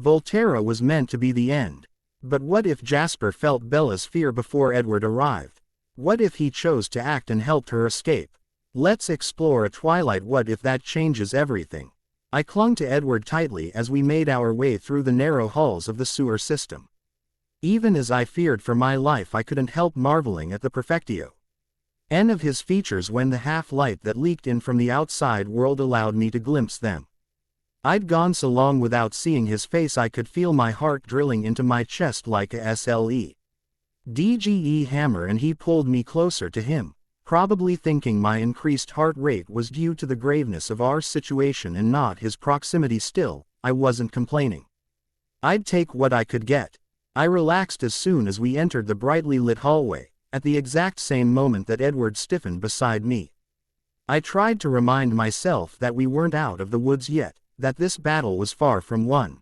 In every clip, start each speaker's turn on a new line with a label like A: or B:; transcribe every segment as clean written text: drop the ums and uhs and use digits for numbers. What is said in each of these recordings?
A: Volterra was meant to be the end. But what if Jasper felt Bella's fear before Edward arrived? What if he chose to act and helped her escape? Let's explore a twilight what if that changes everything. I clung to Edward tightly as we made our way through the narrow halls of the sewer system. Even as I feared for my life, I couldn't help marveling at the perfectio N of his features when the half-light that leaked in from the outside world allowed me to glimpse them. I'd gone so long without seeing his face I could feel my heart drilling into my chest like a SLE hammer, and he pulled me closer to him, probably thinking my increased heart rate was due to the graveness of our situation and not his proximity. Still, I wasn't complaining. I'd take what I could get. I relaxed as soon as we entered the brightly lit hallway, at the exact same moment that Edward stiffened beside me. I tried to remind myself that we weren't out of the woods yet, that this battle was far from won.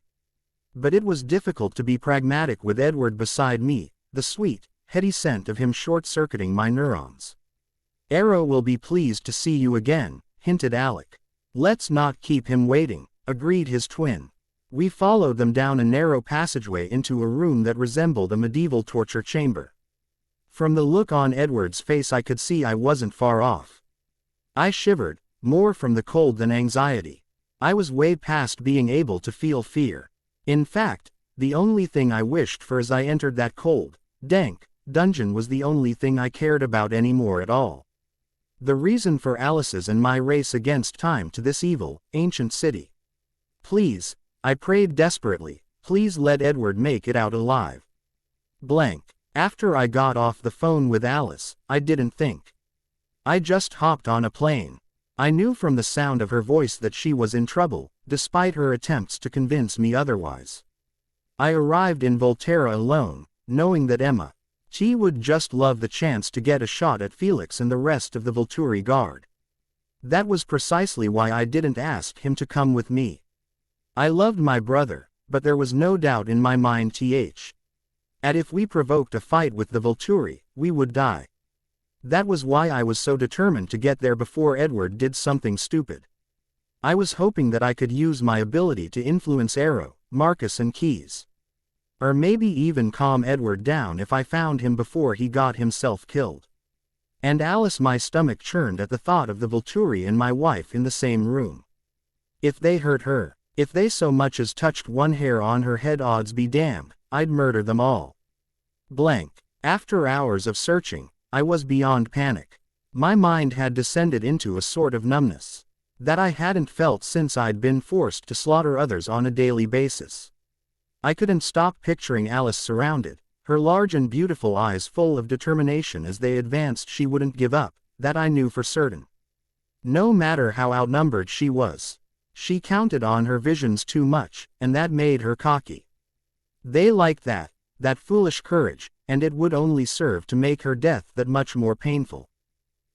A: But it was difficult to be pragmatic with Edward beside me, the sweet, heady scent of him short-circuiting my neurons. "Arrow will be pleased to see you again," hinted Alec. "Let's not keep him waiting," agreed his twin. We followed them down a narrow passageway into a room that resembled a medieval torture chamber. From the look on Edward's face I could see I wasn't far off. I shivered, more from the cold than anxiety. I was way past being able to feel fear. In fact, the only thing I wished for as I entered that cold, dank dungeon was the only thing I cared about anymore at all. The reason for Alice's and my race against time to this evil, ancient city. Please, I prayed desperately, please let Edward make it out alive. Blank. After I got off the phone with Alice, I didn't think. I just hopped on a plane. I knew from the sound of her voice that she was in trouble, despite her attempts to convince me otherwise. I arrived in Volterra alone, knowing that Emma T would just love the chance to get a shot at Felix and the rest of the Volturi guard. That was precisely why I didn't ask him to come with me. I loved my brother, but there was no doubt in my mind that if we provoked a fight with the Volturi, we would die. That was why I was so determined to get there before Edward did something stupid. I was hoping that I could use my ability to influence Arrow, Marcus and Keys. Or maybe even calm Edward down if I found him before he got himself killed. And Alice, my stomach churned at the thought of the Volturi and my wife in the same room. If they hurt her, if they so much as touched one hair on her head, odds be damned, I'd murder them all. Blank. After hours of searching, I was beyond panic. My mind had descended into a sort of numbness that I hadn't felt since I'd been forced to slaughter others on a daily basis. I couldn't stop picturing Alice surrounded, her large and beautiful eyes full of determination as they advanced. She wouldn't give up, that I knew for certain. No matter how outnumbered she was. She counted on her visions too much, and that made her cocky. They liked that foolish courage, and it would only serve to make her death that much more painful.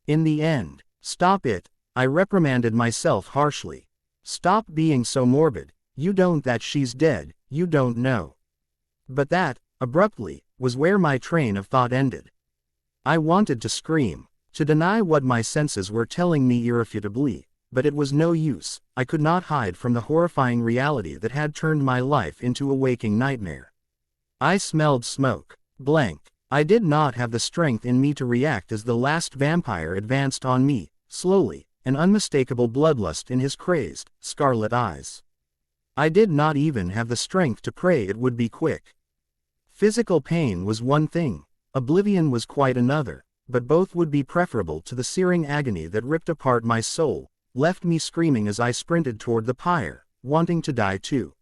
A: In the end, stop it, I reprimanded myself harshly. Stop being so morbid, you don't that she's dead, you don't know. But that, abruptly, was where my train of thought ended. I wanted to scream, to deny what my senses were telling me irrefutably, but it was no use. I could not hide from the horrifying reality that had turned my life into a waking nightmare. I smelled smoke. Blank. I did not have the strength in me to react as the last vampire advanced on me, slowly, an unmistakable bloodlust in his crazed, scarlet eyes. I did not even have the strength to pray it would be quick. Physical pain was one thing, oblivion was quite another, but both would be preferable to the searing agony that ripped apart my soul, left me screaming as I sprinted toward the pyre, wanting to die too.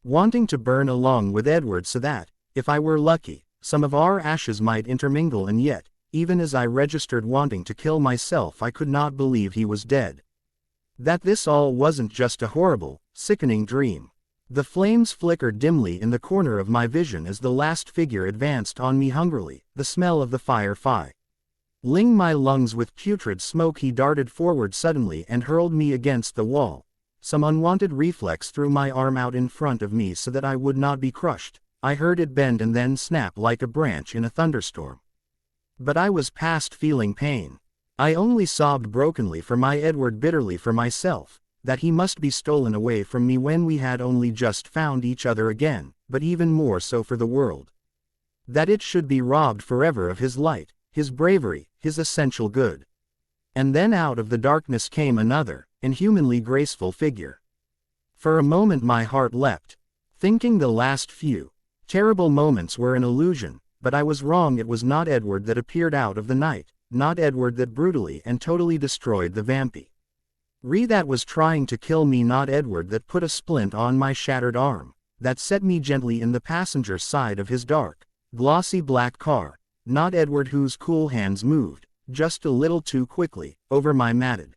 A: Wanting to burn along with Edward so that, if I were lucky, some of our ashes might intermingle, and yet, even as I registered wanting to kill myself, I could not believe he was dead. That this all wasn't just a horrible, sickening dream. The flames flickered dimly in the corner of my vision as the last figure advanced on me hungrily, the smell of the fire filling my lungs with putrid smoke. He darted forward suddenly and hurled me against the wall. Some unwanted reflex threw my arm out in front of me so that I would not be crushed. I heard it bend and then snap like a branch in a thunderstorm. But I was past feeling pain. I only sobbed brokenly for my Edward, bitterly for myself, that he must be stolen away from me when we had only just found each other again, but even more so for the world. That it should be robbed forever of his light, his bravery, his essential good. And then out of the darkness came another, inhumanly graceful figure. For a moment my heart leapt, thinking the last few terrible moments were an illusion, but I was wrong. It was not Edward that appeared out of the night, not Edward that brutally and totally destroyed the vampy. That was trying to kill me, not Edward that put a splint on my shattered arm, that set me gently in the passenger side of his dark, glossy black car, not Edward whose cool hands moved, just a little too quickly, over my matted,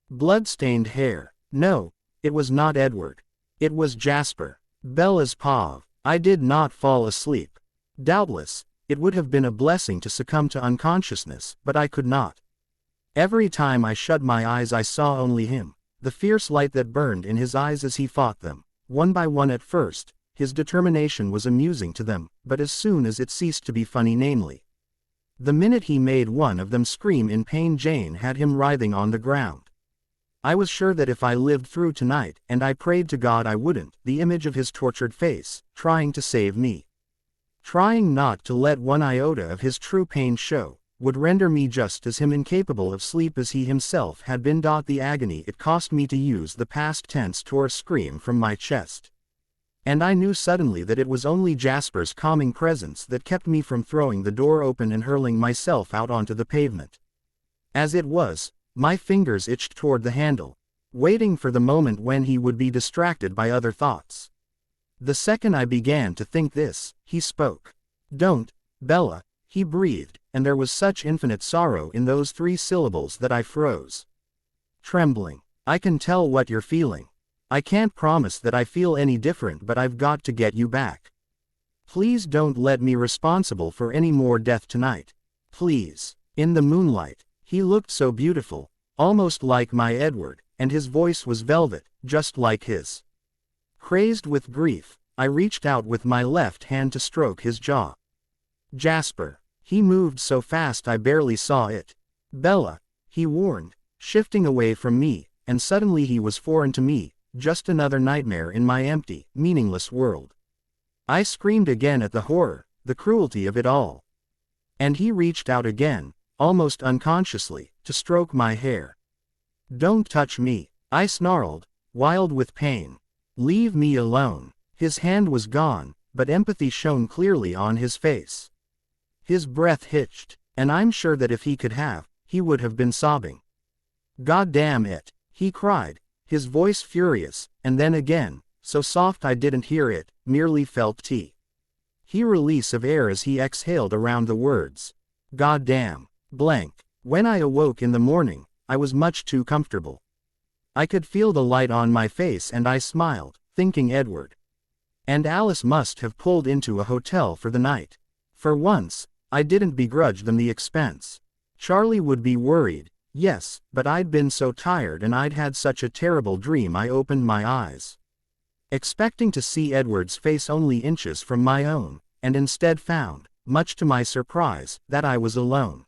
A: blood-stained hair. No, it was not Edward. It was Jasper, Bella's pav. I did not fall asleep. Doubtless, it would have been a blessing to succumb to unconsciousness, but I could not. Every time I shut my eyes I saw only him, the fierce light that burned in his eyes as he fought them, one by one at first. His determination was amusing to them, but as soon as it ceased to be funny, namely, the minute he made one of them scream in pain, Jane had him writhing on the ground. I was sure that if I lived through tonight, and I prayed to God I wouldn't, the image of his tortured face, trying to save me, trying not to let one iota of his true pain show, would render me just as him incapable of sleep as he himself had been. The agony it cost me to use the past tense tore a scream from my chest. And I knew suddenly that it was only Jasper's calming presence that kept me from throwing the door open and hurling myself out onto the pavement. As it was, my fingers itched toward the handle, waiting for the moment when he would be distracted by other thoughts. The second I began to think this, he spoke. "Don't, Bella," he breathed, and there was such infinite sorrow in those 3 syllables that I froze. Trembling. "I can tell what you're feeling. I can't promise that I feel any different, but I've got to get you back. Please don't let me responsible for any more death tonight. Please." In the moonlight, he looked so beautiful, almost like my Edward, and his voice was velvet, just like his. Crazed with grief, I reached out with my left hand to stroke his jaw. "Jasper." He moved so fast I barely saw it. "Bella," he warned, shifting away from me, and suddenly he was foreign to me, just another nightmare in my empty, meaningless world. I screamed again at the horror, the cruelty of it all. And he reached out again, almost unconsciously, to stroke my hair. "Don't touch me," I snarled, wild with pain. "Leave me alone." His hand was gone, but empathy shone clearly on his face. His breath hitched, and I'm sure that if he could have, he would have been sobbing. "God damn it," he cried, his voice furious, and then again, so soft I didn't hear it, merely felt he release of air as he exhaled around the words. "God damn." Blank. When I awoke in the morning, I was much too comfortable. I could feel the light on my face and I smiled, thinking Edward and Alice must have pulled into a hotel for the night. For once, I didn't begrudge them the expense. Charlie would be worried, yes, but I'd been so tired and I'd had such a terrible dream. I opened my eyes, expecting to see Edward's face only inches from my own, and instead found, much to my surprise, that I was alone.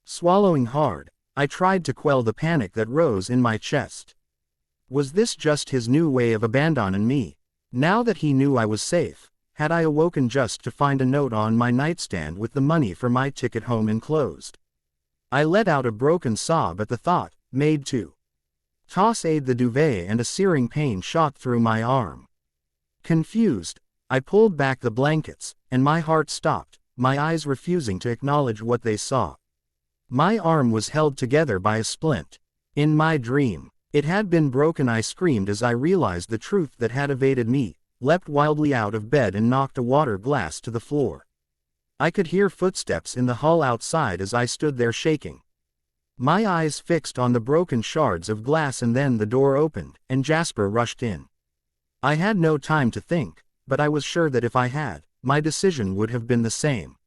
A: Swallowing hard, I tried to quell the panic that rose in my chest. Was this just his new way of abandoning me? Now that he knew I was safe, had I awoken just to find a note on my nightstand with the money for my ticket home enclosed? I let out a broken sob at the thought, made to toss the duvet, and a searing pain shot through my arm. Confused, I pulled back the blankets, and my heart stopped, my eyes refusing to acknowledge what they saw. My arm was held together by a splint. In my dream, it had been broken. I screamed as I realized the truth that had evaded me, leapt wildly out of bed and knocked a water glass to the floor. I could hear footsteps in the hall outside as I stood there shaking, my eyes fixed on the broken shards of glass, and then the door opened, and Jasper rushed in. I had no time to think, but I was sure that if I had, my decision would have been the same.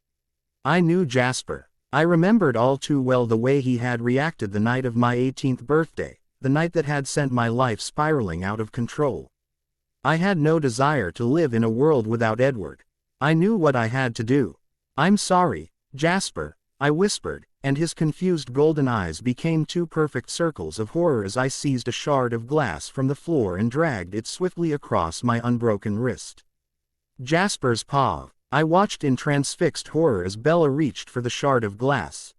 A: I knew Jasper. I remembered all too well the way he had reacted the night of my 18th birthday, the night that had sent my life spiraling out of control. I had no desire to live in a world without Edward. I knew what I had to do. "I'm sorry, Jasper," I whispered, and his confused golden eyes became two perfect circles of horror as I seized a shard of glass from the floor and dragged it swiftly across my unbroken wrist. Jasper's paw. I watched in transfixed horror as Bella reached for the shard of glass.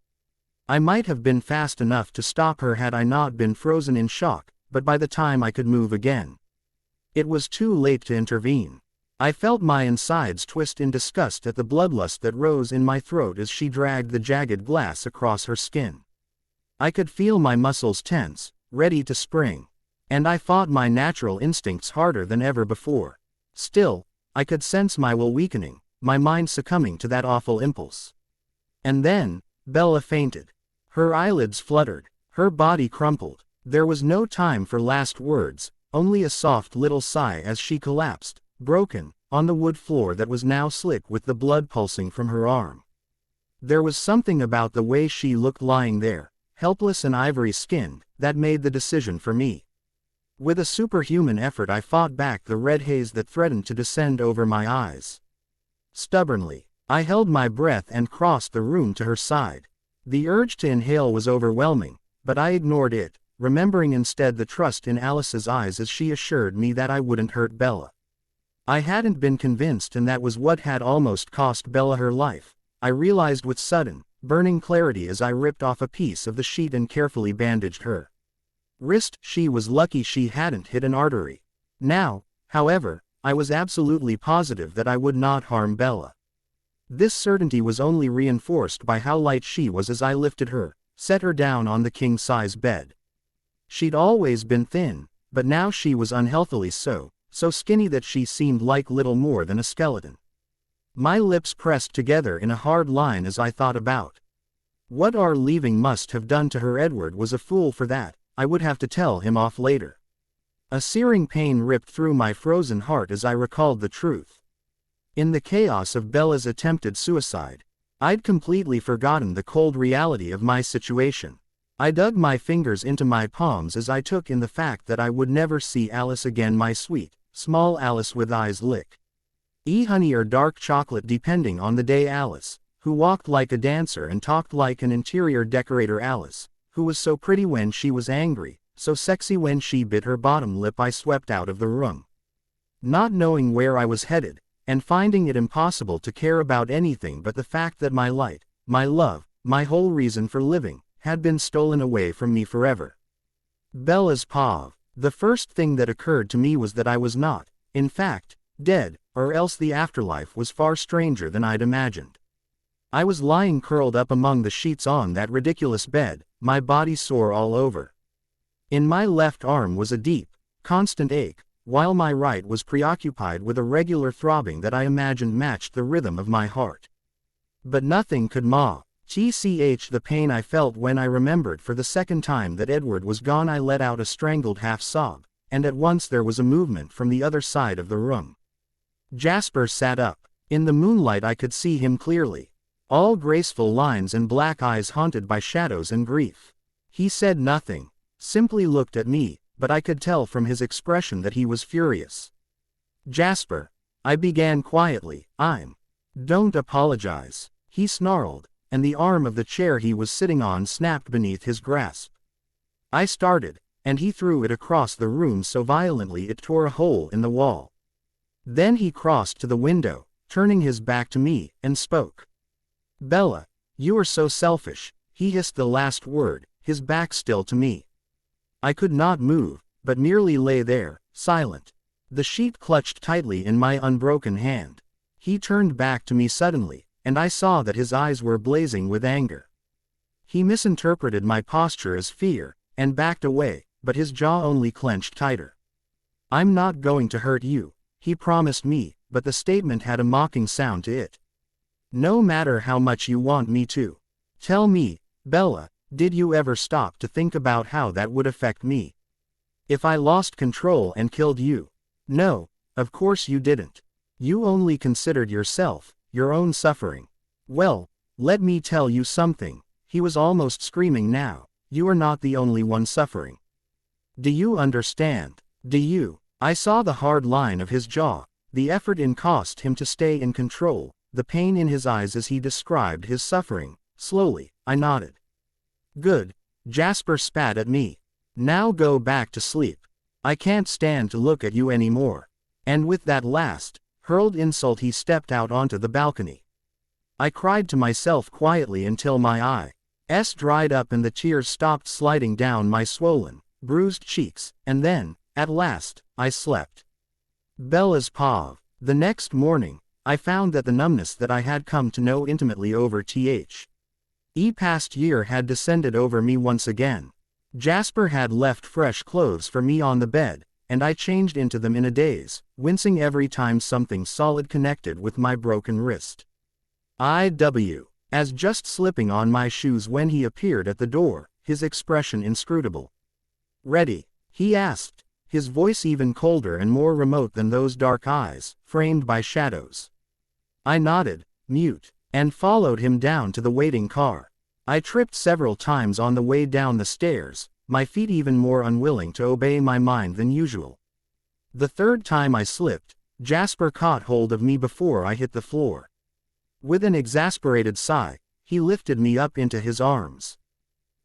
A: I might have been fast enough to stop her had I not been frozen in shock, but by the time I could move again, it was too late to intervene. I felt my insides twist in disgust at the bloodlust that rose in my throat as she dragged the jagged glass across her skin. I could feel my muscles tense, ready to spring, and I fought my natural instincts harder than ever before. Still, I could sense my will weakening, my mind succumbing to that awful impulse. And then, Bella fainted. Her eyelids fluttered, her body crumpled. There was no time for last words, only a soft little sigh as she collapsed, broken, on the wood floor that was now slick with the blood pulsing from her arm. There was something about the way she looked lying there, helpless and ivory-skinned, that made the decision for me. With a superhuman effort I fought back the red haze that threatened to descend over my eyes. Stubbornly, I held my breath and crossed the room to her side. The urge to inhale was overwhelming, but I ignored it, remembering instead the trust in Alice's eyes as she assured me that I wouldn't hurt Bella. I hadn't been convinced, and that was what had almost cost Bella her life, I realized with sudden, burning clarity as I ripped off a piece of the sheet and carefully bandaged her wrist. She was lucky she hadn't hit an artery. Now, however, I was absolutely positive that I would not harm Bella. This certainty was only reinforced by how light she was as I lifted her, set her down on the king-size bed. She'd always been thin, but now she was unhealthily so skinny that she seemed like little more than a skeleton. My lips pressed together in a hard line as I thought about what our leaving must have done to her. Edward was a fool for that. I would have to tell him off later. A searing pain ripped through my frozen heart as I recalled the truth. In the chaos of Bella's attempted suicide, I'd completely forgotten the cold reality of my situation. I dug my fingers into my palms as I took in the fact that I would never see Alice again, my sweet, small Alice with eyes like honey or dark chocolate depending on the day, Alice, who walked like a dancer and talked like an interior decorator, Alice, who was so pretty when she was angry, so sexy when she bit her bottom lip. I swept out of the room, not knowing where I was headed, and finding it impossible to care about anything but the fact that my light, my love, my whole reason for living, had been stolen away from me forever. Bella's paw. The first thing that occurred to me was that I was not, in fact, dead, or else the afterlife was far stranger than I'd imagined. I was lying curled up among the sheets on that ridiculous bed, my body sore all over. In my left arm was a deep, constant ache, while my right was preoccupied with a regular throbbing that I imagined matched the rhythm of my heart. But nothing could the pain I felt when I remembered for the second time that Edward was gone. I let out a strangled half-sob, and at once there was a movement from the other side of the room. Jasper sat up. In the moonlight I could see him clearly, all graceful lines and black eyes haunted by shadows and grief. He said nothing, simply looked at me, but I could tell from his expression that he was furious. "Jasper," I began quietly, "don't apologize," he snarled, and the arm of the chair he was sitting on snapped beneath his grasp. I started, and he threw it across the room so violently it tore a hole in the wall. Then he crossed to the window, turning his back to me, and spoke. "Bella, you are so selfish," he hissed the last word, his back still to me. I could not move, but merely lay there, silent. The sheet clutched tightly in my unbroken hand. He turned back to me suddenly, and I saw that his eyes were blazing with anger. He misinterpreted my posture as fear, and backed away, but his jaw only clenched tighter. "I'm not going to hurt you," he promised me, but the statement had a mocking sound to it. "No matter how much you want me to. Tell me, Bella, did you ever stop to think about how that would affect me? If I lost control and killed you?" "No, of course you didn't. You only considered yourself, your own suffering." "Well, let me tell you something," he was almost screaming now, "you are not the only one suffering. Do you understand? Do you?" I saw the hard line of his jaw, the effort it cost him to stay in control, the pain in his eyes as he described his suffering. Slowly, I nodded. Good. Jasper spat at me. Now go back to sleep. I can't stand to look at you anymore. And with that last, hurled insult he stepped out onto the balcony. I cried to myself quietly until my eyes dried up and the tears stopped sliding down my swollen, bruised cheeks, and then, at last, I slept. Bella's paw. The next morning, I found that the numbness that I had come to know intimately over the past year had descended over me once again. Jasper had left fresh clothes for me on the bed, and I changed into them in a daze, wincing every time something solid connected with my broken wrist. As just slipping on my shoes when he appeared at the door, his expression inscrutable. Ready? He asked, his voice even colder and more remote than those dark eyes, framed by shadows. I nodded, mute, and followed him down to the waiting car. I tripped several times on the way down the stairs, my feet even more unwilling to obey my mind than usual. The third time I slipped, Jasper caught hold of me before I hit the floor. With an exasperated sigh, he lifted me up into his arms.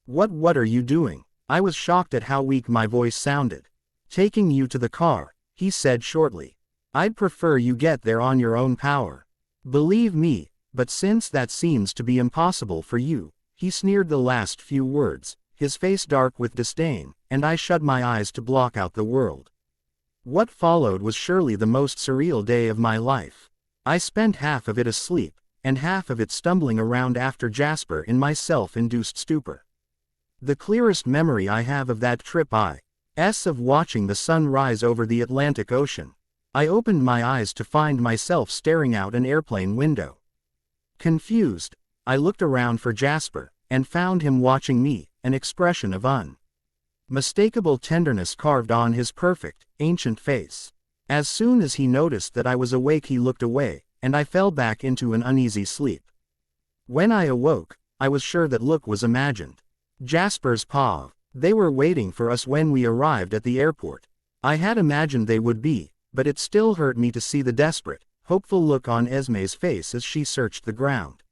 A: What are you doing? I was shocked at how weak my voice sounded. Taking you to the car, he said shortly. I'd prefer you get there on your own power. Believe me, but since that seems to be impossible for you, he sneered the last few words, his face dark with disdain, and I shut my eyes to block out the world. What followed was surely the most surreal day of my life. I spent half of it asleep, and half of it stumbling around after Jasper in my self-induced stupor. The clearest memory I have of that trip is of watching the sun rise over the Atlantic Ocean. I opened my eyes to find myself staring out an airplane window. Confused, I looked around for Jasper, and found him watching me, an expression of unmistakable tenderness carved on his perfect, ancient face. As soon as he noticed that I was awake he looked away, and I fell back into an uneasy sleep. When I awoke, I was sure that look was imagined. Jasper's paw. They were waiting for us when we arrived at the airport. I had imagined they would be, but it still hurt me to see the desperate, hopeful look on Esme's face as she searched the ground.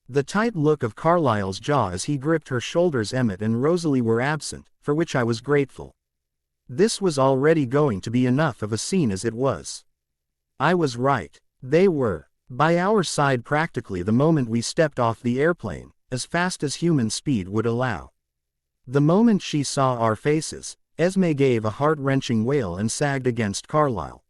A: The tight look of Carlisle's jaw as he gripped her shoulders. Emmett and Rosalie were absent, for which I was grateful. This was already going to be enough of a scene as it was. I was right. They were by our side practically the moment we stepped off the airplane, as fast as human speed would allow. The moment she saw our faces, Esme gave a heart-wrenching wail and sagged against Carlisle.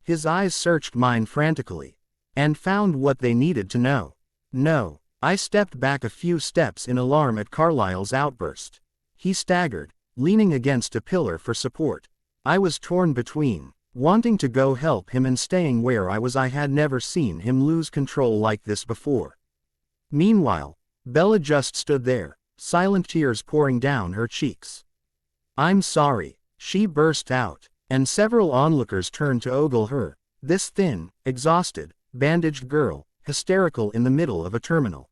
A: His eyes searched mine frantically, and found what they needed to know. No. I stepped back a few steps in alarm at Carlisle's outburst. He staggered, leaning against a pillar for support. I was torn between wanting to go help him and staying where I was. I had never seen him lose control like this before. Meanwhile, Bella just stood there, silent tears pouring down her cheeks. I'm sorry, she burst out, and several onlookers turned to ogle her, this thin, exhausted, bandaged girl, hysterical in the middle of a terminal.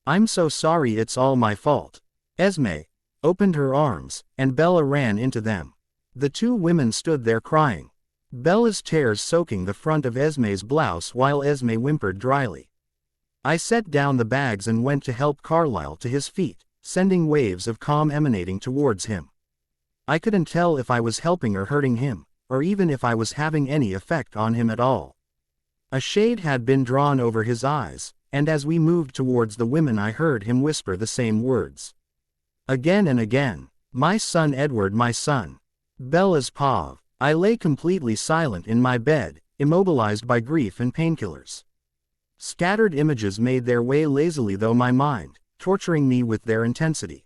A: I'm so sorry, it's all my fault. Esme opened her arms, and Bella ran into them. The two women stood there crying, Bella's tears soaking the front of Esme's blouse while Esme whimpered dryly. I set down the bags and went to help Carlisle to his feet, sending waves of calm emanating towards him. I couldn't tell if I was helping or hurting him, or even if I was having any effect on him at all. A shade had been drawn over his eyes, and as we moved towards the women I heard him whisper the same words. Again and again, my son Edward, my son. Bella's paw. I lay completely silent in my bed, immobilized by grief and painkillers. Scattered images made their way lazily through my mind, torturing me with their intensity.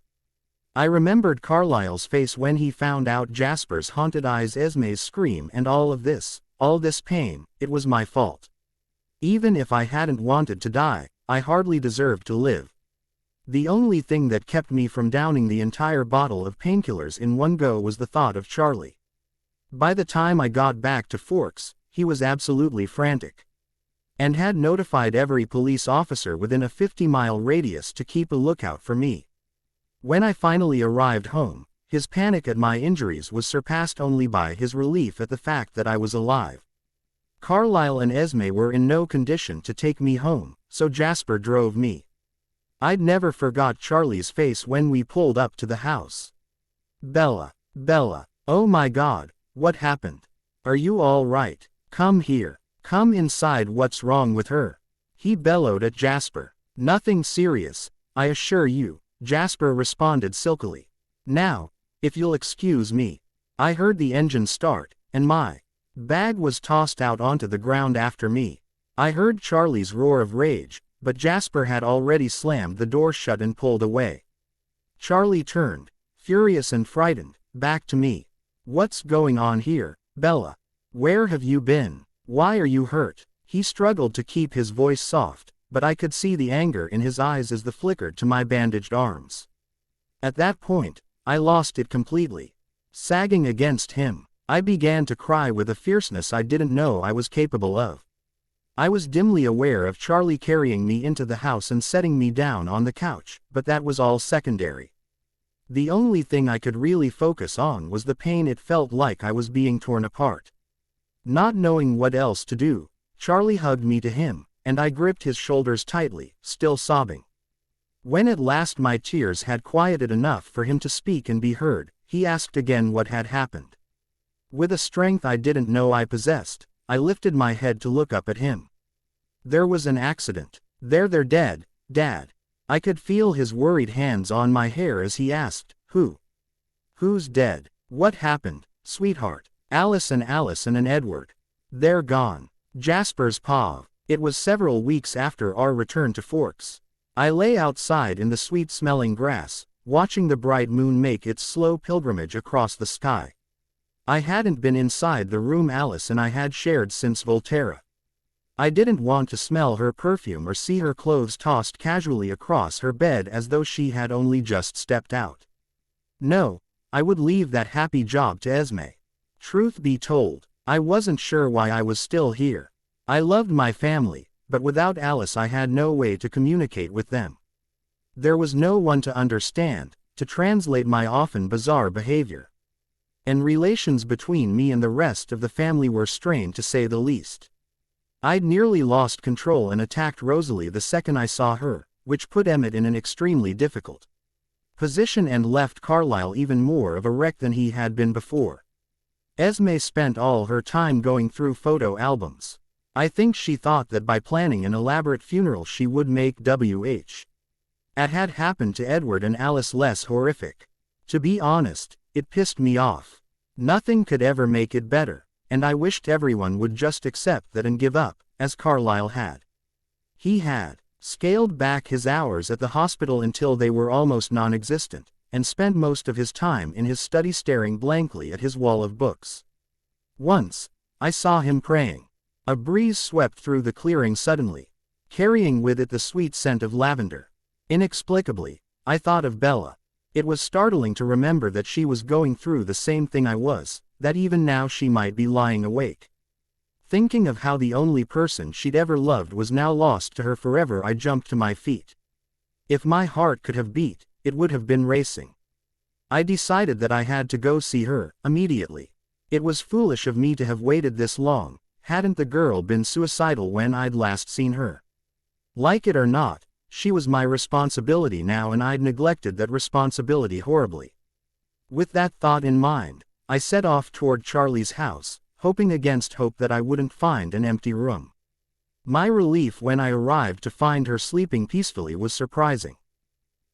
A: I remembered Carlisle's face when he found out, Jasper's haunted eyes, Esme's scream, and all this pain. It was my fault. Even if I hadn't wanted to die, I hardly deserved to live. The only thing that kept me from downing the entire bottle of painkillers in one go was the thought of Charlie. By the time I got back to Forks, he was absolutely frantic, and had notified every police officer within a 50-mile radius to keep a lookout for me. When I finally arrived home, his panic at my injuries was surpassed only by his relief at the fact that I was alive. Carlisle and Esme were in no condition to take me home, so Jasper drove me. I'd never forgot Charlie's face when we pulled up to the house. Bella, Bella, oh my God, what happened? Are you all right? Come here, come inside. What's wrong with her? He bellowed at Jasper. Nothing serious, I assure you, Jasper responded silkily. Now, if you'll excuse me. I heard the engine start, and my bag was tossed out onto the ground after me. I heard Charlie's roar of rage, but Jasper had already slammed the door shut and pulled away. Charlie turned, furious and frightened, back to me. What's going on here, Bella? Where have you been? Why are you hurt? He struggled to keep his voice soft, but I could see the anger in his eyes as they flickered to my bandaged arms. At that point, I lost it completely. Sagging against him, I began to cry with a fierceness I didn't know I was capable of. I was dimly aware of Charlie carrying me into the house and setting me down on the couch, but that was all secondary. The only thing I could really focus on was the pain it felt like I was being torn apart. Not knowing what else to do, Charlie hugged me to him, and I gripped his shoulders tightly, still sobbing. When at last my tears had quieted enough for him to speak and be heard, he asked again what had happened. With a strength I didn't know I possessed, I lifted my head to look up at him. There was an accident. They're dead, Dad. I could feel his worried hands on my hair as he asked, Who? Who's dead? What happened, sweetheart? Allison and Edward. They're gone. Jasper's paw. It was several weeks after our return to Forks. I lay outside in the sweet-smelling grass, watching the bright moon make its slow pilgrimage across the sky. I hadn't been inside the room Alice and I had shared since Volturi. I didn't want to smell her perfume or see her clothes tossed casually across her bed as though she had only just stepped out. No, I would leave that happy job to Renesmee. Truth be told, I wasn't sure why I was still here. I loved my family, but without Alice I had no way to communicate with them. There was no one to understand, to translate my often bizarre behavior. And relations between me and the rest of the family were strained to say the least. I'd nearly lost control and attacked Rosalie the second I saw her, which put Emmett in an extremely difficult position and left Carlisle even more of a wreck than he had been before. Renesmee spent all her time going through photo albums. I think she thought that by planning an elaborate funeral she would make what had happened to Edward and Alice less horrific. To be honest, it pissed me off. Nothing could ever make it better, and I wished everyone would just accept that and give up, as Carlisle had. He had scaled back his hours at the hospital until they were almost non-existent, and spent most of his time in his study staring blankly at his wall of books. Once, I saw him praying. A breeze swept through the clearing suddenly, carrying with it the sweet scent of lavender. Inexplicably, I thought of Bella. It was startling to remember that she was going through the same thing I was, that even now she might be lying awake. Thinking of how the only person she'd ever loved was now lost to her forever, I jumped to my feet. If my heart could have beat, it would have been racing. I decided that I had to go see her, immediately. It was foolish of me to have waited this long. Hadn't the girl been suicidal when I'd last seen her? Like it or not, she was my responsibility now, and I'd neglected that responsibility horribly. With that thought in mind, I set off toward Charlie's house, hoping against hope that I wouldn't find an empty room. My relief when I arrived to find her sleeping peacefully was surprising.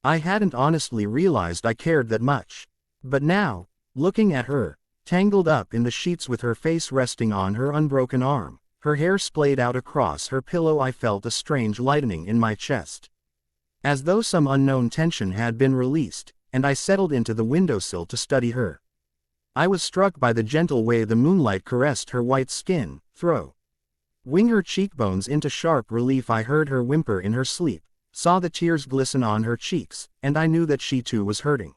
A: I hadn't honestly realized I cared that much. But now, looking at her, tangled up in the sheets with her face resting on her unbroken arm, her hair splayed out across her pillow, I felt a strange lightening in my chest. As though some unknown tension had been released, and I settled into the windowsill to study her. I was struck by the gentle way the moonlight caressed her white skin, throwing her cheekbones into sharp relief. I heard her whimper in her sleep, saw the tears glisten on her cheeks, and I knew that she too was hurting.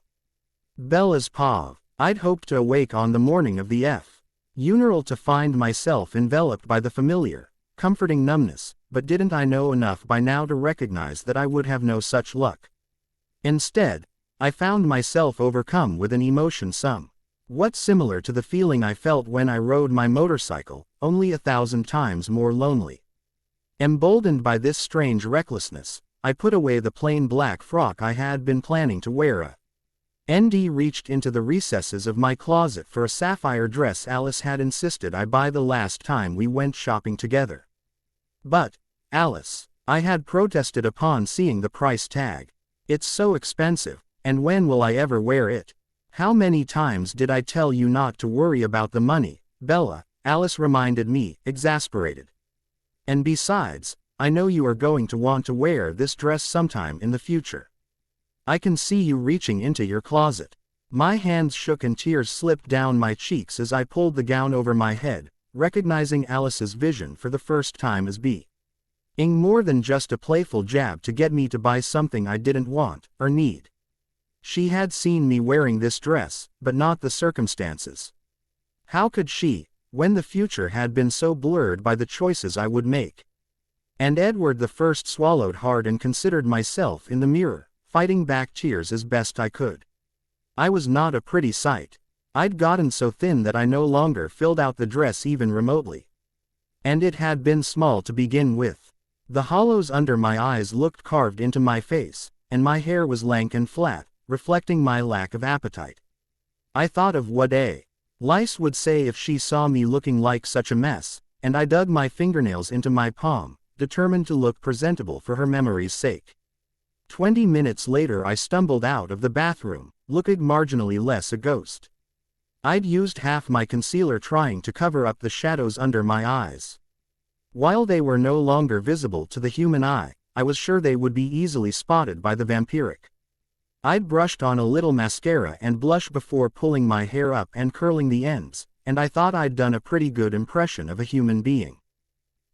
A: Bella's paw. I'd hoped to awake on the morning of the funeral to find myself enveloped by the familiar, comforting numbness, but didn't I know enough by now to recognize that I would have no such luck? Instead, I found myself overcome with an emotion somewhat similar to the feeling I felt when I rode my motorcycle, only 1,000 times more lonely. Emboldened by this strange recklessness, I put away the plain black frock I had been planning to wear. ND reached into the recesses of my closet for a sapphire dress Alice had insisted I buy the last time we went shopping together. But, Alice, I had protested upon seeing the price tag. It's so expensive, and when will I ever wear it? How many times did I tell you not to worry about the money, Bella? Alice reminded me, exasperated. And besides, I know you are going to want to wear this dress sometime in the future. I can see you reaching into your closet. My hands shook and tears slipped down my cheeks as I pulled the gown over my head, recognizing Alice's vision for the first time as being more than just a playful jab to get me to buy something I didn't want or need. She had seen me wearing this dress, but not the circumstances. How could she, when the future had been so blurred by the choices I would make? And Edward the First swallowed hard and considered myself in the mirror, fighting back tears as best I could. I was not a pretty sight. I'd gotten so thin that I no longer filled out the dress even remotely. And it had been small to begin with. The hollows under my eyes looked carved into my face, and my hair was lank and flat, reflecting my lack of appetite. I thought of what Lice would say if she saw me looking like such a mess, and I dug my fingernails into my palm, determined to look presentable for her memory's sake. 20 minutes later I stumbled out of the bathroom, looking marginally less a ghost. I'd used half my concealer trying to cover up the shadows under my eyes. While they were no longer visible to the human eye, I was sure they would be easily spotted by the vampiric. I'd brushed on a little mascara and blush before pulling my hair up and curling the ends, and I thought I'd done a pretty good impression of a human being.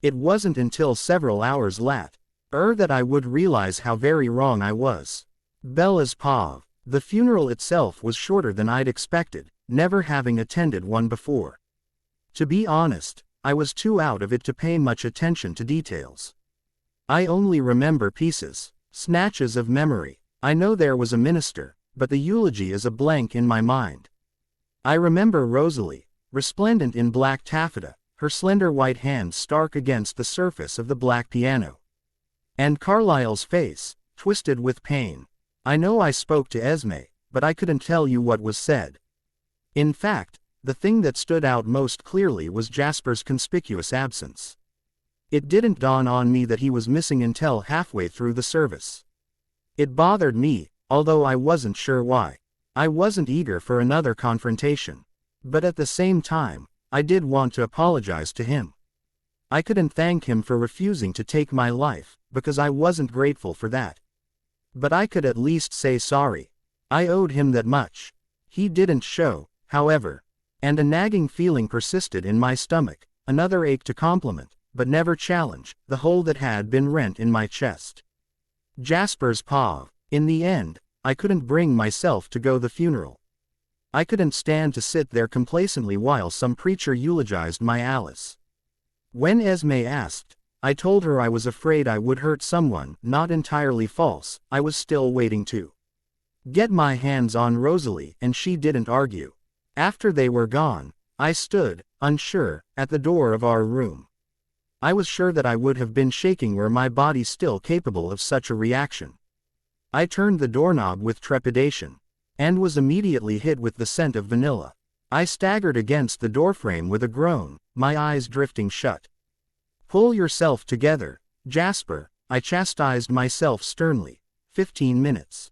A: It wasn't until several hours later that I would realize how very wrong I was. Bella's pav. The funeral itself was shorter than I'd expected, never having attended one before. To be honest, I was too out of it to pay much attention to details. I only remember pieces, snatches of memory. I know there was a minister, but the eulogy is a blank in my mind. I remember Rosalie, resplendent in black taffeta, her slender white hands stark against the surface of the black piano. And Carlyle's face, twisted with pain. I know I spoke to Esme, but I couldn't tell you what was said. In fact, the thing that stood out most clearly was Jasper's conspicuous absence. It didn't dawn on me that he was missing until halfway through the service. It bothered me, although I wasn't sure why. I wasn't eager for another confrontation. But at the same time, I did want to apologize to him. I couldn't thank him for refusing to take my life, because I wasn't grateful for that. But I could at least say sorry. I owed him that much. He didn't show, however. And a nagging feeling persisted in my stomach, another ache to compliment, but never challenge, the hole that had been rent in my chest. Jasper's pav. In the end, I couldn't bring myself to go the funeral. I couldn't stand to sit there complacently while some preacher eulogized my Alice. When Esme asked, I told her I was afraid I would hurt someone, not entirely false. I was still waiting to get my hands on Rosalie, and she didn't argue. After they were gone, I stood, unsure, at the door of our room. I was sure that I would have been shaking were my body still capable of such a reaction. I turned the doorknob with trepidation, and was immediately hit with the scent of vanilla. I staggered against the doorframe with a groan, my eyes drifting shut. Pull yourself together, Jasper, I chastised myself sternly. 15 minutes.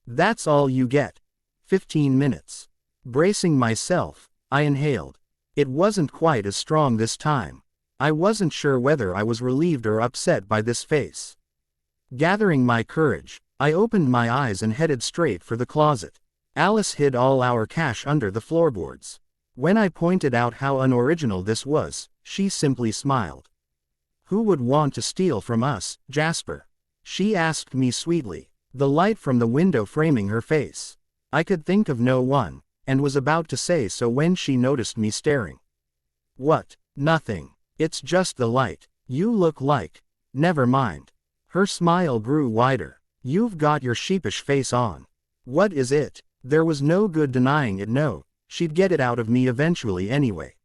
A: That's all you get. 15 minutes. Bracing myself, I inhaled. It wasn't quite as strong this time. I wasn't sure whether I was relieved or upset by this face. Gathering my courage, I opened my eyes and headed straight for the closet. Alice hid all our cash under the floorboards. When I pointed out how unoriginal this was, she simply smiled. Who would want to steal from us, Jasper? She asked me sweetly, the light from the window framing her face. I could think of no one, and was about to say so when she noticed me staring. What? Nothing. It's just the light. You look like. Never mind. Her smile grew wider. You've got your sheepish face on. What is it? There was no good denying it. No, she'd get it out of me eventually anyway.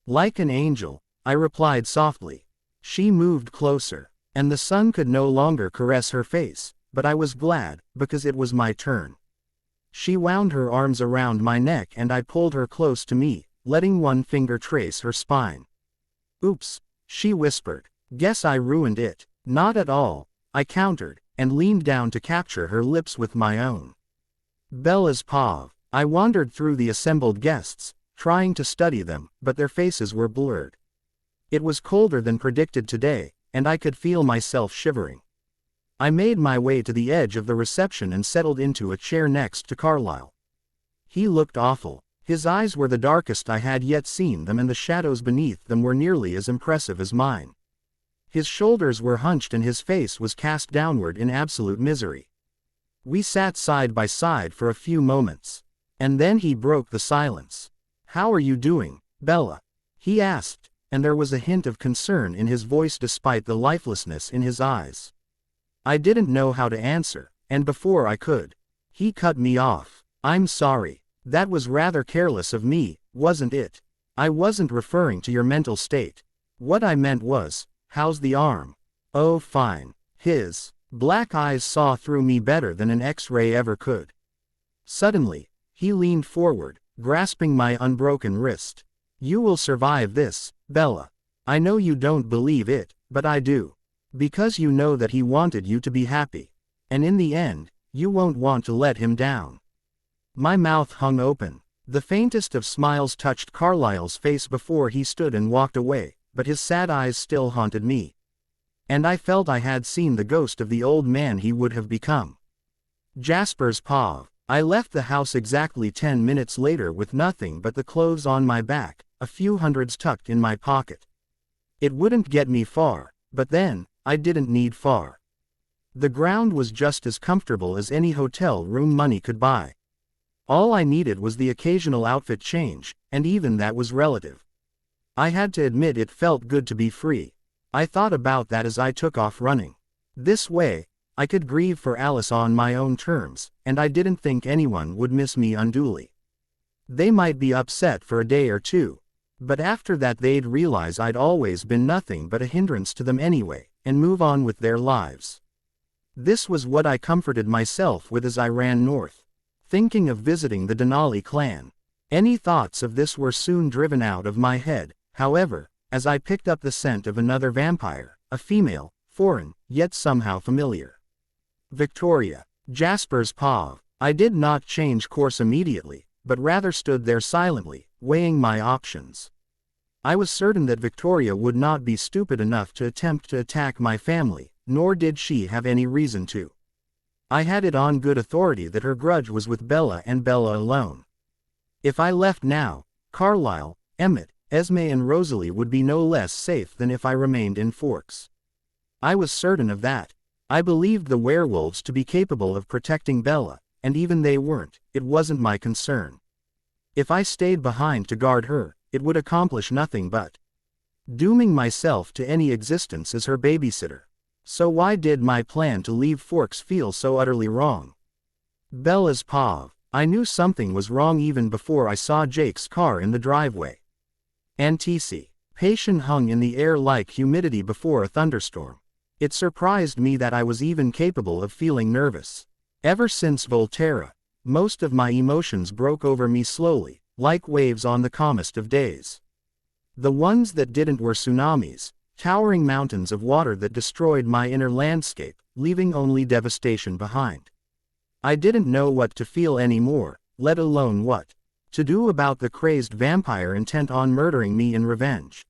A: Like an angel, I replied softly. She moved closer, and the sun could no longer caress her face, but I was glad, because it was my turn. She wound her arms around my neck and I pulled her close to me, letting one finger trace her spine. "Oops," she whispered. "Guess I ruined it." "Not at all," I countered, and leaned down to capture her lips with my own. "Bella's paw." I wandered through the assembled guests, trying to study them, but their faces were blurred. It was colder than predicted today, and I could feel myself shivering. I made my way to the edge of the reception and settled into a chair next to Carlyle. He looked awful. His eyes were the darkest I had yet seen them, and the shadows beneath them were nearly as impressive as mine. His shoulders were hunched and his face was cast downward in absolute misery. We sat side by side for a few moments. And then he broke the silence. "How are you doing, Bella?" he asked, and there was a hint of concern in his voice despite the lifelessness in his eyes. I didn't know how to answer, and before I could, he cut me off. "I'm sorry. That was rather careless of me, wasn't it? I wasn't referring to your mental state. What I meant was, how's the arm?" "Oh, fine." His black eyes saw through me better than an X-ray ever could. Suddenly, he leaned forward, grasping my unbroken wrist. "You will survive this, Bella. I know you don't believe it, but I do. Because you know that he wanted you to be happy. And in the end, you won't want to let him down." My mouth hung open. The faintest of smiles touched Carlyle's face before he stood and walked away, but his sad eyes still haunted me. And I felt I had seen the ghost of the old man he would have become. Jasper's paw. I left the house exactly 10 minutes later with nothing but the clothes on my back, a few hundreds tucked in my pocket. It wouldn't get me far, but then, I didn't need far. The ground was just as comfortable as any hotel room money could buy. All I needed was the occasional outfit change, and even that was relative. I had to admit it felt good to be free. I thought about that as I took off running. This way, I could grieve for Alice on my own terms, and I didn't think anyone would miss me unduly. They might be upset for a day or two, but after that they'd realize I'd always been nothing but a hindrance to them anyway, and move on with their lives. This was what I comforted myself with as I ran north, thinking of visiting the Denali clan. Any thoughts of this were soon driven out of my head, however, as I picked up the scent of another vampire, a female, foreign, yet somehow familiar. Victoria. Jasper's paw. I did not change course immediately, but rather stood there silently, weighing my options. I was certain that Victoria would not be stupid enough to attempt to attack my family, nor did she have any reason to. I had it on good authority that her grudge was with Bella and Bella alone. If I left now, Carlyle, Emmett, Esme and Rosalie would be no less safe than if I remained in Forks. I was certain of that. I believed the werewolves to be capable of protecting Bella, and even they weren't. It wasn't my concern. If I stayed behind to guard her, it would accomplish nothing but dooming myself to any existence as her babysitter. So why did my plan to leave Forks feel so utterly wrong? Bella's paw. I knew something was wrong even before I saw Jake's car in the driveway. Anticipation hung in the air like humidity before a thunderstorm. It surprised me that I was even capable of feeling nervous. Ever since Volturi, most of my emotions broke over me slowly, like waves on the calmest of days. The ones that didn't were tsunamis, towering mountains of water that destroyed my inner landscape, leaving only devastation behind. I didn't know what to feel anymore, let alone what to do about the crazed vampire intent on murdering me in revenge.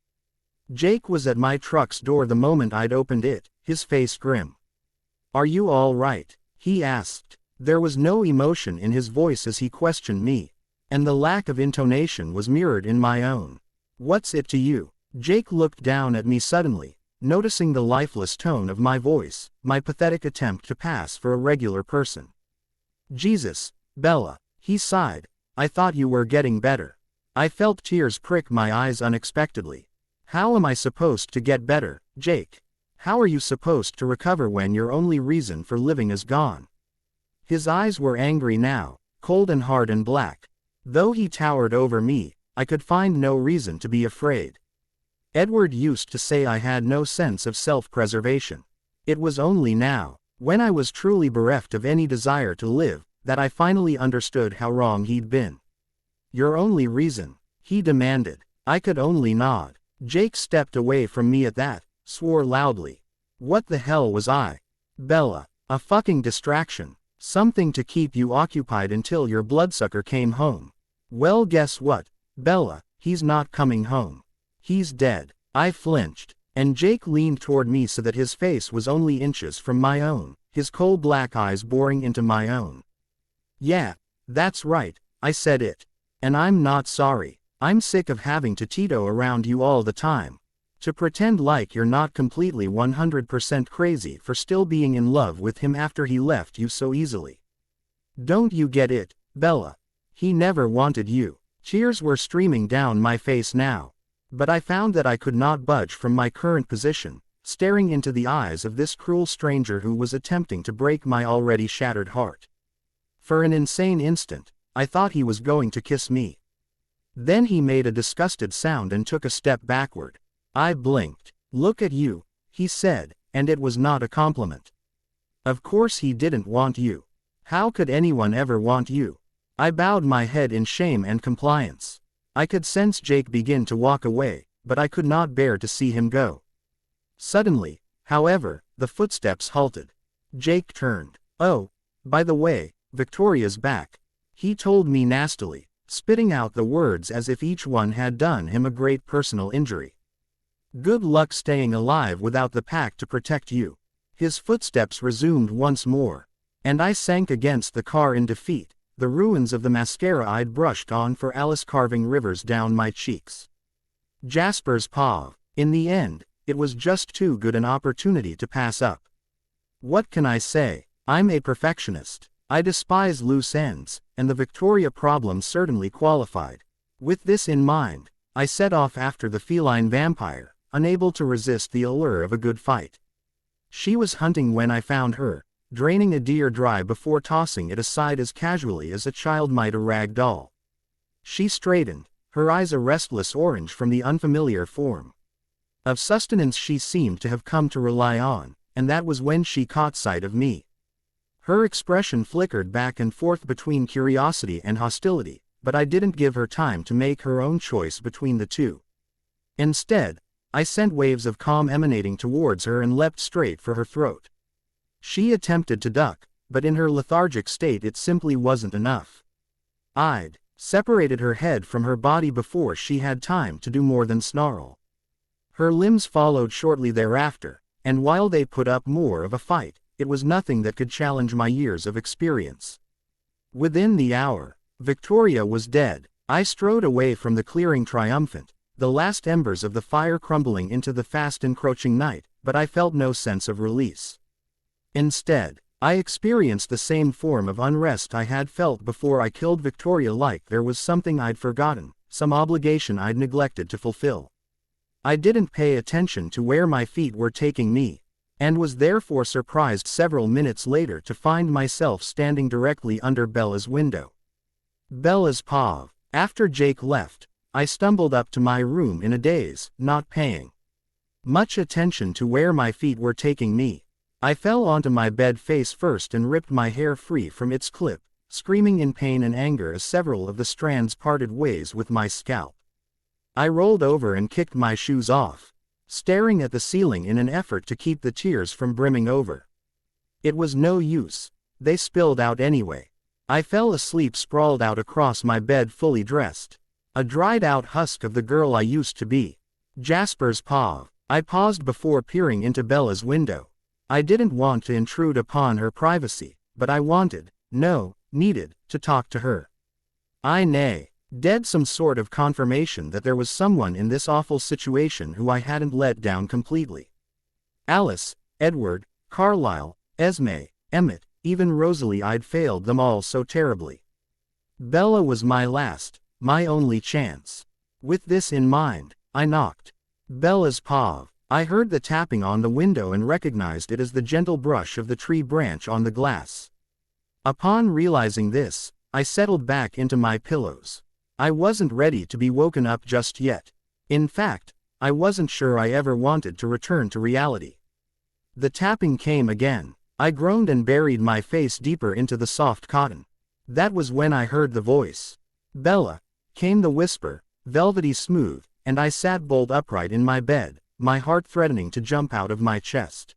A: Jake was at my truck's door the moment I'd opened it, his face grim. "Are you all right?" he asked. There was no emotion in his voice as he questioned me, and the lack of intonation was mirrored in my own. "What's it to you?" Jake looked down at me suddenly, noticing the lifeless tone of my voice, my pathetic attempt to pass for a regular person. "Jesus, Bella," he sighed, "I thought you were getting better." I felt tears prick my eyes unexpectedly. "How am I supposed to get better, Jake? How are you supposed to recover when your only reason for living is gone?" His eyes were angry now, cold and hard and black. Though he towered over me, I could find no reason to be afraid. Edward used to say I had no sense of self-preservation. It was only now, when I was truly bereft of any desire to live, that I finally understood how wrong he'd been. Your only reason, he demanded. I could only nod. Jake stepped away from me at that, swore loudly. What the hell was I? Bella, a fucking distraction. Something to keep you occupied until your bloodsucker came home. Well, guess what, Bella, he's not coming home. He's dead. I flinched, and Jake leaned toward me so that his face was only inches from my own, his coal black eyes boring into my own. Yeah, that's right, I said it. And I'm not sorry. I'm sick of having to Tito around you all the time. To pretend like you're not completely 100% crazy for still being in love with him after he left you so easily. Don't you get it, Bella? He never wanted you. Tears were streaming down my face now. But I found that I could not budge from my current position, staring into the eyes of this cruel stranger who was attempting to break my already shattered heart. For an insane instant, I thought he was going to kiss me. Then he made a disgusted sound and took a step backward. I blinked. Look at you, he said, and it was not a compliment. Of course he didn't want you. How could anyone ever want you? I bowed my head in shame and compliance. I could sense Jake begin to walk away, but I could not bear to see him go. Suddenly, however, the footsteps halted. Jake turned. Oh, by the way, Victoria's back. He told me nastily, spitting out the words as if each one had done him a great personal injury. Good luck staying alive without the pack to protect you. His footsteps resumed once more, and I sank against the car in defeat, the ruins of the mascara I'd brushed on for Alice carving rivers down my cheeks. Jasper's paw. In the end, it was just too good an opportunity to pass up. What can I say? I'm a perfectionist. I despise loose ends, and the Victoria problem certainly qualified. With this in mind, I set off after the feline vampire, unable to resist the allure of a good fight. She was hunting when I found her, draining a deer dry before tossing it aside as casually as a child might a rag doll. She straightened, her eyes a restless orange from the unfamiliar form of sustenance she seemed to have come to rely on, and that was when she caught sight of me. Her expression flickered back and forth between curiosity and hostility, but I didn't give her time to make her own choice between the two. Instead, I sent waves of calm emanating towards her and leapt straight for her throat. She attempted to duck, but in her lethargic state it simply wasn't enough. I'd separated her head from her body before she had time to do more than snarl. Her limbs followed shortly thereafter, and while they put up more of a fight, it was nothing that could challenge my years of experience. Within the hour, Victoria was dead. I strode away from the clearing triumphant, the last embers of the fire crumbling into the fast encroaching night, but I felt no sense of release. Instead, I experienced the same form of unrest I had felt before I killed Victoria, like there was something I'd forgotten, some obligation I'd neglected to fulfill. I didn't pay attention to where my feet were taking me, and was therefore surprised several minutes later to find myself standing directly under Bella's window. Bella's paw. After Jake left, I stumbled up to my room in a daze, not paying much attention to where my feet were taking me. I fell onto my bed face first and ripped my hair free from its clip, screaming in pain and anger as several of the strands parted ways with my scalp. I rolled over and kicked my shoes off, staring at the ceiling in an effort to keep the tears from brimming over. It was no use. They spilled out anyway. I fell asleep sprawled out across my bed fully dressed, a dried-out husk of the girl I used to be. Jasper's paw. I paused before peering into Bella's window. I didn't want to intrude upon her privacy, but I needed, to talk to her. Dead some sort of confirmation that there was someone in this awful situation who I hadn't let down completely. Alice, Edward, Carlisle, Esme, Emmett, even Rosalie, I'd failed them all so terribly. Bella was my last, my only chance. With this in mind, I knocked. Bella's paw. I heard the tapping on the window and recognized it as the gentle brush of the tree branch on the glass. Upon realizing this, I settled back into my pillows. I wasn't ready to be woken up just yet. In fact, I wasn't sure I ever wanted to return to reality. The tapping came again. I groaned and buried my face deeper into the soft cotton. That was when I heard the voice. "Bella," came the whisper, velvety smooth, and I sat bolt upright in my bed, my heart threatening to jump out of my chest.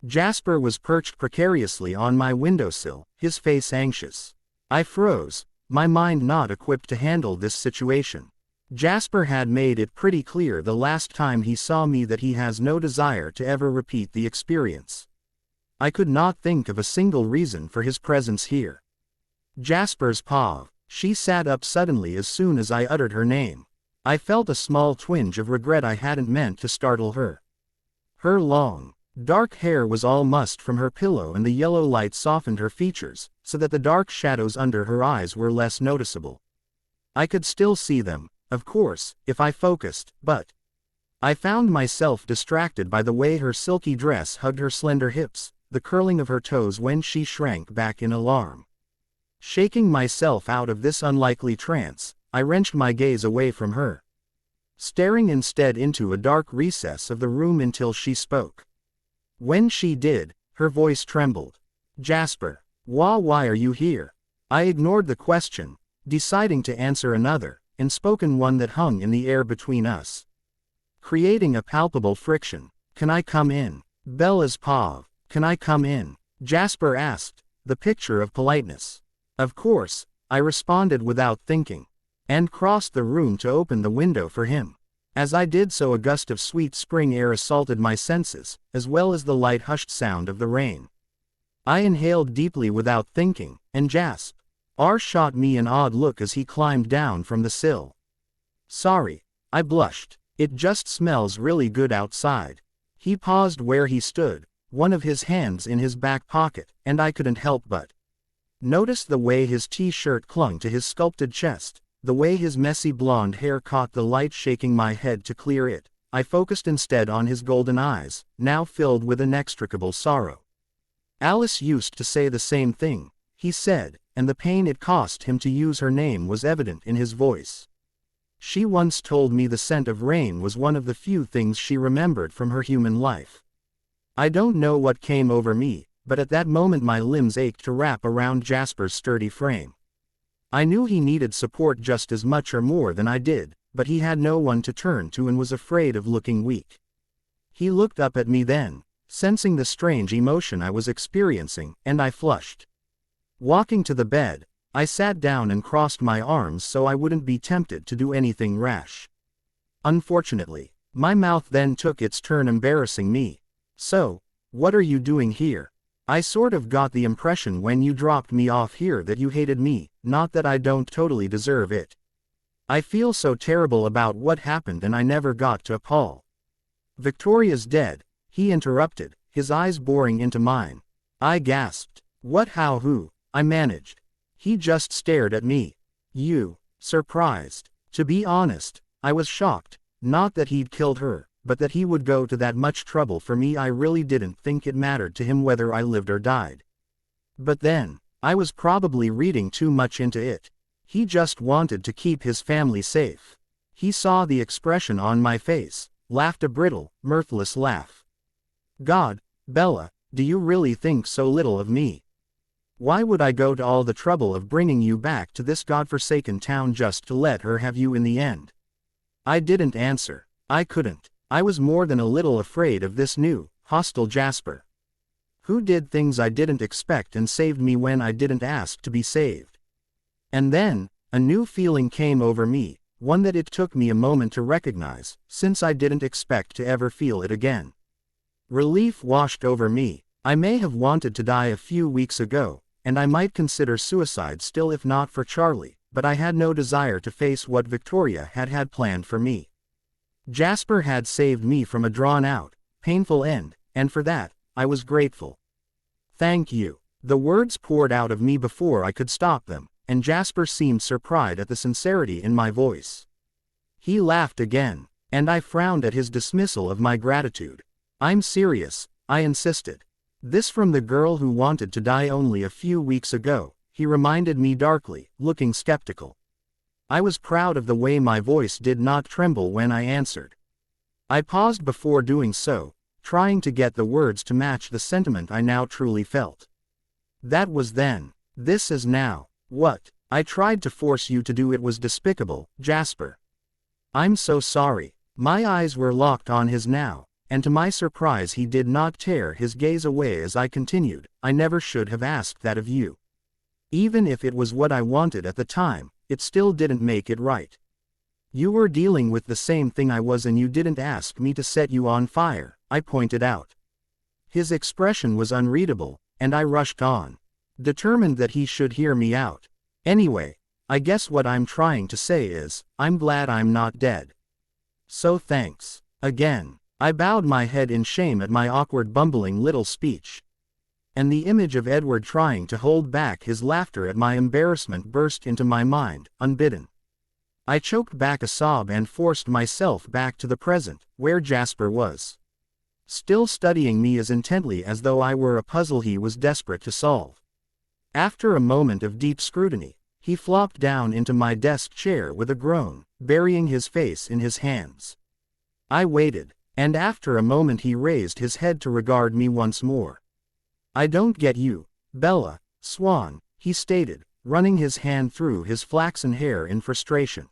A: Jasper was perched precariously on my windowsill, his face anxious. I froze, my mind not equipped to handle this situation. Jasper had made it pretty clear the last time he saw me that he has no desire to ever repeat the experience. I could not think of a single reason for his presence here. Jasper's paw. She sat up suddenly as soon as I uttered her name. I felt a small twinge of regret I hadn't meant to startle her. Her long, dark hair was all mussed from her pillow and the yellow light softened her features, so that the dark shadows under her eyes were less noticeable. I could still see them, of course, if I focused, but I found myself distracted by the way her silky dress hugged her slender hips, the curling of her toes when she shrank back in alarm. Shaking myself out of this unlikely trance, I wrenched my gaze away from her, staring instead into a dark recess of the room until she spoke. When she did, her voice trembled. "Jasper, why are you here?" I ignored the question, deciding to answer another, unspoken one that hung in the air between us, creating a palpable friction. "Can I come in?" Bella's paw. "Can I come in?" Jasper asked, the picture of politeness. "Of course," I responded without thinking, and crossed the room to open the window for him. As I did so, a gust of sweet spring air assaulted my senses, as well as the light hushed sound of the rain. I inhaled deeply without thinking, and Jasper shot me an odd look as he climbed down from the sill. "Sorry," I blushed. "It just smells really good outside." He paused where he stood, one of his hands in his back pocket, and I couldn't help but notice the way his t-shirt clung to his sculpted chest, the way his messy blonde hair caught the light. Shaking my head to clear it, I focused instead on his golden eyes, now filled with inextricable sorrow. "Alice used to say the same thing," he said, and the pain it cost him to use her name was evident in his voice. "She once told me the scent of rain was one of the few things she remembered from her human life." I don't know what came over me, but at that moment my limbs ached to wrap around Jasper's sturdy frame. I knew he needed support just as much or more than I did, but he had no one to turn to and was afraid of looking weak. He looked up at me then, sensing the strange emotion I was experiencing, and I flushed. Walking to the bed, I sat down and crossed my arms so I wouldn't be tempted to do anything rash. Unfortunately, my mouth then took its turn embarrassing me. "So, what are you doing here? I sort of got the impression when you dropped me off here that you hated me, not that I don't totally deserve it. I feel so terrible about what happened and I never got to Paul." "Victoria's dead," he interrupted, his eyes boring into mine. I gasped. "What, how, who?" I managed. He just stared at me. "You?" Surprised. To be honest, I was shocked, not that he'd killed her, but that he would go to that much trouble for me. I really didn't think it mattered to him whether I lived or died. But then, I was probably reading too much into it. He just wanted to keep his family safe. He saw the expression on my face, laughed a brittle, mirthless laugh. "God, Bella, do you really think so little of me? Why would I go to all the trouble of bringing you back to this godforsaken town just to let her have you in the end?" I didn't answer. I couldn't. I was more than a little afraid of this new, hostile Jasper, who did things I didn't expect and saved me when I didn't ask to be saved. And then, a new feeling came over me, one that it took me a moment to recognize, since I didn't expect to ever feel it again. Relief washed over me. I may have wanted to die a few weeks ago, and I might consider suicide still if not for Charlie, but I had no desire to face what Victoria had planned for me. Jasper had saved me from a drawn-out, painful end, and for that, I was grateful. "Thank you." The words poured out of me before I could stop them, and Jasper seemed surprised at the sincerity in my voice. He laughed again, and I frowned at his dismissal of my gratitude. "I'm serious," I insisted. "This from the girl who wanted to die only a few weeks ago," he reminded me darkly, looking skeptical. I was proud of the way my voice did not tremble when I answered. I paused before doing so, trying to get the words to match the sentiment I now truly felt. That was then. This is now. What I tried to force you to do, it was despicable, Jasper. I'm so sorry. My eyes were locked on his now, and to my surprise he did not tear his gaze away as I continued, I never should have asked that of you. Even if it was what I wanted at the time, it still didn't make it right. You were dealing with the same thing I was and you didn't ask me to set you on fire, I pointed out. His expression was unreadable, and I rushed on, determined that he should hear me out. Anyway, I guess what I'm trying to say is, I'm glad I'm not dead. So thanks. Again. I bowed my head in shame at my awkward bumbling little speech. And the image of Edward trying to hold back his laughter at my embarrassment burst into my mind, unbidden. I choked back a sob and forced myself back to the present, where Jasper was, still studying me as intently as though I were a puzzle he was desperate to solve. After a moment of deep scrutiny, he flopped down into my desk chair with a groan, burying his face in his hands. I waited, and after a moment he raised his head to regard me once more. I don't get you, Bella, Swan, he stated, running his hand through his flaxen hair in frustration.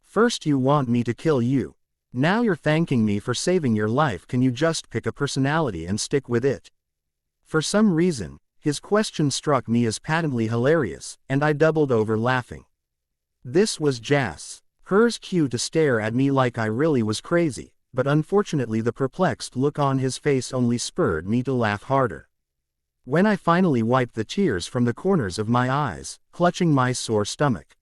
A: First you want me to kill you. Now you're thanking me for saving your life. Can you just pick a personality and stick with it? For some reason, his question struck me as patently hilarious, and I doubled over laughing. This was Jasper's cue to stare at me like I really was crazy, but unfortunately the perplexed look on his face only spurred me to laugh harder. When I finally wiped the tears from the corners of my eyes, clutching my sore stomach,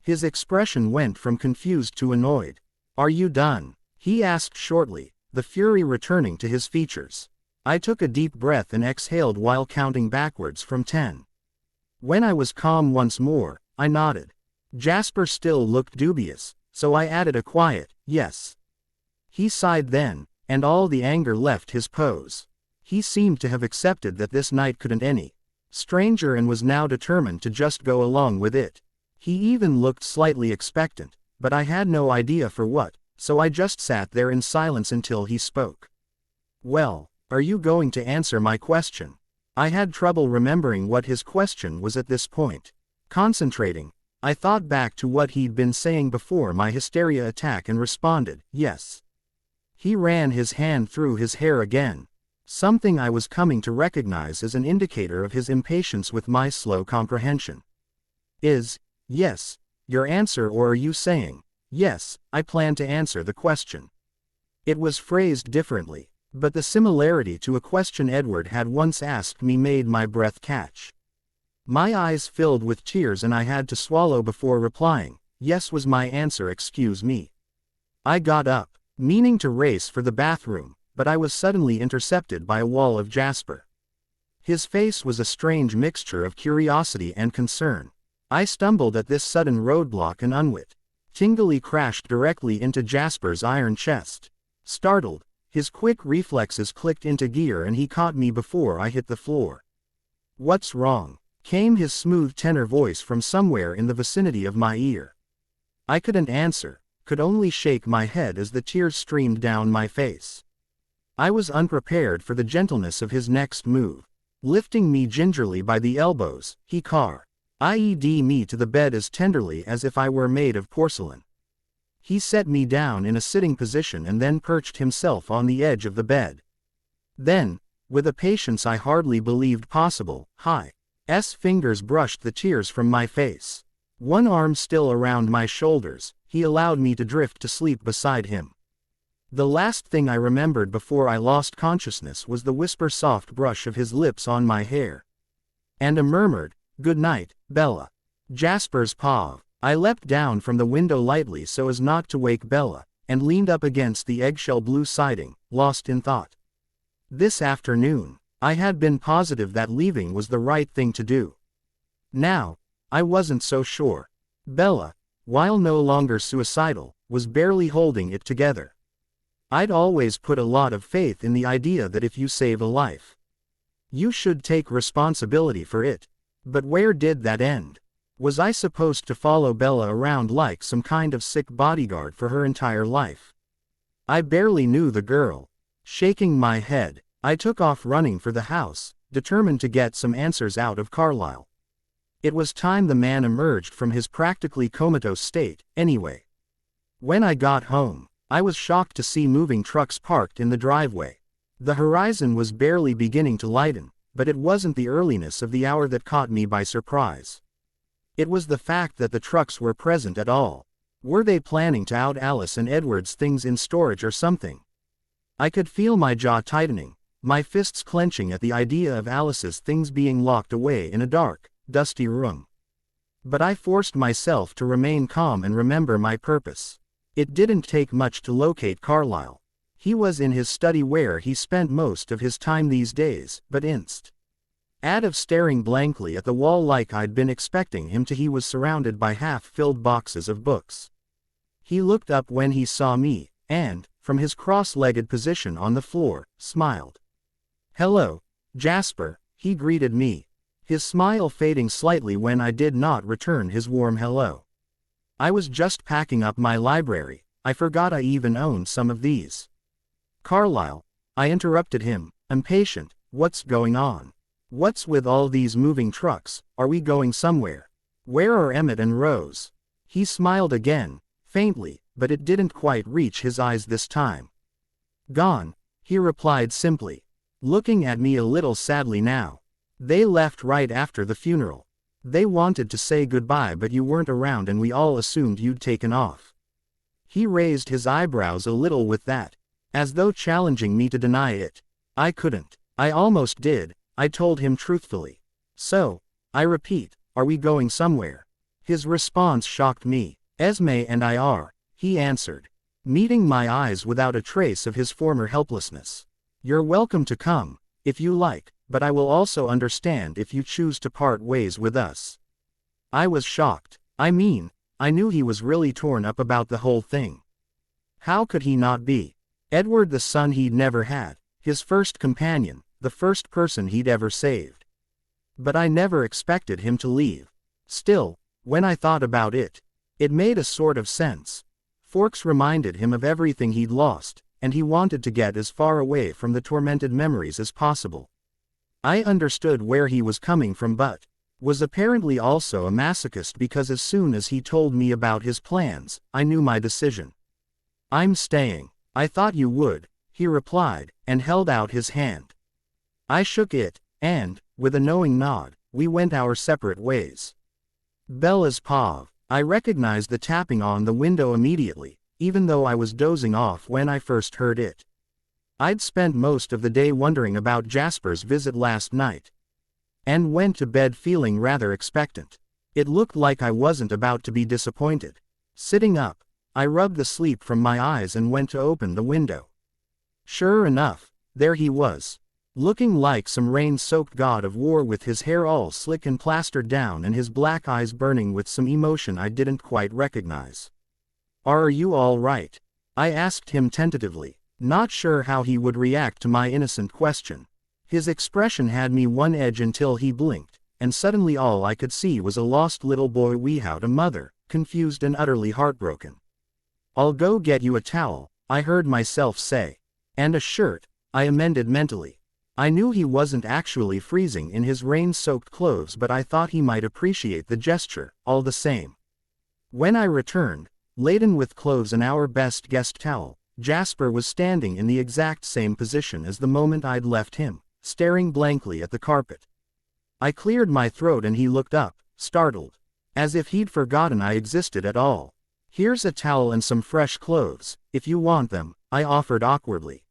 A: his expression went from confused to annoyed. Are you done? He asked shortly, the fury returning to his features. I took a deep breath and exhaled while counting backwards from 10. When I was calm once more, I nodded. Jasper still looked dubious, so I added a quiet, yes. He sighed then, and all the anger left his pose. He seemed to have accepted that this night couldn't any stranger and was now determined to just go along with it. He even looked slightly expectant, but I had no idea for what, so I just sat there in silence until he spoke. Well, are you going to answer my question? I had trouble remembering what his question was at this point. Concentrating, I thought back to what he'd been saying before my hysteria attack and responded, yes. He ran his hand through his hair again, something I was coming to recognize as an indicator of his impatience with my slow comprehension. Is, yes, your answer, or are you saying, yes, I plan to answer the question? It was phrased differently, but the similarity to a question Edward had once asked me made my breath catch. My eyes filled with tears and I had to swallow before replying, yes was my answer. Excuse me. I got up, meaning to race for the bathroom, but I was suddenly intercepted by a wall of Jasper. His face was a strange mixture of curiosity and concern. I stumbled at this sudden roadblock and unwittingly crashed directly into Jasper's iron chest. Startled, his quick reflexes clicked into gear and he caught me before I hit the floor. What's wrong? Came his smooth tenor voice from somewhere in the vicinity of my ear. I couldn't answer, could only shake my head as the tears streamed down my face. I was unprepared for the gentleness of his next move. Lifting me gingerly by the elbows, he carried me to the bed as tenderly as if I were made of porcelain. He set me down in a sitting position and then perched himself on the edge of the bed. Then, with a patience I hardly believed possible, his fingers brushed the tears from my face. One arm still around my shoulders, he allowed me to drift to sleep beside him. The last thing I remembered before I lost consciousness was the whisper-soft brush of his lips on my hair. And a murmured, "Good night, Bella." Jasper's paw. I leapt down from the window lightly so as not to wake Bella, and leaned up against the eggshell blue siding, lost in thought. This afternoon, I had been positive that leaving was the right thing to do. Now, I wasn't so sure. Bella, while no longer suicidal, was barely holding it together. I'd always put a lot of faith in the idea that if you save a life, you should take responsibility for it. But where did that end? Was I supposed to follow Bella around like some kind of sick bodyguard for her entire life? I barely knew the girl. Shaking my head, I took off running for the house, determined to get some answers out of Carlyle. It was time the man emerged from his practically comatose state, anyway. When I got home, I was shocked to see moving trucks parked in the driveway. The horizon was barely beginning to lighten, but it wasn't the earliness of the hour that caught me by surprise. It was the fact that the trucks were present at all. Were they planning to out Alice and Edward's things in storage or something? I could feel my jaw tightening, my fists clenching at the idea of Alice's things being locked away in a dark, dusty room. But I forced myself to remain calm and remember my purpose. It didn't take much to locate Carlyle. He was in his study where he spent most of his time these days, but instead of staring blankly at the wall like I'd been expecting him to, he was surrounded by half-filled boxes of books. He looked up when he saw me, and, from his cross-legged position on the floor, smiled. "Hello, Jasper," he greeted me, his smile fading slightly when I did not return his warm hello. "I was just packing up my library. I forgot I even owned some of these." "Carlyle," I interrupted him, impatient, "what's going on? What's with all these moving trucks? Are we going somewhere? Where are Emmett and Rose?" He smiled again, faintly, but it didn't quite reach his eyes this time. "Gone," he replied simply, looking at me a little sadly now. "They left right after the funeral. They wanted to say goodbye but you weren't around and we all assumed you'd taken off." He raised his eyebrows a little with that, as though challenging me to deny it. I couldn't. I almost did. I told him truthfully. "So, I repeat, are we going somewhere?" His response shocked me. "Esme and I are," he answered, meeting my eyes without a trace of his former helplessness. "You're welcome to come, if you like, but I will also understand if you choose to part ways with us." I was shocked. I mean, I knew he was really torn up about the whole thing. How could he not be? Edward, the son he'd never had, his first companion, the first person he'd ever saved. But I never expected him to leave. Still, when I thought about it, it made a sort of sense. Forks reminded him of everything he'd lost, and he wanted to get as far away from the tormented memories as possible. I understood where he was coming from but was apparently also a masochist because as soon as he told me about his plans, I knew my decision. "I'm staying." "I thought you would," he replied, and held out his hand. I shook it, and, with a knowing nod, we went our separate ways. Bella's paw. I recognized the tapping on the window immediately, even though I was dozing off when I first heard it. I'd spent most of the day wondering about Jasper's visit last night, and went to bed feeling rather expectant. It looked like I wasn't about to be disappointed. Sitting up, I rubbed the sleep from my eyes and went to open the window. Sure enough, there he was, looking like some rain-soaked god of war with his hair all slick and plastered down and his black eyes burning with some emotion I didn't quite recognize. "Are you all right?" I asked him tentatively, not sure how he would react to my innocent question. His expression had me on edge until he blinked, and suddenly all I could see was a lost little boy without a mother, confused and utterly heartbroken. "I'll go get you a towel," I heard myself say. "And a shirt," I amended mentally. I knew he wasn't actually freezing in his rain-soaked clothes but I thought he might appreciate the gesture, all the same. When I returned, laden with clothes and our best guest towel, Jasper was standing in the exact same position as the moment I'd left him, staring blankly at the carpet. I cleared my throat and he looked up, startled, as if he'd forgotten I existed at all. "Here's a towel and some fresh clothes, if you want them," I offered awkwardly.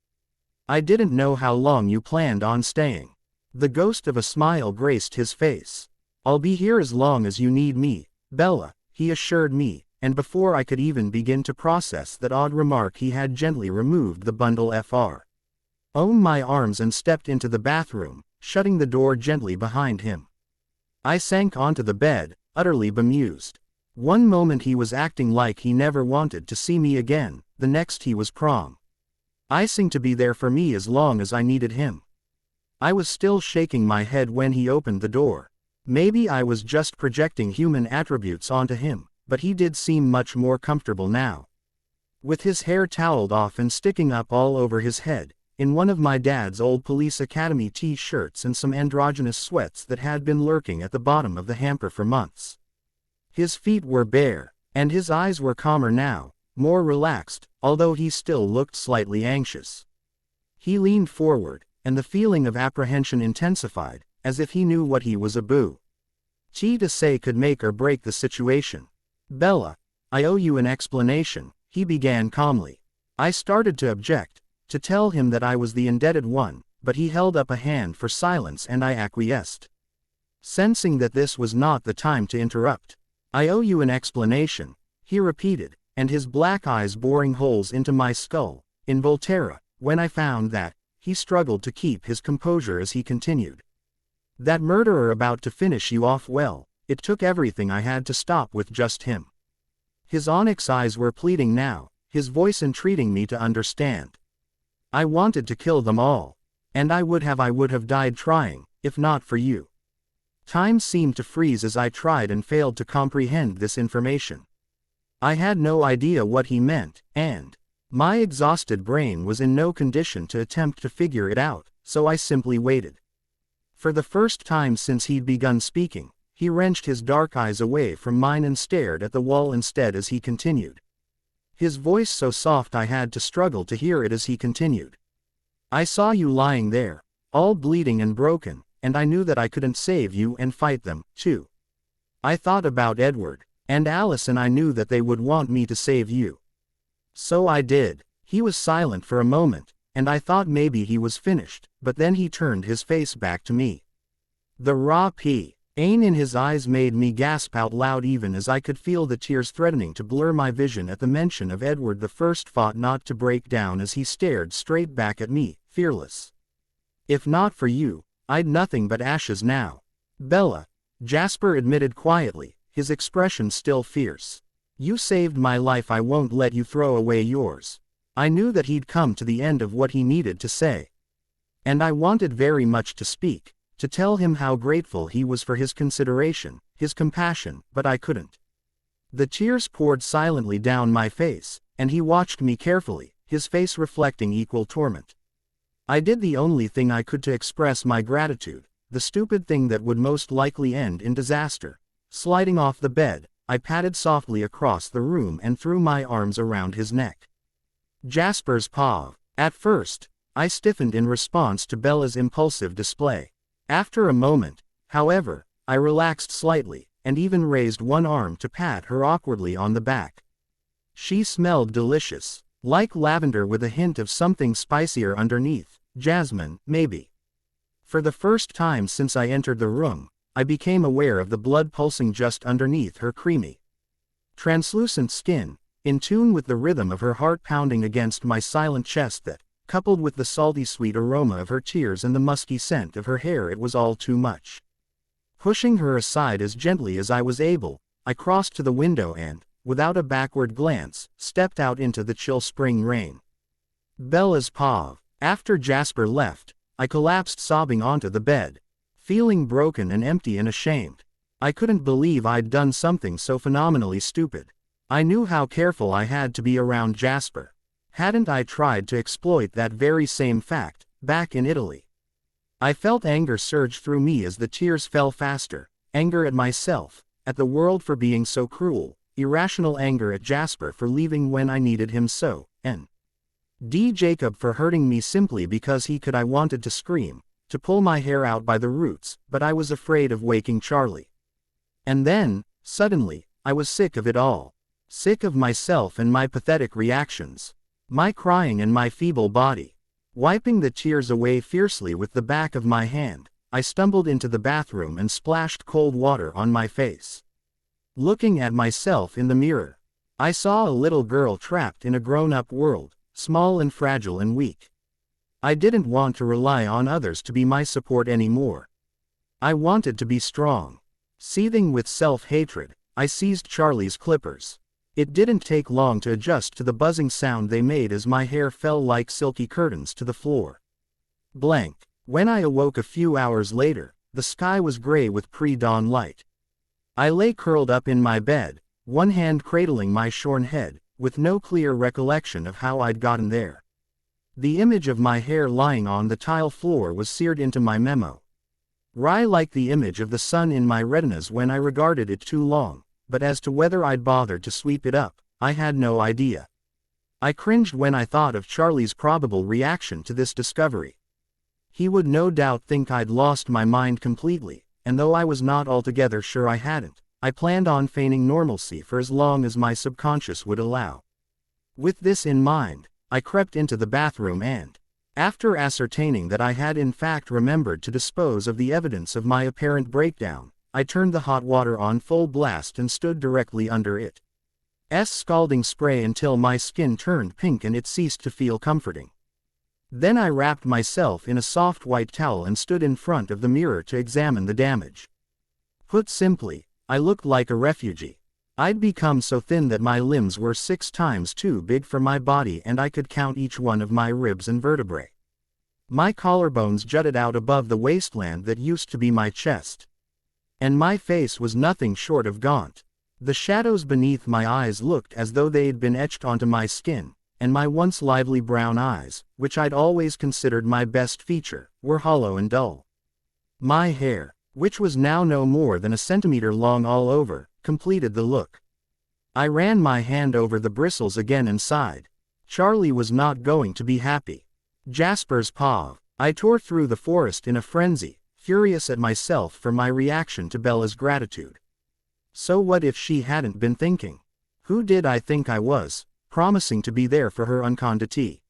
A: "I didn't know how long you planned on staying." The ghost of a smile graced his face. "I'll be here as long as you need me, Bella," he assured me, and before I could even begin to process that odd remark he had gently removed the bundle from my arms and stepped into the bathroom, shutting the door gently behind him. I sank onto the bed, utterly bemused. One moment he was acting like he never wanted to see me again, the next he was promising to be there for me as long as I needed him. I was still shaking my head when he opened the door. Maybe I was just projecting human attributes onto him, but he did seem much more comfortable now. With his hair toweled off and sticking up all over his head, in one of my dad's old police academy t-shirts and some androgynous sweats that had been lurking at the bottom of the hamper for months. His feet were bare, and his eyes were calmer now, more relaxed, although he still looked slightly anxious. He leaned forward, and the feeling of apprehension intensified, as if he knew what he was about to say could make or break the situation. "Bella, I owe you an explanation," he began calmly. I started to object, to tell him that I was the indebted one, but he held up a hand for silence and I acquiesced. Sensing that this was not the time to interrupt. "I owe you an explanation," he repeated, and his black eyes boring holes into my skull. "In Volturi, when I found that," he struggled to keep his composure as he continued. "That murderer about to finish you off, well, it took everything I had to stop with just him." His onyx eyes were pleading now, his voice entreating me to understand. "I wanted to kill them all. And I would have died trying, if not for you." Time seemed to freeze as I tried and failed to comprehend this information. I had no idea what he meant, and my exhausted brain was in no condition to attempt to figure it out, so I simply waited. For the first time since he'd begun speaking, he wrenched his dark eyes away from mine and stared at the wall instead as he continued. His voice so soft I had to struggle to hear it as he continued. "I saw you lying there, all bleeding and broken, and I knew that I couldn't save you and fight them, too. I thought about Edward, and Alice, and I knew that they would want me to save you. So I did." He was silent for a moment, and I thought maybe he was finished, but then he turned his face back to me. The raw pain in his eyes made me gasp out loud even as I could feel the tears threatening to blur my vision at the mention of Edward. The first fought not to break down as he stared straight back at me, fearless. "If not for you, I'd nothing but ashes now." "Bella," Jasper admitted quietly, his expression still fierce. "You saved my life, I won't let you throw away yours." I knew that he'd come to the end of what he needed to say. And I wanted very much to speak, to tell him how grateful he was for his consideration, his compassion, but I couldn't. The tears poured silently down my face, and he watched me carefully, his face reflecting equal torment. I did the only thing I could to express my gratitude, the stupid thing that would most likely end in disaster. Sliding off the bed, I padded softly across the room and threw my arms around his neck. Jasper's paw. At first, I stiffened in response to Bella's impulsive display. After a moment, however, I relaxed slightly, and even raised one arm to pat her awkwardly on the back. She smelled delicious, like lavender with a hint of something spicier underneath, jasmine, maybe. For the first time since I entered the room, I became aware of the blood pulsing just underneath her creamy, translucent skin, in tune with the rhythm of her heart pounding against my silent chest that, coupled with the salty sweet aroma of her tears and the musky scent of her hair, it was all too much. Pushing her aside as gently as I was able, I crossed to the window and, without a backward glance, stepped out into the chill spring rain. Bella's paw. After Jasper left, I collapsed sobbing onto the bed, feeling broken and empty and ashamed. I couldn't believe I'd done something so phenomenally stupid. I knew how careful I had to be around Jasper. Hadn't I tried to exploit that very same fact, back in Italy? I felt anger surge through me as the tears fell faster, anger at myself, at the world for being so cruel, irrational anger at Jasper for leaving when I needed him so, and Jacob for hurting me simply because he could. I wanted to scream, to pull my hair out by the roots, but I was afraid of waking Charlie. And then, suddenly, I was sick of it all. Sick of myself and my pathetic reactions. My crying and my feeble body. Wiping the tears away fiercely with the back of my hand, I stumbled into the bathroom and splashed cold water on my face. Looking at myself in the mirror, I saw a little girl trapped in a grown-up world, small and fragile and weak. I didn't want to rely on others to be my support anymore. I wanted to be strong. Seething with self-hatred, I seized Charlie's clippers. It didn't take long to adjust to the buzzing sound they made as my hair fell like silky curtains to the floor. Blank. When I awoke a few hours later, the sky was gray with pre-dawn light. I lay curled up in my bed, one hand cradling my shorn head, with no clear recollection of how I'd gotten there. The image of my hair lying on the tile floor was seared into my memo. Like the image of the sun in my retinas when I regarded it too long, but as to whether I'd bothered to sweep it up, I had no idea. I cringed when I thought of Charlie's probable reaction to this discovery. He would no doubt think I'd lost my mind completely, and though I was not altogether sure I hadn't, I planned on feigning normalcy for as long as my subconscious would allow. With this in mind, I crept into the bathroom and, after ascertaining that I had in fact remembered to dispose of the evidence of my apparent breakdown, I turned the hot water on full blast and stood directly under it. Scalding spray until my skin turned pink and it ceased to feel comforting. Then I wrapped myself in a soft white towel and stood in front of the mirror to examine the damage. Put simply, I looked like a refugee. I'd become so thin that my limbs were 6 times too big for my body and I could count each one of my ribs and vertebrae. My collarbones jutted out above the wasteland that used to be my chest. And my face was nothing short of gaunt. The shadows beneath my eyes looked as though they'd been etched onto my skin, and my once lively brown eyes, which I'd always considered my best feature, were hollow and dull. My hair, which was now no more than a centimeter long all over, completed the look. I ran my hand over the bristles again and sighed. Charlie was not going to be happy. Jasper's paw. I tore through the forest in a frenzy, furious at myself for my reaction to Bella's gratitude. So what if she hadn't been thinking? Who did I think I was, promising to be there for her unconditi?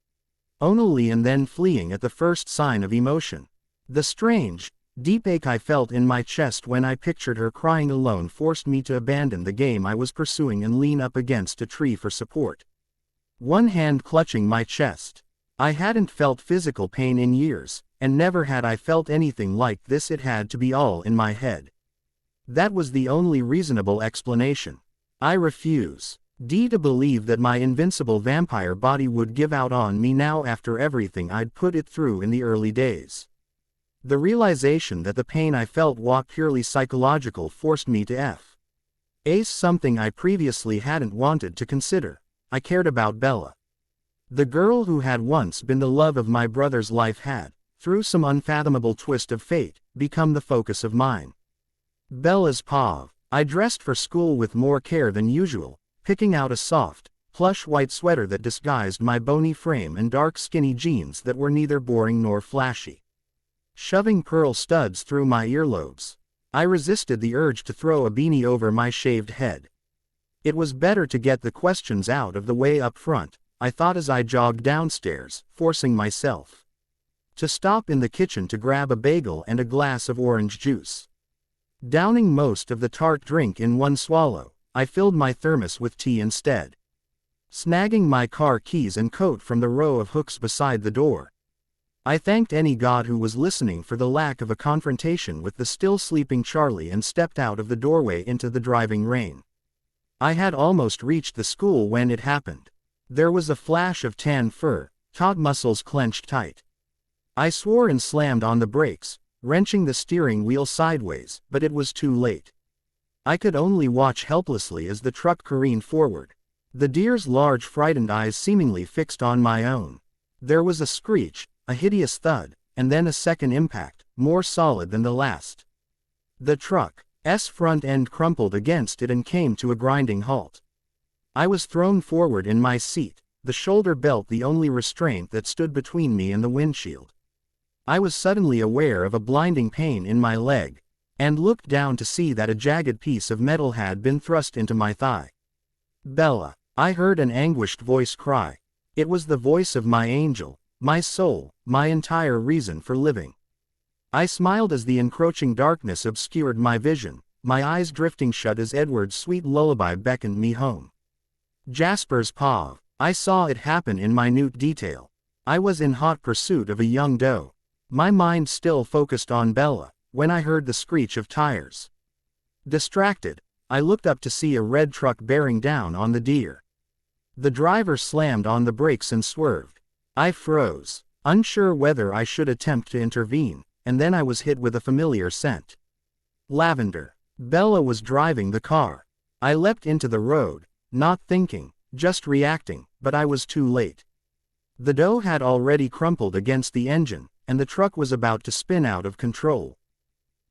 A: Only and then fleeing at the first sign of emotion. The strange, deep ache I felt in my chest when I pictured her crying alone forced me to abandon the game I was pursuing and lean up against a tree for support. One hand clutching my chest. I hadn't felt physical pain in years, and never had I felt anything like this. It had to be all in my head. That was the only reasonable explanation. I refuse to believe that my invincible vampire body would give out on me now after everything I'd put it through in the early days. The realization that the pain I felt was purely psychological forced me to face something I previously hadn't wanted to consider. I cared about Bella. The girl who had once been the love of my brother's life had, through some unfathomable twist of fate, become the focus of mine. Bella's paw. I dressed for school with more care than usual, picking out a soft, plush white sweater that disguised my bony frame and dark skinny jeans that were neither boring nor flashy. Shoving pearl studs through my earlobes, I resisted the urge to throw a beanie over my shaved head. It was better to get the questions out of the way up front, I thought as I jogged downstairs, forcing myself to stop in the kitchen to grab a bagel and a glass of orange juice. Downing most of the tart drink in one swallow, I filled my thermos with tea instead. Snagging my car keys and coat from the row of hooks beside the door, I thanked any god who was listening for the lack of a confrontation with the still sleeping Charlie and stepped out of the doorway into the driving rain. I had almost reached the school when it happened. There was a flash of tan fur, taut muscles clenched tight. I swore and slammed on the brakes, wrenching the steering wheel sideways, but it was too late. I could only watch helplessly as the truck careened forward, the deer's large frightened eyes seemingly fixed on my own. There was a screech, a hideous thud, and then a second impact, more solid than the last. The truck's front end crumpled against it and came to a grinding halt. I was thrown forward in my seat, the shoulder belt the only restraint that stood between me and the windshield. I was suddenly aware of a blinding pain in my leg, and looked down to see that a jagged piece of metal had been thrust into my thigh. "Bella," I heard an anguished voice cry. It was the voice of my angel, my soul, my entire reason for living. I smiled as the encroaching darkness obscured my vision, my eyes drifting shut as Edward's sweet lullaby beckoned me home. Jasper's paw. I saw it happen in minute detail. I was in hot pursuit of a young doe, my mind still focused on Bella, when I heard the screech of tires. Distracted, I looked up to see a red truck bearing down on the deer. The driver slammed on the brakes and swerved. I froze, unsure whether I should attempt to intervene, and then I was hit with a familiar scent. Lavender. Bella was driving the car. I leapt into the road, not thinking, just reacting, but I was too late. The dough had already crumpled against the engine, and the truck was about to spin out of control.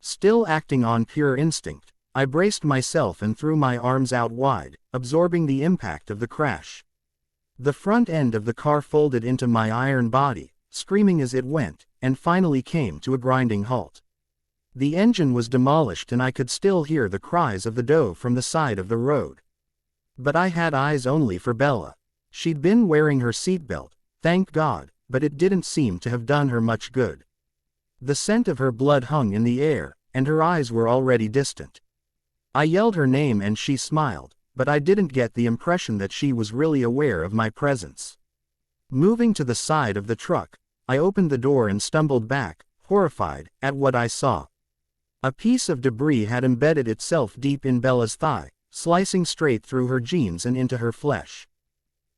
A: Still acting on pure instinct, I braced myself and threw my arms out wide, absorbing the impact of the crash. The front end of the car folded into my iron body, screaming as it went, and finally came to a grinding halt. The engine was demolished and I could still hear the cries of the doe from the side of the road. But I had eyes only for Bella. She'd been wearing her seatbelt, thank God, but it didn't seem to have done her much good. The scent of her blood hung in the air, and her eyes were already distant. I yelled her name and she smiled, but I didn't get the impression that she was really aware of my presence. Moving to the side of the truck, I opened the door and stumbled back, horrified at what I saw. A piece of debris had embedded itself deep in Bella's thigh, slicing straight through her jeans and into her flesh.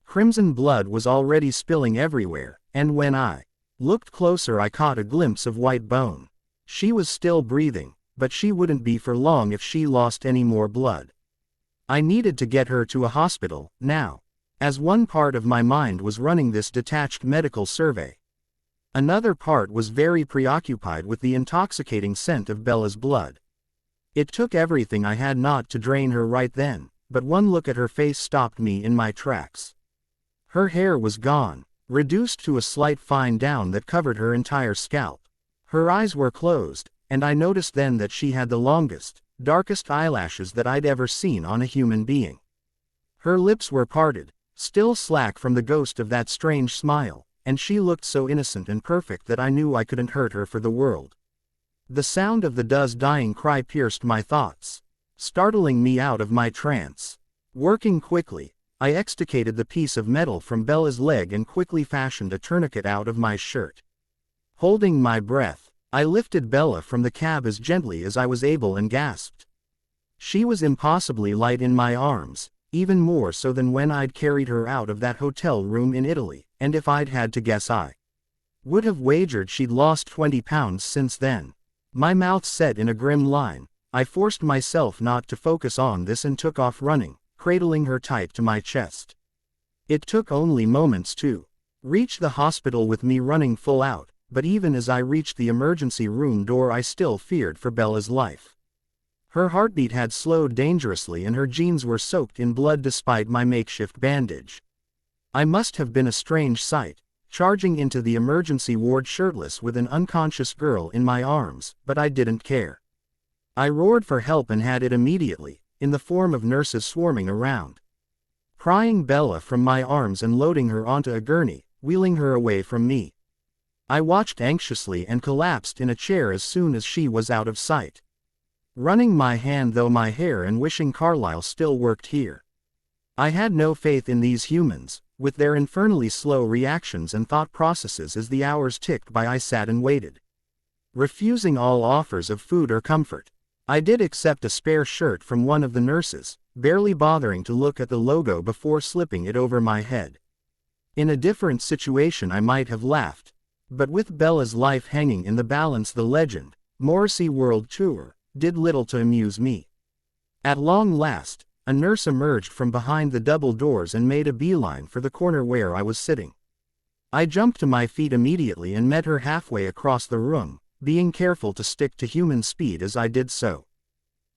A: Crimson blood was already spilling everywhere, and when I looked closer I caught a glimpse of white bone. She was still breathing, but she wouldn't be for long if she lost any more blood. I needed to get her to a hospital, now, as one part of my mind was running this detached medical survey. Another part was very preoccupied with the intoxicating scent of Bella's blood. It took everything I had not to drain her right then, but one look at her face stopped me in my tracks. Her hair was gone, reduced to a slight fine down that covered her entire scalp. Her eyes were closed, and I noticed then that she had the longest, darkest eyelashes that I'd ever seen on a human being. Her lips were parted, still slack from the ghost of that strange smile, and she looked so innocent and perfect that I knew I couldn't hurt her for the world. The sound of the doe's dying cry pierced my thoughts, startling me out of my trance. Working quickly, I extricated the piece of metal from Bella's leg and quickly fashioned a tourniquet out of my shirt. Holding my breath, I lifted Bella from the cab as gently as I was able and gasped. She was impossibly light in my arms, even more so than when I'd carried her out of that hotel room in Italy, and if I'd had to guess I would have wagered she'd lost 20 pounds since then. My mouth set in a grim line, I forced myself not to focus on this and took off running, cradling her tight to my chest. It took only moments to reach the hospital with me running full out, but even as I reached the emergency room door I still feared for Bella's life. Her heartbeat had slowed dangerously and her jeans were soaked in blood despite my makeshift bandage. I must have been a strange sight, charging into the emergency ward shirtless with an unconscious girl in my arms, but I didn't care. I roared for help and had it immediately, in the form of nurses swarming around, prying Bella from my arms and loading her onto a gurney, wheeling her away from me. I watched anxiously and collapsed in a chair as soon as she was out of sight, running my hand through my hair and wishing Carlyle still worked here. I had no faith in these humans, with their infernally slow reactions and thought processes. As the hours ticked by I sat and waited, refusing all offers of food or comfort. I did accept a spare shirt from one of the nurses, barely bothering to look at the logo before slipping it over my head. In a different situation I might have laughed, but with Bella's life hanging in the balance the legend, Morrissey World Tour, did little to amuse me. At long last, a nurse emerged from behind the double doors and made a beeline for the corner where I was sitting. I jumped to my feet immediately and met her halfway across the room, being careful to stick to human speed as I did so.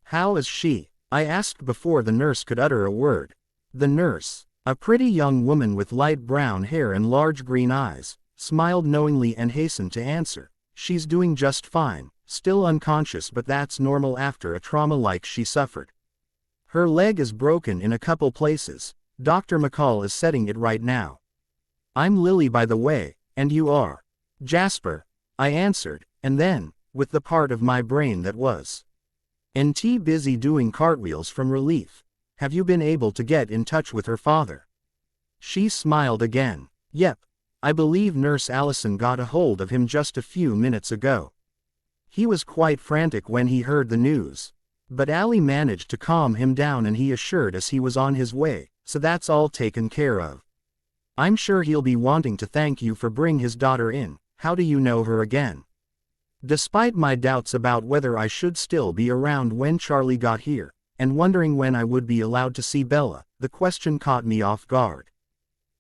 A: "How is she?" I asked before the nurse could utter a word. The nurse, a pretty young woman with light brown hair and large green eyes, smiled knowingly and hastened to answer, "She's doing just fine, still unconscious, but that's normal after a trauma like she suffered. Her leg is broken in a couple places. Dr. McCall is setting it right now." "I'm Lily, by the way, and you are?" "Jasper," I answered, and then, with the part of my brain that was NT busy doing cartwheels from relief, "Have you been able to get in touch with her father?" She smiled again. "Yep. I believe Nurse Allison got a hold of him just a few minutes ago. He was quite frantic when he heard the news. But Allie managed to calm him down and he assured us he was on his way, so that's all taken care of. I'm sure he'll be wanting to thank you for bringing his daughter in." "How do you know her again?" Despite my doubts about whether I should still be around when Charlie got here, and wondering when I would be allowed to see Bella, the question caught me off guard.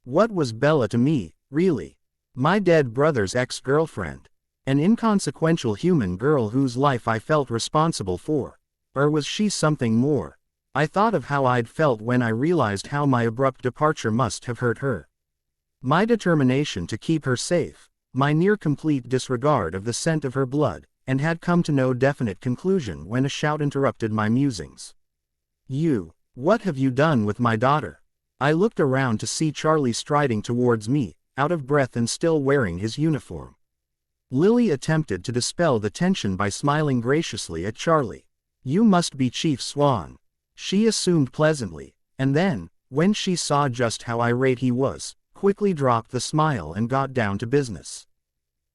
A: What was Bella to me, Really? My dead brother's ex-girlfriend. An inconsequential human girl whose life I felt responsible for. Or was she something more? I thought of how I'd felt when I realized how my abrupt departure must have hurt her. My determination to keep her safe, my near-complete disregard of the scent of her blood, and had come to no definite conclusion when a shout interrupted my musings. "You! What have you done with my daughter?" I looked around to see Charlie striding towards me, out of breath and still wearing his uniform. Lily attempted to dispel the tension by smiling graciously at Charlie. "You must be Chief Swan," she assumed pleasantly, and then, when she saw just how irate he was, quickly dropped the smile and got down to business.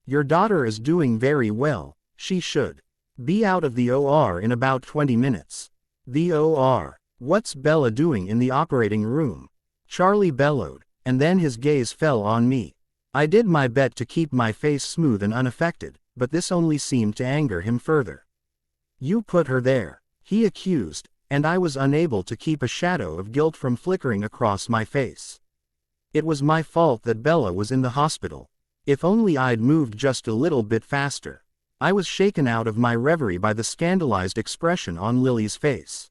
A: "Your daughter is doing very well. She should be out of the OR in about 20 minutes. The OR? What's Bella doing in the operating room?" Charlie bellowed, and then his gaze fell on me. I did my best to keep my face smooth and unaffected, but this only seemed to anger him further. "You put her there," he accused, and I was unable to keep a shadow of guilt from flickering across my face. It was my fault that Bella was in the hospital. If only I'd moved just a little bit faster. I was shaken out of my reverie by the scandalized expression on Lily's face.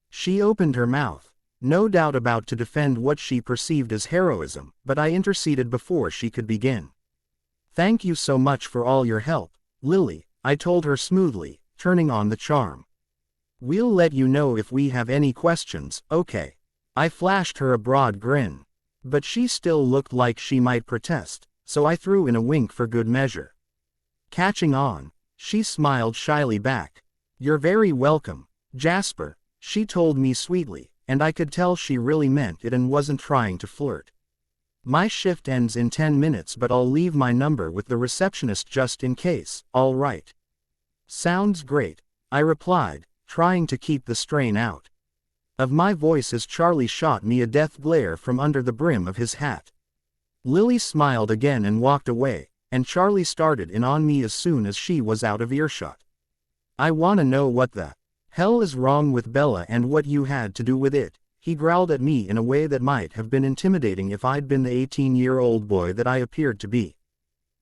A: She opened her mouth, no doubt about to defend what she perceived as heroism, but I interceded before she could begin. "Thank you so much for all your help, Lily," I told her smoothly, turning on the charm. "We'll let you know if we have any questions, okay?" I flashed her a broad grin. But she still looked like she might protest, so I threw in a wink for good measure. Catching on, she smiled shyly back. "You're very welcome, Jasper," she told me sweetly, and I could tell she really meant it and wasn't trying to flirt. "My shift ends in 10 minutes, but I'll leave my number with the receptionist just in case." "All right." "Sounds great," I replied, trying to keep the strain out of my voice as Charlie shot me a death glare from under the brim of his hat. Lily smiled again and walked away, and Charlie started in on me as soon as she was out of earshot. "I wanna know what the hell is wrong with Bella and what you had to do with it," he growled at me in a way that might have been intimidating if I'd been the 18-year-old boy that I appeared to be.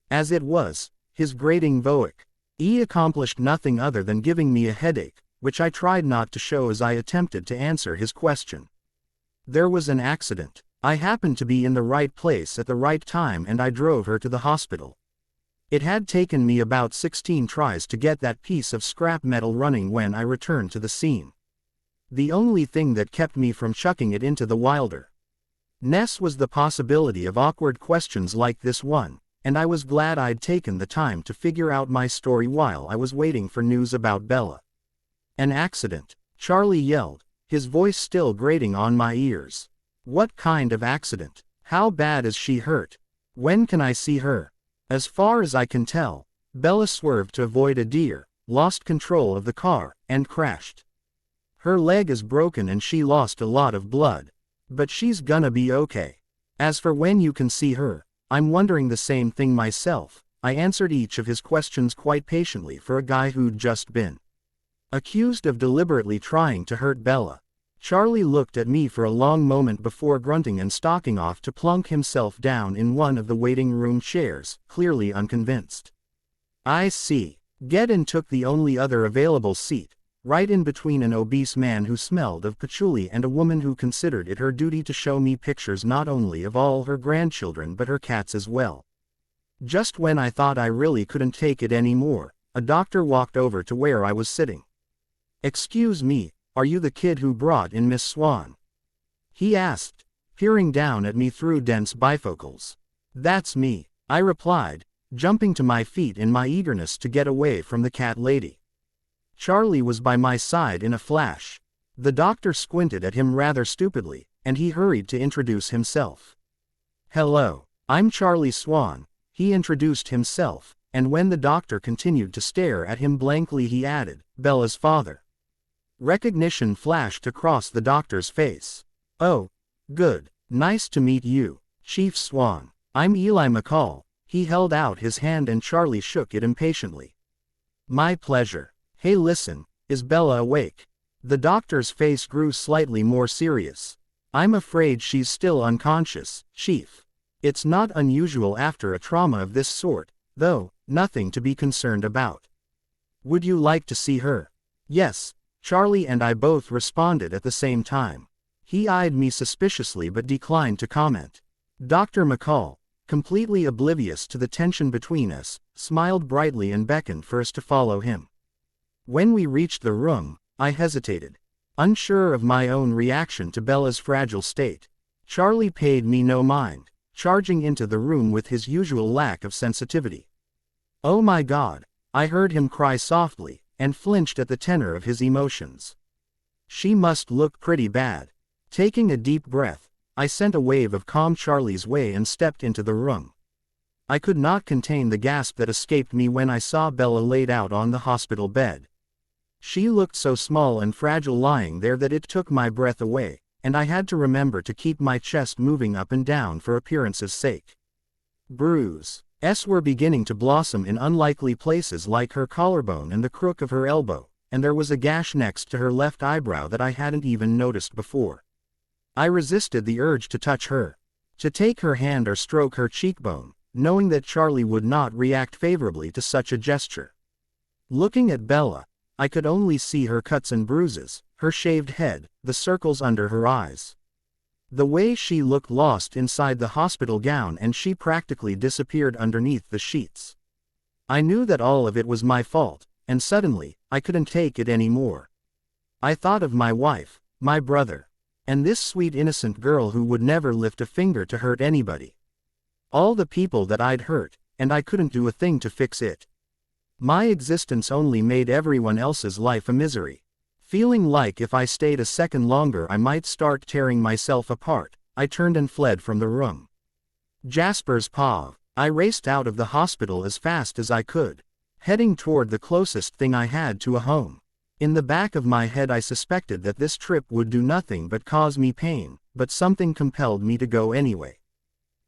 A: As it was, his grating voice accomplished nothing other than giving me a headache, which I tried not to show as I attempted to answer his question. "There was an accident. I happened to be in the right place at the right time and I drove her to the hospital. It had taken me about 16 tries to get that piece of scrap metal running when I returned to the scene. The only thing that kept me from chucking it into the wilder ness was the possibility of awkward questions like this one, and I was glad I'd taken the time to figure out my story while I was waiting for news about Bella. "An accident," Charlie yelled, his voice still grating on my ears. "What kind of accident? How bad is she hurt? When can I see her?" As far as I can tell, Bella swerved to avoid a deer, lost control of the car, and crashed. Her leg is broken and she lost a lot of blood. But she's gonna be okay. As for when you can see her, I'm wondering the same thing myself. I answered each of his questions quite patiently for a guy who'd just been accused of deliberately trying to hurt Bella. Charlie looked at me for a long moment before grunting and stalking off to plunk himself down in one of the waiting room chairs, clearly unconvinced. "I see." Get in took the only other available seat, right in between an obese man who smelled of patchouli and a woman who considered it her duty to show me pictures not only of all her grandchildren but her cats as well. Just when I thought I really couldn't take it anymore, a doctor walked over to where I was sitting. "Excuse me, are you the kid who brought in Miss Swan?" he asked, peering down at me through dense bifocals. "That's me," I replied, jumping to my feet in my eagerness to get away from the cat lady. Charlie was by my side in a flash. The doctor squinted at him rather stupidly, and he hurried to introduce himself. "Hello, I'm Charlie Swan," he introduced himself, and when the doctor continued to stare at him blankly he added, "Bella's father." Recognition flashed across the doctor's face. "Oh, good. Nice to meet you, Chief Swan. I'm Eli McCall." He held out his hand and Charlie shook it impatiently. "My pleasure. Hey listen, is Bella awake?" The doctor's face grew slightly more serious. "I'm afraid she's still unconscious, Chief." It's not unusual after a trauma of this sort, though, nothing to be concerned about. Would you like to see her? Yes, Charlie and I both responded at the same time. He eyed me suspiciously but declined to comment. Dr. McCall, completely oblivious to the tension between us, smiled brightly and beckoned for us to follow him. When we reached the room, I hesitated, unsure of my own reaction to Bella's fragile state. Charlie paid me no mind, charging into the room with his usual lack of sensitivity. Oh my God, I heard him cry softly, and flinched at the tenor of his emotions. She must look pretty bad. Taking a deep breath, I sent a wave of calm Charlie's way and stepped into the room. I could not contain the gasp that escaped me when I saw Bella laid out on the hospital bed. She looked so small and fragile lying there that it took my breath away, and I had to remember to keep my chest moving up and down for appearance's sake. Bruises were beginning to blossom in unlikely places like her collarbone and the crook of her elbow, and there was a gash next to her left eyebrow that I hadn't even noticed before. I resisted the urge to touch her, to take her hand or stroke her cheekbone, knowing that Charlie would not react favorably to such a gesture. Looking at Bella, I could only see her cuts and bruises, her shaved head, the circles under her eyes. The way she looked lost inside the hospital gown, and she practically disappeared underneath the sheets. I knew that all of it was my fault, and suddenly, I couldn't take it anymore. I thought of my wife, my brother, and this sweet innocent girl who would never lift a finger to hurt anybody. All the people that I'd hurt, and I couldn't do a thing to fix it. My existence only made everyone else's life a misery. Feeling like if I stayed a second longer I might start tearing myself apart, I turned and fled from the room. Jasper's paw. I raced out of the hospital as fast as I could, heading toward the closest thing I had to a home. In the back of my head I suspected that this trip would do nothing but cause me pain, but something compelled me to go anyway.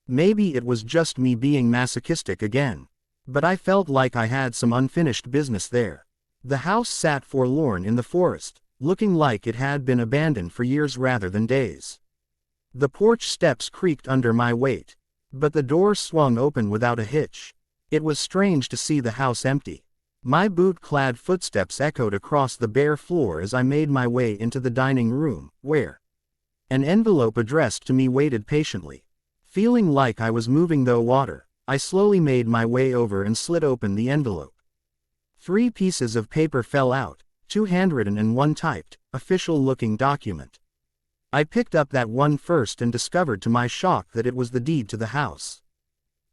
A: Maybe it was just me being masochistic again, but I felt like I had some unfinished business there. The house sat forlorn in the forest, looking like it had been abandoned for years rather than days. The porch steps creaked under my weight, but the door swung open without a hitch. It was strange to see the house empty. My boot-clad footsteps echoed across the bare floor as I made my way into the dining room, where an envelope addressed to me waited patiently. Feeling like I was moving through water, I slowly made my way over and slid open the envelope. 3 pieces of paper fell out, 2 handwritten and 1 typed, official-looking document. I picked up that one first and discovered to my shock that it was the deed to the house.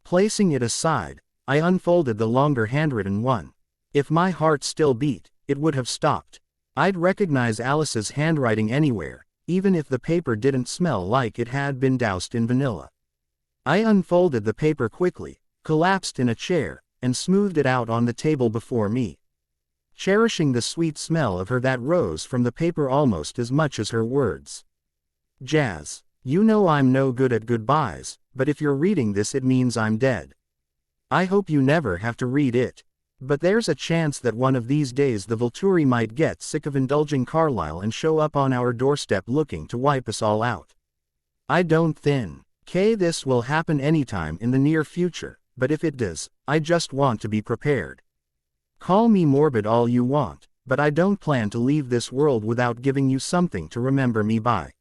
A: Placing it aside, I unfolded the longer handwritten one. If my heart still beat, it would have stopped. I'd recognize Alice's handwriting anywhere, even if the paper didn't smell like it had been doused in vanilla. I unfolded the paper quickly, collapsed in a chair, and smoothed it out on the table before me, cherishing the sweet smell of her that rose from the paper almost as much as her words. Jazz, you know I'm no good at goodbyes, but if you're reading this it means I'm dead. I hope you never have to read it. But there's a chance that one of these days the Volturi might get sick of indulging Carlyle and show up on our doorstep looking to wipe us all out. I don't think this will happen anytime in the near future, but if it does, I just want to be prepared. Call me morbid all you want, but I don't plan to leave this world without giving you something to remember me by.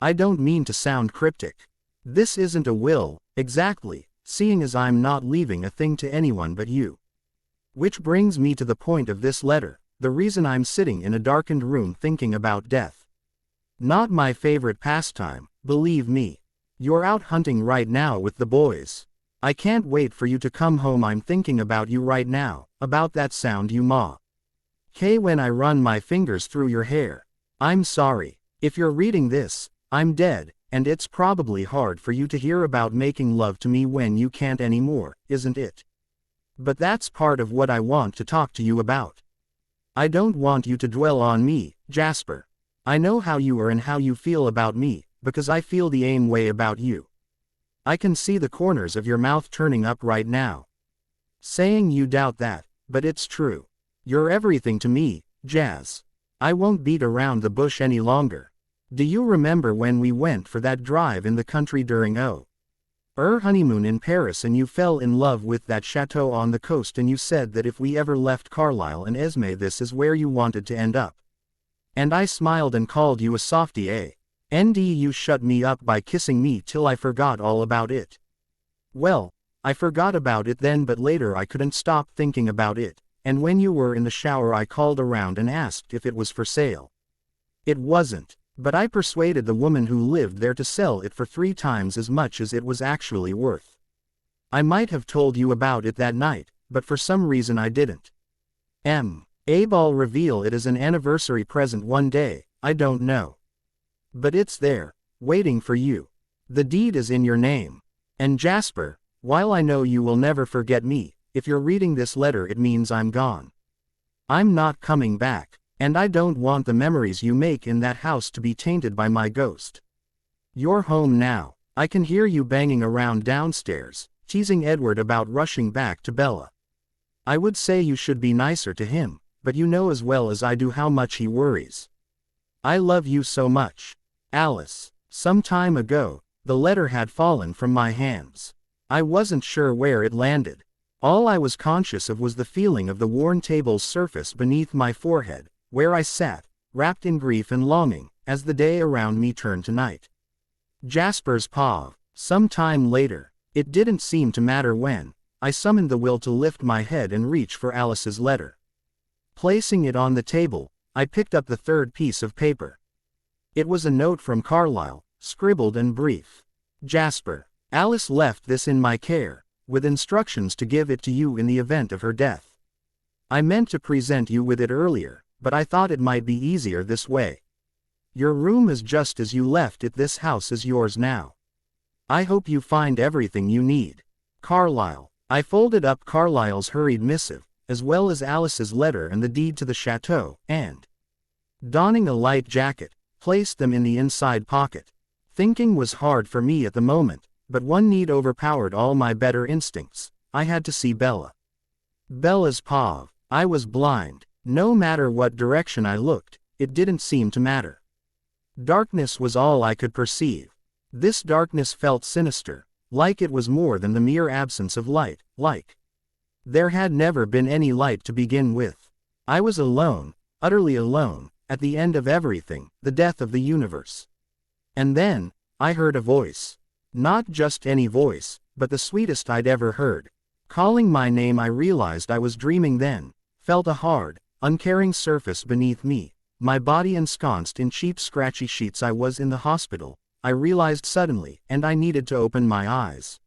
A: I don't mean to sound cryptic. This isn't a will, exactly, seeing as I'm not leaving a thing to anyone but you. Which brings me to the point of this letter, the reason I'm sitting in a darkened room thinking about death. Not my favorite pastime, believe me. You're out hunting right now with the boys. I can't wait for you to come home. I'm thinking about you right now, about that sound you maw. When I run my fingers through your hair. I'm sorry. If you're reading this, I'm dead, and it's probably hard for you to hear about making love to me when you can't anymore, isn't it? But that's part of what I want to talk to you about. I don't want you to dwell on me, Jasper. I know how you are and how you feel about me, because I feel the same way about you. I can see the corners of your mouth turning up right now. Saying you doubt that, but it's true. You're everything to me, Jazz. I won't beat around the bush any longer. Do you remember when we went for that drive in the country during Honeymoon in Paris, and you fell in love with that chateau on the coast, and you said that if we ever left Carlisle and Esme, this is where you wanted to end up. And I smiled and called you a softie, eh? And you shut me up by kissing me till I forgot all about it. Well, I forgot about it then, but later I couldn't stop thinking about it, and when you were in the shower I called around and asked if it was for sale. It wasn't, but I persuaded the woman who lived there to sell it for 3 times as much as it was actually worth. I might have told you about it that night, but for some reason I didn't. I'll reveal it as an anniversary present one day, I don't know. But it's there, waiting for you. The deed is in your name. And Jasper, while I know you will never forget me, if you're reading this letter it means I'm gone. I'm not coming back, and I don't want the memories you make in that house to be tainted by my ghost. You're home now. I can hear you banging around downstairs, teasing Edward about rushing back to Bella. I would say you should be nicer to him, but you know as well as I do how much he worries. I love you so much. Alice. Some time ago, the letter had fallen from my hands. I wasn't sure where it landed. All I was conscious of was the feeling of the worn table's surface beneath my forehead, where I sat, wrapped in grief and longing, as the day around me turned to night. Jasper's paw. Some time later, it didn't seem to matter when, I summoned the will to lift my head and reach for Alice's letter. Placing it on the table, I picked up the third piece of paper. It was a note from Carlisle, scribbled and brief. Jasper, Alice left this in my care, with instructions to give it to you in the event of her death. I meant to present you with it earlier, but I thought it might be easier this way. Your room is just as you left it. This house is yours now. I hope you find everything you need. Carlisle. I folded up Carlisle's hurried missive, as well as Alice's letter and the deed to the chateau, and, donning a light jacket, placed them in the inside pocket. Thinking was hard for me at the moment, but one need overpowered all my better instincts. I had to see Bella. Bella's paw. I was blind. No matter what direction I looked, it didn't seem to matter. Darkness was all I could perceive. This darkness felt sinister, like it was more than the mere absence of light, like there had never been any light to begin with. I was alone, utterly alone, at the end of everything, the death of the universe. And then, I heard a voice. Not just any voice, but the sweetest I'd ever heard. Calling my name. I realized I was dreaming then, felt a hard, uncaring surface beneath me, my body ensconced in cheap scratchy sheets. I was in the hospital, I realized suddenly, and I needed to open my eyes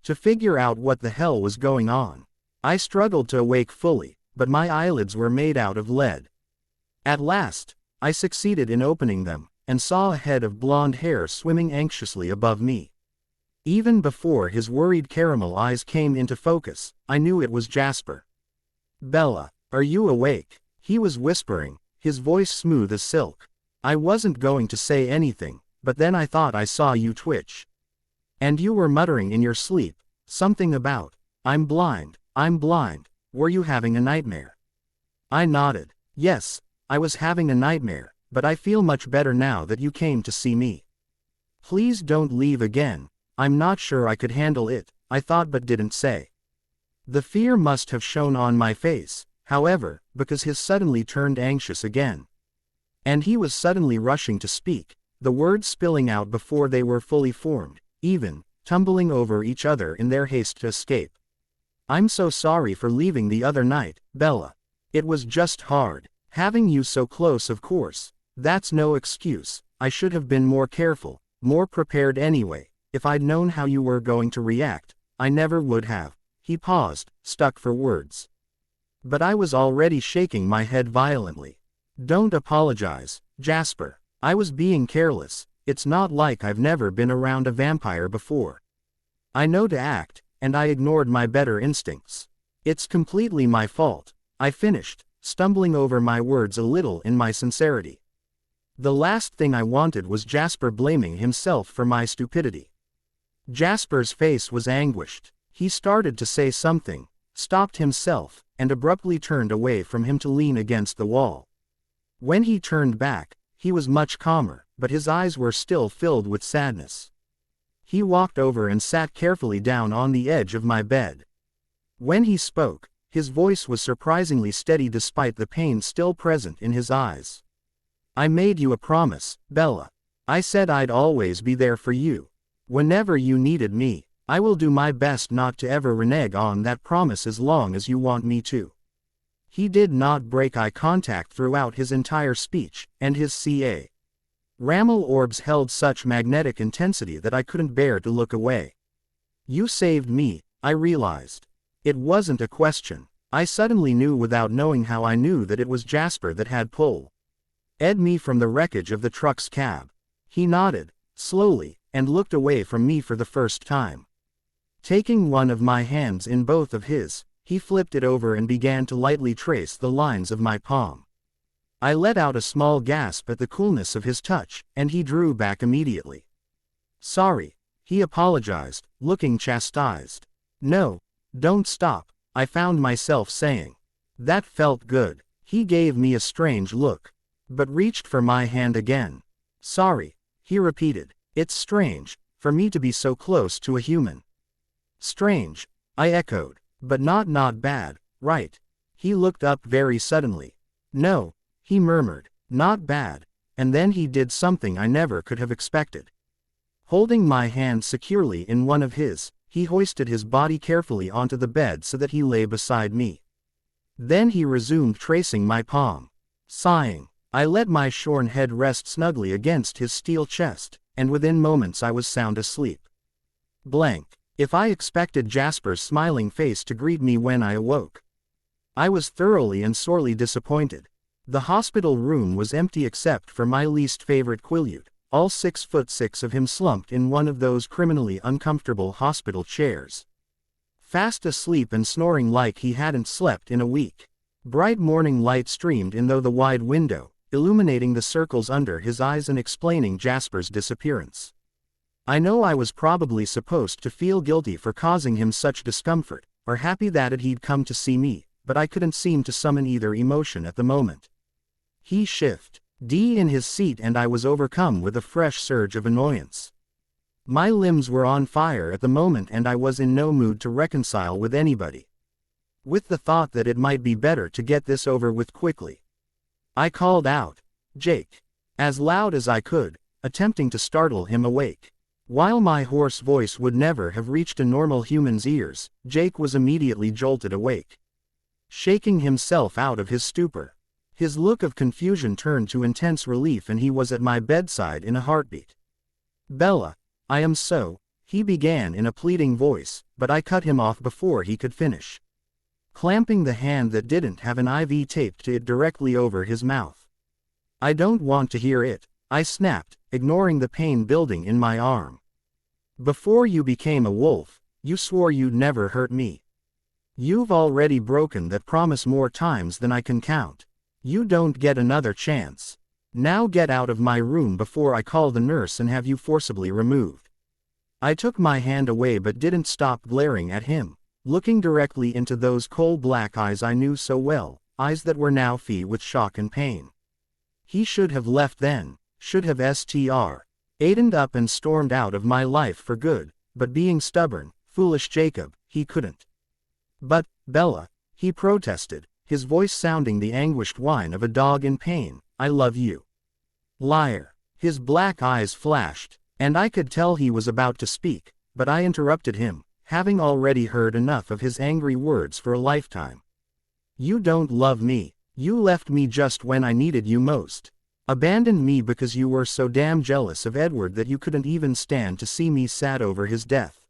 A: to figure out what the hell was going on. I struggled to awake fully, but my eyelids were made out of lead. At last, I succeeded in opening them, and saw a head of blonde hair swimming anxiously above me. Even before his worried caramel eyes came into focus, I knew it was Jasper. Bella, are you awake? He was whispering, his voice smooth as silk. I wasn't going to say anything, but then I thought I saw you twitch. And you were muttering in your sleep, something about, I'm blind, I'm blind. Were you having a nightmare? I nodded. Yes, I was having a nightmare, but I feel much better now that you came to see me. Please don't leave again. I'm not sure I could handle it, I thought but didn't say. The fear must have shown on my face, however, because his suddenly turned anxious again. And he was suddenly rushing to speak, the words spilling out before they were fully formed, even, tumbling over each other in their haste to escape. I'm so sorry for leaving the other night, Bella. It was just hard. Having you so close, of course. That's no excuse. I should have been more careful, more prepared anyway. If I'd known how you were going to react, I never would have. He paused, stuck for words. But I was already shaking my head violently. Don't apologize, Jasper. I was being careless. It's not like I've never been around a vampire before. I know to act, and I ignored my better instincts. It's completely my fault, I finished, stumbling over my words a little in my sincerity. The last thing I wanted was Jasper blaming himself for my stupidity. Jasper's face was anguished. He started to say something, stopped himself, and abruptly turned away from him to lean against the wall. When he turned back, he was much calmer, but his eyes were still filled with sadness. He walked over and sat carefully down on the edge of my bed. When he spoke, his voice was surprisingly steady despite the pain still present in his eyes. "I made you a promise, Bella. I said I'd always be there for you. Whenever you needed me, I will do my best not to ever renege on that promise as long as you want me to." He did not break eye contact throughout his entire speech, and his ca. Ramel orbs held such magnetic intensity that I couldn't bear to look away. "You saved me," I realized. It wasn't a question. I suddenly knew without knowing how I knew that it was Jasper that had pulled me from the wreckage of the truck's cab. He nodded, slowly, and looked away from me for the first time. Taking one of my hands in both of his, he flipped it over and began to lightly trace the lines of my palm. I let out a small gasp at the coolness of his touch, and he drew back immediately. "Sorry," he apologized, looking chastised. "No, don't stop," I found myself saying. "That felt good." He gave me a strange look, but reached for my hand again. "Sorry," he repeated. "It's strange, for me to be so close to a human." "Strange," I echoed, "but not bad, right?" He looked up very suddenly. "No," he murmured, "not bad," and then he did something I never could have expected. Holding my hand securely in one of his, he hoisted his body carefully onto the bed so that he lay beside me. Then he resumed tracing my palm. Sighing, I let my shorn head rest snugly against his steel chest, and within moments I was sound asleep. Blank. If I expected Jasper's smiling face to greet me when I awoke. I was thoroughly and sorely disappointed. The hospital room was empty except for my least favorite Quileute, all 6'6" of him slumped in one of those criminally uncomfortable hospital chairs. Fast asleep and snoring like he hadn't slept in a week. Bright morning light streamed in through the wide window, illuminating the circles under his eyes and explaining Jasper's disappearance. I know I was probably supposed to feel guilty for causing him such discomfort, or happy that he'd come to see me, but I couldn't seem to summon either emotion at the moment. He shifted in his seat and I was overcome with a fresh surge of annoyance. My limbs were on fire at the moment and I was in no mood to reconcile with anybody. With the thought that it might be better to get this over with quickly, I called out, "Jake," as loud as I could, attempting to startle him awake. While my hoarse voice would never have reached a normal human's ears, Jake was immediately jolted awake, shaking himself out of his stupor. His look of confusion turned to intense relief and he was at my bedside in a heartbeat. "Bella, I am so," he began in a pleading voice, but I cut him off before he could finish, clamping the hand that didn't have an IV taped to it directly over his mouth. "I don't want to hear it," I snapped, ignoring the pain building in my arm. "Before you became a wolf, you swore you'd never hurt me. You've already broken that promise more times than I can count. You don't get another chance. Now get out of my room before I call the nurse and have you forcibly removed." I took my hand away but didn't stop glaring at him, looking directly into those coal black eyes I knew so well, eyes that were now filled with shock and pain. He should have left then, should have Aidened up and stormed out of my life for good, but being stubborn, foolish Jacob, he couldn't. "But, Bella," he protested, his voice sounding the anguished whine of a dog in pain, "I love you." "Liar." His black eyes flashed, and I could tell he was about to speak, but I interrupted him, having already heard enough of his angry words for a lifetime. "You don't love me. You left me just when I needed you most. Abandoned me because you were so damn jealous of Edward that you couldn't even stand to see me sad over his death.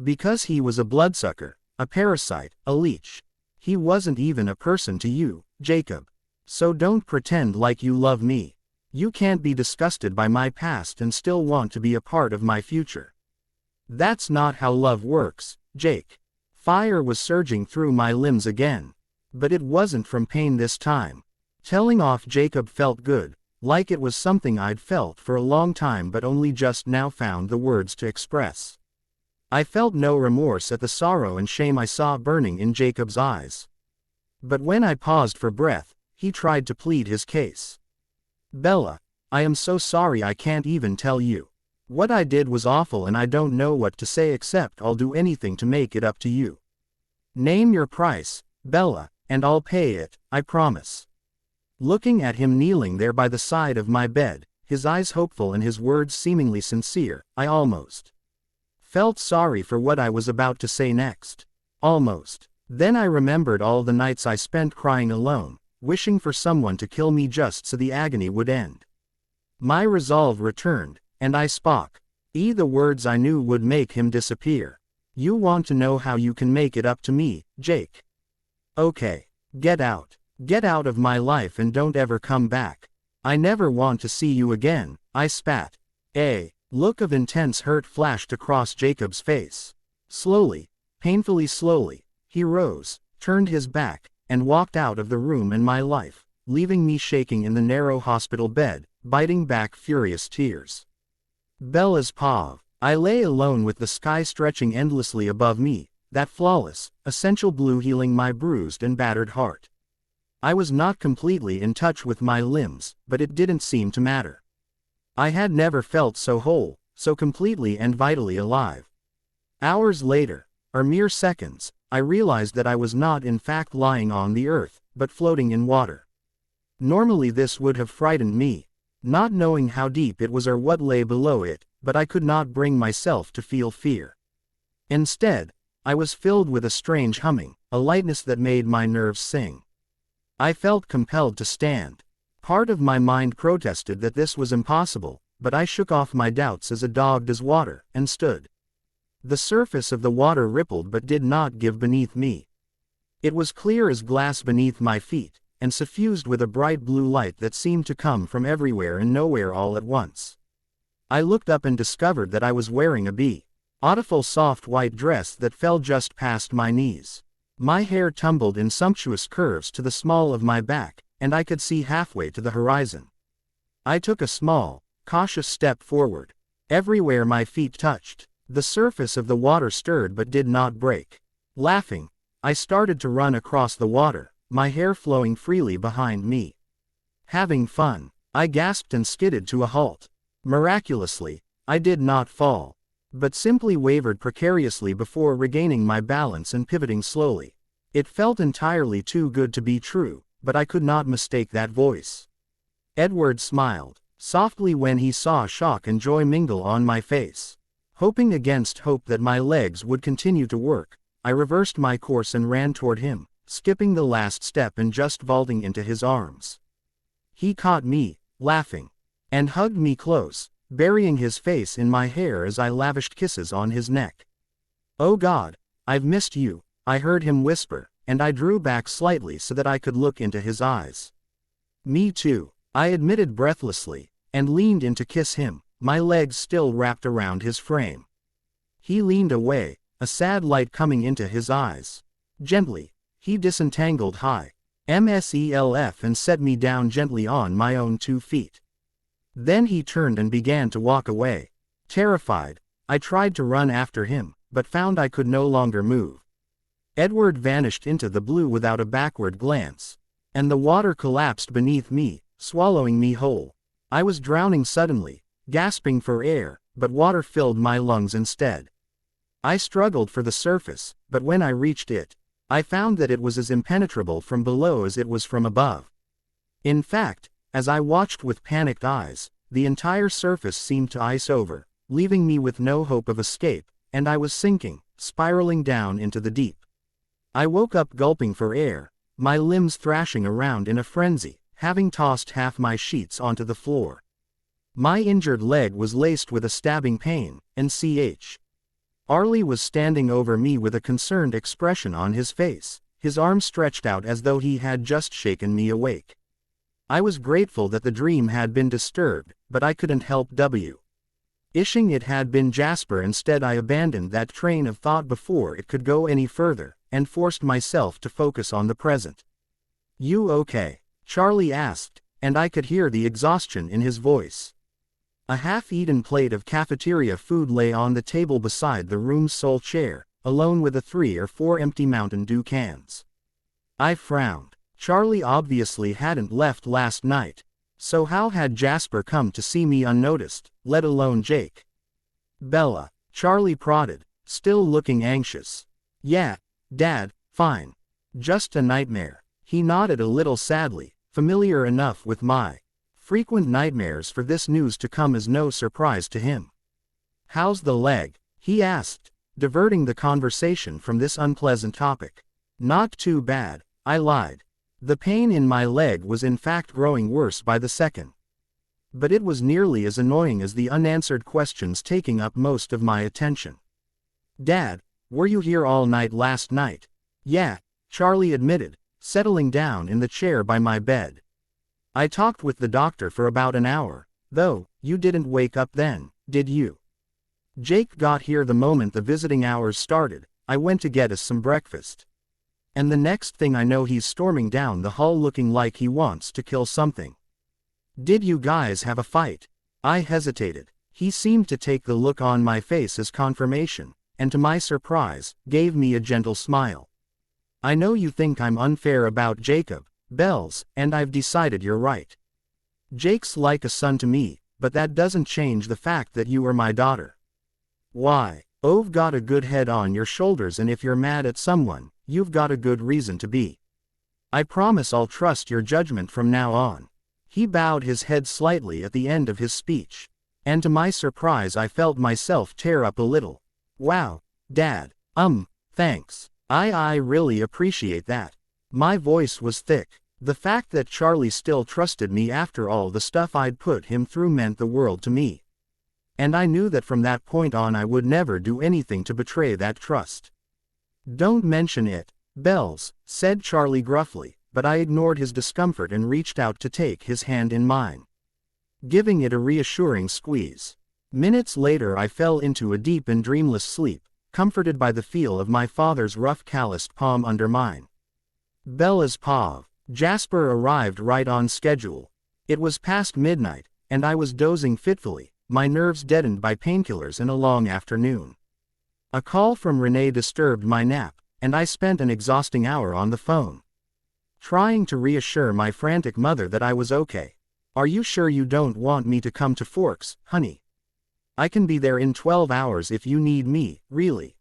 A: Because he was a bloodsucker, a parasite, a leech. He wasn't even a person to you, Jacob. So don't pretend like you love me. You can't be disgusted by my past and still want to be a part of my future. That's not how love works, Jake." Fire was surging through my limbs again. But it wasn't from pain this time. Telling off Jacob felt good, like it was something I'd felt for a long time but only just now found the words to express. I felt no remorse at the sorrow and shame I saw burning in Jacob's eyes. But when I paused for breath, he tried to plead his case. "Bella, I am so sorry I can't even tell you. What I did was awful and I don't know what to say except I'll do anything to make it up to you. Name your price, Bella, and I'll pay it, I promise. Looking at him kneeling there by the side of my bed, his eyes hopeful and his words seemingly sincere, I almost felt sorry for what I was about to say next. Almost. Then I remembered all the nights I spent crying alone, wishing for someone to kill me just so the agony would end. My resolve returned, and I spoke. The words I knew would make him disappear. You want to know how you can make it up to me, Jake? Okay. Get out. Get out of my life and don't ever come back. I never want to see you again, I spat. A look of intense hurt flashed across Jacob's face. Slowly, painfully slowly, he rose, turned his back, and walked out of the room and my life, leaving me shaking in the narrow hospital bed, biting back furious tears. Bella's paw. I lay alone with the sky stretching endlessly above me, that flawless, essential blue healing my bruised and battered heart. I was not completely in touch with my limbs, but it didn't seem to matter. I had never felt so whole, so completely and vitally alive. Hours later, or mere seconds, I realized that I was not in fact lying on the earth, but floating in water. Normally this would have frightened me, not knowing how deep it was or what lay below it, but I could not bring myself to feel fear. Instead, I was filled with a strange humming, a lightness that made my nerves sing. I felt compelled to stand. Part of my mind protested that this was impossible, but I shook off my doubts as a dog does water, and stood. The surface of the water rippled but did not give beneath me. It was clear as glass beneath my feet, and suffused with a bright blue light that seemed to come from everywhere and nowhere all at once. I looked up and discovered that I was wearing a beautiful soft white dress that fell just past my knees. My hair tumbled in sumptuous curves to the small of my back, and I could see halfway to the horizon. I took a small, cautious step forward. Everywhere my feet touched, the surface of the water stirred but did not break. Laughing, I started to run across the water, my hair flowing freely behind me. Having fun, I gasped and skidded to a halt. Miraculously, I did not fall, but simply wavered precariously before regaining my balance and pivoting slowly. It felt entirely too good to be true, but I could not mistake that voice. Edward smiled softly when he saw shock and joy mingle on my face. Hoping against hope that my legs would continue to work, I reversed my course and ran toward him, skipping the last step and just vaulting into his arms. He caught me, laughing, and hugged me close, burying his face in my hair as I lavished kisses on his neck. "Oh God, I've missed you," I heard him whisper, and I drew back slightly so that I could look into his eyes. "Me too," I admitted breathlessly, and leaned in to kiss him, my legs still wrapped around his frame. He leaned away, a sad light coming into his eyes. Gently, he disentangled myself and set me down gently on my own 2 feet. Then he turned and began to walk away. Terrified, I tried to run after him, but found I could no longer move. Edward vanished into the blue without a backward glance, and the water collapsed beneath me, swallowing me whole. I was drowning suddenly, gasping for air, but water filled my lungs instead. I struggled for the surface, but when I reached it, I found that it was as impenetrable from below as it was from above. In fact, as I watched with panicked eyes, the entire surface seemed to ice over, leaving me with no hope of escape, and I was sinking, spiraling down into the deep. I woke up gulping for air, my limbs thrashing around in a frenzy, having tossed half my sheets onto the floor. My injured leg was laced with a stabbing pain, and Arlie was standing over me with a concerned expression on his face, his arms stretched out as though he had just shaken me awake. I was grateful that the dream had been disturbed, but I couldn't help wishing it had been Jasper. Instead, I abandoned that train of thought before it could go any further, and forced myself to focus on the present. "You okay?" Charlie asked, and I could hear the exhaustion in his voice. A half-eaten plate of cafeteria food lay on the table beside the room's sole chair, alone with the 3 or 4 empty Mountain Dew cans. I frowned. Charlie obviously hadn't left last night, so how had Jasper come to see me unnoticed, let alone Jake? Bella, Charlie prodded, still looking anxious. Yeah, Dad, fine. Just a nightmare. He nodded a little sadly, familiar enough with my frequent nightmares for this news to come as no surprise to him. How's the leg? He asked, diverting the conversation from this unpleasant topic. Not too bad, I lied. The pain in my leg was in fact growing worse by the second. But it was nearly as annoying as the unanswered questions taking up most of my attention. Dad, were you here all night last night? Yeah, Charlie admitted, settling down in the chair by my bed. I talked with the doctor for about an hour, though. You didn't wake up then, did you? Jake got here the moment the visiting hours started. I went to get us some breakfast. And the next thing I know he's storming down the hall looking like he wants to kill something. Did you guys have a fight? I hesitated. He seemed to take the look on my face as confirmation, and to my surprise, gave me a gentle smile. I know you think I'm unfair about Jacob, Bells, and I've decided you're right. Jake's like a son to me, but that doesn't change the fact that you are my daughter. Why? You've got a good head on your shoulders, and if you're mad at someone, you've got a good reason to be. I promise I'll trust your judgment from now on. He bowed his head slightly at the end of his speech, and to my surprise I felt myself tear up a little. Wow, Dad, thanks. I really appreciate that. My voice was thick. The fact that Charlie still trusted me after all the stuff I'd put him through meant the world to me. And I knew that from that point on I would never do anything to betray that trust. Don't mention it, Bells, said Charlie gruffly, but I ignored his discomfort and reached out to take his hand in mine, giving it a reassuring squeeze. Minutes later I fell into a deep and dreamless sleep, comforted by the feel of my father's rough calloused palm under mine. Bella's paw. Jasper arrived right on schedule. It was past midnight, and I was dozing fitfully, my nerves deadened by painkillers and a long afternoon. A call from Renee disturbed my nap, and I spent an exhausting hour on the phone, trying to reassure my frantic mother that I was okay. Are you sure you don't want me to come to Forks, honey? I can be there in 12 hours if you need me, really.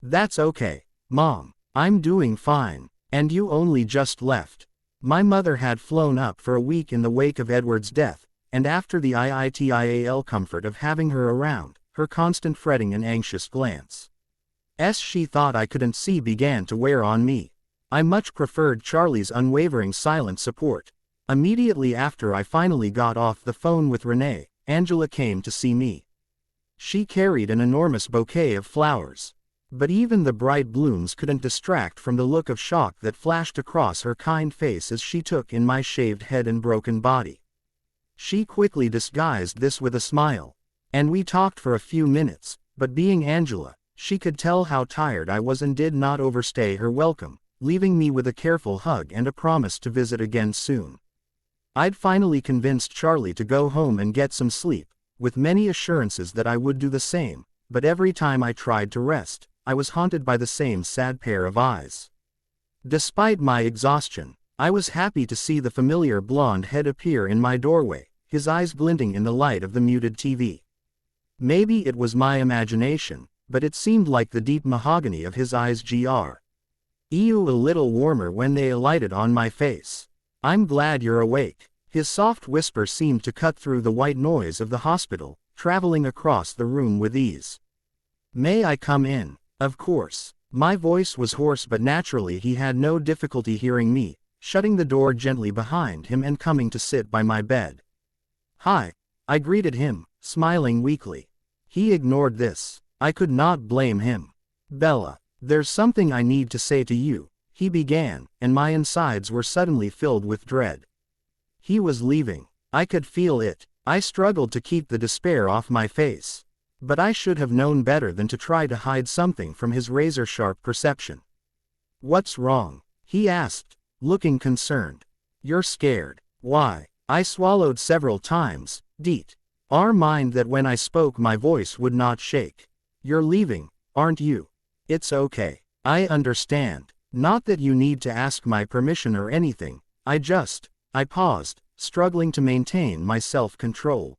A: That's okay, Mom. I'm doing fine. And you only just left. My mother had flown up for a week in the wake of Edward's death, and after the IITIAL comfort of having her around, her constant fretting and anxious glance she thought I couldn't see began to wear on me. I much preferred Charlie's unwavering silent support. Immediately after I finally got off the phone with Renee, Angela came to see me. She carried an enormous bouquet of flowers. But even the bright blooms couldn't distract from the look of shock that flashed across her kind face as she took in my shaved head and broken body. She quickly disguised this with a smile, and we talked for a few minutes, but being Angela, she could tell how tired I was and did not overstay her welcome, leaving me with a careful hug and a promise to visit again soon. I'd finally convinced Charlie to go home and get some sleep, with many assurances that I would do the same, but every time I tried to rest, I was haunted by the same sad pair of eyes. Despite my exhaustion, I was happy to see the familiar blonde head appear in my doorway, his eyes glinting in the light of the muted TV. Maybe it was my imagination, but it seemed like the deep mahogany of his eyes grew a little warmer when they alighted on my face. I'm glad you're awake. His soft whisper seemed to cut through the white noise of the hospital, traveling across the room with ease. May I come in? Of course. My voice was hoarse, but naturally he had no difficulty hearing me, shutting the door gently behind him and coming to sit by my bed. Hi, I greeted him, smiling weakly. He ignored this. I could not blame him. Bella, there's something I need to say to you, he began, and my insides were suddenly filled with dread. He was leaving. I could feel it. I struggled to keep the despair off my face. But I should have known better than to try to hide something from his razor-sharp perception. What's wrong? He asked, looking concerned. You're scared. Why? I swallowed several times, mind that when I spoke my voice would not shake. You're leaving, aren't you? It's okay. I understand. Not that you need to ask my permission or anything, I paused, struggling to maintain my self-control.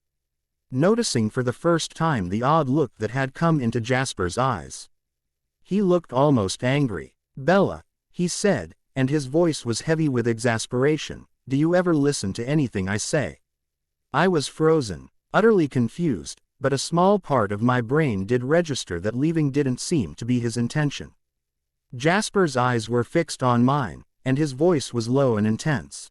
A: noticing for the first time the odd look that had come into Jasper's eyes. He looked almost angry. "Bella," he said, and his voice was heavy with exasperation, "do you ever listen to anything I say?" I was frozen, utterly confused, but a small part of my brain did register that leaving didn't seem to be his intention. Jasper's eyes were fixed on mine, and his voice was low and intense.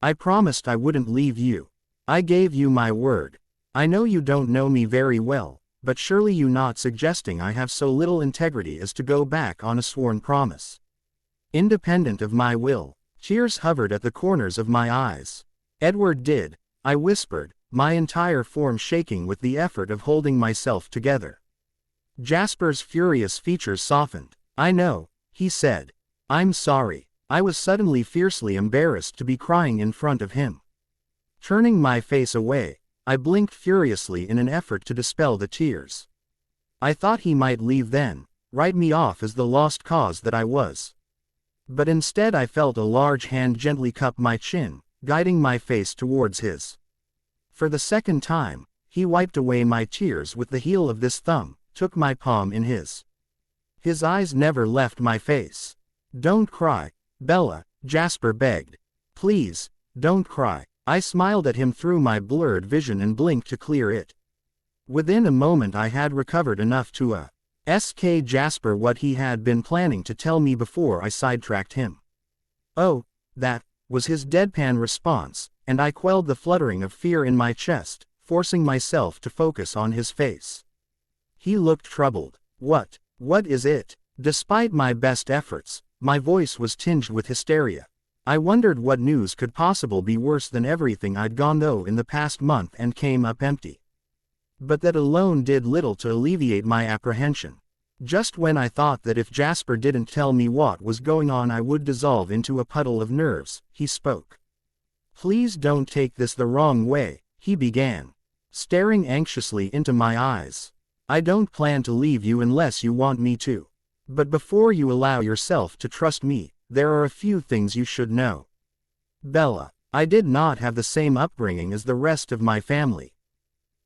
A: "I promised I wouldn't leave you. I gave you my word. I know you don't know me very well, but surely you're not suggesting I have so little integrity as to go back on a sworn promise. Independent of my will." Tears hovered at the corners of my eyes. "Edward did," I whispered, my entire form shaking with the effort of holding myself together. Jasper's furious features softened. "I know," he said. "I'm sorry." I was suddenly fiercely embarrassed to be crying in front of him. Turning my face away, I blinked furiously in an effort to dispel the tears. I thought he might leave then, write me off as the lost cause that I was. But instead I felt a large hand gently cup my chin, guiding my face towards his. For the second time, he wiped away my tears with the heel of this thumb, took my palm in his. His eyes never left my face. "Don't cry, Bella," Jasper begged. "Please, don't cry." I smiled at him through my blurred vision and blinked to clear it. Within a moment I had recovered enough to ask Jasper what he had been planning to tell me before I sidetracked him. "Oh, that," was his deadpan response, and I quelled the fluttering of fear in my chest, forcing myself to focus on his face. He looked troubled. What is it?" Despite my best efforts, my voice was tinged with hysteria. I wondered what news could possibly be worse than everything I'd gone through in the past month and came up empty. But that alone did little to alleviate my apprehension. Just when I thought that if Jasper didn't tell me what was going on I would dissolve into a puddle of nerves, he spoke. "Please don't take this the wrong way," he began, staring anxiously into my eyes. "I don't plan to leave you unless you want me to. But before you allow yourself to trust me, there are a few things you should know. Bella, I did not have the same upbringing as the rest of my family.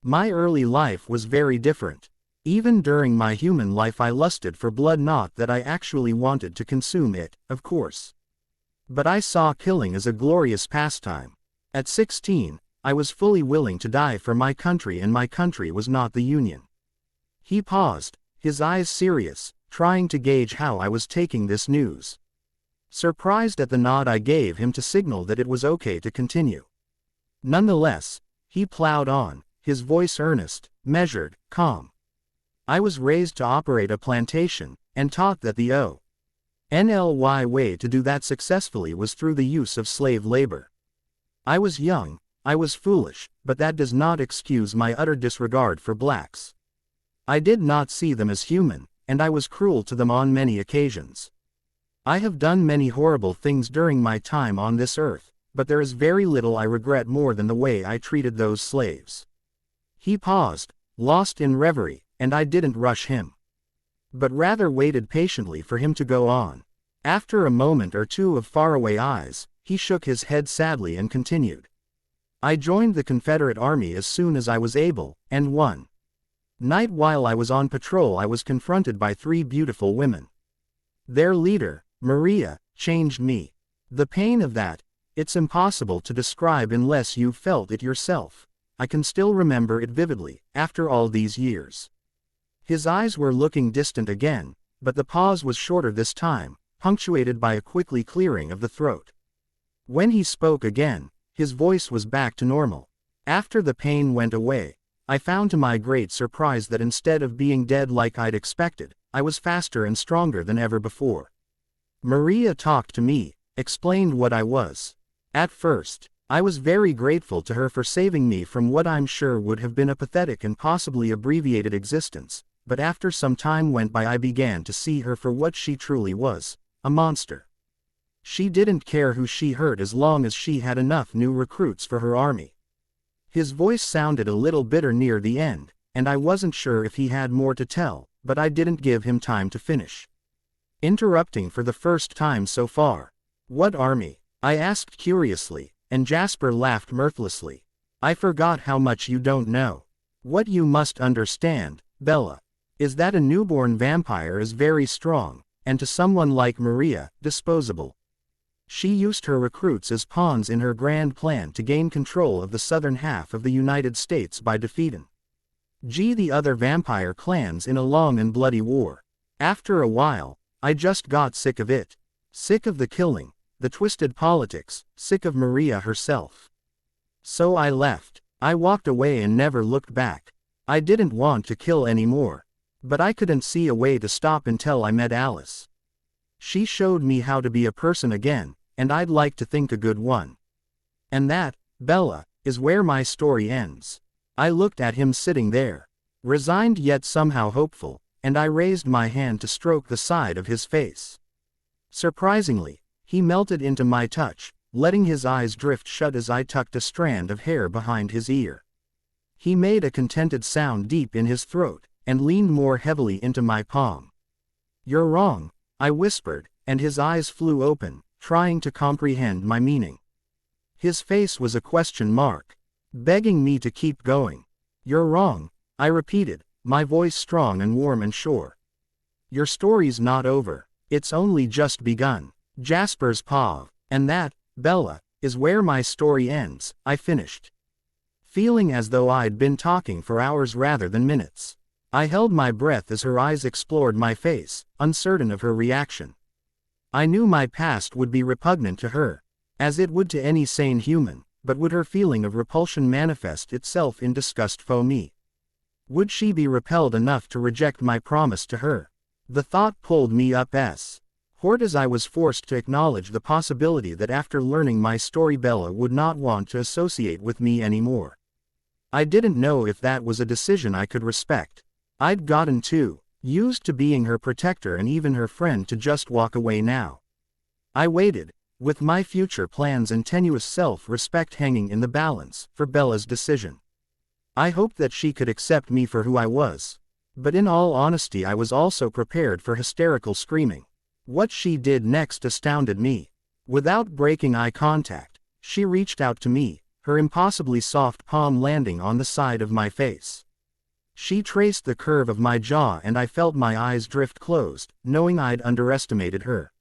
A: My early life was very different. Even during my human life I lusted for blood, not that I actually wanted to consume it, of course. But I saw killing as a glorious pastime. At 16, I was fully willing to die for my country, and my country was not the Union." He paused, his eyes serious, trying to gauge how I was taking this news. Surprised at the nod I gave him to signal that it was okay to continue. Nonetheless, he plowed on, his voice earnest, measured, calm. "I was raised to operate a plantation, and taught that the only way to do that successfully was through the use of slave labor. I was young, I was foolish, but that does not excuse my utter disregard for blacks. I did not see them as human, and I was cruel to them on many occasions. I have done many horrible things during my time on this earth, but there is very little I regret more than the way I treated those slaves." He paused, lost in reverie, and I didn't rush him, but rather waited patiently for him to go on. After a moment or two of faraway eyes, he shook his head sadly and continued. "I joined the Confederate Army as soon as I was able, and one night while I was on patrol I was confronted by 3 beautiful women. Their leader, Maria, changed me. The pain of that, it's impossible to describe unless you've felt it yourself. I can still remember it vividly, after all these years." His eyes were looking distant again, but the pause was shorter this time, punctuated by a quickly clearing of the throat. When he spoke again, his voice was back to normal. "After the pain went away, I found to my great surprise that instead of being dead like I'd expected, I was faster and stronger than ever before. Maria talked to me, explained what I was. At first, I was very grateful to her for saving me from what I'm sure would have been a pathetic and possibly abbreviated existence, but after some time went by I began to see her for what she truly was, a monster. She didn't care who she hurt as long as she had enough new recruits for her army." His voice sounded a little bitter near the end, and I wasn't sure if he had more to tell, but I didn't give him time to finish. Interrupting for the first time so far. "What army?" I asked curiously, and Jasper laughed mirthlessly. "I forgot how much you don't know. What you must understand, Bella, is that a newborn vampire is very strong, and to someone like Maria, disposable. She used her recruits as pawns in her grand plan to gain control of the southern half of the United States by defeating the other vampire clans in a long and bloody war. After a while, I just got sick of it. Sick of the killing, the twisted politics, sick of Maria herself. So I left. I walked away and never looked back. I didn't want to kill anymore. But I couldn't see a way to stop until I met Alice. She showed me how to be a person again, and I'd like to think a good one. And that, Bella, is where my story ends. I looked at him sitting there, resigned yet somehow hopeful, and I raised my hand to stroke the side of his face. Surprisingly, he melted into my touch, letting his eyes drift shut as I tucked a strand of hair behind his ear. He made a contented sound deep in his throat, and leaned more heavily into my palm. "You're wrong," I whispered, and his eyes flew open, trying to comprehend my meaning. His face was a question mark, begging me to keep going. "You're wrong," I repeated, my voice strong and warm and sure. "Your story's not over. It's only just begun." Jasper's paw. "And that, Bella, is where my story ends," I finished, feeling as though I'd been talking for hours rather than minutes. I held my breath as her eyes explored my face, uncertain of her reaction. I knew my past would be repugnant to her, as it would to any sane human, but would her feeling of repulsion manifest itself in disgust for me? Would she be repelled enough to reject my promise to her? The thought pulled me up hard as I was forced to acknowledge the possibility that after learning my story Bella would not want to associate with me anymore. I didn't know if that was a decision I could respect. I'd gotten too used to being her protector and even her friend to just walk away now. I waited, with my future plans and tenuous self-respect hanging in the balance, for Bella's decision. I hoped that she could accept me for who I was. But in all honesty, I was also prepared for hysterical screaming. What she did next astounded me. Without breaking eye contact, she reached out to me, her impossibly soft palm landing on the side of my face. She traced the curve of my jaw and I felt my eyes drift closed, knowing I'd underestimated her.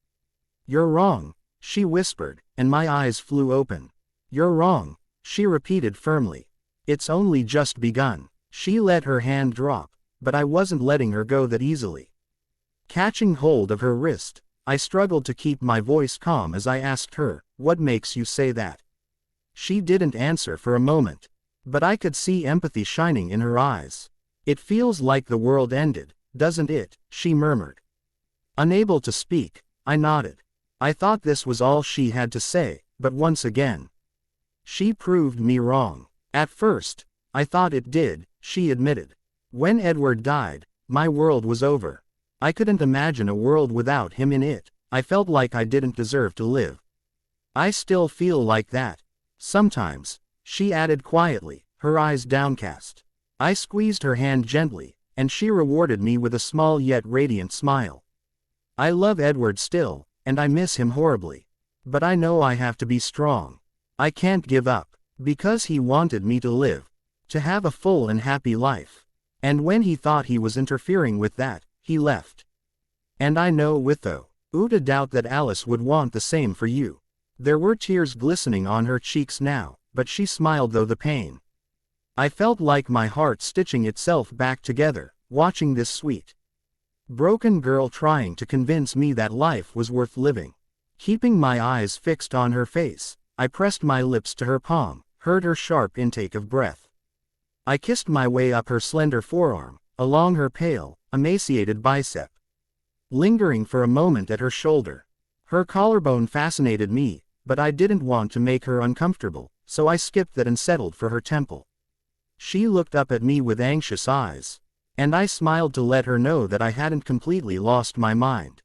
A: "You're wrong," she whispered, and my eyes flew open. "You're wrong," she repeated firmly. "It's only just begun." She let her hand drop, but I wasn't letting her go that easily. Catching hold of her wrist, I struggled to keep my voice calm as I asked her, "What makes you say that?" She didn't answer for a moment, but I could see empathy shining in her eyes. "It feels like the world ended, doesn't it?" she murmured. Unable to speak, I nodded. I thought this was all she had to say, but once again, she proved me wrong. "At first, I thought it did," she admitted. "When Edward died, my world was over. I couldn't imagine a world without him in it. I felt like I didn't deserve to live. I still feel like that. Sometimes," she added quietly, her eyes downcast. I squeezed her hand gently, and she rewarded me with a small yet radiant smile. "I love Edward still, and I miss him horribly. But I know I have to be strong. I can't give up, because he wanted me to live, to have a full and happy life. And when he thought he was interfering with that, he left. And I know without a doubt that Alice would want the same for you." There were tears glistening on her cheeks now, but she smiled through the pain. I felt like my heart stitching itself back together, watching this sweet, broken girl trying to convince me that life was worth living. Keeping my eyes fixed on her face, I pressed my lips to her palm, heard her sharp intake of breath. I kissed my way up her slender forearm, along her pale, emaciated bicep, lingering for a moment at her shoulder. Her collarbone fascinated me, but I didn't want to make her uncomfortable, so I skipped that and settled for her temple. She looked up at me with anxious eyes, and I smiled to let her know that I hadn't completely lost my mind.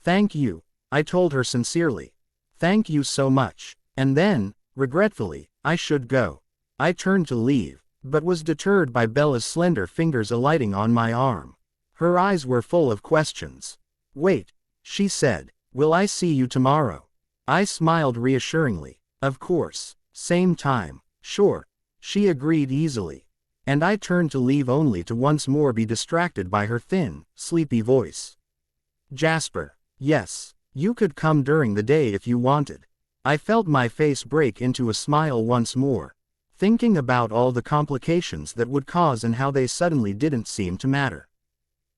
A: "Thank you," I told her sincerely. "Thank you so much." And then, regretfully, I should go. I turned to leave, but was deterred by Bella's slender fingers alighting on my arm. Her eyes were full of questions. "Wait," she said, "will I see you tomorrow?" I smiled reassuringly. "Of course. Same time." "Sure," she agreed easily. And I turned to leave only to once more be distracted by her thin, sleepy voice. Jasper. Yes. You could come during the day if you wanted. I felt my face break into a smile once more, thinking about all the complications that would cause and how they suddenly didn't seem to matter.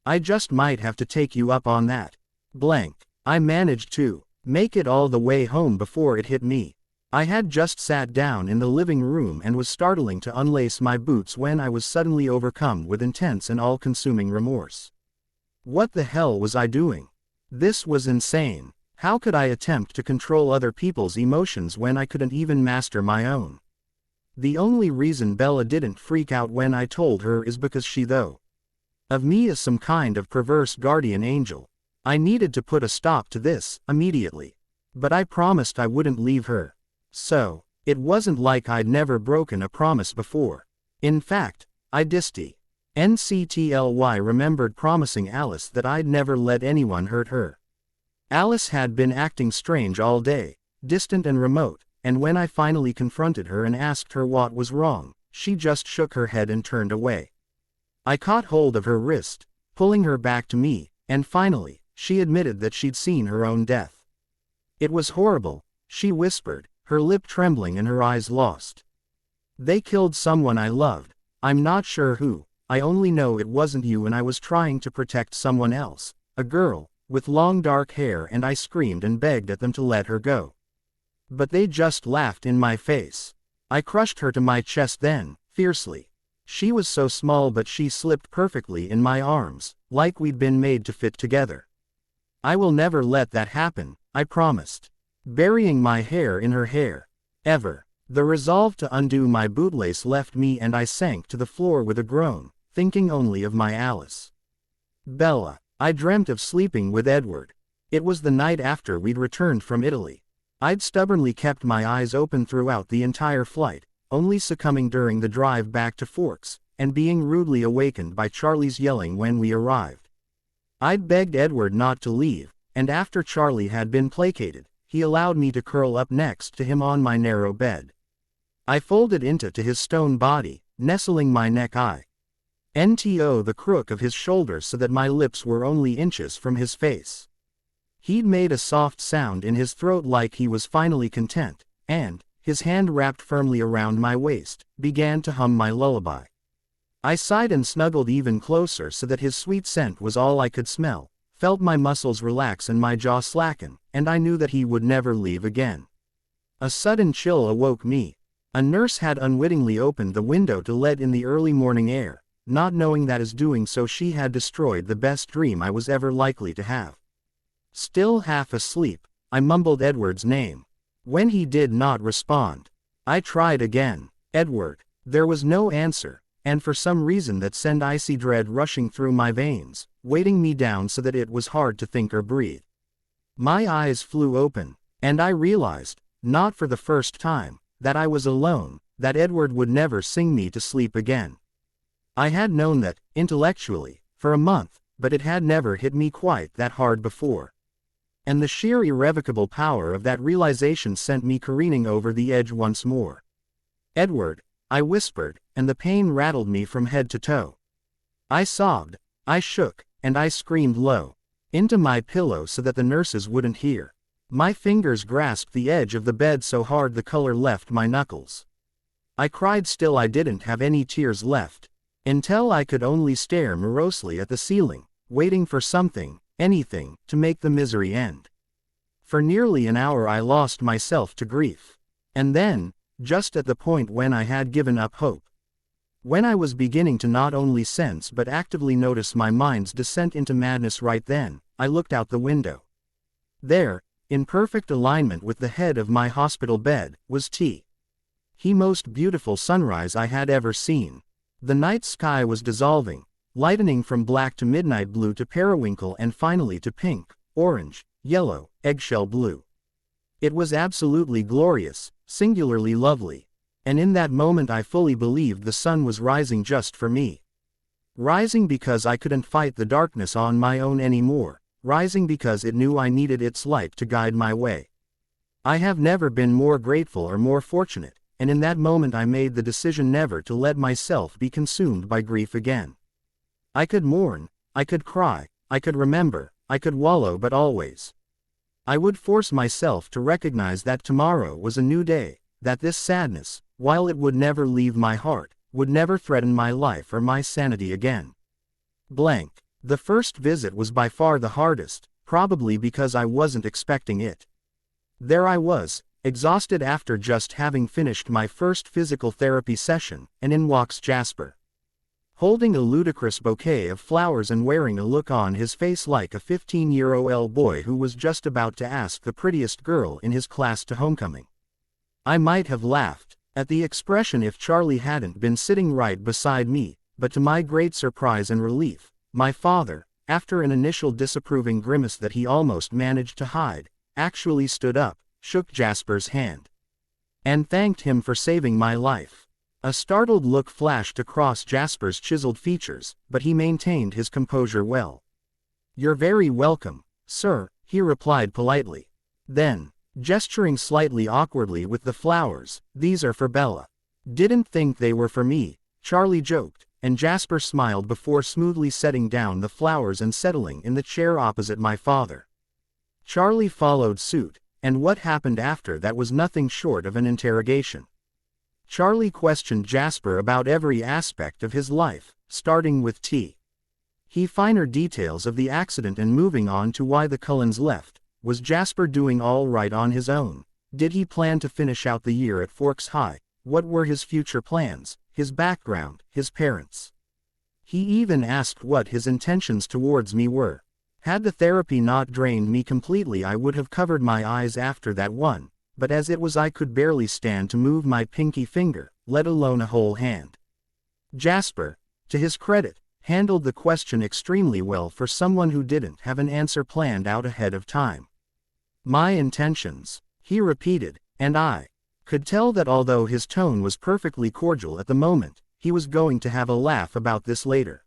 A: I just might have to take you up on that. Blank. I managed to make it all the way home before it hit me. I had just sat down in the living room and was starting to unlace my boots when I was suddenly overcome with intense and all-consuming remorse. What the hell was I doing? This was insane. How could I attempt to control other people's emotions when I couldn't even master my own? The only reason Bella didn't freak out when I told her is because she thought of me as some kind of perverse guardian angel. I needed to put a stop to this, immediately. But I promised I wouldn't leave her. So, it wasn't like I'd never broken a promise before. In fact, I NCTLY remembered promising Alice that I'd never let anyone hurt her. Alice had been acting strange all day, distant and remote, and when I finally confronted her and asked her what was wrong, she just shook her head and turned away. I caught hold of her wrist, pulling her back to me, and finally, she admitted that she'd seen her own death. It was horrible, she whispered, her lip trembling and her eyes lost. They killed someone I loved. I'm not sure who. I only know it wasn't you, and I was trying to protect someone else, a girl, with long dark hair, and I screamed and begged at them to let her go. But they just laughed in my face. I crushed her to my chest then, fiercely. She was so small, but she slipped perfectly in my arms, like we'd been made to fit together. I will never let that happen, I promised. Burying my hair in her hair. Ever. The resolve to undo my bootlace left me, and I sank to the floor with a groan, thinking only of my Alice. Bella. I dreamt of sleeping with Edward. It was the night after we'd returned from Italy. I'd stubbornly kept my eyes open throughout the entire flight, only succumbing during the drive back to Forks, and being rudely awakened by Charlie's yelling when we arrived. I'd begged Edward not to leave, and after Charlie had been placated, he allowed me to curl up next to him on my narrow bed. I folded into his stone body, nestling my neck into the crook of his shoulder so that my lips were only inches from his face. He'd made a soft sound in his throat like he was finally content, and, his hand wrapped firmly around my waist, began to hum my lullaby. I sighed and snuggled even closer so that his sweet scent was all I could smell, felt my muscles relax and my jaw slacken, and I knew that he would never leave again. A sudden chill awoke me. A nurse had unwittingly opened the window to let in the early morning air, not knowing that as doing so she had destroyed the best dream I was ever likely to have. Still half asleep, I mumbled Edward's name. When he did not respond, I tried again. Edward. There was no answer, and for some reason that sent icy dread rushing through my veins, weighting me down so that it was hard to think or breathe. My eyes flew open, and I realized, not for the first time, that I was alone, that Edward would never sing me to sleep again. I had known that, intellectually, for a month, but it had never hit me quite that hard before. And the sheer irrevocable power of that realization sent me careening over the edge once more. Edward, I whispered, and the pain rattled me from head to toe. I sobbed, I shook, and I screamed low into my pillow so that the nurses wouldn't hear. My fingers grasped the edge of the bed so hard the color left my knuckles. I cried still I didn't have any tears left, until I could only stare morosely at the ceiling, waiting for something, anything, to make the misery end. For nearly an hour I lost myself to grief. And then, just at the point when I had given up hope, when I was beginning to not only sense but actively notice my mind's descent into madness right then, I looked out the window. There, in perfect alignment with the head of my hospital bed, was the most beautiful sunrise I had ever seen. The night sky was dissolving, lightening from black to midnight blue to periwinkle and finally to pink, orange, yellow, eggshell blue. It was absolutely glorious, singularly lovely. And in that moment I fully believed the sun was rising just for me. Rising because I couldn't fight the darkness on my own anymore, rising because it knew I needed its light to guide my way. I have never been more grateful or more fortunate, and in that moment I made the decision never to let myself be consumed by grief again. I could mourn, I could cry, I could remember, I could wallow, but always I would force myself to recognize that tomorrow was a new day, that this sadness, while it would never leave my heart, would never threaten my life or my sanity again. Blank. The first visit was by far the hardest, probably because I wasn't expecting it. There I was, exhausted after just having finished my first physical therapy session, and in walks Jasper, holding a ludicrous bouquet of flowers and wearing a look on his face like a 15-year-old boy who was just about to ask the prettiest girl in his class to homecoming. I might have laughed at the expression if Charlie hadn't been sitting right beside me, but to my great surprise and relief, my father, after an initial disapproving grimace that he almost managed to hide, actually stood up, shook Jasper's hand, and thanked him for saving my life. A startled look flashed across Jasper's chiseled features, but he maintained his composure well. "You're very welcome, sir," he replied politely. Then, gesturing slightly awkwardly with the flowers, "These are for Bella." "Didn't think they were for me," Charlie joked, and Jasper smiled before smoothly setting down the flowers and settling in the chair opposite my father. Charlie followed suit, and what happened after that was nothing short of an interrogation. Charlie questioned Jasper about every aspect of his life, starting with finer details of the accident and moving on to why the Cullens left. Was Jasper doing all right on his own? Did he plan to finish out the year at Forks High? What were his future plans, his background, his parents? He even asked what his intentions towards me were. Had the therapy not drained me completely, I would have covered my eyes after that one, but as it was I could barely stand to move my pinky finger, let alone a whole hand. Jasper, to his credit, handled the question extremely well for someone who didn't have an answer planned out ahead of time. "My intentions," he repeated, and I could tell that although his tone was perfectly cordial at the moment, he was going to have a laugh about this later.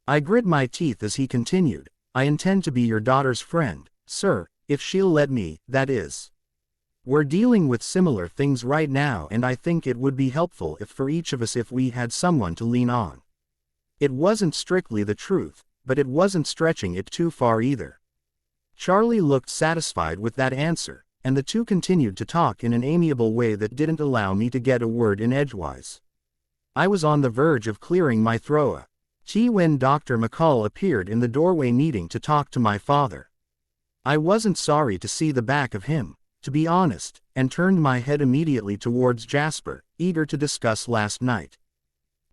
A: I grit my teeth as he continued, "I intend to be your daughter's friend, sir, if she'll let me, that is. We're dealing with similar things right now, and I think it would be helpful for each of us if we had someone to lean on." It wasn't strictly the truth, but it wasn't stretching it too far either. Charlie looked satisfied with that answer, and the two continued to talk in an amiable way that didn't allow me to get a word in edgewise. I was on the verge of clearing my throat when Dr. McCall appeared in the doorway needing to talk to my father. I wasn't sorry to see the back of him, to be honest, and turned my head immediately towards Jasper, eager to discuss last night.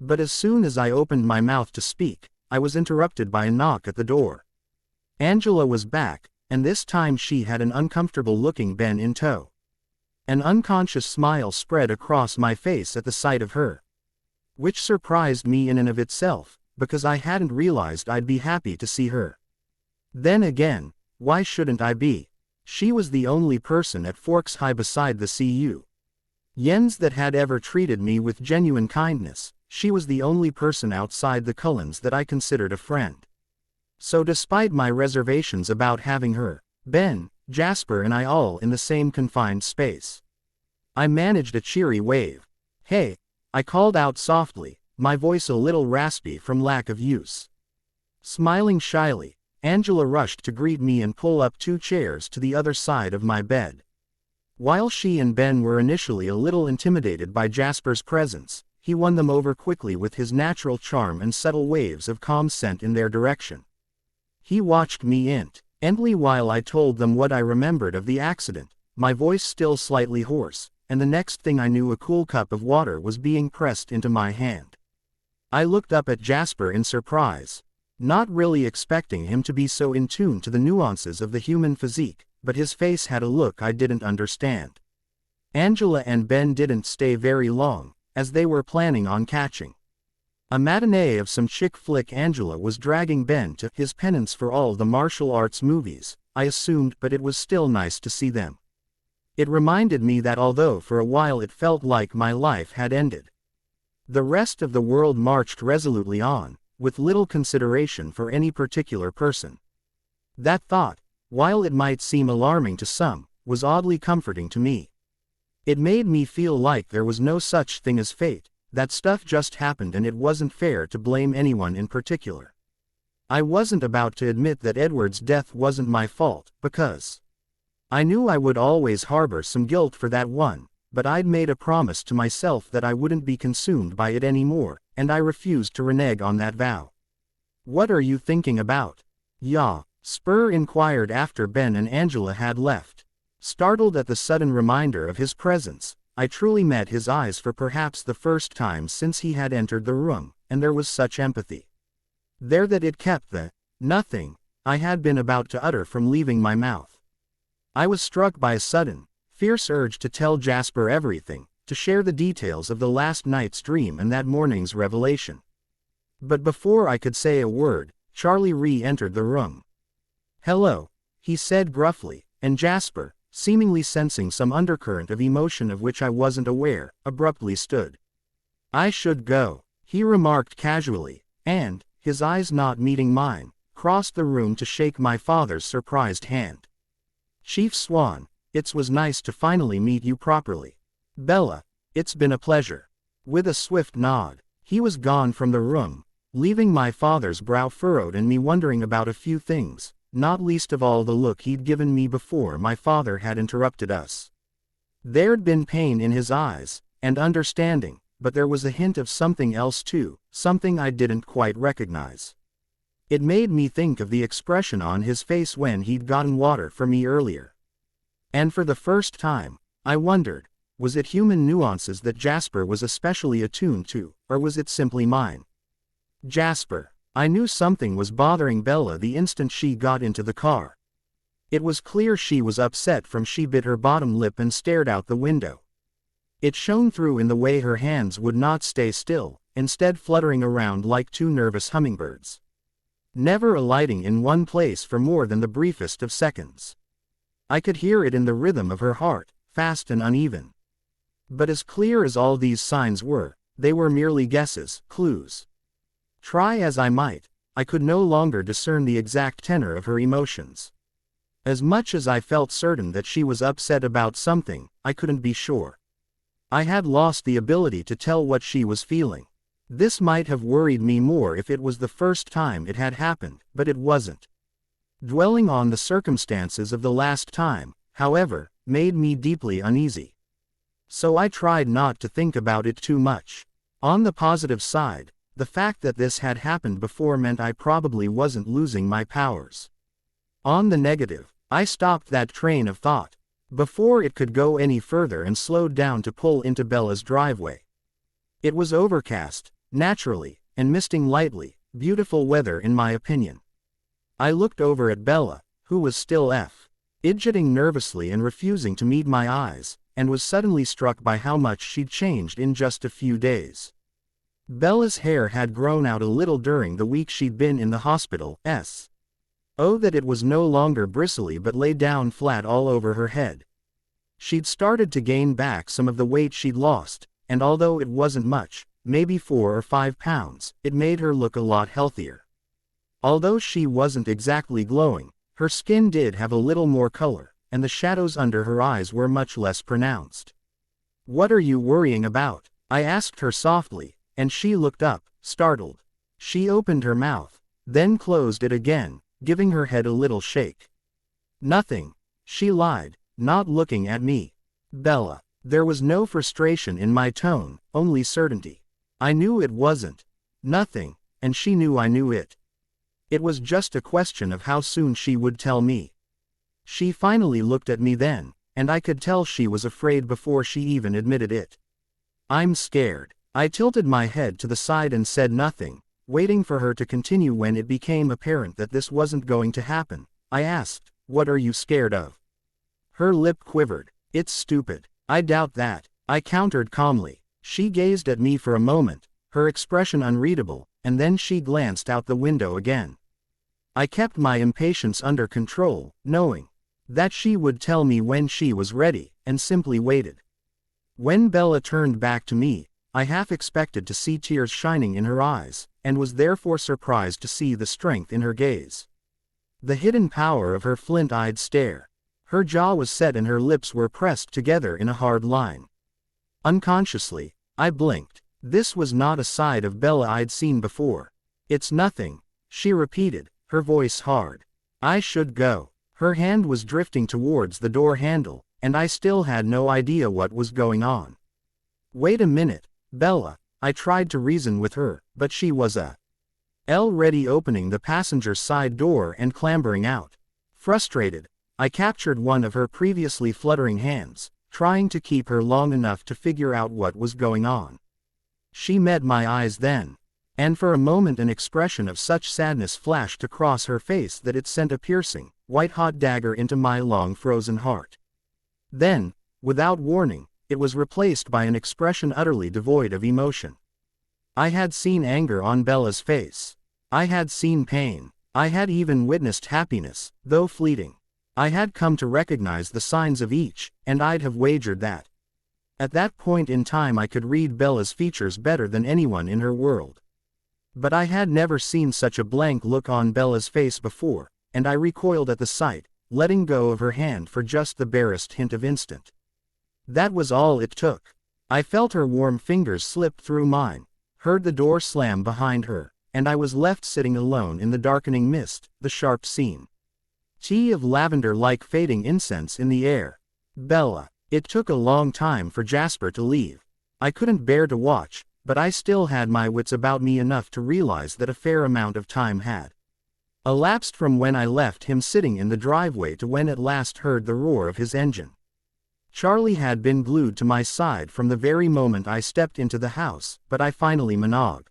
A: But as soon as I opened my mouth to speak, I was interrupted by a knock at the door. Angela was back, and this time she had an uncomfortable-looking Ben in tow. An unconscious smile spread across my face at the sight of her, which surprised me in and of itself, because I hadn't realized I'd be happy to see her. Then again, why shouldn't I be? She was the only person at Forks High beside the Yens that had ever treated me with genuine kindness. She was the only person outside the Cullens that I considered a friend. So despite my reservations about having her, Ben, Jasper and I all in the same confined space, I managed a cheery wave. "Hey," I called out softly, my voice a little raspy from lack of use. Smiling shyly, Angela rushed to greet me and pull up 2 chairs to the other side of my bed. While she and Ben were initially a little intimidated by Jasper's presence, he won them over quickly with his natural charm and subtle waves of calm sent in their direction. He watched me intently while I told them what I remembered of the accident, my voice still slightly hoarse, and the next thing I knew a cool cup of water was being pressed into my hand. I looked up at Jasper in surprise, not really expecting him to be so in tune to the nuances of the human physique, but his face had a look I didn't understand. Angela and Ben didn't stay very long, as they were planning on catching a matinee of some chick flick. Angela was dragging Ben to his penance for all the martial arts movies, I assumed, but it was still nice to see them. It reminded me that although for a while it felt like my life had ended, the rest of the world marched resolutely on, with little consideration for any particular person. That thought, while it might seem alarming to some, was oddly comforting to me. It made me feel like there was no such thing as fate, that stuff just happened and it wasn't fair to blame anyone in particular. I wasn't about to admit that Edward's death wasn't my fault, because I knew I would always harbor some guilt for that one, but I'd made a promise to myself that I wouldn't be consumed by it anymore, and I refused to renege on that vow. What are you thinking about? Jasper inquired after Ben and Angela had left. Startled at the sudden reminder of his presence, I truly met his eyes for perhaps the first time since he had entered the room, and there was such empathy there that it kept the nothing I had been about to utter from leaving my mouth. I was struck by a sudden, fierce urge to tell Jasper everything, to share the details of the last night's dream and that morning's revelation. But before I could say a word, Charlie re-entered the room. "Hello," he said gruffly, and Jasper, seemingly sensing some undercurrent of emotion of which I wasn't aware, abruptly stood. "I should go," he remarked casually, and, his eyes not meeting mine, crossed the room to shake my father's surprised hand. "Chief Swan, it was nice to finally meet you properly. Bella, it's been a pleasure." With a swift nod, he was gone from the room, leaving my father's brow furrowed and me wondering about a few things, not least of all the look he'd given me before my father had interrupted us. There'd been pain in his eyes, and understanding, but there was a hint of something else too, something I didn't quite recognize. It made me think of the expression on his face when he'd gotten water for me earlier. And for the first time, I wondered, was it human nuances that Jasper was especially attuned to, or was it simply mine? Jasper. I knew something was bothering Bella the instant she got into the car. It was clear she was upset from she bit her bottom lip and stared out the window. It shone through in the way her hands would not stay still, instead fluttering around like two nervous hummingbirds, never alighting in one place for more than the briefest of seconds. I could hear it in the rhythm of her heart, fast and uneven. But as clear as all these signs were, they were merely guesses, clues. Try as I might, I could no longer discern the exact tenor of her emotions. As much as I felt certain that she was upset about something, I couldn't be sure. I had lost the ability to tell what she was feeling. This might have worried me more if it was the first time it had happened, but it wasn't. Dwelling on the circumstances of the last time, however, made me deeply uneasy. So I tried not to think about it too much. On the positive side, the fact that this had happened before meant I probably wasn't losing my powers. On the negative, I stopped that train of thought before it could go any further and slowed down to pull into Bella's driveway. It was overcast, naturally, and misting lightly, beautiful weather in my opinion. I looked over at Bella, who was still fidgeting nervously and refusing to meet my eyes, and was suddenly struck by how much she'd changed in just a few days. Bella's hair had grown out a little during the week she'd been in the hospital. Oh, that it was no longer bristly but lay down flat all over her head. She'd started to gain back some of the weight she'd lost, and although it wasn't much, maybe 4 or 5 pounds, it made her look a lot healthier. Although she wasn't exactly glowing, her skin did have a little more color, and the shadows under her eyes were much less pronounced. "What are you worrying about?" I asked her softly, and she looked up, startled. She opened her mouth, then closed it again, giving her head a little shake. "Nothing," she lied, not looking at me. "Bella." There was no frustration in my tone, only certainty. I knew it wasn't nothing, and she knew I knew it. It was just a question of how soon she would tell me. She finally looked at me then, and I could tell she was afraid before she even admitted it. "I'm scared." I tilted my head to the side and said nothing, waiting for her to continue. When it became apparent that this wasn't going to happen, I asked, "What are you scared of?" Her lip quivered. "It's stupid." "I doubt that," I countered calmly. She gazed at me for a moment, her expression unreadable, and then she glanced out the window again. I kept my impatience under control, knowing that she would tell me when she was ready, and simply waited. When Bella turned back to me, I half expected to see tears shining in her eyes, and was therefore surprised to see the strength in her gaze. The hidden power of her flint-eyed stare. Her jaw was set and her lips were pressed together in a hard line. Unconsciously, I blinked. This was not a side of Bella I'd seen before. "It's nothing," she repeated, her voice hard. "I should go." Her hand was drifting towards the door handle, and I still had no idea what was going on. "Wait a minute, Bella," I tried to reason with her, but she was already opening the passenger's side door and clambering out. Frustrated, I captured one of her previously fluttering hands, trying to keep her long enough to figure out what was going on. She met my eyes then, and for a moment an expression of such sadness flashed across her face that it sent a piercing, white-hot dagger into my long frozen heart. Then, without warning, it was replaced by an expression utterly devoid of emotion. I had seen anger on Bella's face. I had seen pain. I had even witnessed happiness, though fleeting. I had come to recognize the signs of each, and I'd have wagered that at that point in time I could read Bella's features better than anyone in her world. But I had never seen such a blank look on Bella's face before, and I recoiled at the sight, letting go of her hand for just the barest hint of instant. That was all it took. I felt her warm fingers slip through mine, heard the door slam behind her, and I was left sitting alone in the darkening mist, the sharp scene of lavender like fading incense in the air. Bella. It took a long time for Jasper to leave. I couldn't bear to watch, but I still had my wits about me enough to realize that a fair amount of time had elapsed from when I left him sitting in the driveway to when at last heard the roar of his engine. Charlie had been glued to my side from the very moment I stepped into the house, but I finally managed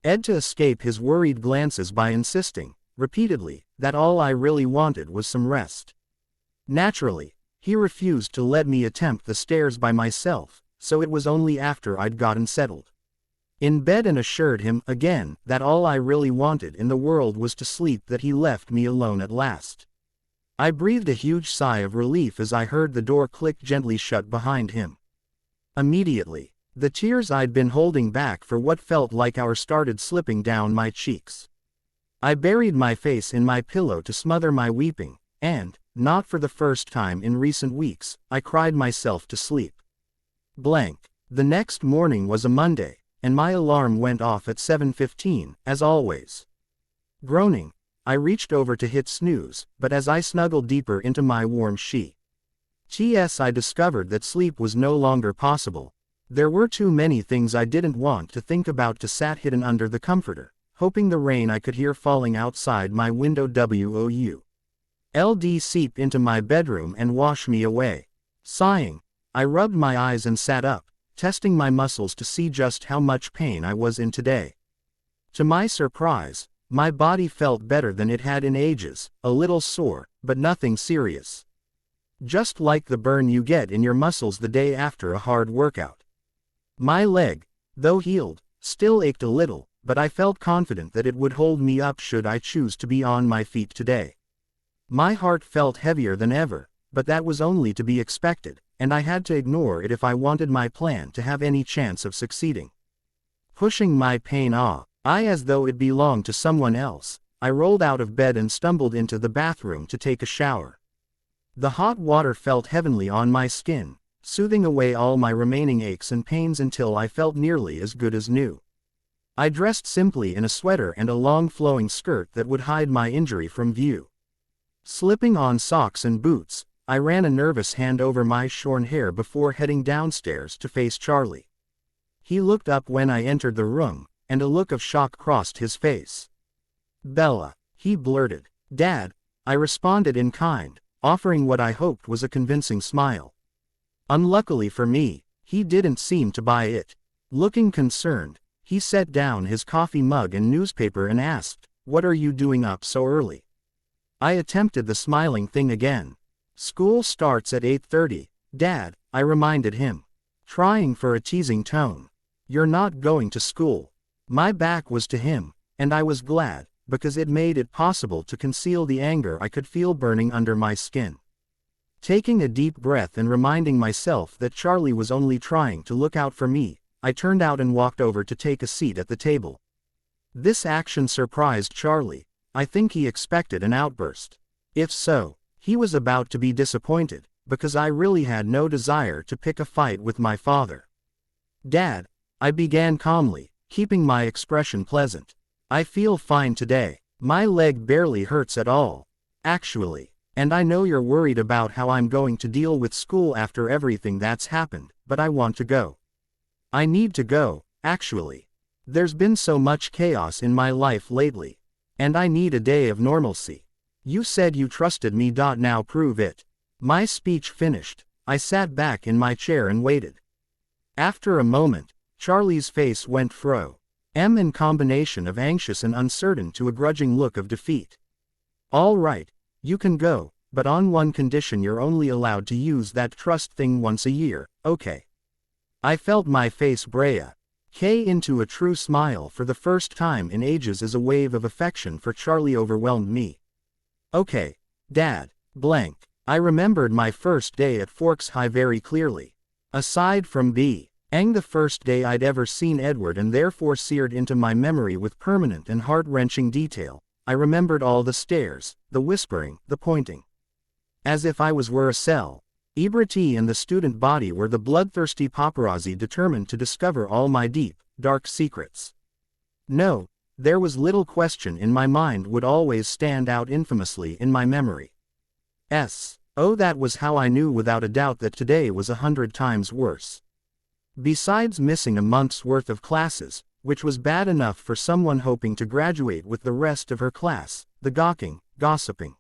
A: to escape his worried glances by insisting, repeatedly, that all I really wanted was some rest. Naturally, he refused to let me attempt the stairs by myself, so it was only after I'd gotten settled in bed and assured him, again, that all I really wanted in the world was to sleep that he left me alone at last. I breathed a huge sigh of relief as I heard the door click gently shut behind him. Immediately, the tears I'd been holding back for what felt like hours started slipping down my cheeks. I buried my face in my pillow to smother my weeping, and, not for the first time in recent weeks, I cried myself to sleep. The next morning was a Monday, and my alarm went off at 7:15, as always. Groaning, I reached over to hit snooze, but as I snuggled deeper into my warm sheets, I discovered that sleep was no longer possible. There were too many things I didn't want to think about to sat hidden under the comforter, hoping the rain I could hear falling outside my window would seep into my bedroom and wash me away. Sighing, I rubbed my eyes and sat up, testing my muscles to see just how much pain I was in today. To my surprise, my body felt better than it had in ages, a little sore, but nothing serious. Just like the burn you get in your muscles the day after a hard workout. My leg, though healed, still ached a little, but I felt confident that it would hold me up should I choose to be on my feet today. My heart felt heavier than ever, but that was only to be expected, and I had to ignore it if I wanted my plan to have any chance of succeeding. Pushing my pain off, as though it belonged to someone else, I rolled out of bed and stumbled into the bathroom to take a shower. The hot water felt heavenly on my skin, soothing away all my remaining aches and pains until I felt nearly as good as new. I dressed simply in a sweater and a long flowing skirt that would hide my injury from view. Slipping on socks and boots, I ran a nervous hand over my shorn hair before heading downstairs to face Charlie. He looked up when I entered the room, and a look of shock crossed his face. "Bella," he blurted. "Dad," I responded in kind, offering what I hoped was a convincing smile. Unluckily for me, he didn't seem to buy it. Looking concerned, he set down his coffee mug and newspaper and asked, "What are you doing up so early?" I attempted the smiling thing again. "School starts at 8:30, Dad," I reminded him, trying for a teasing tone. "You're not going to school." My back was to him, and I was glad, because it made it possible to conceal the anger I could feel burning under my skin. Taking a deep breath and reminding myself that Charlie was only trying to look out for me, I turned out and walked over to take a seat at the table. This action surprised Charlie. I think he expected an outburst. If so, He was about to be disappointed, because I really had no desire to pick a fight with my father. Dad, I began calmly, keeping my expression pleasant. I feel fine today. My leg barely hurts at all. Actually. And I know you're worried about how I'm going to deal with school after everything that's happened, but I want to go. I need to go, actually. There's been so much chaos in my life lately. And I need a day of normalcy. You said you trusted me. Now prove it. My speech finished, I sat back in my chair and waited. After a moment, Charlie's face went in combination of anxious and uncertain to a grudging look of defeat. All right, you can go, but on one condition: you're only allowed to use that trust thing once a year, okay? I felt my face break into a true smile for the first time in ages as a wave of affection for Charlie overwhelmed me. Okay, Dad, blank. I remembered my first day at Forks High very clearly. Aside from being the first day I'd ever seen Edward, and therefore seared into my memory with permanent and heart-wrenching detail, I remembered all the stares, the whispering, the pointing. As if I were a cell. Ibrati and the student body were the bloodthirsty paparazzi determined to discover all my deep, dark secrets. No, there was little question in my mind would always stand out infamously in my memory. Oh, that was how I knew without a doubt that today was 100 times worse. Besides missing a month's worth of classes, which was bad enough for someone hoping to graduate with the rest of her class, the gawking, gossiping,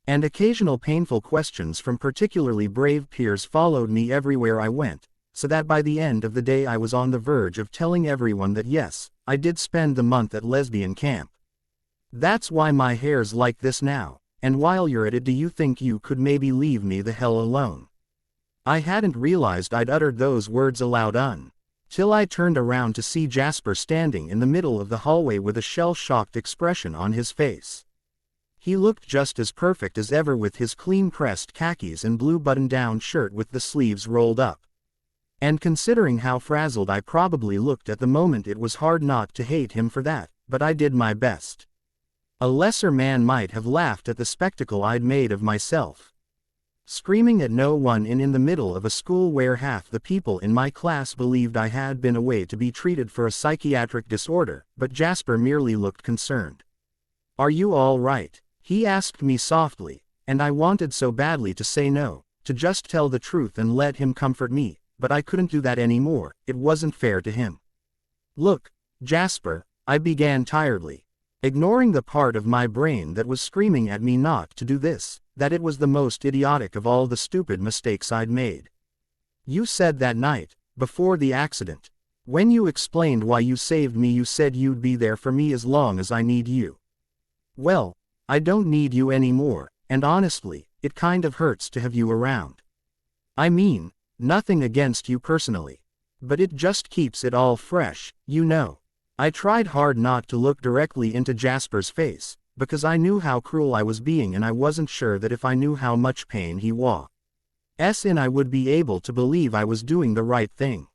A: and occasional painful questions from particularly brave peers followed me everywhere I went, so that by the end of the day I was on the verge of telling everyone that yes, I did spend the month at lesbian camp. That's why my hair's like this now, and while you're at it, do you think you could maybe leave me the hell alone? I hadn't realized I'd uttered those words aloud till I turned around to see Jasper standing in the middle of the hallway with a shell-shocked expression on his face. He looked just as perfect as ever with his clean-pressed khakis and blue button-down shirt with the sleeves rolled up. And considering how frazzled I probably looked at the moment, it was hard not to hate him for that, but I did my best. A lesser man might have laughed at the spectacle I'd made of myself. Screaming at no one in the middle of a school where half the people in my class believed I had been away to be treated for a psychiatric disorder, but Jasper merely looked concerned. Are you all right? He asked me softly, and I wanted so badly to say no, to just tell the truth and let him comfort me, but I couldn't do that anymore. It wasn't fair to him. Look, Jasper, I began tiredly, ignoring the part of my brain that was screaming at me not to do this, that it was the most idiotic of all the stupid mistakes I'd made. You said that night, before the accident, when you explained why you saved me, you said you'd be there for me as long as I need you. Well, I don't need you anymore, and honestly, it kind of hurts to have you around. I mean, nothing against you personally. But it just keeps it all fresh, you know. I tried hard not to look directly into Jasper's face, because I knew how cruel I was being, and I wasn't sure that if I knew how much pain he was in, I would be able to believe I was doing the right thing.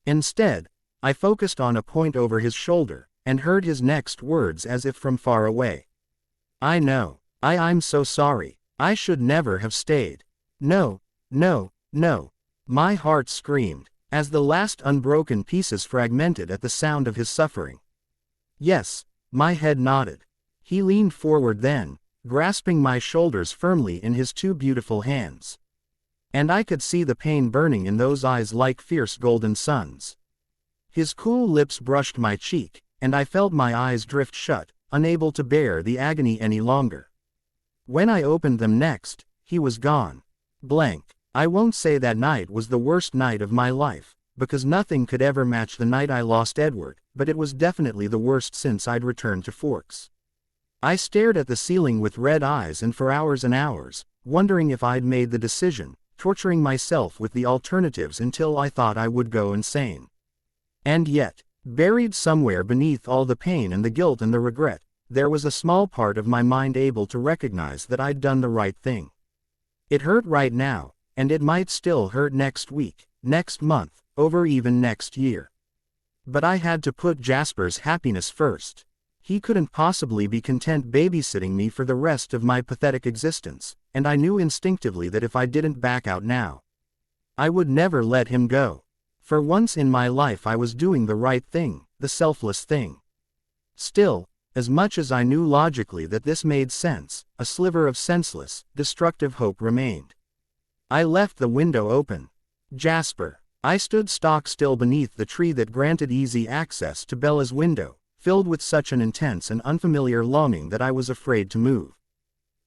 A: Instead, I focused on a point over his shoulder, and heard his next words as if from far away. I know. I'm so sorry. I should never have stayed. No, no, no. My heart screamed, as the last unbroken pieces fragmented at the sound of his suffering. Yes, my head nodded. He leaned forward then, grasping my shoulders firmly in his two beautiful hands. And I could see the pain burning in those eyes like fierce golden suns. His cool lips brushed my cheek, and I felt my eyes drift shut, unable to bear the agony any longer. When I opened them next, he was gone. Blank. I won't say that night was the worst night of my life, because nothing could ever match the night I lost Edward, but it was definitely the worst since I'd returned to Forks. I stared at the ceiling with red eyes and for hours and hours, wondering if I'd made the decision, torturing myself with the alternatives until I thought I would go insane. And yet, buried somewhere beneath all the pain and the guilt and the regret, there was a small part of my mind able to recognize that I'd done the right thing. It hurt right now, and it might still hurt next week, next month, over even next year. But I had to put Jasper's happiness first. He couldn't possibly be content babysitting me for the rest of my pathetic existence, and I knew instinctively that if I didn't back out now, I would never let him go. For once in my life I was doing the right thing, the selfless thing. Still, as much as I knew logically that this made sense, a sliver of senseless, destructive hope remained. I left the window open. Jasper. I stood stock still beneath the tree that granted easy access to Bella's window, filled with such an intense and unfamiliar longing that I was afraid to move.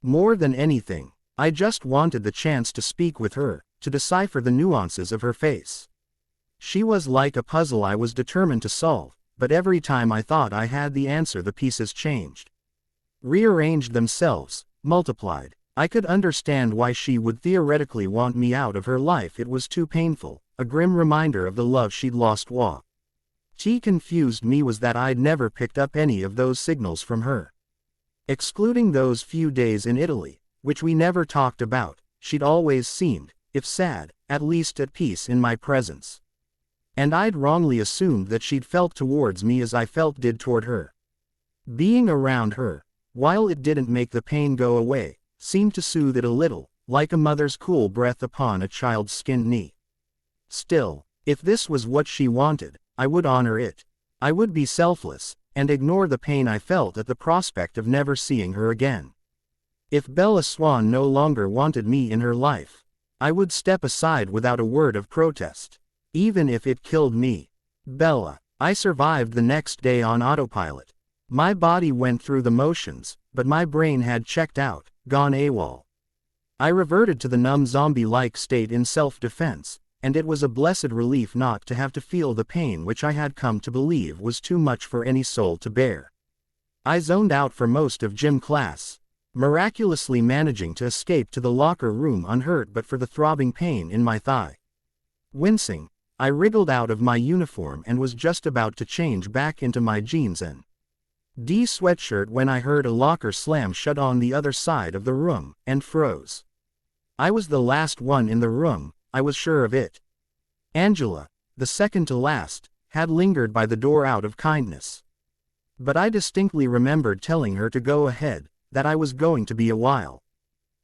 A: More than anything, I just wanted the chance to speak with her, to decipher the nuances of her face. She was like a puzzle I was determined to solve, but every time I thought I had the answer the pieces changed. Rearranged themselves, multiplied. I could understand why she would theoretically want me out of her life. It was too painful, a grim reminder of the love she'd lost. What confused me was that I'd never picked up any of those signals from her. Excluding those few days in Italy, which we never talked about, she'd always seemed, if sad, at least at peace in my presence. And I'd wrongly assumed that she'd felt towards me as I did toward her. Being around her, while it didn't make the pain go away, seemed to soothe it a little, like a mother's cool breath upon a child's skinned knee. Still, if this was what she wanted, I would honor it. I would be selfless, and ignore the pain I felt at the prospect of never seeing her again. If Bella Swan no longer wanted me in her life, I would step aside without a word of protest. Even if it killed me. Bella. I survived the next day on autopilot. My body went through the motions, but my brain had checked out, gone AWOL. I reverted to the numb zombie-like state in self-defense, and it was a blessed relief not to have to feel the pain which I had come to believe was too much for any soul to bear. I zoned out for most of gym class, miraculously managing to escape to the locker room unhurt but for the throbbing pain in my thigh. Wincing, I wriggled out of my uniform and was just about to change back into my jeans and sweatshirt when I heard a locker slam shut on the other side of the room, and froze. I was the last one in the room, I was sure of it. Angela, the second to last, had lingered by the door out of kindness. But I distinctly remembered telling her to go ahead, that I was going to be a while.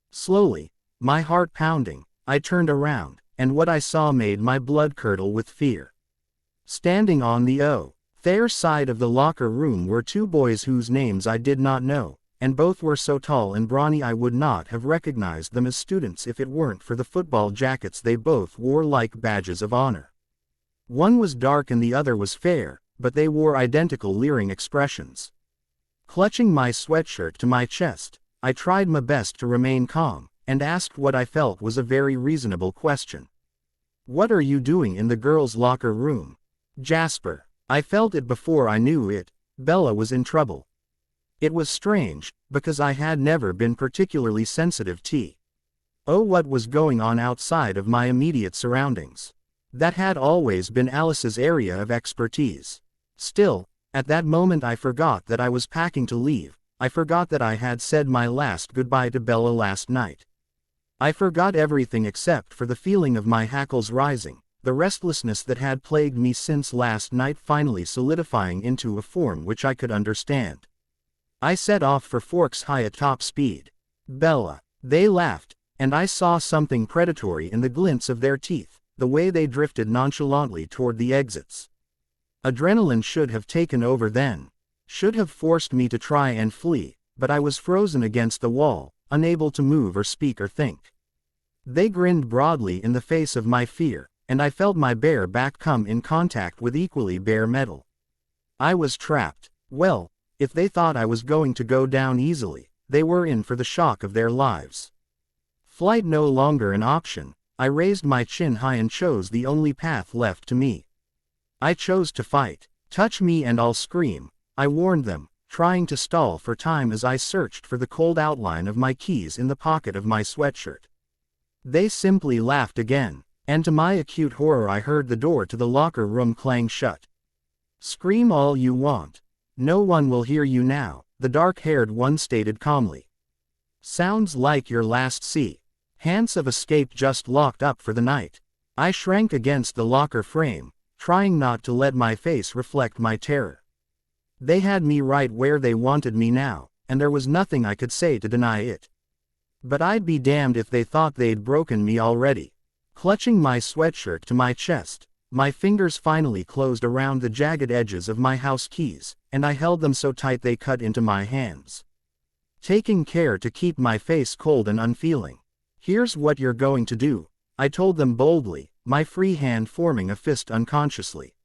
A: Slowly, my heart pounding, I turned around, and what I saw made my blood curdle with fear. Standing on the their side of the locker room were two boys whose names I did not know, and both were so tall and brawny I would not have recognized them as students if it weren't for the football jackets they both wore like badges of honor. One was dark and the other was fair, but they wore identical leering expressions. Clutching my sweatshirt to my chest, I tried my best to remain calm, and asked what I felt was a very reasonable question. "What are you doing in the girls' locker room?" "Jasper." I felt it before I knew it, Bella was in trouble. It was strange, because I had never been particularly sensitive to what was going on outside of my immediate surroundings. That had always been Alice's area of expertise. Still, at that moment I forgot that I was packing to leave. I forgot that I had said my last goodbye to Bella last night. I forgot everything except for the feeling of my hackles rising, the restlessness that had plagued me since last night finally solidifying into a form which I could understand. I set off for Forks High at top speed. "Bella." They laughed, and I saw something predatory in the glints of their teeth, the way they drifted nonchalantly toward the exits. Adrenaline should have taken over then. Should have forced me to try and flee, but I was frozen against the wall, unable to move or speak or think. They grinned broadly in the face of my fear, and I felt my bare back come in contact with equally bare metal. I was trapped. Well, if they thought I was going to go down easily, they were in for the shock of their lives. Flight no longer an option, I raised my chin high and chose the only path left to me. I chose to fight. "Touch me and I'll scream," I warned them, trying to stall for time as I searched for the cold outline of my keys in the pocket of my sweatshirt. They simply laughed again, and to my acute horror I heard the door to the locker room clang shut. "Scream all you want. No one will hear you now," the dark-haired one stated calmly. "Sounds like your last chance of escape just locked up for the night." I shrank against the locker frame, trying not to let my face reflect my terror. They had me right where they wanted me now, and there was nothing I could say to deny it. But I'd be damned if they thought they'd broken me already. Clutching my sweatshirt to my chest, my fingers finally closed around the jagged edges of my house keys, and I held them so tight they cut into my hands. Taking care to keep my face cold and unfeeling. "Here's what you're going to do," I told them boldly, my free hand forming a fist unconsciously.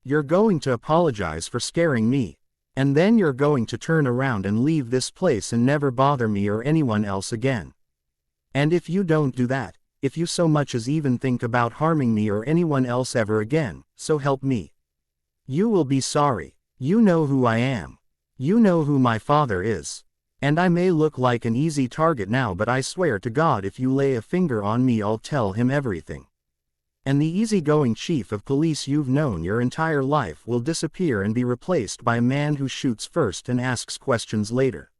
A: "You're going to apologize for scaring me. And then you're going to turn around and leave this place and never bother me or anyone else again. And if you don't do that, if you so much as even think about harming me or anyone else ever again, so help me, you will be sorry. You know who I am. You know who my father is. And I may look like an easy target now, but I swear to God if you lay a finger on me I'll tell him everything. And the easygoing chief of police you've known your entire life will disappear and be replaced by a man who shoots first and asks questions later.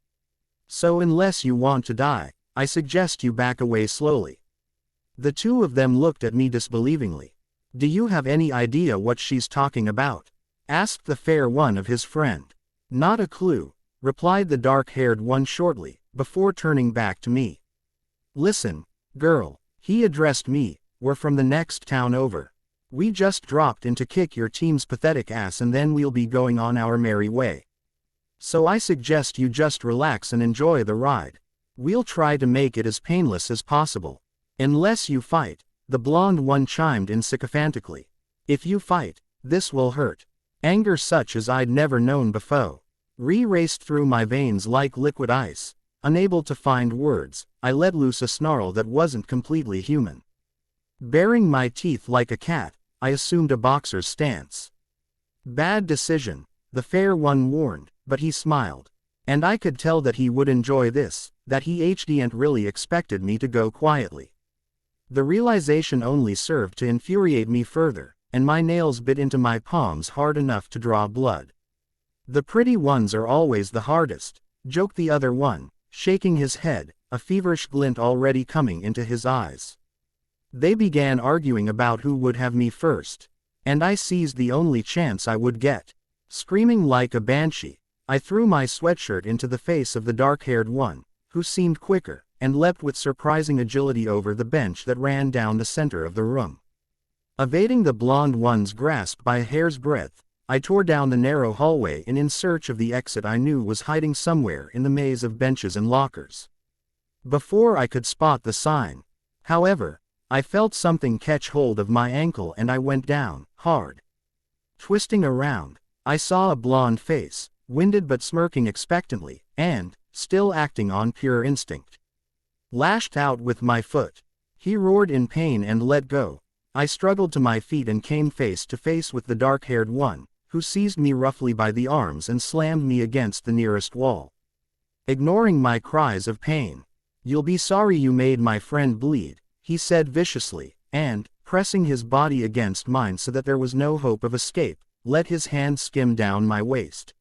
A: So unless you want to die, I suggest you back away slowly." The two of them looked at me disbelievingly. "Do you have any idea what she's talking about?" asked the fair one of his friend. "Not a clue," replied the dark-haired one shortly, before turning back to me. "Listen, girl," he addressed me, "we're from the next town over. We just dropped in to kick your team's pathetic ass and then we'll be going on our merry way. So I suggest you just relax and enjoy the ride. We'll try to make it as painless as possible. Unless you fight," the blonde one chimed in sycophantically. "If you fight, this will hurt." Anger such as I'd never known before raced through my veins like liquid ice. Unable to find words, I let loose a snarl that wasn't completely human. Baring my teeth like a cat, I assumed a boxer's stance. "Bad decision," the fair one warned, but he smiled. And I could tell that he would enjoy this, that he hadn't really expected me to go quietly. The realization only served to infuriate me further, and my nails bit into my palms hard enough to draw blood. "The pretty ones are always the hardest," joked the other one, shaking his head, a feverish glint already coming into his eyes. They began arguing about who would have me first, and I seized the only chance I would get. Screaming like a banshee, I threw my sweatshirt into the face of the dark-haired one, who seemed quicker, and leapt with surprising agility over the bench that ran down the center of the room. Evading the blonde one's grasp by a hair's breadth, I tore down the narrow hallway and in search of the exit I knew was hiding somewhere in the maze of benches and lockers. Before I could spot the sign, however, I felt something catch hold of my ankle and I went down, hard. Twisting around, I saw a blonde face, winded but smirking expectantly, and, still acting on pure instinct, lashed out with my foot. He roared in pain and let go. I struggled to my feet and came face to face with the dark-haired one, who seized me roughly by the arms and slammed me against the nearest wall. Ignoring my cries of pain, "You'll be sorry you made my friend bleed," he said viciously, and, pressing his body against mine so that there was no hope of escape, let his hand skim down my waist,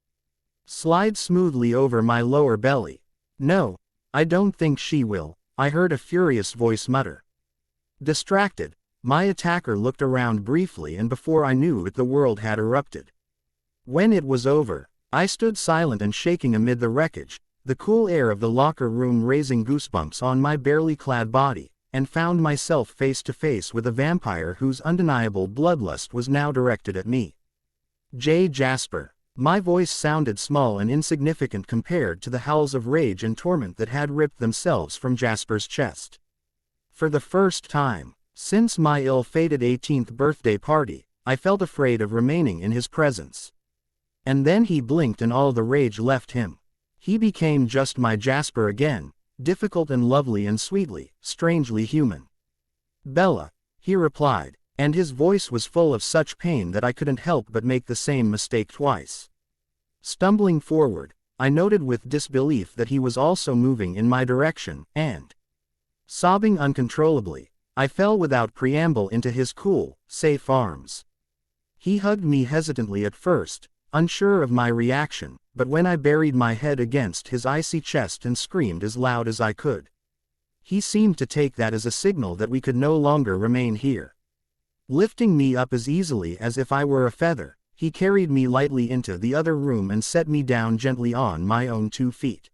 A: slide smoothly over my lower belly. "No, I don't think she will," I heard a furious voice mutter. Distracted, my attacker looked around briefly and before I knew it the world had erupted. When it was over, I stood silent and shaking amid the wreckage, the cool air of the locker room raising goosebumps on my barely clad body, and found myself face to face with a vampire whose undeniable bloodlust was now directed at me. Jasper. My voice sounded small and insignificant compared to the howls of rage and torment that had ripped themselves from Jasper's chest. For the first time, since my ill-fated 18th birthday party, I felt afraid of remaining in his presence. And then he blinked and all the rage left him. He became just my Jasper again, difficult and lovely and sweetly, strangely human. "Bella," he replied, and his voice was full of such pain that I couldn't help but make the same mistake twice. Stumbling forward, I noted with disbelief that he was also moving in my direction, and, sobbing uncontrollably, I fell without preamble into his cool, safe arms. He hugged me hesitantly at first, unsure of my reaction, but when I buried my head against his icy chest and screamed as loud as I could, he seemed to take that as a signal that we could no longer remain here. Lifting me up as easily as if I were a feather, He carried me lightly into the other room and set me down gently on my own 2 feet.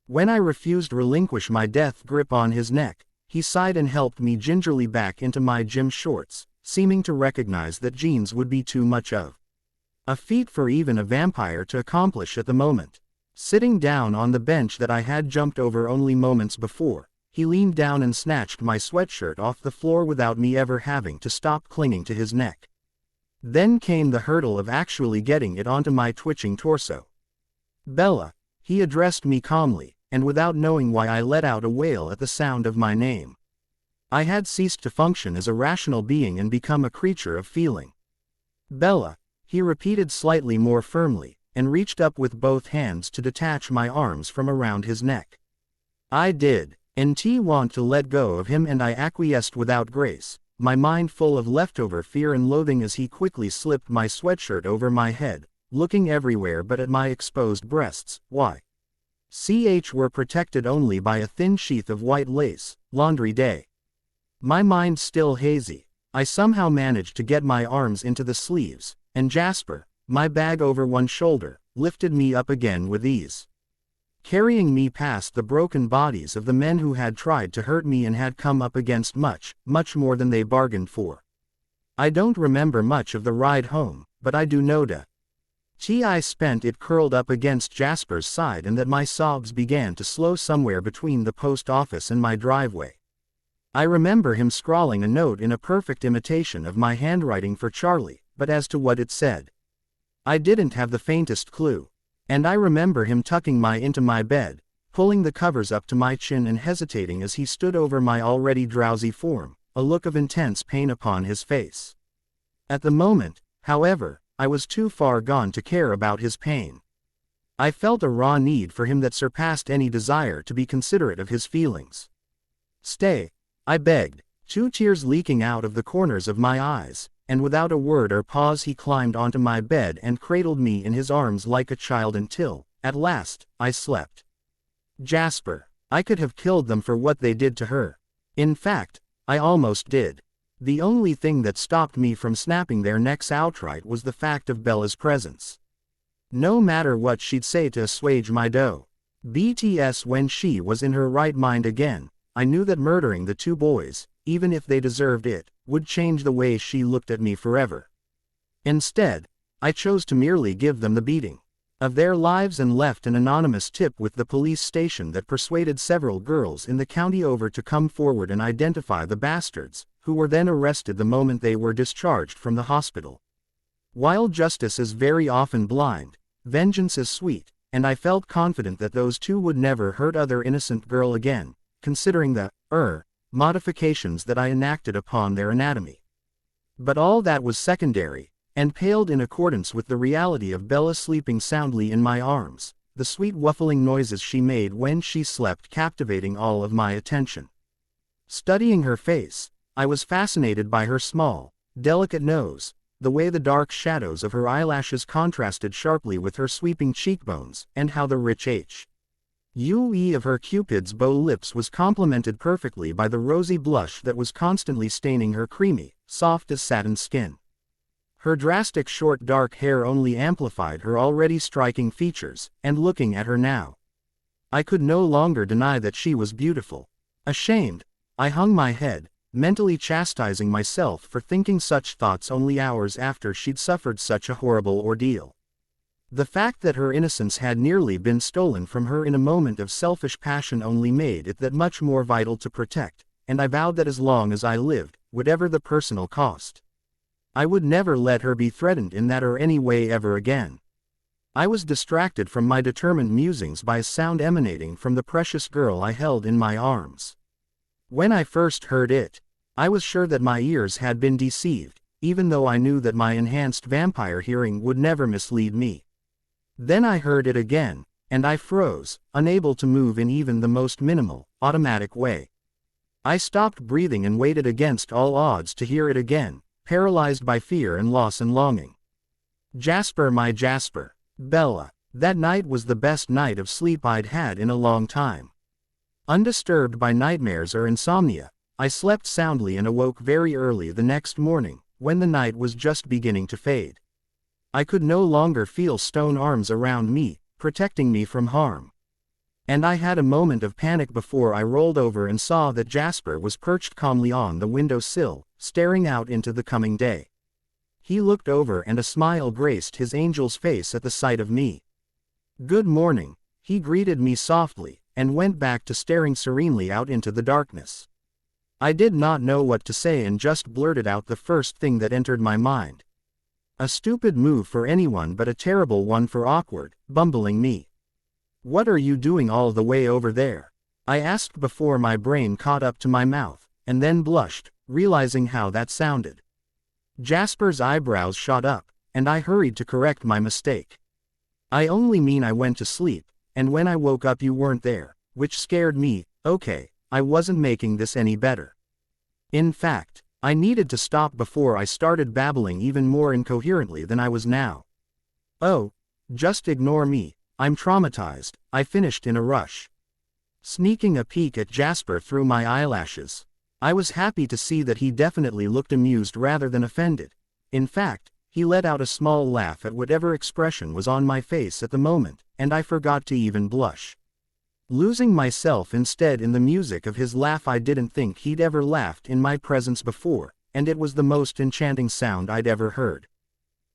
A: When I refused to relinquish my death grip on his neck, he sighed and helped me gingerly back into my gym shorts, seeming to recognize that jeans would be too much of a feat for even a vampire to accomplish at the moment. Sitting down on the bench that I had jumped over only moments before, he leaned down and snatched my sweatshirt off the floor without me ever having to stop clinging to his neck. Then came the hurdle of actually getting it onto my twitching torso. "Bella," he addressed me calmly, and without knowing why I let out a wail at the sound of my name. I had ceased to function as a rational being and become a creature of feeling. "Bella," he repeated slightly more firmly, and reached up with both hands to detach my arms from around his neck. I did want to let go of him, and I acquiesced without grace, my mind full of leftover fear and loathing as he quickly slipped my sweatshirt over my head, looking everywhere but at my exposed breasts, which were protected only by a thin sheath of white lace. Laundry day. My mind still hazy, I somehow managed to get my arms into the sleeves, and Jasper, my bag over one shoulder, lifted me up again with ease, carrying me past the broken bodies of the men who had tried to hurt me and had come up against much more than they bargained for. I don't remember much of the ride home, but I do know that I spent it curled up against Jasper's side and that my sobs began to slow somewhere between the post office and my driveway. I remember him scrawling a note in a perfect imitation of my handwriting for Charlie, but as to what it said, I didn't have the faintest clue. And I remember him tucking me into my bed, pulling the covers up to my chin and hesitating as he stood over my already drowsy form, a look of intense pain upon his face. At the moment, however, I was too far gone to care about his pain. I felt a raw need for him that surpassed any desire to be considerate of his feelings. "Stay," I begged, 2 tears leaking out of the corners of my eyes, and without a word or pause he climbed onto my bed and cradled me in his arms like a child until, at last, I slept. Jasper, I could have killed them for what they did to her. In fact, I almost did. The only thing that stopped me from snapping their necks outright was the fact of Bella's presence. No matter what she'd say to assuage my BTS when she was in her right mind again, I knew that murdering the 2 boys, even if they deserved it, would change the way she looked at me forever. Instead, I chose to merely give them the beating of their lives and left an anonymous tip with the police station that persuaded several girls in the county over to come forward and identify the bastards, who were then arrested the moment they were discharged from the hospital. While justice is very often blind, vengeance is sweet, and I felt confident that those 2 would never hurt other innocent girl again, considering the modifications that I enacted upon their anatomy. But all that was secondary, and paled in accordance with the reality of Bella sleeping soundly in my arms, the sweet wuffling noises she made when she slept captivating all of my attention. Studying her face, I was fascinated by her small, delicate nose, the way the dark shadows of her eyelashes contrasted sharply with her sweeping cheekbones, and how the rich hue of her Cupid's bow lips was complemented perfectly by the rosy blush that was constantly staining her creamy, soft as satin skin. Her drastic short dark hair only amplified her already striking features, and looking at her now, I could no longer deny that she was beautiful. Ashamed, I hung my head, mentally chastising myself for thinking such thoughts only hours after she'd suffered such a horrible ordeal. The fact that her innocence had nearly been stolen from her in a moment of selfish passion only made it that much more vital to protect, and I vowed that as long as I lived, whatever the personal cost, I would never let her be threatened in that or any way ever again. I was distracted from my determined musings by a sound emanating from the precious girl I held in my arms. When I first heard it, I was sure that my ears had been deceived, even though I knew that my enhanced vampire hearing would never mislead me. Then I heard it again, and I froze, unable to move in even the most minimal, automatic way. I stopped breathing and waited against all odds to hear it again, paralyzed by fear and loss and longing. Jasper, my Jasper. Bella. That night was the best night of sleep I'd had in a long time. Undisturbed by nightmares or insomnia, I slept soundly and awoke very early the next morning, when the night was just beginning to fade. I could no longer feel stone arms around me, protecting me from harm. And I had a moment of panic before I rolled over and saw that Jasper was perched calmly on the windowsill, staring out into the coming day. He looked over and a smile graced his angel's face at the sight of me. "Good morning," he greeted me softly, and went back to staring serenely out into the darkness. I did not know what to say and just blurted out the first thing that entered my mind. A stupid move for anyone but a terrible one for awkward, bumbling me. "What are you doing all the way over there?" I asked before my brain caught up to my mouth, and then blushed, realizing how that sounded. Jasper's eyebrows shot up, and I hurried to correct my mistake. "I only mean I went to sleep, and when I woke up you weren't there, which scared me." Okay, I wasn't making this any better. In fact, I needed to stop before I started babbling even more incoherently than I was now. "Oh, just ignore me, I'm traumatized," I finished in a rush. Sneaking a peek at Jasper through my eyelashes, I was happy to see that he definitely looked amused rather than offended. In fact, he let out a small laugh at whatever expression was on my face at the moment, and I forgot to even blush. Losing myself instead in the music of his laugh. I didn't think he'd ever laughed in my presence before, and it was the most enchanting sound I'd ever heard.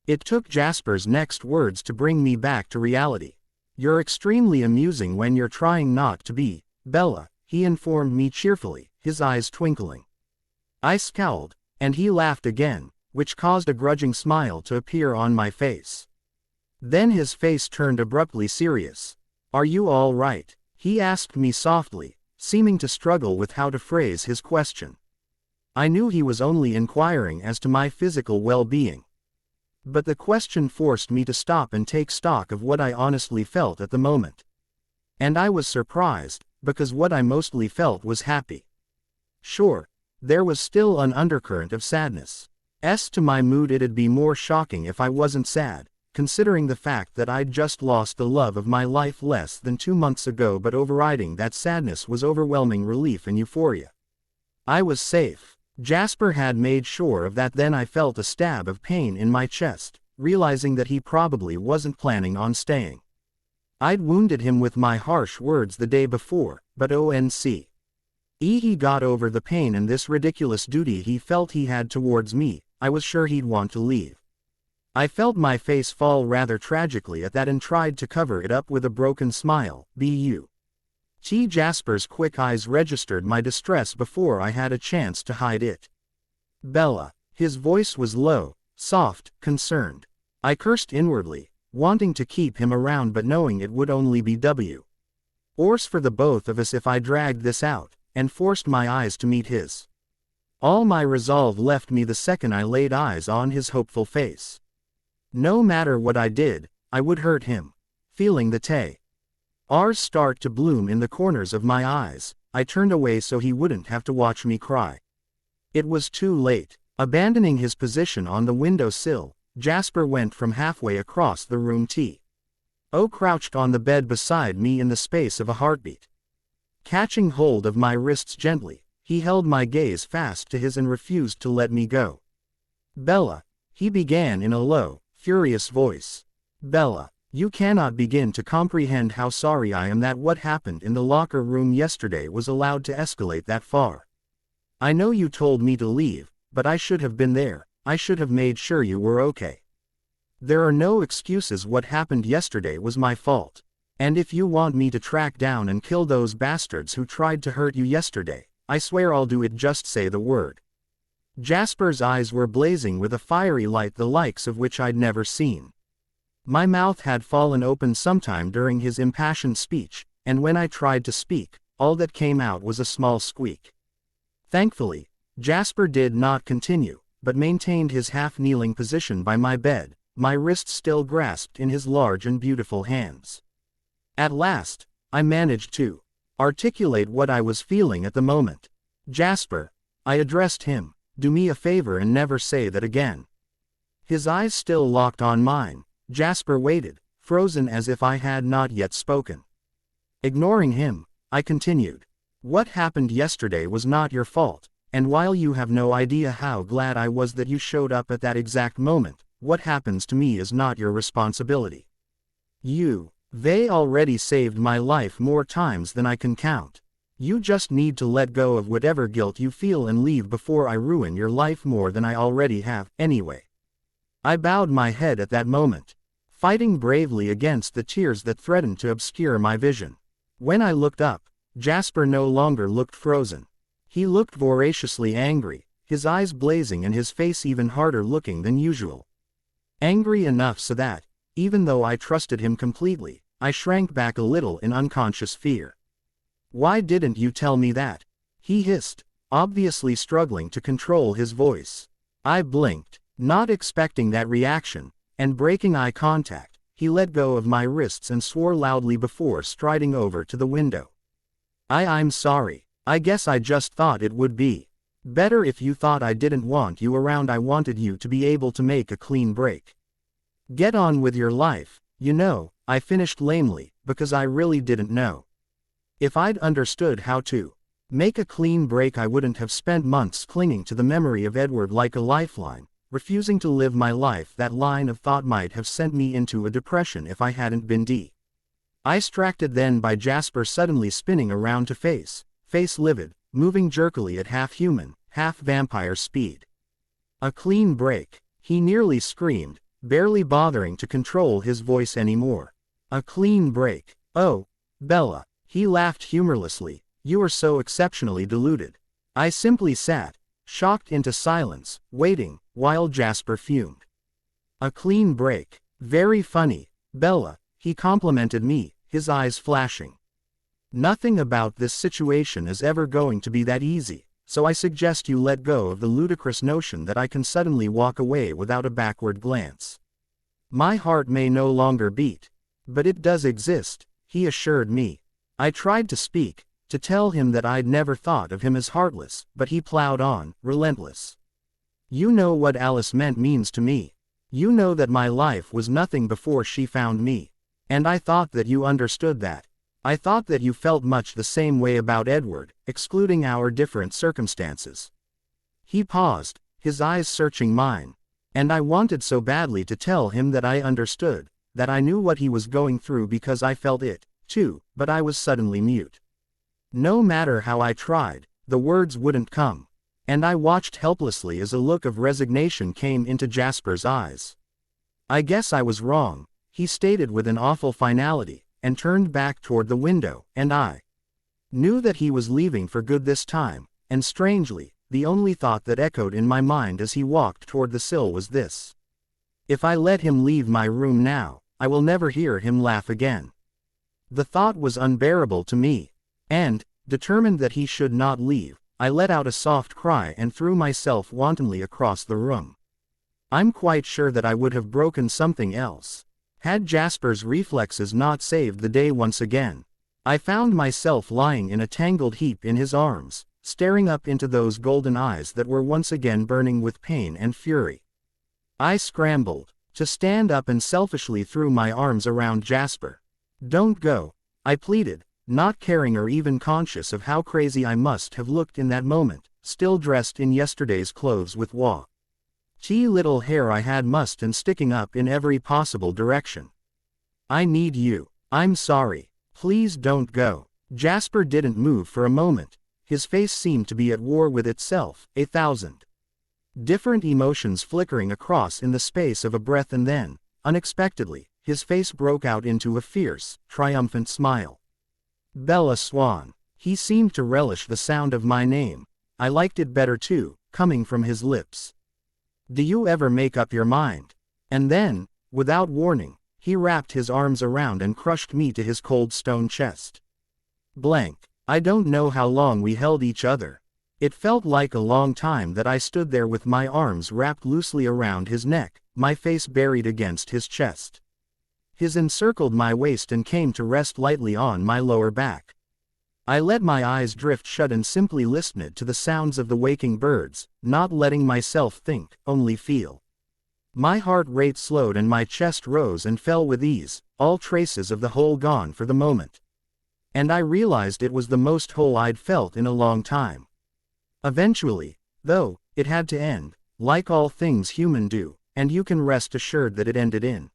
A: It took Jasper's next words to bring me back to reality. "You're extremely amusing when you're trying not to be, Bella," he informed me cheerfully, his eyes twinkling. I scowled, and he laughed again, which caused a grudging smile to appear on my face. Then his face turned abruptly serious. "Are you all right?" he asked me softly, seeming to struggle with how to phrase his question. I knew he was only inquiring as to my physical well-being. But the question forced me to stop and take stock of what I honestly felt at the moment. And I was surprised, because what I mostly felt was happy. Sure, there was still an undercurrent of sadness. As to my mood, it'd be more shocking if I wasn't sad, considering the fact that I'd just lost the love of my life less than 2 months ago, but overriding that sadness was overwhelming relief and euphoria. I was safe. Jasper had made sure of that. Then I felt a stab of pain in my chest, realizing that he probably wasn't planning on staying. I'd wounded him with my harsh words the day before, but he got over the pain and this ridiculous duty he felt he had towards me. I was sure he'd want to leave. I felt my face fall rather tragically at that and tried to cover it up with a broken smile. Jasper's quick eyes registered my distress before I had a chance to hide it. "Bella." His voice was low, soft, concerned. I cursed inwardly, wanting to keep him around but knowing it would only be worse for the both of us if I dragged this out, and forced my eyes to meet his. All my resolve left me the second I laid eyes on his hopeful face. No matter what I did, I would hurt him. Feeling the tears start to bloom in the corners of my eyes, I turned away so he wouldn't have to watch me cry. It was too late. Abandoning his position on the windowsill, Jasper went from halfway across the room crouched on the bed beside me in the space of a heartbeat. Catching hold of my wrists gently, he held my gaze fast to his and refused to let me go. "Bella," he began in a low, furious voice. "Bella, you cannot begin to comprehend how sorry I am that what happened in the locker room yesterday was allowed to escalate that far. I know you told me to leave, but I should have been there. I should have made sure you were okay. There are no excuses. What happened yesterday was my fault. And if you want me to track down and kill those bastards who tried to hurt you yesterday, I swear I'll do it. Just say the word." Jasper's eyes were blazing with a fiery light the likes of which I'd never seen. My mouth had fallen open sometime during his impassioned speech, and when I tried to speak, all that came out was a small squeak. Thankfully, Jasper did not continue, but maintained his half-kneeling position by my bed, my wrists still grasped in his large and beautiful hands. At last, I managed to articulate what I was feeling at the moment. "Jasper," I addressed him, "do me a favor and never say that again." His eyes still locked on mine, Jasper waited, frozen as if I had not yet spoken. Ignoring him, I continued. "What happened yesterday was not your fault, and while you have no idea how glad I was that you showed up at that exact moment, what happens to me is not your responsibility. They already saved my life more times than I can count. You just need to let go of whatever guilt you feel and leave before I ruin your life more than I already have, anyway. I bowed my head at that moment, fighting bravely against the tears that threatened to obscure my vision. When I looked up, Jasper no longer looked frozen. He looked voraciously angry, his eyes blazing and his face even harder looking than usual. Angry enough so that, even though I trusted him completely, I shrank back a little in unconscious fear. "Why didn't you tell me that?" he hissed, obviously struggling to control his voice. I blinked, not expecting that reaction, and breaking eye contact, he let go of my wrists and swore loudly before striding over to the window. I'm sorry. I guess I just thought it would be better if you thought I didn't want you around. I wanted you to be able to make a clean break. Get on with your life, I finished lamely, because I really didn't know. If I'd understood how to make a clean break, I wouldn't have spent months clinging to the memory of Edward like a lifeline, refusing to live my life. That line of thought might have sent me into a depression if I hadn't been distracted then by Jasper suddenly spinning around to face livid, moving jerkily at half-human, half-vampire speed. "A clean break," he nearly screamed, barely bothering to control his voice anymore. "A clean break. Oh, Bella," he laughed humorlessly, "you are so exceptionally deluded." I simply sat, shocked into silence, waiting, while Jasper fumed. "A clean break. Very funny, Bella," he complimented me, his eyes flashing. "Nothing about this situation is ever going to be that easy, so I suggest you let go of the ludicrous notion that I can suddenly walk away without a backward glance. My heart may no longer beat, but it does exist," he assured me. I tried to speak, to tell him that I'd never thought of him as heartless, but he plowed on, relentless. "You know what Alice means to me. You know that my life was nothing before she found me. And I thought that you understood that. I thought that you felt much the same way about Edward, excluding our different circumstances." He paused, his eyes searching mine. And I wanted so badly to tell him that I understood, that I knew what he was going through because I felt it, too, but I was suddenly mute. No matter how I tried, the words wouldn't come. And I watched helplessly as a look of resignation came into Jasper's eyes. "I guess I was wrong," he stated with an awful finality, and turned back toward the window, and I knew that he was leaving for good this time, and strangely, the only thought that echoed in my mind as he walked toward the sill was this: if I let him leave my room now, I will never hear him laugh again. The thought was unbearable to me, and, determined that he should not leave, I let out a soft cry and threw myself wantonly across the room. I'm quite sure that I would have broken something else, had Jasper's reflexes not saved the day once again. I found myself lying in a tangled heap in his arms, staring up into those golden eyes that were once again burning with pain and fury. I scrambled to stand up and selfishly threw my arms around Jasper. "Don't go," I pleaded, not caring or even conscious of how crazy I must have looked in that moment, still dressed in yesterday's clothes with little hair I had mussed and sticking up in every possible direction. "I need you. I'm sorry. Please don't go." Jasper didn't move for a moment. His face seemed to be at war with itself, 1,000 different emotions flickering across in the space of a breath, and then, unexpectedly, his face broke out into a fierce, triumphant smile. "Bella Swan." He seemed to relish the sound of my name. I liked it better too, coming from his lips. "Do you ever make up your mind?" And then, without warning, he wrapped his arms around and crushed me to his cold stone chest. I don't know how long we held each other. It felt like a long time that I stood there with my arms wrapped loosely around his neck, my face buried against his chest. His encircled my waist and came to rest lightly on my lower back. I let my eyes drift shut and simply listened to the sounds of the waking birds, not letting myself think, only feel. My heart rate slowed and my chest rose and fell with ease, all traces of the hole gone for the moment. And I realized it was the most whole I'd felt in a long time. Eventually, though, it had to end, like all things human do, and you can rest assured that it ended in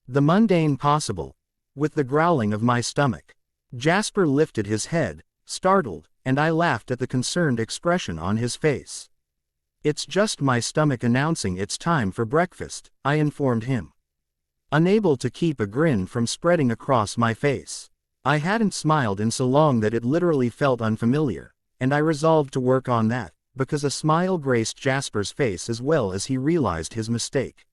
A: the mundane possible, with the growling of my stomach. Jasper lifted his head, startled, and I laughed at the concerned expression on his face. It's just my stomach announcing it's time for breakfast, I informed him, unable to keep a grin from spreading across my face. I hadn't smiled in so long that it literally felt unfamiliar, and I resolved to work on that, because a smile graced Jasper's face as well as he realized his mistake.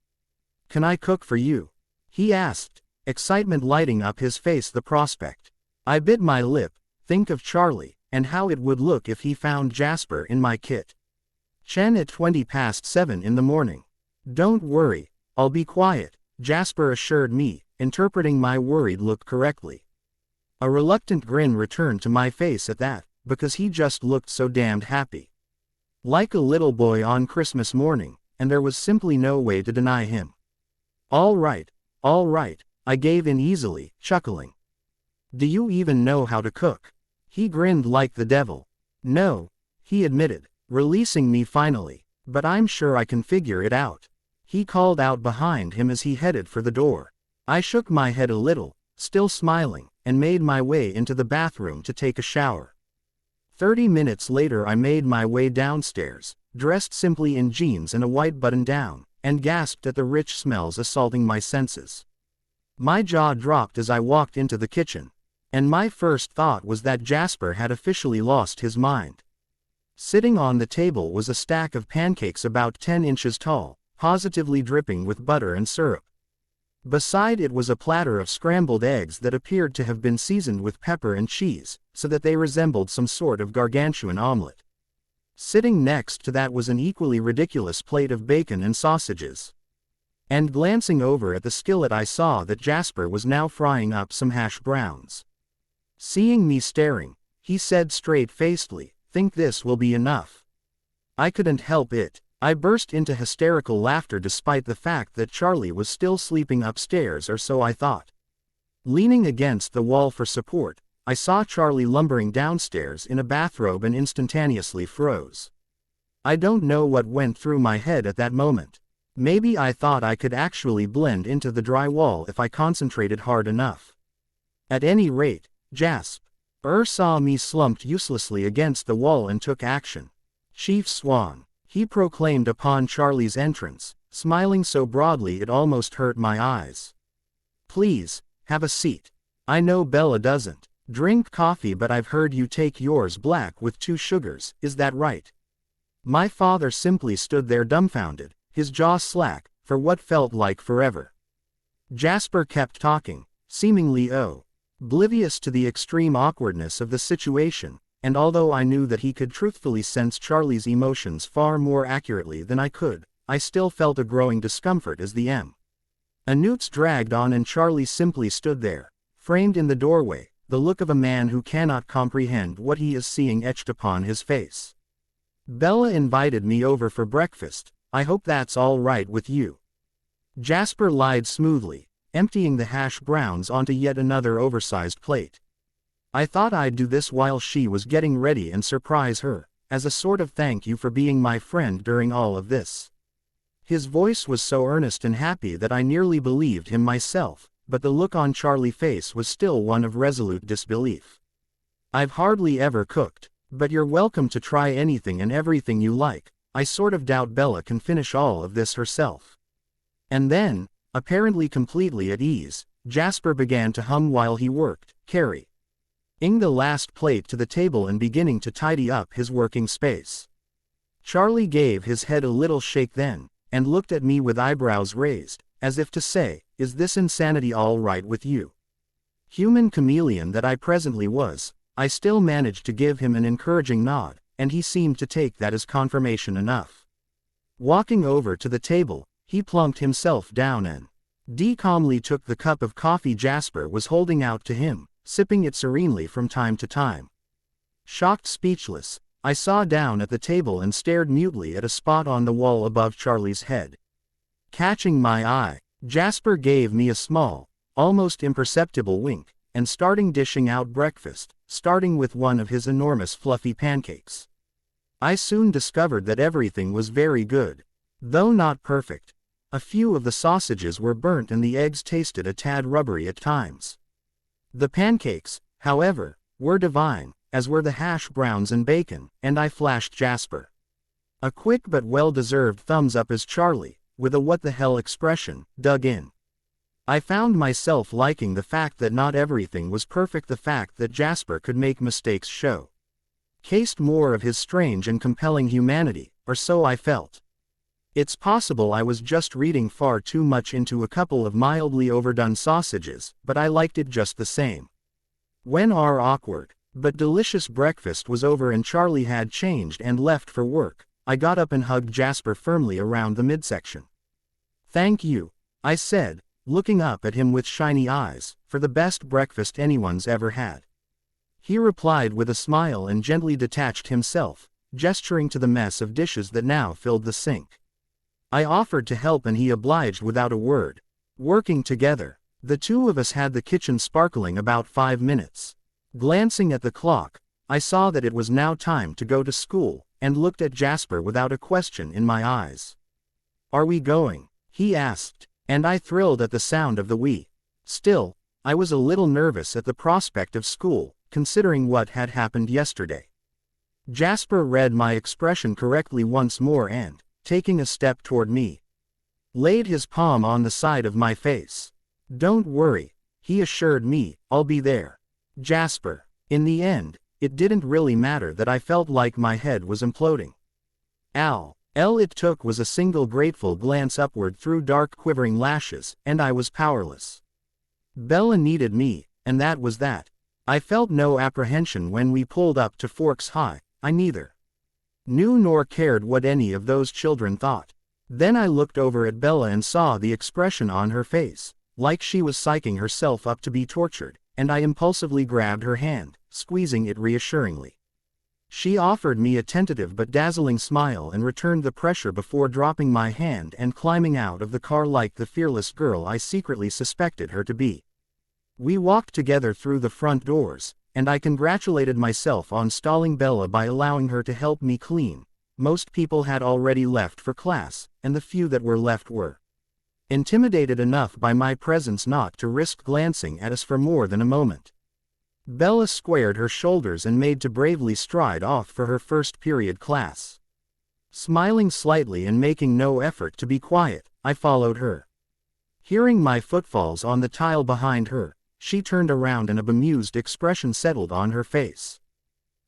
A: Can I cook for you? He asked, excitement lighting up his face the prospect. I bit my lip, think of Charlie, and how it would look if he found Jasper in my kit. Chen at 7:20 in the morning. Don't worry, I'll be quiet, Jasper assured me, interpreting my worried look correctly. A reluctant grin returned to my face at that, because he just looked so damned happy. Like a little boy on Christmas morning, and there was simply no way to deny him. All right, I gave in easily, chuckling. Do you even know how to cook? He grinned like the devil. No, he admitted, releasing me finally, but I'm sure I can figure it out. He called out behind him as he headed for the door. I shook my head a little, still smiling, and made my way into the bathroom to take a shower. 30 minutes later I made my way downstairs, dressed simply in jeans and a white button-down, and gasped at the rich smells assaulting my senses. My jaw dropped as I walked into the kitchen, and my first thought was that Jasper had officially lost his mind. Sitting on the table was a stack of pancakes about 10 inches tall, positively dripping with butter and syrup. Beside it was a platter of scrambled eggs that appeared to have been seasoned with pepper and cheese, so that they resembled some sort of gargantuan omelet. Sitting next to that was an equally ridiculous plate of bacon and sausages. And glancing over at the skillet I saw that Jasper was now frying up some hash browns. Seeing me staring, he said straight-facedly, "Think this will be enough?" I couldn't help it. I burst into hysterical laughter despite the fact that Charlie was still sleeping upstairs, or so I thought. Leaning against the wall for support, I saw Charlie lumbering downstairs in a bathrobe and instantaneously froze. I don't know what went through my head at that moment. Maybe I thought I could actually blend into the drywall if I concentrated hard enough. At any rate, Jasper saw me slumped uselessly against the wall and took action. "Chief Swan," he proclaimed upon Charlie's entrance, smiling so broadly it almost hurt my eyes. "Please, have a seat. I know Bella doesn't drink coffee, but I've heard you take yours black with 2 sugars, is that right?" My father simply stood there dumbfounded, his jaw slack, for what felt like forever. Jasper kept talking, seemingly oblivious to the extreme awkwardness of the situation, and although I knew that he could truthfully sense Charlie's emotions far more accurately than I could, I still felt a growing discomfort as the minutes dragged on and Charlie simply stood there, framed in the doorway, the look of a man who cannot comprehend what he is seeing etched upon his face. "Bella invited me over for breakfast, I hope that's all right with you." Jasper lied smoothly, emptying the hash browns onto yet another oversized plate. "I thought I'd do this while she was getting ready and surprise her, as a sort of thank you for being my friend during all of this." His voice was so earnest and happy that I nearly believed him myself, but the look on Charlie's face was still one of resolute disbelief. "I've hardly ever cooked, but you're welcome to try anything and everything you like. I sort of doubt Bella can finish all of this herself." And then, apparently completely at ease, Jasper began to hum while he worked, carrying the last plate to the table and beginning to tidy up his working space. Charlie gave his head a little shake then, and looked at me with eyebrows raised, as if to say, "Is this insanity all right with you?" Human chameleon that I presently was, I still managed to give him an encouraging nod, and he seemed to take that as confirmation enough. Walking over to the table, he plumped himself down and calmly took the cup of coffee Jasper was holding out to him, sipping it serenely from time to time. Shocked speechless, I saw down at the table and stared mutely at a spot on the wall above Charlie's head. Catching my eye, Jasper gave me a small, almost imperceptible wink, and starting dishing out breakfast, starting with one of his enormous fluffy pancakes. I soon discovered that everything was very good. Though not perfect, A few of the sausages were burnt and the eggs tasted a tad rubbery at times. The pancakes, however, were divine, as were the hash browns and bacon, and I flashed Jasper a quick but well-deserved thumbs up as Charlie, with a what the hell expression, dug in. I found myself liking the fact that not everything was perfect, the fact that Jasper could make mistakes showcased more of his strange and compelling humanity, or so I felt. It's possible I was just reading far too much into a couple of mildly overdone sausages, but I liked it just the same. When our awkward, but delicious breakfast was over and Charlie had changed and left for work, I got up and hugged Jasper firmly around the midsection. "Thank you," I said, looking up at him with shiny eyes, "for the best breakfast anyone's ever had." He replied with a smile and gently detached himself, gesturing to the mess of dishes that now filled the sink. I offered to help and he obliged without a word. Working together, the two of us had the kitchen sparkling about 5 minutes. Glancing at the clock, I saw that it was now time to go to school, and looked at Jasper without a question in my eyes. "Are we going?" he asked, and I thrilled at the sound of the "we." Still, I was a little nervous at the prospect of school, considering what had happened yesterday. Jasper read my expression correctly once more and, taking a step toward me, laid his palm on the side of my face. "Don't worry," he assured me, "I'll be there." Jasper. In the end, it didn't really matter that I felt like my head was imploding. All it took was a single grateful glance upward through dark quivering lashes, and I was powerless. Bella needed me, and that was that. I felt no apprehension when we pulled up to Forks High. I neither knew nor cared what any of those children thought. Then I looked over at Bella and saw the expression on her face, like she was psyching herself up to be tortured, and I impulsively grabbed her hand, squeezing it reassuringly. She offered me a tentative but dazzling smile and returned the pressure before dropping my hand and climbing out of the car like the fearless girl I secretly suspected her to be. We walked together through the front doors, and I congratulated myself on stalling Bella by allowing her to help me clean. Most people had already left for class, and the few that were left were intimidated enough by my presence not to risk glancing at us for more than a moment. Bella squared her shoulders and made to bravely stride off for her first period class. Smiling slightly and making no effort to be quiet, I followed her. Hearing my footfalls on the tile behind her, she turned around and a bemused expression settled on her face.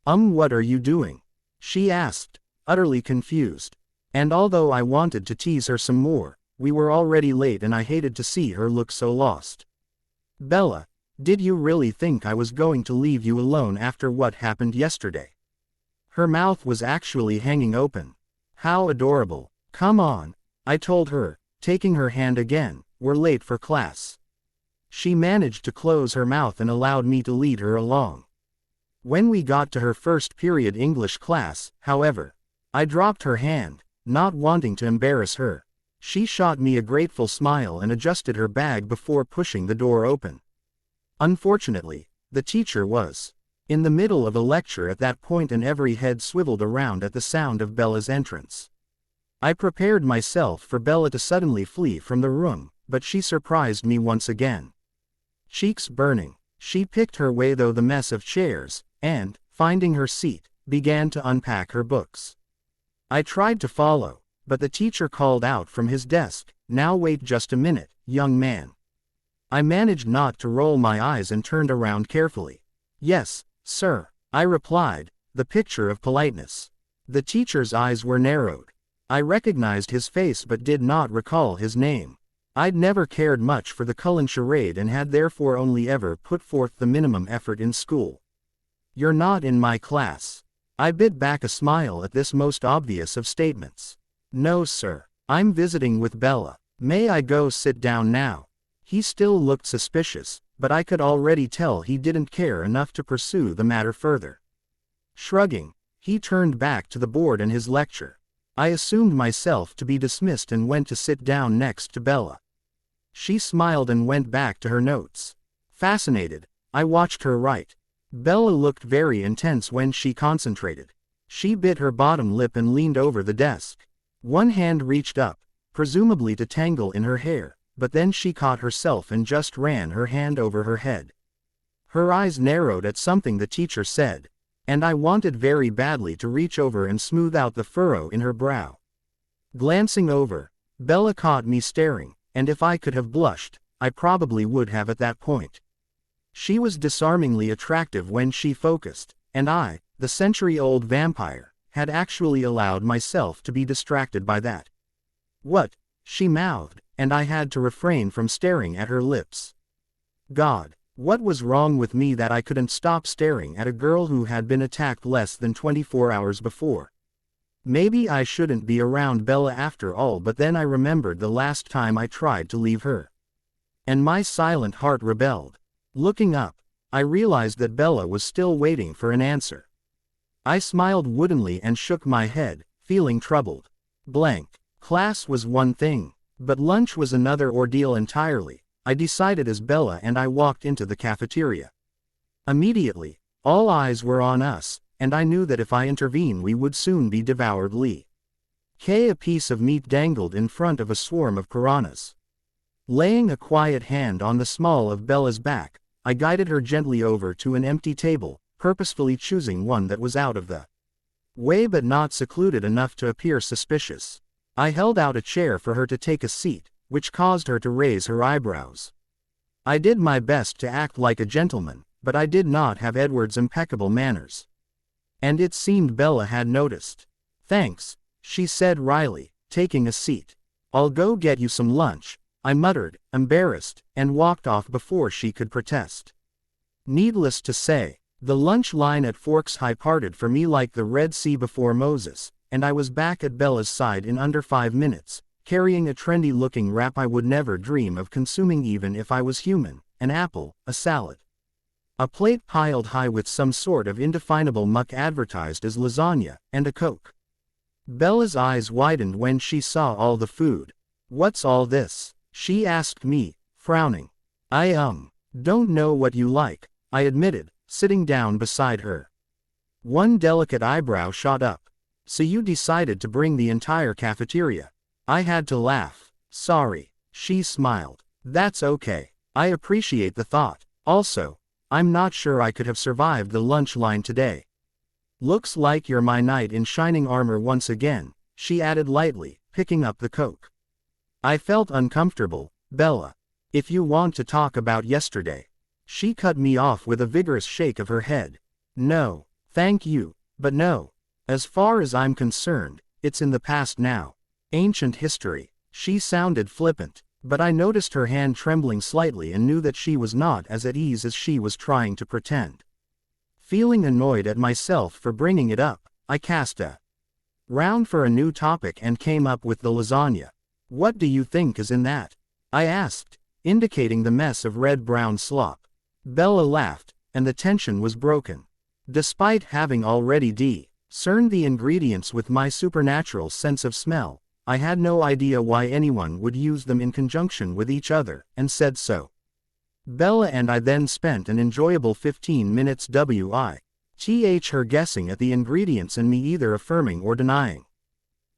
A: What are you doing?" she asked, utterly confused. And although I wanted to tease her some more, we were already late and I hated to see her look so lost. "Bella, did you really think I was going to leave you alone after what happened yesterday?" Her mouth was actually hanging open. "How adorable. Come on," I told her, taking her hand again, "we're late for class." She managed to close her mouth and allowed me to lead her along. When we got to her first period English class, however, I dropped her hand, not wanting to embarrass her. She shot me a grateful smile and adjusted her bag before pushing the door open. Unfortunately, the teacher was in the middle of a lecture at that point and every head swiveled around at the sound of Bella's entrance. I prepared myself for Bella to suddenly flee from the room, but she surprised me once again. Cheeks burning, she picked her way through the mess of chairs, and, finding her seat, began to unpack her books. I tried to follow, but the teacher called out from his desk, "Now wait just a minute, young man." I managed not to roll my eyes and turned around carefully. "Yes, sir," I replied, the picture of politeness. The teacher's eyes were narrowed. I recognized his face but did not recall his name. I'd never cared much for the Cullen charade and had therefore only ever put forth the minimum effort in school. "You're not in my class." I bit back a smile at this most obvious of statements. "No sir, I'm visiting with Bella. May I go sit down now?" He still looked suspicious, but I could already tell he didn't care enough to pursue the matter further. Shrugging, he turned back to the board and his lecture. I assumed myself to be dismissed and went to sit down next to Bella. She smiled and went back to her notes. Fascinated, I watched her write. Bella looked very intense when she concentrated. She bit her bottom lip and leaned over the desk. One hand reached up, presumably to tangle in her hair, but then she caught herself and just ran her hand over her head. Her eyes narrowed at something the teacher said, and I wanted very badly to reach over and smooth out the furrow in her brow. Glancing over, Bella caught me staring, and if I could have blushed, I probably would have at that point. She was disarmingly attractive when she focused, and I, the century-old vampire, had actually allowed myself to be distracted by that. "What?" she mouthed, and I had to refrain from staring at her lips. God, what was wrong with me that I couldn't stop staring at a girl who had been attacked less than 24 hours before? Maybe I shouldn't be around Bella after all, but then I remembered the last time I tried to leave her. And my silent heart rebelled. Looking up, I realized that Bella was still waiting for an answer. I smiled woodenly and shook my head, feeling troubled. Blank. Class was one thing, but lunch was another ordeal entirely, I decided as Bella and I walked into the cafeteria. Immediately, all eyes were on us, and I knew that if I intervened we would soon be devoured. A piece of meat dangled in front of a swarm of piranhas. Laying a quiet hand on the small of Bella's back, I guided her gently over to an empty table, purposefully choosing one that was out of the way but not secluded enough to appear suspicious. I held out a chair for her to take a seat, which caused her to raise her eyebrows. I did my best to act like a gentleman, but I did not have Edward's impeccable manners. And it seemed Bella had noticed. "Thanks," she said wryly, taking a seat. "I'll go get you some lunch," I muttered, embarrassed, and walked off before she could protest. Needless to say, the lunch line at Forks High parted for me like the Red Sea before Moses, and I was back at Bella's side in under 5 minutes, carrying a trendy-looking wrap I would never dream of consuming even if I was human, an apple, a salad, a plate piled high with some sort of indefinable muck advertised as lasagna, and a Coke. Bella's eyes widened when she saw all the food. "What's all this?" she asked me, frowning. "I don't know what you like," I admitted, sitting down beside her. One delicate eyebrow shot up. "So you decided to bring the entire cafeteria?" I had to laugh. "Sorry," she smiled. "That's okay. I appreciate the thought. Also, I'm not sure I could have survived the lunch line today." "Looks like you're my knight in shining armor once again," she added lightly, picking up the Coke. I felt uncomfortable. "Bella, if you want to talk about yesterday." She cut me off with a vigorous shake of her head. "No, thank you, but no. As far as I'm concerned, it's in the past now. Ancient history." She sounded flippant, but I noticed her hand trembling slightly and knew that she was not as at ease as she was trying to pretend. Feeling annoyed at myself for bringing it up, I cast a round for a new topic and came up with the lasagna. "What do you think is in that?" I asked, indicating the mess of red-brown slop. Bella laughed, and the tension was broken. Despite having already discerned the ingredients with my supernatural sense of smell, I had no idea why anyone would use them in conjunction with each other, and said so. Bella and I then spent an enjoyable 15 minutes her guessing at the ingredients and me either affirming or denying.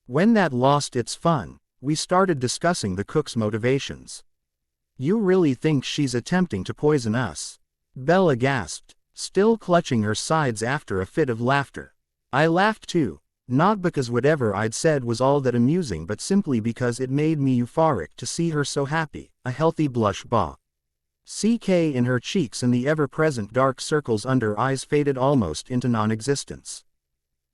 A: When that lost its fun, we started discussing the cook's motivations. "You really think she's attempting to poison us?" Bella gasped, still clutching her sides after a fit of laughter. I laughed too, not because whatever I'd said was all that amusing but simply because it made me euphoric to see her so happy, a healthy blush in her cheeks and the ever-present dark circles under eyes faded almost into non-existence.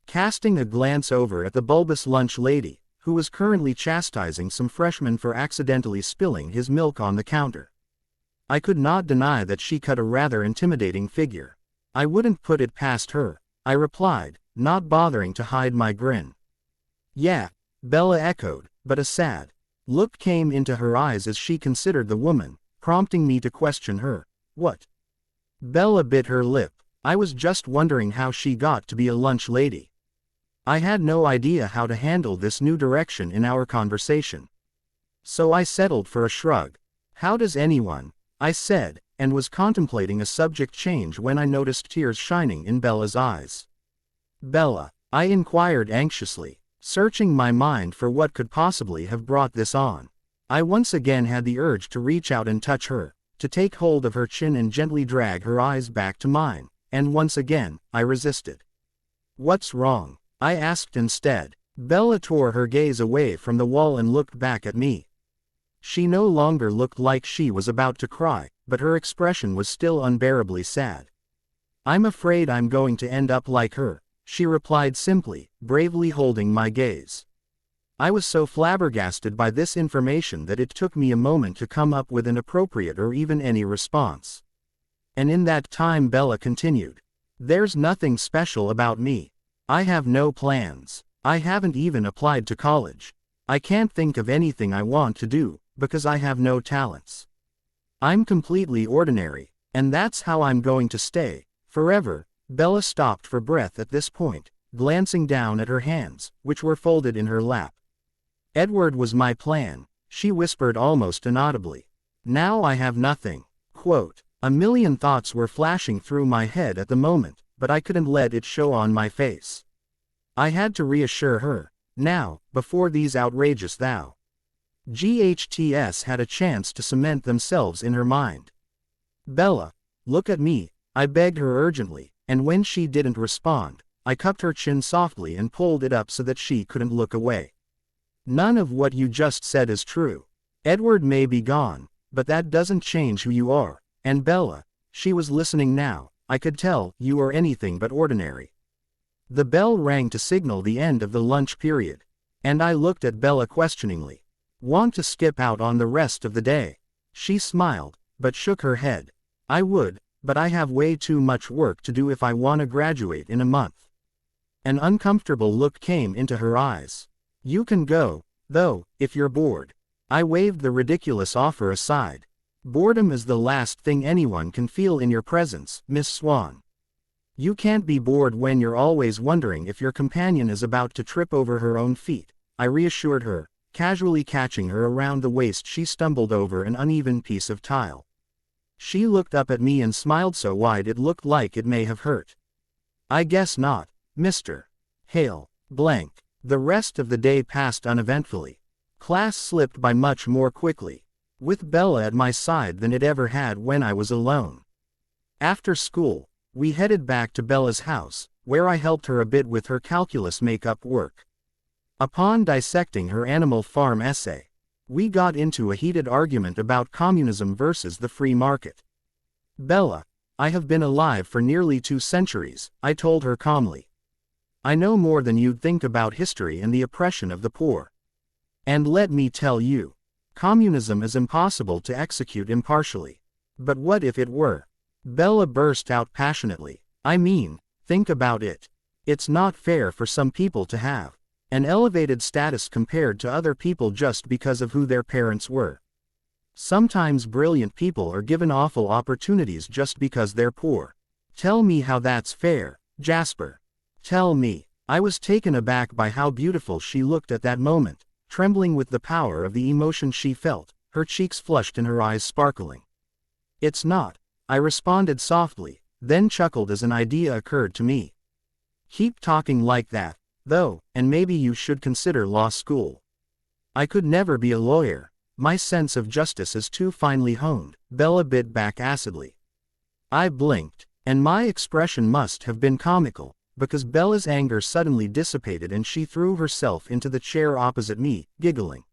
A: Casting a glance over at the bulbous lunch lady, who was currently chastising some freshman for accidentally spilling his milk on the counter, I could not deny that she cut a rather intimidating figure. "I wouldn't put it past her," I replied, not bothering to hide my grin. "Yeah," Bella echoed, but a sad look came into her eyes as she considered the woman, prompting me to question her. "What?" Bella bit her lip. I was just wondering how she got to be a lunch lady. I had no idea how to handle this new direction in our conversation. So I settled for a shrug. "How does anyone?" I said, and was contemplating a subject change when I noticed tears shining in Bella's eyes. "Bella," I inquired anxiously, searching my mind for what could possibly have brought this on. I once again had the urge to reach out and touch her, to take hold of her chin and gently drag her eyes back to mine, and once again, I resisted. "What's wrong?" I asked instead. Bella tore her gaze away from the wall and looked back at me. She no longer looked like she was about to cry, but her expression was still unbearably sad. "I'm afraid I'm going to end up like her," she replied simply, bravely holding my gaze. I was so flabbergasted by this information that it took me a moment to come up with an appropriate or even any response. And in that time Bella continued. "There's nothing special about me. I have no plans. I haven't even applied to college. I can't think of anything I want to do, because I have no talents. I'm completely ordinary, and that's how I'm going to stay, forever." Bella stopped for breath at this point, glancing down at her hands, which were folded in her lap. "Edward was my plan," she whispered almost inaudibly. "Now I have nothing." Quote, "A million thoughts were flashing through my head at the moment, but I couldn't let it show on my face. I had to reassure her. Now, before these outrageous GHTS had a chance to cement themselves in her mind. "Bella, look at me," I begged her urgently, and when she didn't respond, I cupped her chin softly and pulled it up so that she couldn't look away. "None of what you just said is true. Edward may be gone, but that doesn't change who you are, and Bella," she was listening now, "I could tell, you are anything but ordinary." The bell rang to signal the end of the lunch period, and I looked at Bella questioningly. "Want to skip out on the rest of the day?" She smiled, but shook her head. "I would, but I have way too much work to do if I want to graduate in a month." An uncomfortable look came into her eyes. "You can go, though, if you're bored." I waved the ridiculous offer aside. "Boredom is the last thing anyone can feel in your presence, Miss Swan. You can't be bored when you're always wondering if your companion is about to trip over her own feet," I reassured her, casually catching her around the waist. She stumbled over an uneven piece of tile. She looked up at me and smiled so wide it looked like it may have hurt. "I guess not, Mr. Hale, blank." The rest of the day passed uneventfully. Class slipped by much more quickly, with Bella at my side than it ever had when I was alone. After school, we headed back to Bella's house, where I helped her a bit with her calculus makeup work. Upon dissecting her Animal Farm essay, we got into a heated argument about communism versus the free market. "Bella, I have been alive for nearly 2 centuries, I told her calmly. "I know more than you'd think about history and the oppression of the poor. And let me tell you, communism is impossible to execute impartially. But what if it were?" Bella burst out passionately. "I mean, think about it. It's not fair for some people to have an elevated status compared to other people just because of who their parents were. Sometimes brilliant people are given awful opportunities just because they're poor. Tell me how that's fair, Jasper. Tell me." I was taken aback by how beautiful she looked at that moment, trembling with the power of the emotion she felt, her cheeks flushed and her eyes sparkling. "It's not," I responded softly, then chuckled as an idea occurred to me. "Keep talking like that, though, and maybe you should consider law school." "I could never be a lawyer. My sense of justice is too finely honed," Bella bit back acidly. I blinked, and my expression must have been comical, because Bella's anger suddenly dissipated and she threw herself into the chair opposite me, giggling.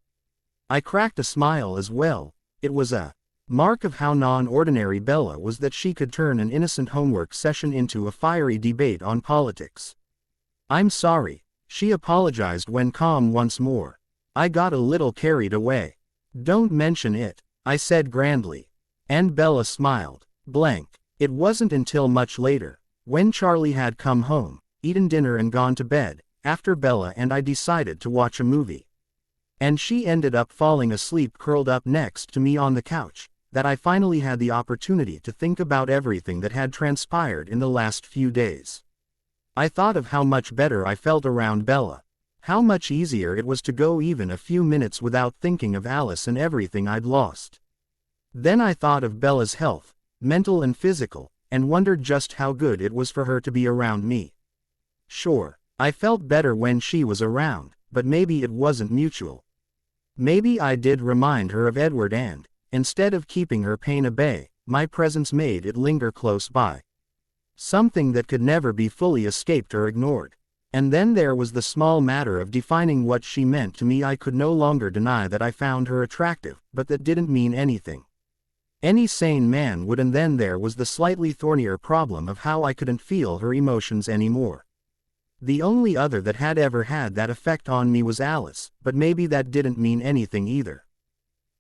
A: I cracked a smile as well. It was a mark of how non-ordinary Bella was that she could turn an innocent homework session into a fiery debate on politics. "I'm sorry," she apologized when calm once more. "I got a little carried away." "Don't mention it," I said grandly. And Bella smiled. Blank. It wasn't until much later, when Charlie had come home, eaten dinner and gone to bed, after Bella and I decided to watch a movie, and she ended up falling asleep curled up next to me on the couch, that I finally had the opportunity to think about everything that had transpired in the last few days. I thought of how much better I felt around Bella, how much easier it was to go even a few minutes without thinking of Alice and everything I'd lost. Then I thought of Bella's health, mental and physical, and wondered just how good it was for her to be around me. Sure, I felt better when she was around, but maybe it wasn't mutual. Maybe I did remind her of Edward and, instead of keeping her pain at bay, my presence made it linger close by. Something that could never be fully escaped or ignored. And then there was the small matter of defining what she meant to me. I could no longer deny that I found her attractive, but that didn't mean anything. Any sane man would. And then there was the slightly thornier problem of how I couldn't feel her emotions anymore. The only other that had ever had that effect on me was Alice, but maybe that didn't mean anything either.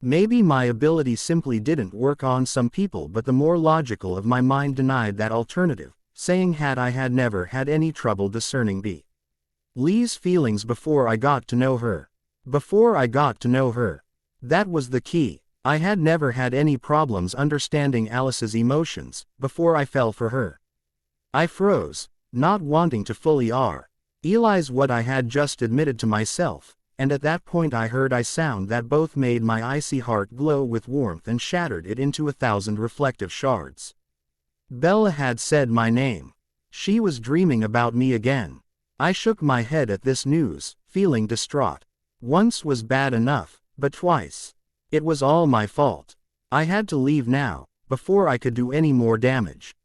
A: Maybe my ability simply didn't work on some people, but the more logical of my mind denied that alternative, saying I had never had any trouble discerning Lee's feelings before I got to know her. Before I got to know her. That was the key. I had never had any problems understanding Alice's emotions, before I fell for her. I froze, not wanting to fully realize what I had just admitted to myself, and at that point I heard a sound that both made my icy heart glow with warmth and shattered it into 1,000 reflective shards. Bella had said my name. She was dreaming about me again. I shook my head at this news, feeling distraught. Once was bad enough, but twice. It was all my fault. I had to leave now, before I could do any more damage.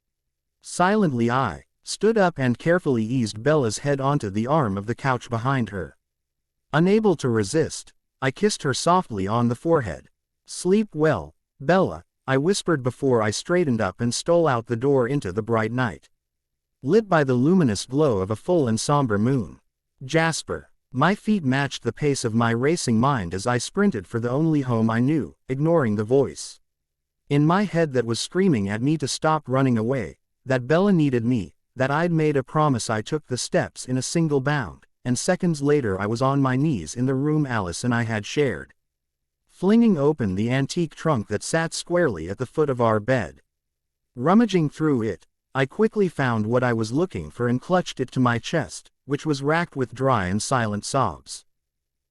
A: Silently I stood up and carefully eased Bella's head onto the arm of the couch behind her. Unable to resist, I kissed her softly on the forehead. "Sleep well, Bella," I whispered before I straightened up and stole out the door into the bright night, lit by the luminous glow of a full and somber moon. Jasper. My feet matched the pace of my racing mind as I sprinted for the only home I knew, ignoring the voice in my head that was screaming at me to stop running away, that Bella needed me, that I'd made a promise. I took the steps in a single bound, and seconds later I was on my knees in the room Alice and I had shared. Flinging open the antique trunk that sat squarely at the foot of our bed. Rummaging through it, I quickly found what I was looking for and clutched it to my chest, which was racked with dry and silent sobs.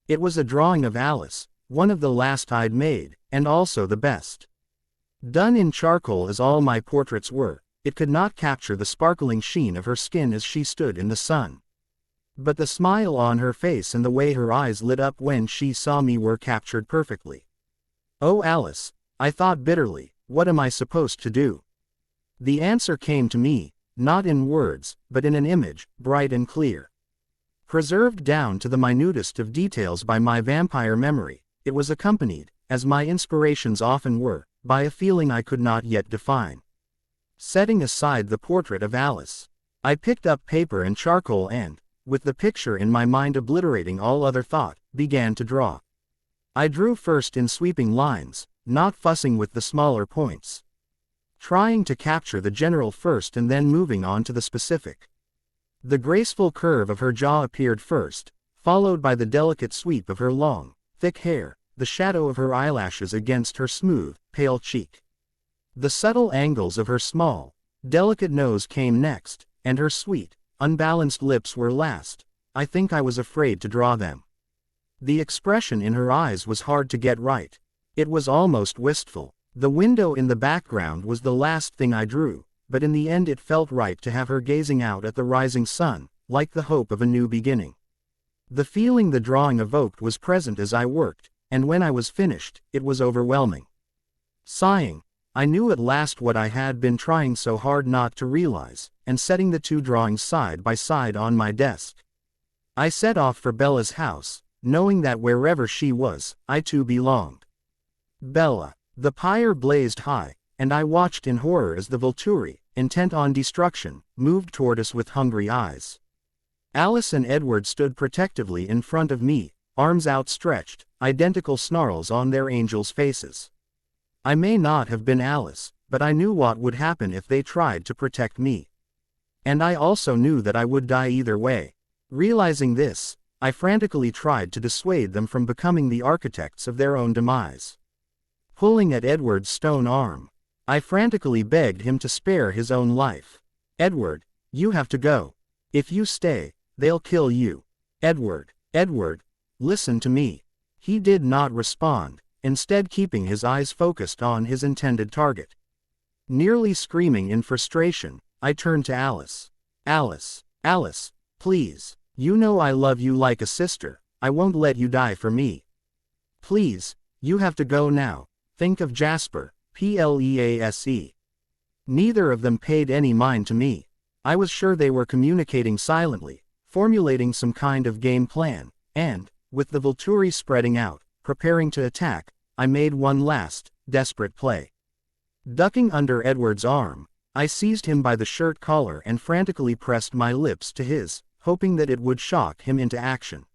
A: It was a drawing of Alice, one of the last I'd made, and also the best. Done in charcoal as all my portraits were, it could not capture the sparkling sheen of her skin as she stood in the sun. But the smile on her face and the way her eyes lit up when she saw me were captured perfectly. "Oh Alice," I thought bitterly, "what am I supposed to do?" The answer came to me, not in words, but in an image, bright and clear. Preserved down to the minutest of details by my vampire memory, it was accompanied, as my inspirations often were, by a feeling I could not yet define. Setting aside the portrait of Alice, I picked up paper and charcoal and, with the picture in my mind obliterating all other thought, began to draw. I drew first in sweeping lines, not fussing with the smaller points. Trying to capture the general first and then moving on to the specific. The graceful curve of her jaw appeared first, followed by the delicate sweep of her long, thick hair, the shadow of her eyelashes against her smooth, pale cheek. The subtle angles of her small, delicate nose came next, and her sweet, unbalanced lips were last. I think I was afraid to draw them. The expression in her eyes was hard to get right. It was almost wistful. The window in the background was the last thing I drew, but in the end it felt right to have her gazing out at the rising sun, like the hope of a new beginning. The feeling the drawing evoked was present as I worked, and when I was finished, it was overwhelming. Sighing, I knew at last what I had been trying so hard not to realize, and setting the two drawings side by side on my desk, I set off for Bella's house, knowing that wherever she was, I too belonged. Bella. The pyre blazed high, and I watched in horror as the Volturi, intent on destruction, moved toward us with hungry eyes. Alice and Edward stood protectively in front of me, arms outstretched, identical snarls on their angels' faces. I may not have been Alice, but I knew what would happen if they tried to protect me. And I also knew that I would die either way. Realizing this, I frantically tried to dissuade them from becoming the architects of their own demise. Pulling at Edward's stone arm, I frantically begged him to spare his own life. "Edward, you have to go. If you stay, they'll kill you. Edward, listen to me." He did not respond, instead keeping his eyes focused on his intended target. Nearly screaming in frustration, I turned to Alice. Alice, please, you know I love you like a sister. I won't let you die for me. Please, you have to go now. Think of Jasper, please. Neither of them paid any mind to me. I was sure they were communicating silently, formulating some kind of game plan, and, with the Volturi spreading out, preparing to attack, I made one last, desperate play. Ducking under Edward's arm, I seized him by the shirt collar and frantically pressed my lips to his, hoping that it would shock him into action.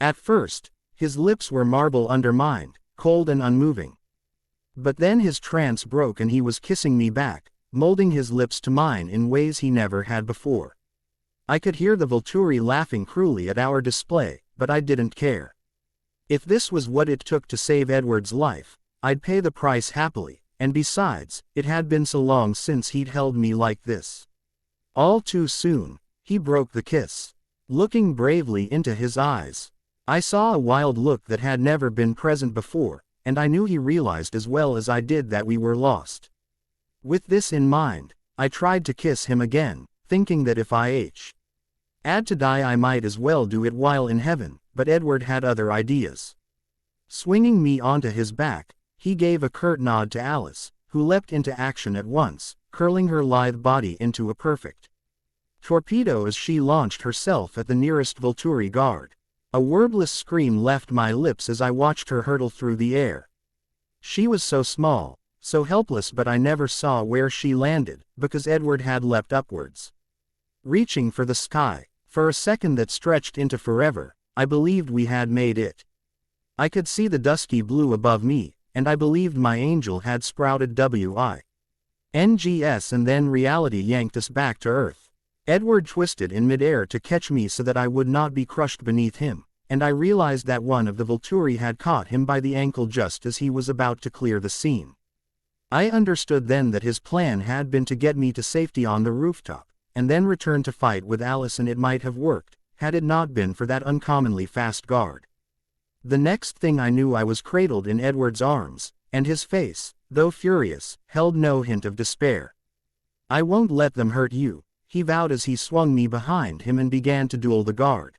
A: At first, his lips were marble under mine, cold and unmoving. But then his trance broke and he was kissing me back, molding his lips to mine in ways he never had before. I could hear the Volturi laughing cruelly at our display, but I didn't care. If this was what it took to save Edward's life, I'd pay the price happily, and besides, it had been so long since he'd held me like this. All too soon, he broke the kiss. Looking bravely into his eyes, I saw a wild look that had never been present before, and I knew he realized as well as I did that we were lost. With this in mind, I tried to kiss him again, thinking that if I had to die I might as well do it while in heaven, but Edward had other ideas. Swinging me onto his back, he gave a curt nod to Alice, who leapt into action at once, curling her lithe body into a perfect torpedo as she launched herself at the nearest Volturi guard. A wordless scream left my lips as I watched her hurtle through the air. She was so small, so helpless, but I never saw where she landed, because Edward had leapt upwards, reaching for the sky. For a second that stretched into forever, I believed we had made it. I could see the dusky blue above me, and I believed my angel had sprouted wings, and then reality yanked us back to earth. Edward twisted in midair to catch me so that I would not be crushed beneath him, and I realized that one of the Volturi had caught him by the ankle just as he was about to clear the scene. I understood then that his plan had been to get me to safety on the rooftop, and then return to fight with Alice, and it might have worked, had it not been for that uncommonly fast guard. The next thing I knew I was cradled in Edward's arms, and his face, though furious, held no hint of despair. "I won't let them hurt you," he vowed as he swung me behind him and began to duel the guard.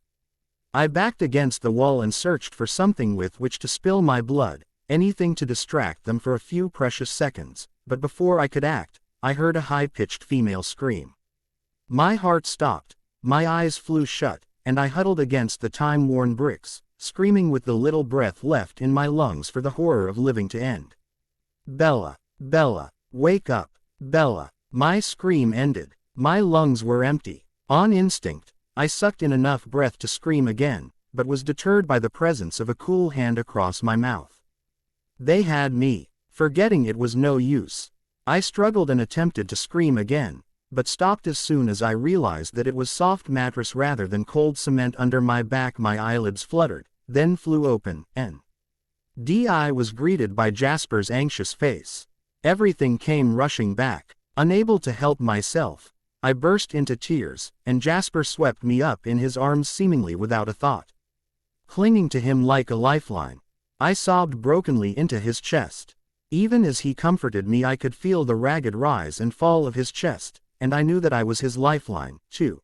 A: I backed against the wall and searched for something with which to spill my blood, anything to distract them for a few precious seconds, but before I could act, I heard a high-pitched female scream. My heart stopped, my eyes flew shut, and I huddled against the time-worn bricks, screaming with the little breath left in my lungs for the horror of living to end. "Bella, Bella, wake up, Bella." My scream ended. My lungs were empty. On instinct, I sucked in enough breath to scream again, but was deterred by the presence of a cool hand across my mouth. They had me. Forgetting it was no use, I struggled and attempted to scream again, but stopped as soon as I realized that it was soft mattress rather than cold cement under my back. My eyelids fluttered, then flew open, and I was greeted by Jasper's anxious face. Everything came rushing back. Unable to help myself, I burst into tears, and Jasper swept me up in his arms seemingly without a thought. Clinging to him like a lifeline, I sobbed brokenly into his chest. Even as he comforted me I could feel the ragged rise and fall of his chest, and I knew that I was his lifeline, too.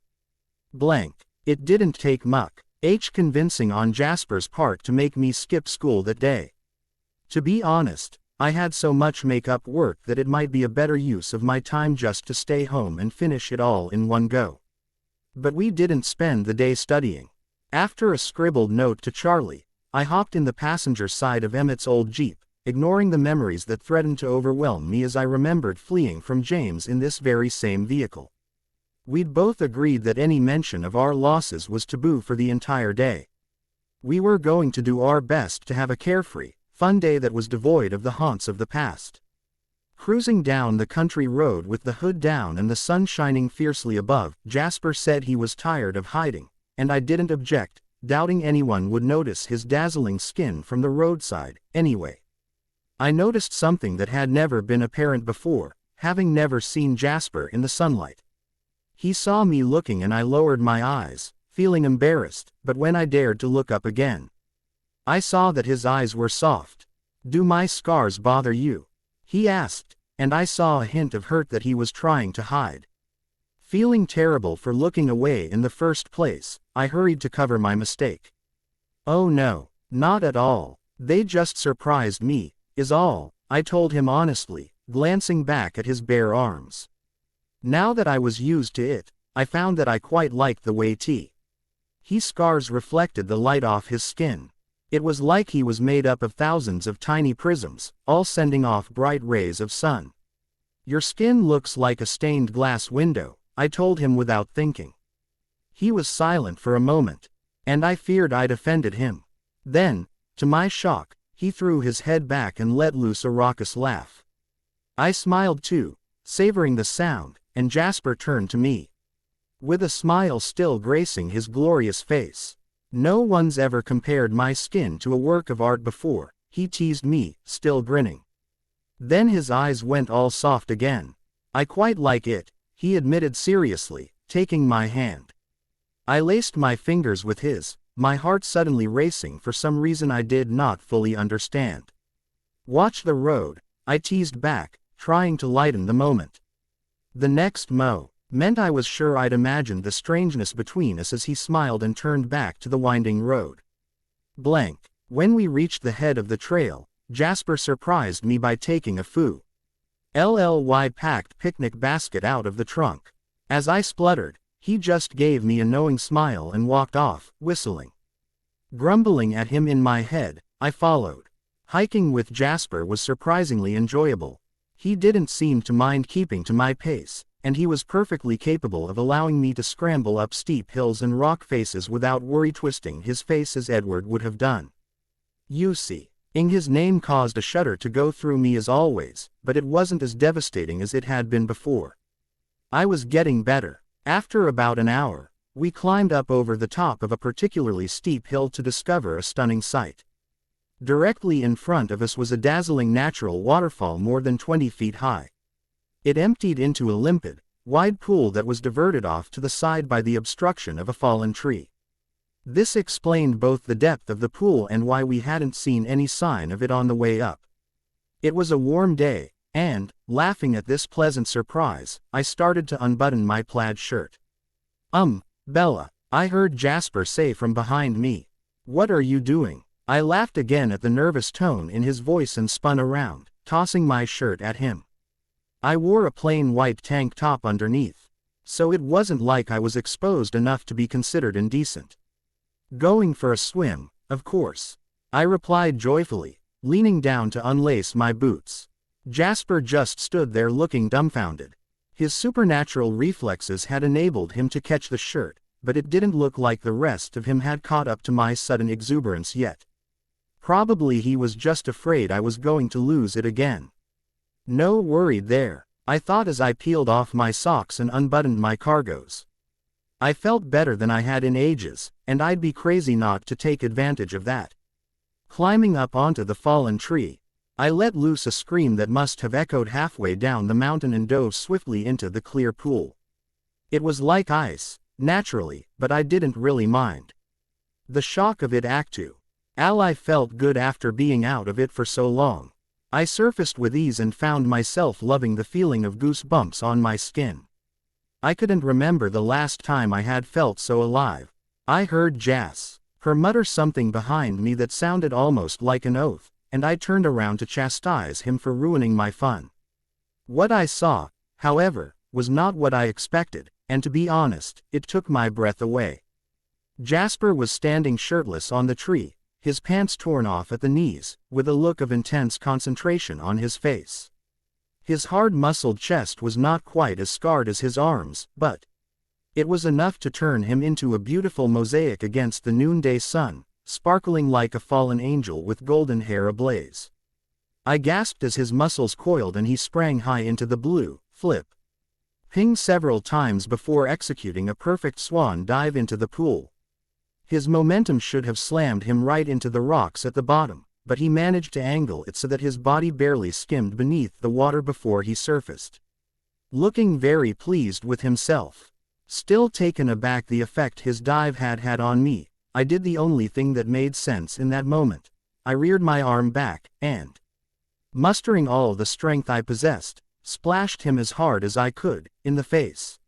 A: It didn't take much convincing on Jasper's part to make me skip school that day. To be honest, I had so much make-up work that it might be a better use of my time just to stay home and finish it all in one go. But we didn't spend the day studying. After a scribbled note to Charlie, I hopped in the passenger side of Emmett's old Jeep, ignoring the memories that threatened to overwhelm me as I remembered fleeing from James in this very same vehicle. We'd both agreed that any mention of our losses was taboo for the entire day. We were going to do our best to have a carefree, fun day that was devoid of the haunts of the past. Cruising down the country road with the hood down and the sun shining fiercely above, Jasper said he was tired of hiding, and I didn't object, doubting anyone would notice his dazzling skin from the roadside. Anyway, I noticed something that had never been apparent before, having never seen Jasper in the sunlight. He saw me looking and I lowered my eyes, feeling embarrassed, but when I dared to look up again, I saw that his eyes were soft. "Do my scars bother you?" he asked, and I saw a hint of hurt that he was trying to hide. Feeling terrible for looking away in the first place, I hurried to cover my mistake. Oh no, not at all. They just surprised me, is all, I told him honestly, glancing back at his bare arms. Now that I was used to it, I found that I quite liked the way his scars reflected the light off his skin. It was like he was made up of thousands of tiny prisms, all sending off bright rays of sun. Your skin looks like a stained glass window, I told him without thinking. He was silent for a moment, and I feared I'd offended him. Then, to my shock, he threw his head back and let loose a raucous laugh. I smiled too, savoring the sound, and Jasper turned to me, with a smile still gracing his glorious face. No one's ever compared my skin to a work of art before, he teased me, still grinning. Then his eyes went all soft again. I quite like it, he admitted seriously, taking my hand. I laced my fingers with his, my heart suddenly racing for some reason I did not fully understand. Watch the road, I teased back, trying to lighten the moment. The next meant I was sure I'd imagined the strangeness between us as he smiled and turned back to the winding road. When we reached the head of the trail, Jasper surprised me by taking a packed picnic basket out of the trunk. As I spluttered, he just gave me a knowing smile and walked off, whistling. Grumbling at him in my head, I followed. Hiking with Jasper was surprisingly enjoyable. He didn't seem to mind keeping to my pace, and he was perfectly capable of allowing me to scramble up steep hills and rock faces without worry twisting his face as Edward would have done. You see, his name caused a shudder to go through me as always, but it wasn't as devastating as it had been before. I was getting better. After about an hour, we climbed up over the top of a particularly steep hill to discover a stunning sight. Directly in front of us was a dazzling natural waterfall more than 20 feet high. It emptied into a limpid, wide pool that was diverted off to the side by the obstruction of a fallen tree. This explained both the depth of the pool and why we hadn't seen any sign of it on the way up. It was a warm day, and, laughing at this pleasant surprise, I started to unbutton my plaid shirt. Bella, I heard Jasper say from behind me. What are you doing? I laughed again at the nervous tone in his voice and spun around, tossing my shirt at him. I wore a plain white tank top underneath, so it wasn't like I was exposed enough to be considered indecent. Going for a swim, of course, I replied joyfully, leaning down to unlace my boots. Jasper just stood there looking dumbfounded. His supernatural reflexes had enabled him to catch the shirt, but it didn't look like the rest of him had caught up to my sudden exuberance yet. Probably he was just afraid I was going to lose it again. No worry there, I thought as I peeled off my socks and unbuttoned my cargos. I felt better than I had in ages, and I'd be crazy not to take advantage of that. Climbing up onto the fallen tree, I let loose a scream that must have echoed halfway down the mountain and dove swiftly into the clear pool. It was like ice, naturally, but I didn't really mind. The shock of it I felt good after being out of it for so long. I surfaced with ease and found myself loving the feeling of goosebumps on my skin. I couldn't remember the last time I had felt so alive. I heard her mutter something behind me that sounded almost like an oath, and I turned around to chastise him for ruining my fun. What I saw, however, was not what I expected, and to be honest, it took my breath away. Jasper was standing shirtless on the tree, his pants torn off at the knees, with a look of intense concentration on his face. His hard-muscled chest was not quite as scarred as his arms, but it was enough to turn him into a beautiful mosaic against the noonday sun, sparkling like a fallen angel with golden hair ablaze. I gasped as his muscles coiled and he sprang high into the blue, ping several times before executing a perfect swan dive into the pool. His momentum should have slammed him right into the rocks at the bottom, but he managed to angle it so that his body barely skimmed beneath the water before he surfaced. Looking very pleased with himself. Still taken aback the effect his dive had on me, I did the only thing that made sense in that moment. I reared my arm back, and, mustering all the strength I possessed, splashed him as hard as I could, in the face.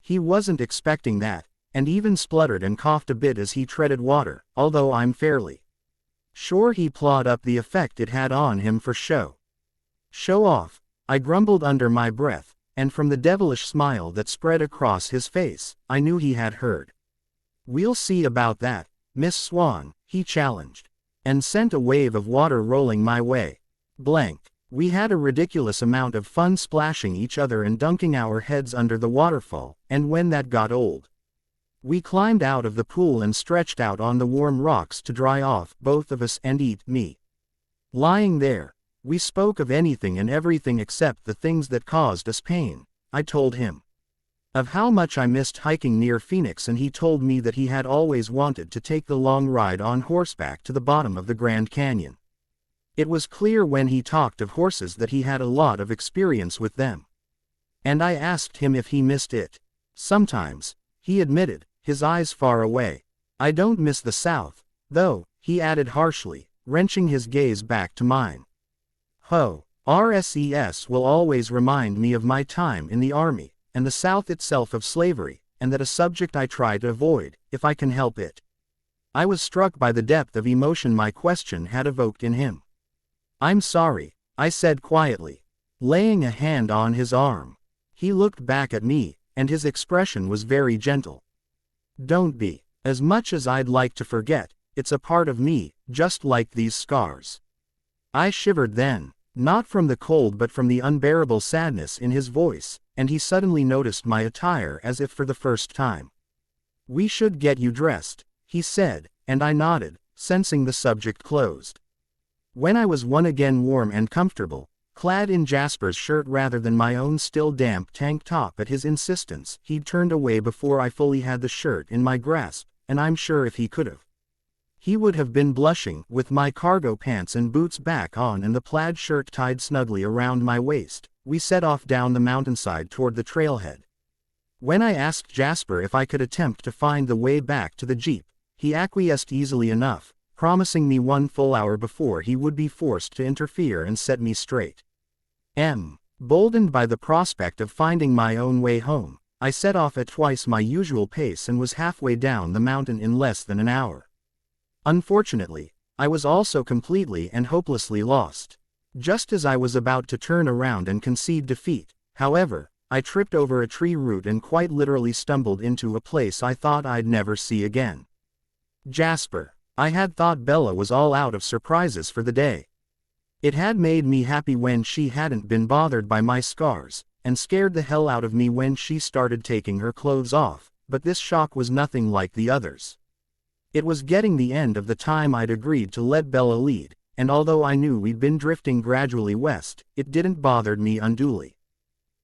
A: He wasn't expecting that, and even spluttered and coughed a bit as he treaded water, although I'm fairly sure he plawed up the effect it had on him for show. Show off, I grumbled under my breath, and from the devilish smile that spread across his face, I knew he had heard. We'll see about that, Miss Swan, he challenged, and sent a wave of water rolling my way. Blank. We had a ridiculous amount of fun splashing each other and dunking our heads under the waterfall, and when that got old, we climbed out of the pool and stretched out on the warm rocks to dry off, both of us, and eat me. Lying there, we spoke of anything and everything except the things that caused us pain. I told him of how much I missed hiking near Phoenix, and he told me that he had always wanted to take the long ride on horseback to the bottom of the Grand Canyon. It was clear when he talked of horses that he had a lot of experience with them. And I asked him if he missed it. Sometimes, he admitted, his eyes far away. I don't miss the South, though, he added harshly, wrenching his gaze back to mine. Ho, RSES will always remind me of my time in the Army, and the South itself of slavery, and that a subject I try to avoid, if I can help it. I was struck by the depth of emotion my question had evoked in him. I'm sorry, I said quietly, laying a hand on his arm. He looked back at me, and his expression was very gentle. Don't be. As much as I'd like to forget, it's a part of me, just like these scars. I shivered then, not from the cold but from the unbearable sadness in his voice, and he suddenly noticed my attire as if for the first time. We should get you dressed, he said, and I nodded, sensing the subject closed. When I was once again warm and comfortable, clad in Jasper's shirt rather than my own still damp tank top at his insistence, he'd turned away before I fully had the shirt in my grasp, and I'm sure if he could have, he would have been blushing, with my cargo pants and boots back on and the plaid shirt tied snugly around my waist. We set off down the mountainside toward the trailhead. When I asked Jasper if I could attempt to find the way back to the jeep, he acquiesced easily enough, promising me 1 full hour before he would be forced to interfere and set me straight. Boldened by the prospect of finding my own way home, I set off at twice my usual pace and was halfway down the mountain in less than an hour. Unfortunately, I was also completely and hopelessly lost. Just as I was about to turn around and concede defeat, however, I tripped over a tree root and quite literally stumbled into a place I thought I'd never see again. Jasper. I had thought Bella was all out of surprises for the day. It had made me happy when she hadn't been bothered by my scars, and scared the hell out of me when she started taking her clothes off, but this shock was nothing like the others. It was getting the end of the time I'd agreed to let Bella lead, and although I knew we'd been drifting gradually west, it didn't bother me unduly.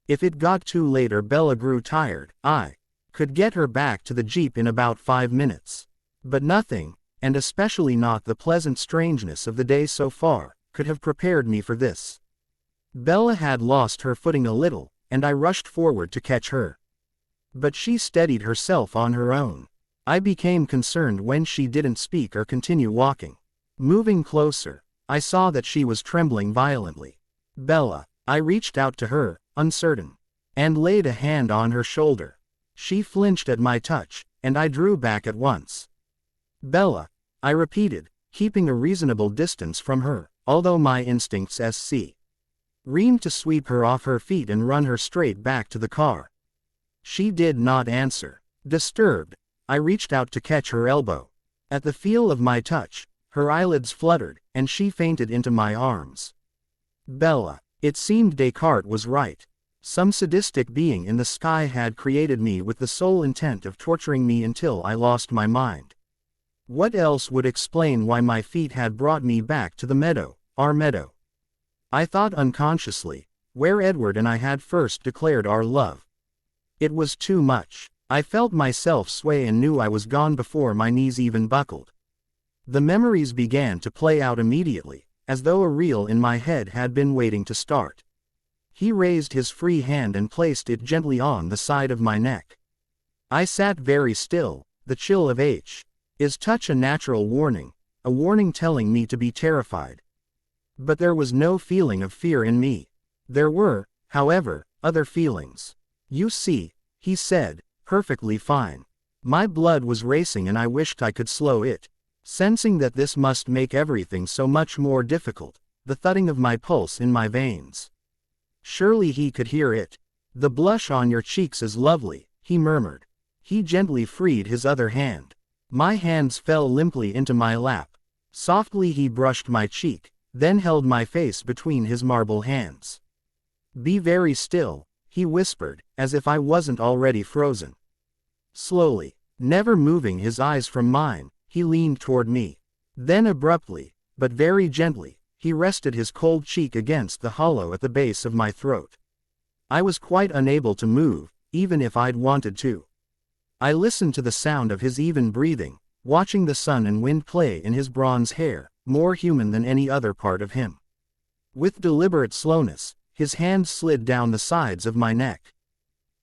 A: If it got too late or Bella grew tired, I could get her back to the jeep in about 5 minutes. But nothing, and especially not the pleasant strangeness of the day so far, could have prepared me for this. Bella had lost her footing a little, and I rushed forward to catch her. But she steadied herself on her own. I became concerned when she didn't speak or continue walking. Moving closer, I saw that she was trembling violently. Bella, I reached out to her, uncertain, and laid a hand on her shoulder. She flinched at my touch, and I drew back at once. Bella, I repeated, keeping a reasonable distance from her, although my instincts seemed to sweep her off her feet and run her straight back to the car. She did not answer. Disturbed, I reached out to catch her elbow. At the feel of my touch, her eyelids fluttered, and she fainted into my arms. Bella, it seemed Descartes was right. Some sadistic being in the sky had created me with the sole intent of torturing me until I lost my mind. What else would explain why my feet had brought me back to the meadow, our meadow? I thought unconsciously, where Edward and I had first declared our love. It was too much. I felt myself sway and knew I was gone before my knees even buckled. The memories began to play out immediately, as though a reel in my head had been waiting to start. He raised his free hand and placed it gently on the side of my neck. I sat very still, the chill of his touch a natural warning, a warning telling me to be terrified. But there was no feeling of fear in me. There were, however, other feelings. You see, he said, perfectly fine. My blood was racing and I wished I could slow it. Sensing that this must make everything so much more difficult, the thudding of my pulse in my veins. Surely he could hear it. The blush on your cheeks is lovely, he murmured. He gently freed his other hand. My hands fell limply into my lap. Softly he brushed my cheek, then held my face between his marble hands. Be very still, he whispered, as if I wasn't already frozen. Slowly, never moving his eyes from mine, he leaned toward me. Then abruptly, but very gently, he rested his cold cheek against the hollow at the base of my throat. I was quite unable to move, even if I'd wanted to. I listened to the sound of his even breathing, watching the sun and wind play in his bronze hair, more human than any other part of him. With deliberate slowness, his hands slid down the sides of my neck.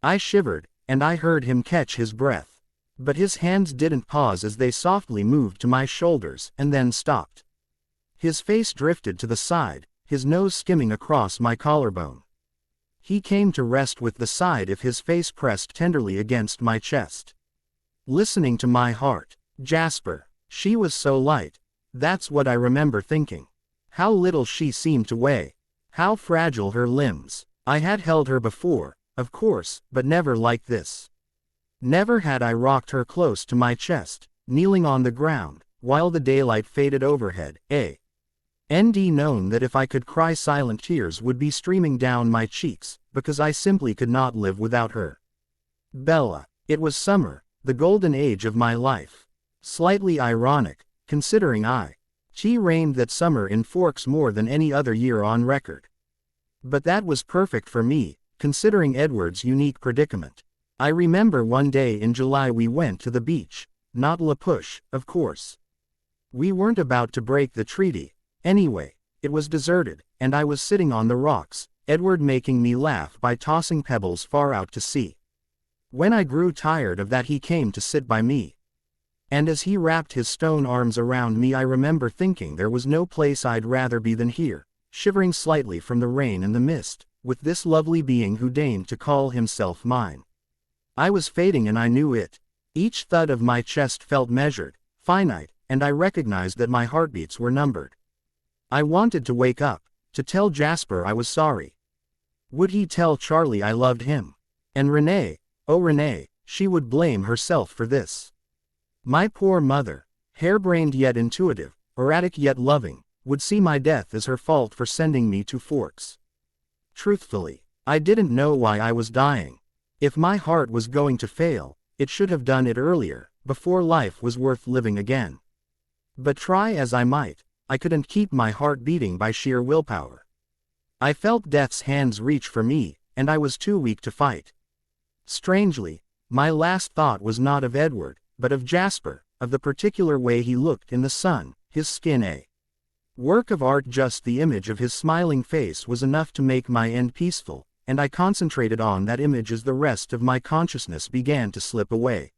A: I shivered, and I heard him catch his breath. But his hands didn't pause as they softly moved to my shoulders and then stopped. His face drifted to the side, his nose skimming across my collarbone. He came to rest with the side of his face pressed tenderly against my chest. Listening to my heart. Jasper. She was so light. That's what I remember thinking. How little she seemed to weigh. How fragile her limbs. I had held her before, of course, but never like this. Never had I rocked her close to my chest, kneeling on the ground, while the daylight faded overhead, and known that if I could cry silent tears would be streaming down my cheeks, because I simply could not live without her. Bella. It was summer, the golden age of my life. Slightly ironic, considering she reigned that summer in Forks more than any other year on record. But that was perfect for me, considering Edward's unique predicament. I remember one day in July we went to the beach, not La Push, of course. We weren't about to break the treaty. Anyway, it was deserted, and I was sitting on the rocks, Edward making me laugh by tossing pebbles far out to sea. When I grew tired of that he came to sit by me. And as he wrapped his stone arms around me I remember thinking there was no place I'd rather be than here, shivering slightly from the rain and the mist, with this lovely being who deigned to call himself mine. I was fading and I knew it. Each thud of my chest felt measured, finite, and I recognized that my heartbeats were numbered. I wanted to wake up, to tell Jasper I was sorry. Would he tell Charlie I loved him? And Renee, oh Renee, she would blame herself for this. My poor mother, harebrained yet intuitive, erratic yet loving, would see my death as her fault for sending me to Forks. Truthfully, I didn't know why I was dying. If my heart was going to fail, it should have done it earlier, before life was worth living again. But try as I might, I couldn't keep my heart beating by sheer willpower. I felt death's hands reach for me, and I was too weak to fight. Strangely, my last thought was not of Edward, but of Jasper, of the particular way he looked in the sun, his skin a work of art. Just the image of his smiling face was enough to make my end peaceful, and I concentrated on that image as the rest of my consciousness began to slip away.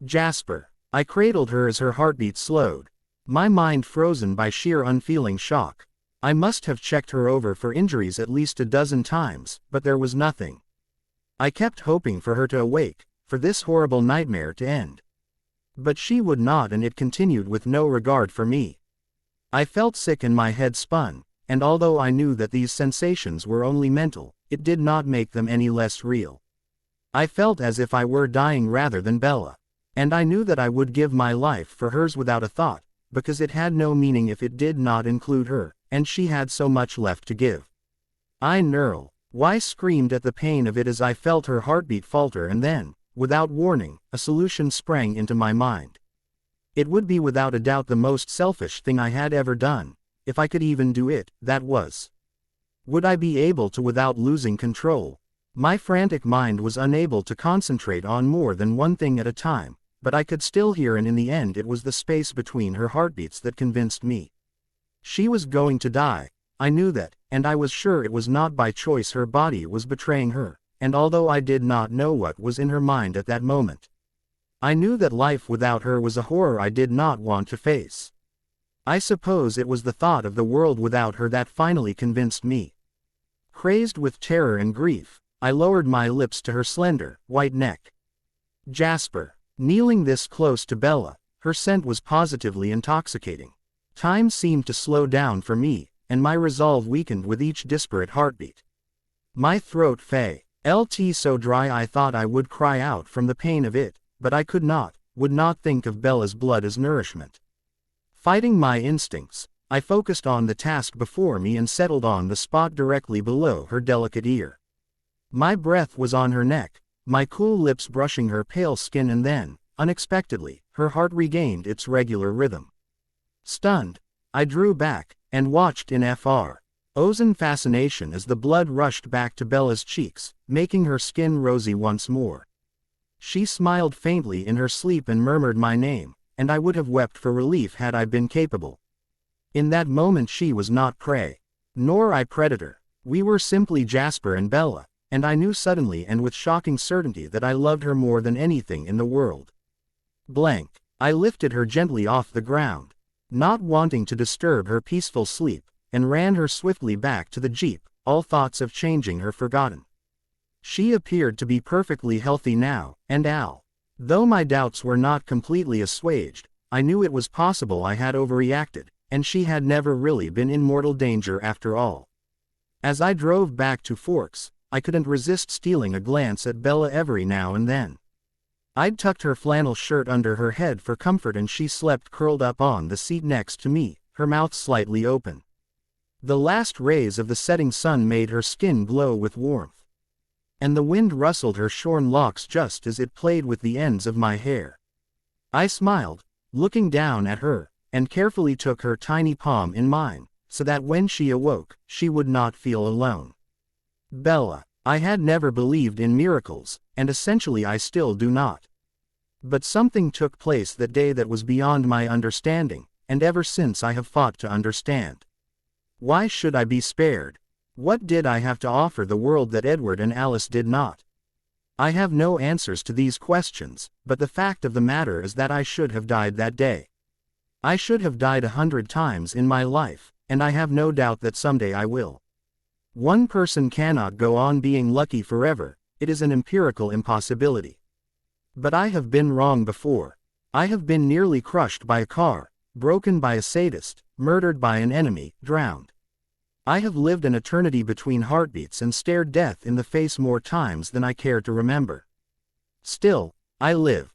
A: Jasper. I cradled her as her heartbeat slowed, my mind frozen by sheer unfeeling shock. I must have checked her over for injuries at least a dozen times, but there was nothing. I kept hoping for her to awake, for this horrible nightmare to end. But she would not, and it continued with no regard for me. I felt sick and my head spun, and although I knew that these sensations were only mental, it did not make them any less real. I felt as if I were dying rather than Bella. And I knew that I would give my life for hers without a thought, because it had no meaning if it did not include her, and she had so much left to give. Why screamed at the pain of it as I felt her heartbeat falter, and then, without warning, a solution sprang into my mind. It would be without a doubt the most selfish thing I had ever done, if I could even do it, that was. Would I be able to without losing control? My frantic mind was unable to concentrate on more than one thing at a time, but I could still hear, and in the end it was the space between her heartbeats that convinced me. She was going to die. I knew that, and I was sure it was not by choice. Her body was betraying her, and although I did not know what was in her mind at that moment, I knew that life without her was a horror I did not want to face. I suppose it was the thought of the world without her that finally convinced me. Crazed with terror and grief, I lowered my lips to her slender, white neck. Jasper. Kneeling this close to Bella, her scent was positively intoxicating. Time seemed to slow down for me, and my resolve weakened with each disparate heartbeat. My throat felt so dry I thought I would cry out from the pain of it, but I could not, would not think of Bella's blood as nourishment. Fighting my instincts, I focused on the task before me and settled on the spot directly below her delicate ear. My breath was on her neck, my cool lips brushing her pale skin, and then, unexpectedly, her heart regained its regular rhythm. Stunned, I drew back, and watched in frozen fascination as the blood rushed back to Bella's cheeks, making her skin rosy once more. She smiled faintly in her sleep and murmured my name, and I would have wept for relief had I been capable. In that moment she was not prey, nor I predator. We were simply Jasper and Bella, and I knew suddenly and with shocking certainty that I loved her more than anything in the world. I lifted her gently off the ground, not wanting to disturb her peaceful sleep, and ran her swiftly back to the jeep, all thoughts of changing her forgotten. She appeared to be perfectly healthy now, and though my doubts were not completely assuaged, I knew it was possible I had overreacted, and she had never really been in mortal danger after all. As I drove back to Forks, I couldn't resist stealing a glance at Bella every now and then. I'd tucked her flannel shirt under her head for comfort, and she slept curled up on the seat next to me, her mouth slightly open. The last rays of the setting sun made her skin glow with warmth, and the wind rustled her shorn locks just as it played with the ends of my hair. I smiled, looking down at her, and carefully took her tiny palm in mine, so that when she awoke, she would not feel alone. Bella, I had never believed in miracles, and essentially I still do not. But something took place that day that was beyond my understanding, and ever since I have fought to understand. Why should I be spared? What did I have to offer the world that Edward and Alice did not? I have no answers to these questions, but the fact of the matter is that I should have died that day. I should have died 100 times in my life, and I have no doubt that someday I will. One person cannot go on being lucky forever, it is an empirical impossibility. But I have been wrong before. I have been nearly crushed by a car, broken by a sadist, murdered by an enemy, drowned. I have lived an eternity between heartbeats and stared death in the face more times than I care to remember. Still, I live.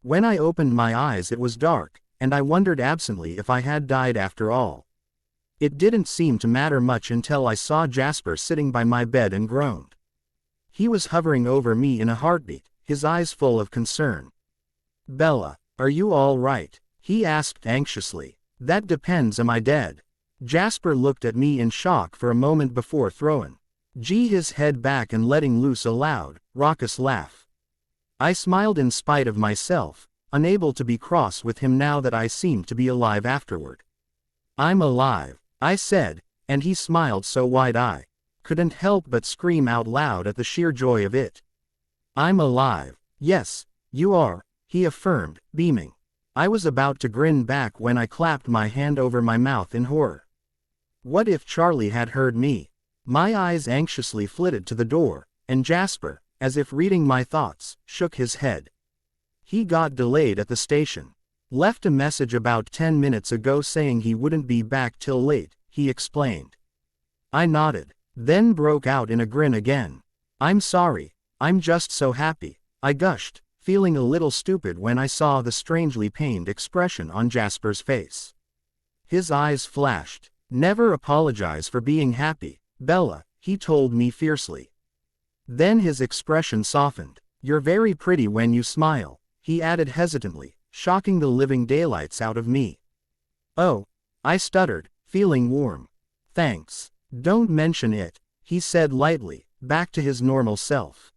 A: When I opened my eyes it was dark, and I wondered absently if I had died after all. It didn't seem to matter much until I saw Jasper sitting by my bed and groaned. He was hovering over me in a heartbeat, his eyes full of concern. "Bella, are you all right?" he asked anxiously. "That depends. Am I dead?" Jasper looked at me in shock for a moment before throwing his head back and letting loose a loud, raucous laugh. I smiled in spite of myself, unable to be cross with him now that I seemed to be alive afterward. "I'm alive," I said, and he smiled so wide I couldn't help but scream out loud at the sheer joy of it. "I'm alive." "Yes, you are," he affirmed, beaming. I was about to grin back when I clapped my hand over my mouth in horror. What if Charlie had heard me? My eyes anxiously flitted to the door, and Jasper, as if reading my thoughts, shook his head. "He got delayed at the station. Left a message about 10 minutes ago saying he wouldn't be back till late," he explained. I nodded, then broke out in a grin again. "I'm sorry, I'm just so happy," I gushed, feeling a little stupid when I saw the strangely pained expression on Jasper's face. His eyes flashed. "Never apologize for being happy, Bella," he told me fiercely. Then his expression softened. "You're very pretty when you smile," he added hesitantly, shocking the living daylights out of me. "Oh," I stuttered, feeling warm. "Thanks. Don't mention it," he said lightly, back to his normal self.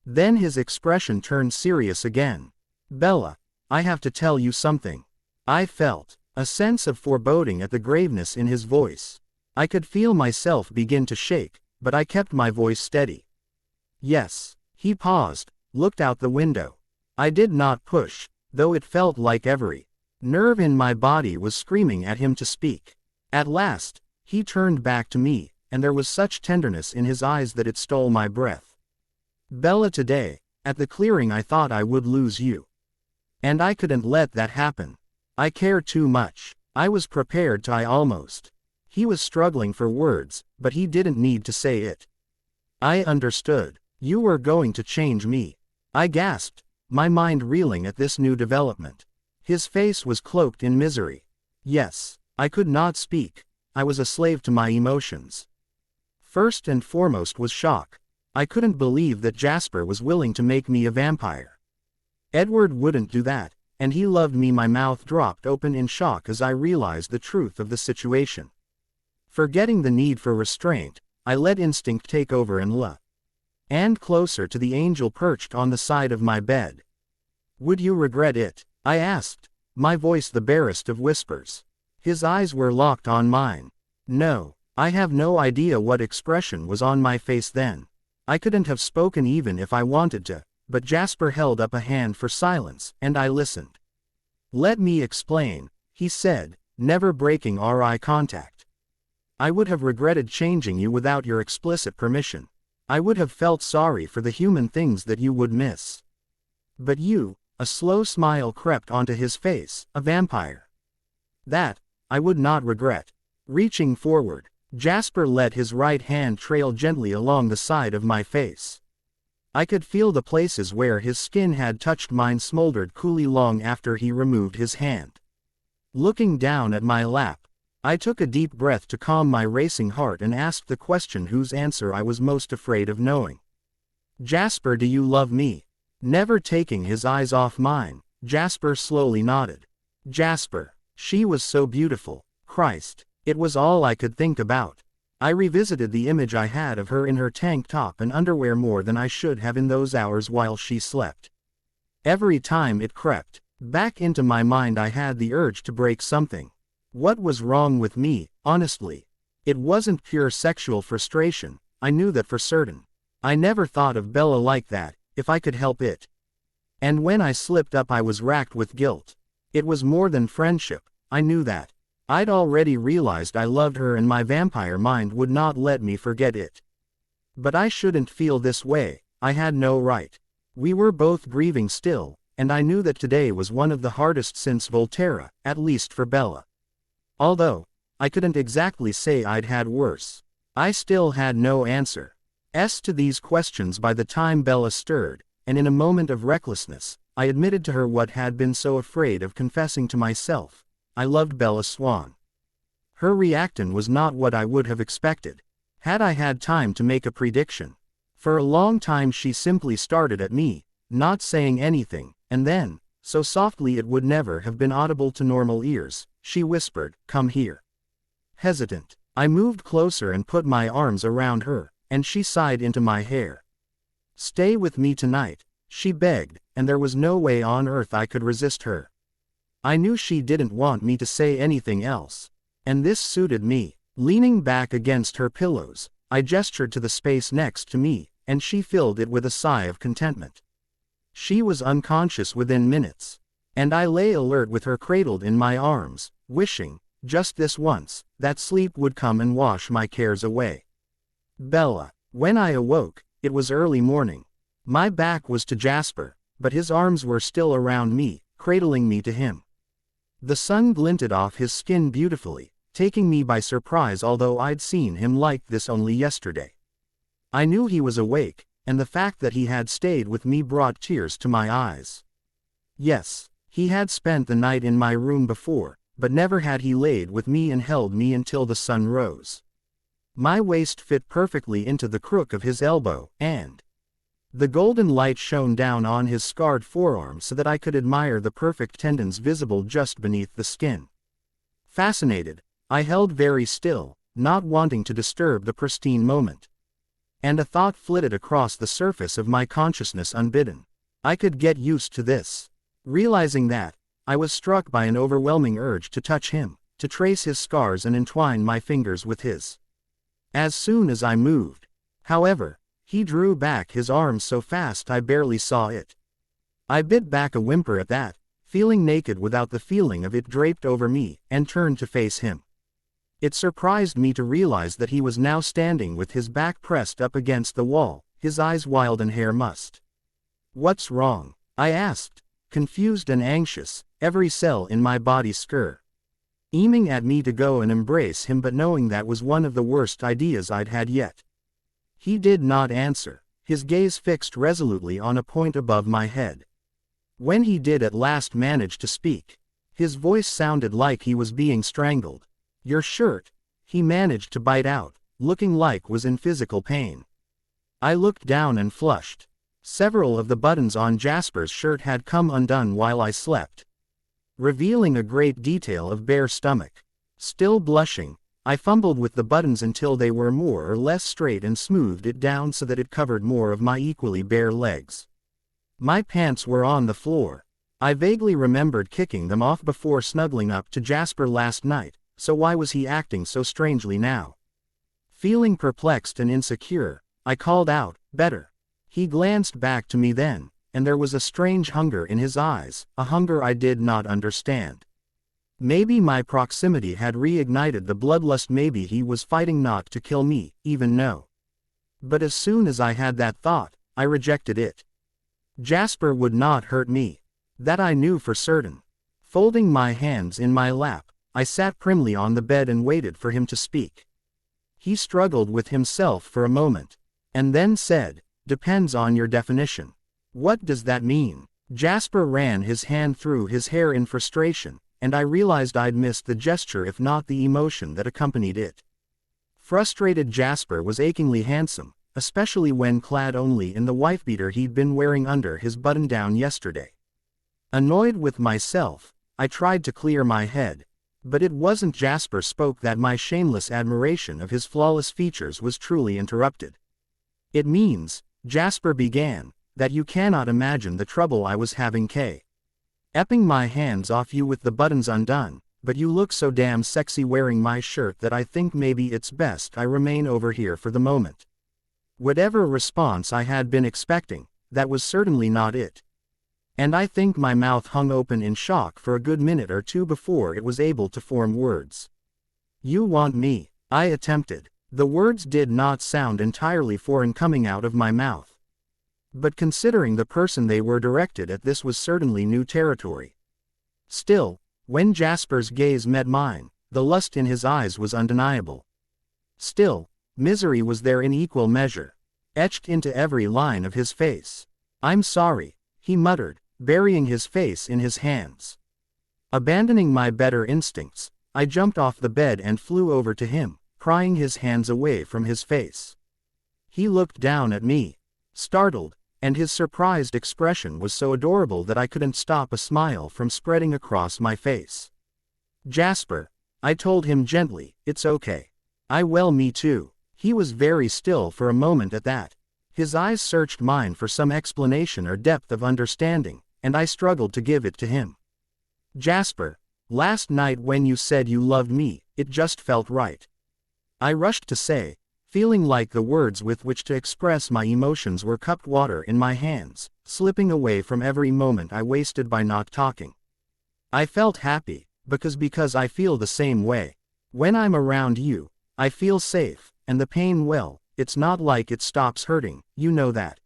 A: Then his expression turned serious again. "Bella, I have to tell you something." I felt a sense of foreboding at the graveness in his voice. I could feel myself begin to shake, but I kept my voice steady. "Yes." He paused, looked out the window. I did not push, though it felt like every nerve in my body was screaming at him to speak. At last, he turned back to me, and there was such tenderness in his eyes that it stole my breath. "Bella, today, at the clearing I thought I would lose you. And I couldn't let that happen. I care too much. I was prepared to almost. He was struggling for words, but he didn't need to say it. I understood. You were going to change me. I gasped, my mind reeling at this new development. His face was cloaked in misery. Yes, I could not speak. I was a slave to my emotions. First and foremost was shock. I couldn't believe that Jasper was willing to make me a vampire. Edward wouldn't do that, and he loved me. My mouth dropped open in shock as I realized the truth of the situation. Forgetting the need for restraint, I let instinct take over and closer to the angel perched on the side of my bed. Would you regret it? I asked, my voice the barest of whispers. His eyes were locked on mine. No, I have no idea what expression was on my face then. I couldn't have spoken even if I wanted to, but Jasper held up a hand for silence, and I listened. Let me explain, he said, never breaking our eye contact. I would have regretted changing you without your explicit permission. I would have felt sorry for the human things that you would miss. But you, a slow smile crept onto his face, a vampire. That, I would not regret. Reaching forward, Jasper let his right hand trail gently along the side of my face. I could feel the places where his skin had touched mine smoldered coolly long after he removed his hand. Looking down at my lap, I took a deep breath to calm my racing heart and asked the question whose answer I was most afraid of knowing. Jasper, do you love me? Never taking his eyes off mine, Jasper slowly nodded. Jasper, she was so beautiful, Christ, it was all I could think about. I revisited the image I had of her in her tank top and underwear more than I should have in those hours while she slept. Every time it crept back into my mind I had the urge to break something. What was wrong with me, honestly? It wasn't pure sexual frustration, I knew that for certain. I never thought of Bella like that, if I could help it. And when I slipped up I was racked with guilt. It was more than friendship, I knew that. I'd already realized I loved her and my vampire mind would not let me forget it. But I shouldn't feel this way, I had no right. We were both grieving still, and I knew that today was one of the hardest since Volturi, at least for Bella. Although, I couldn't exactly say I'd had worse. I still had no answer to these questions by the time Bella stirred, and in a moment of recklessness, I admitted to her what had been so afraid of confessing to myself. I loved Bella Swan. Her reaction was not what I would have expected, had I had time to make a prediction. For a long time she simply stared at me, not saying anything, and then, so softly it would never have been audible to normal ears, she whispered, "Come here." Hesitant, I moved closer and put my arms around her, and she sighed into my hair. "Stay with me tonight," she begged, and there was no way on earth I could resist her. I knew she didn't want me to say anything else, and this suited me. Leaning back against her pillows, I gestured to the space next to me, and she filled it with a sigh of contentment. She was unconscious within minutes, and I lay alert with her cradled in my arms, wishing, just this once, that sleep would come and wash my cares away. Bella. When I awoke, it was early morning. My back was to Jasper, but his arms were still around me, cradling me to him. The sun glinted off his skin beautifully, taking me by surprise although I'd seen him like this only yesterday. I knew he was awake, and the fact that he had stayed with me brought tears to my eyes. Yes, he had spent the night in my room before, but never had he laid with me and held me until the sun rose. My waist fit perfectly into the crook of his elbow, and the golden light shone down on his scarred forearm so that I could admire the perfect tendons visible just beneath the skin. Fascinated, I held very still, not wanting to disturb the pristine moment. And a thought flitted across the surface of my consciousness unbidden. I could get used to this. Realizing that, I was struck by an overwhelming urge to touch him, to trace his scars and entwine my fingers with his. As soon as I moved, however, he drew back his arms so fast I barely saw it. I bit back a whimper at that, feeling naked without the feeling of it draped over me, and turned to face him. It surprised me to realize that he was now standing with his back pressed up against the wall, his eyes wild and hair mussed. "What's wrong?" I asked, confused and anxious, every cell in my body aiming at me to go and embrace him, but knowing that was one of the worst ideas I'd had yet. He did not answer, his gaze fixed resolutely on a point above my head. When he did at last manage to speak, his voice sounded like he was being strangled. "Your shirt," he managed to bite out, looking like was in physical pain. I looked down and flushed. Several of the buttons on Jasper's shirt had come undone while I slept, revealing a great detail of bare stomach. Still blushing, I fumbled with the buttons until they were more or less straight and smoothed it down so that it covered more of my equally bare legs. My pants were on the floor. I vaguely remembered kicking them off before snuggling up to Jasper last night, so why was he acting so strangely now? Feeling perplexed and insecure, I called out, "Better." He glanced back to me then, and there was a strange hunger in his eyes, a hunger I did not understand. Maybe my proximity had reignited the bloodlust, maybe he was fighting not to kill me, even no. But as soon as I had that thought, I rejected it. Jasper would not hurt me. That I knew for certain. Folding my hands in my lap, I sat primly on the bed and waited for him to speak. He struggled with himself for a moment, and then said, "Depends on your definition." "What does that mean?" Jasper ran his hand through his hair in frustration, and I realized I'd missed the gesture if not the emotion that accompanied it. Frustrated Jasper was achingly handsome, especially when clad only in the wife-beater he'd been wearing under his button-down yesterday. Annoyed with myself, I tried to clear my head, but it wasn't Jasper spoke that my shameless admiration of his flawless features was truly interrupted. "It means," Jasper began, "that you cannot imagine the trouble I was having epping my hands off you with the buttons undone, but you look so damn sexy wearing my shirt that I think maybe it's best I remain over here for the moment." Whatever response I had been expecting, that was certainly not it. And I think my mouth hung open in shock for a good minute or two before it was able to form words. "You want me?" I attempted. The words did not sound entirely foreign coming out of my mouth. But considering the person they were directed at, this was certainly new territory. Still, when Jasper's gaze met mine, the lust in his eyes was undeniable. Still, misery was there in equal measure, etched into every line of his face. "I'm sorry," he muttered, burying his face in his hands. Abandoning my better instincts, I jumped off the bed and flew over to him, prying his hands away from his face. He looked down at me, startled, and his surprised expression was so adorable that I couldn't stop a smile from spreading across my face. "Jasper," I told him gently, "it's okay." Me too." He was very still for a moment at that. His eyes searched mine for some explanation or depth of understanding, and I struggled to give it to him. "Jasper, last night when you said you loved me, it just felt right." I rushed to say, feeling like the words with which to express my emotions were cupped water in my hands, slipping away from every moment I wasted by not talking. I felt happy, because I feel the same way. When I'm around you, I feel safe, and the pain, well, it's not like it stops hurting, you know that.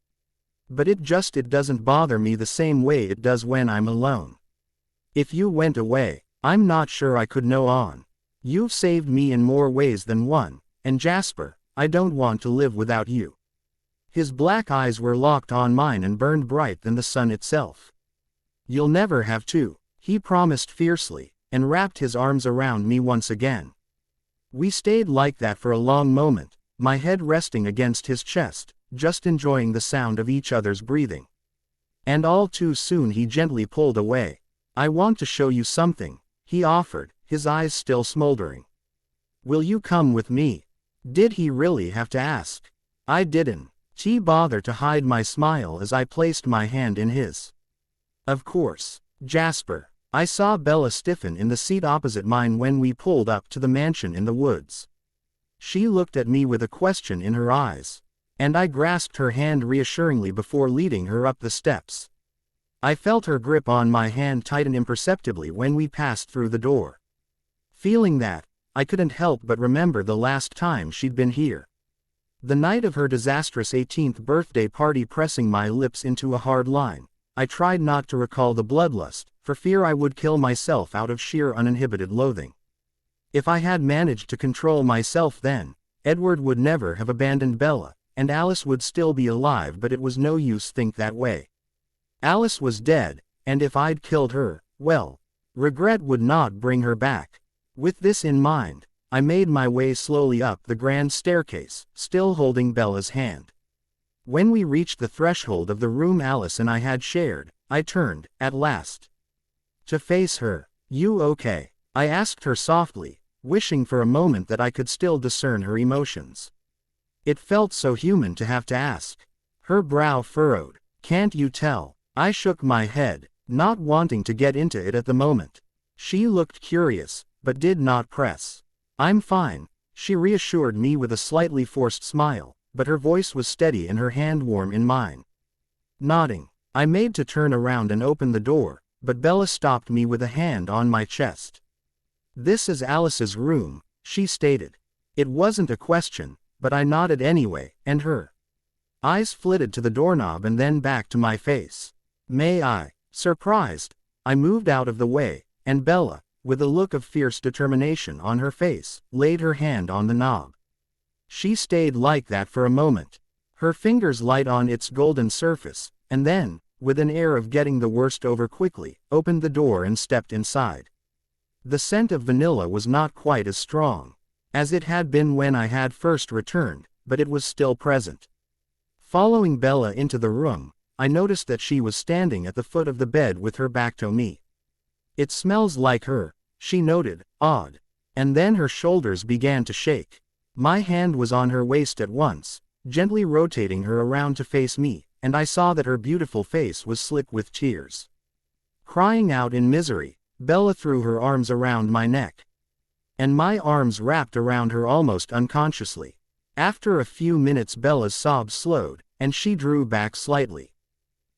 A: But it doesn't bother me the same way it does when I'm alone. If you went away, I'm not sure I could know on. You've saved me in more ways than one, and Jasper, I don't want to live without you." His black eyes were locked on mine and burned bright than the sun itself. "You'll never have to," he promised fiercely, and wrapped his arms around me once again. We stayed like that for a long moment, my head resting against his chest, just enjoying the sound of each other's breathing. And all too soon he gently pulled away. "I want to show you something," he offered, his eyes still smoldering. "Will you come with me?" Did he really have to ask? I didn't bother to hide my smile as I placed my hand in his. "Of course, Jasper." I saw Bella stiffen in the seat opposite mine when we pulled up to the mansion in the woods. She looked at me with a question in her eyes, and I grasped her hand reassuringly before leading her up the steps. I felt her grip on my hand tighten imperceptibly when we passed through the door. Feeling that, I couldn't help but remember the last time she'd been here. The night of her disastrous 18th birthday party, pressing my lips into a hard line, I tried not to recall the bloodlust, for fear I would kill myself out of sheer uninhibited loathing. If I had managed to control myself then, Edward would never have abandoned Bella, and Alice would still be alive, but it was no use think that way. Alice was dead, and if I'd killed her, well, regret would not bring her back. With this in mind, I made my way slowly up the grand staircase, still holding Bella's hand. When we reached the threshold of the room Alice and I had shared, I turned, at last, to face her. "You okay?" I asked her softly, wishing for a moment that I could still discern her emotions. It felt so human to have to ask. Her brow furrowed. "Can't you tell?" I shook my head, not wanting to get into it at the moment. She looked curious, but did not press. "I'm fine," she reassured me with a slightly forced smile, but her voice was steady and her hand warm in mine. Nodding, I made to turn around and open the door, but Bella stopped me with a hand on my chest. "This is Alice's room," she stated. It wasn't a question, but I nodded anyway, and her eyes flitted to the doorknob and then back to my face. "May I?" Surprised, I moved out of the way, and Bella, with a look of fierce determination on her face, laid her hand on the knob. She stayed like that for a moment, her fingers light on its golden surface, and then, with an air of getting the worst over quickly, opened the door and stepped inside. The scent of vanilla was not quite as strong as it had been when I had first returned, but it was still present. Following Bella into the room, I noticed that she was standing at the foot of the bed with her back to me. "It smells like her," she noted, awed. And then her shoulders began to shake. My hand was on her waist at once, gently rotating her around to face me, and I saw that her beautiful face was slick with tears. Crying out in misery, Bella threw her arms around my neck, and my arms wrapped around her almost unconsciously. After a few minutes Bella's sobs slowed, and she drew back slightly.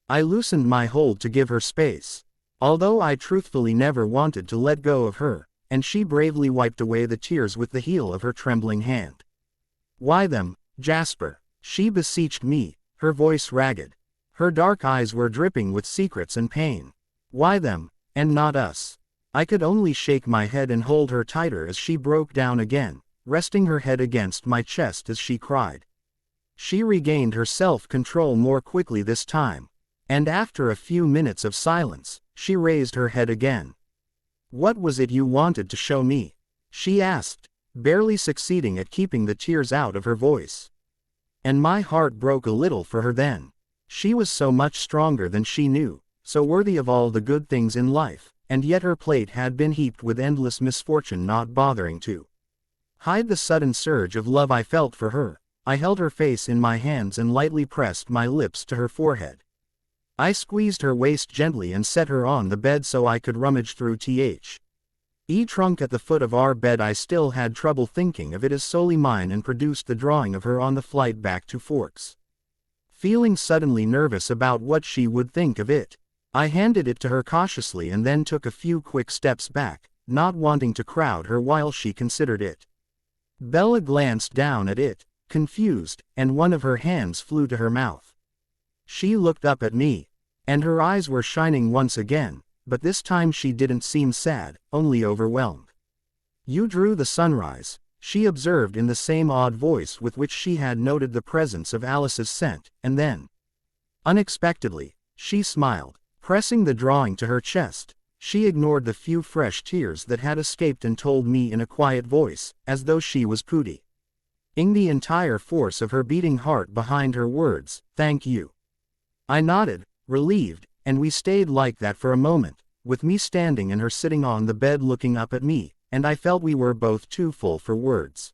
A: I loosened my hold to give her space, although I truthfully never wanted to let go of her, and she bravely wiped away the tears with the heel of her trembling hand. "Why them, Jasper?" she beseeched me, her voice ragged. Her dark eyes were dripping with secrets and pain. "Why them, and not us?" I could only shake my head and hold her tighter as she broke down again, resting her head against my chest as she cried. She regained her self-control more quickly this time, and after a few minutes of silence, she raised her head again. "What was it you wanted to show me?" she asked, barely succeeding at keeping the tears out of her voice. And my heart broke a little for her then. She was so much stronger than she knew, so worthy of all the good things in life, and yet her plate had been heaped with endless misfortune, not bothering to hide the sudden surge of love I felt for her. I held her face in my hands and lightly pressed my lips to her forehead. I squeezed her waist gently and set her on the bed so I could rummage through the trunk at the foot of our bed. I still had trouble thinking of it as solely mine and produced the drawing of her on the flight back to Forks. Feeling suddenly nervous about what she would think of it, I handed it to her cautiously and then took a few quick steps back, not wanting to crowd her while she considered it. Bella glanced down at it, confused, and one of her hands flew to her mouth. She looked up at me, and her eyes were shining once again, but this time she didn't seem sad, only overwhelmed. "You drew the sunrise," she observed in the same odd voice with which she had noted the presence of Alice's scent, and then, unexpectedly, she smiled. Pressing the drawing to her chest, she ignored the few fresh tears that had escaped and told me in a quiet voice, as though she was putting the entire force of her beating heart behind her words, "Thank you." I nodded, relieved, and we stayed like that for a moment, with me standing and her sitting on the bed looking up at me, and I felt we were both too full for words.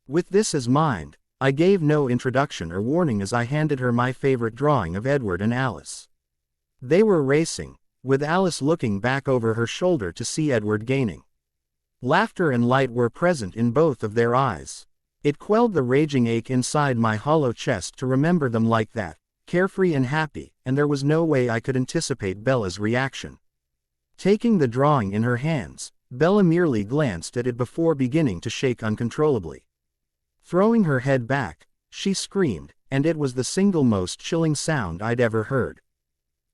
A: With this as mind, I gave no introduction or warning as I handed her my favorite drawing of Edward and Alice. They were racing, with Alice looking back over her shoulder to see Edward gaining. Laughter and light were present in both of their eyes. It quelled the raging ache inside my hollow chest to remember them like that, carefree and happy, and there was no way I could anticipate Bella's reaction. Taking the drawing in her hands, Bella merely glanced at it before beginning to shake uncontrollably. Throwing her head back, she screamed, and it was the single most chilling sound I'd ever heard.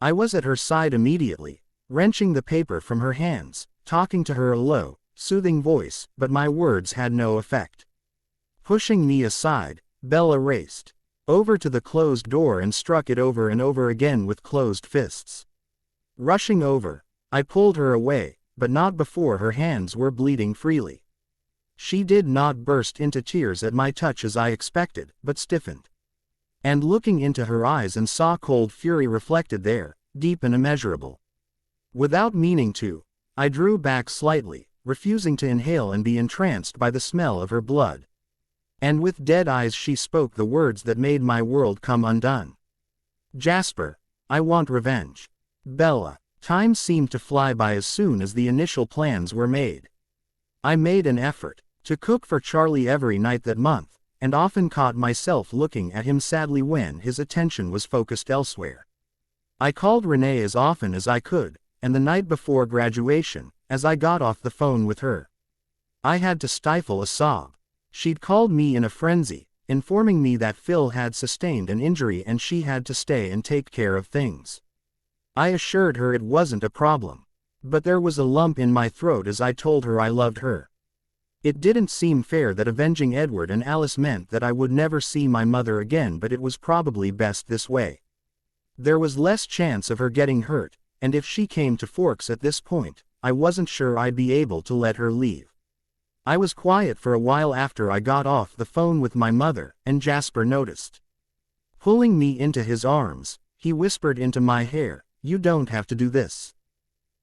A: I was at her side immediately, wrenching the paper from her hands, talking to her in a low, soothing voice, but my words had no effect. Pushing me aside, Bella raced over to the closed door and struck it over and over again with closed fists. Rushing over, I pulled her away, but not before her hands were bleeding freely. She did not burst into tears at my touch as I expected, but stiffened. And looking into her eyes and saw cold fury reflected there, deep and immeasurable. Without meaning to, I drew back slightly, refusing to inhale and be entranced by the smell of her blood. And with dead eyes she spoke the words that made my world come undone. Jasper, I want revenge. Bella. Time seemed to fly by as soon as the initial plans were made. I made an effort to cook for Charlie every night that month, and often caught myself looking at him sadly when his attention was focused elsewhere. I called Renee as often as I could, and the night before graduation, as I got off the phone with her, I had to stifle a sob. She'd called me in a frenzy, informing me that Phil had sustained an injury and she had to stay and take care of things. I assured her it wasn't a problem. But there was a lump in my throat as I told her I loved her. It didn't seem fair that avenging Edward and Alice meant that I would never see my mother again, but it was probably best this way. There was less chance of her getting hurt, and if she came to Forks at this point, I wasn't sure I'd be able to let her leave. I was quiet for a while after I got off the phone with my mother, and Jasper noticed. Pulling me into his arms, he whispered into my hair, "You don't have to do this."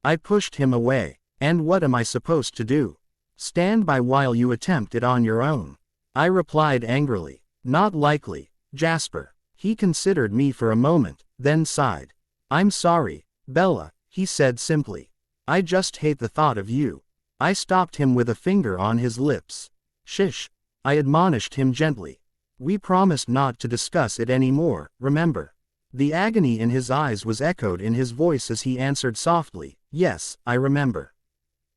A: I pushed him away. "And what am I supposed to do? Stand by while you attempt it on your own?" I replied angrily. "Not likely, Jasper." He considered me for a moment, then sighed. "I'm sorry, Bella," he said simply. "I just hate the thought of you." I stopped him with a finger on his lips. "Shish," I admonished him gently. "We promised not to discuss it anymore, remember?" The agony in his eyes was echoed in his voice as he answered softly, "Yes, I remember."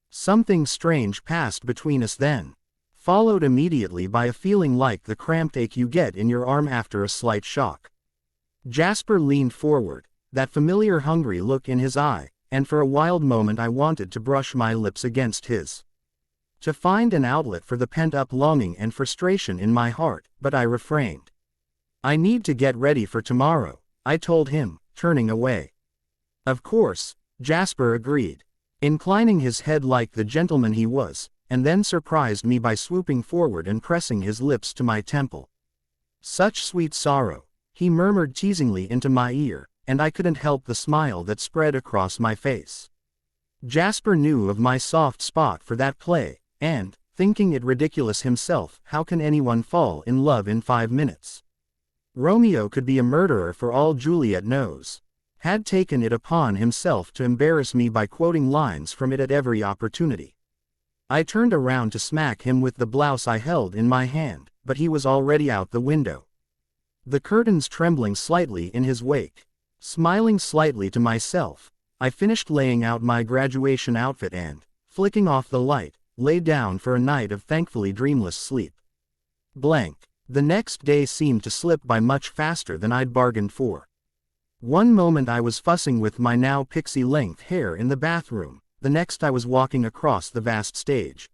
A: Something strange passed between us then, followed immediately by a feeling like the cramped ache you get in your arm after a slight shock. Jasper leaned forward, that familiar hungry look in his eye, and for a wild moment I wanted to brush my lips against his, to find an outlet for the pent-up longing and frustration in my heart, but I refrained. "I need to get ready for tomorrow," I told him, turning away. "Of course," Jasper agreed, inclining his head like the gentleman he was, and then surprised me by swooping forward and pressing his lips to my temple. "Such sweet sorrow," he murmured teasingly into my ear, and I couldn't help the smile that spread across my face. Jasper knew of my soft spot for that play, and, thinking it ridiculous himself, how can anyone fall in love in 5 minutes? Romeo could be a murderer for all Juliet knows. Had taken it upon himself to embarrass me by quoting lines from it at every opportunity. I turned around to smack him with the blouse I held in my hand, but he was already out the window, the curtains trembling slightly in his wake. Smiling slightly to myself, I finished laying out my graduation outfit and, flicking off the light, lay down for a night of thankfully dreamless sleep. The next day seemed to slip by much faster than I'd bargained for. One moment I was fussing with my now pixie-length hair in the bathroom, the next I was walking across the vast stage,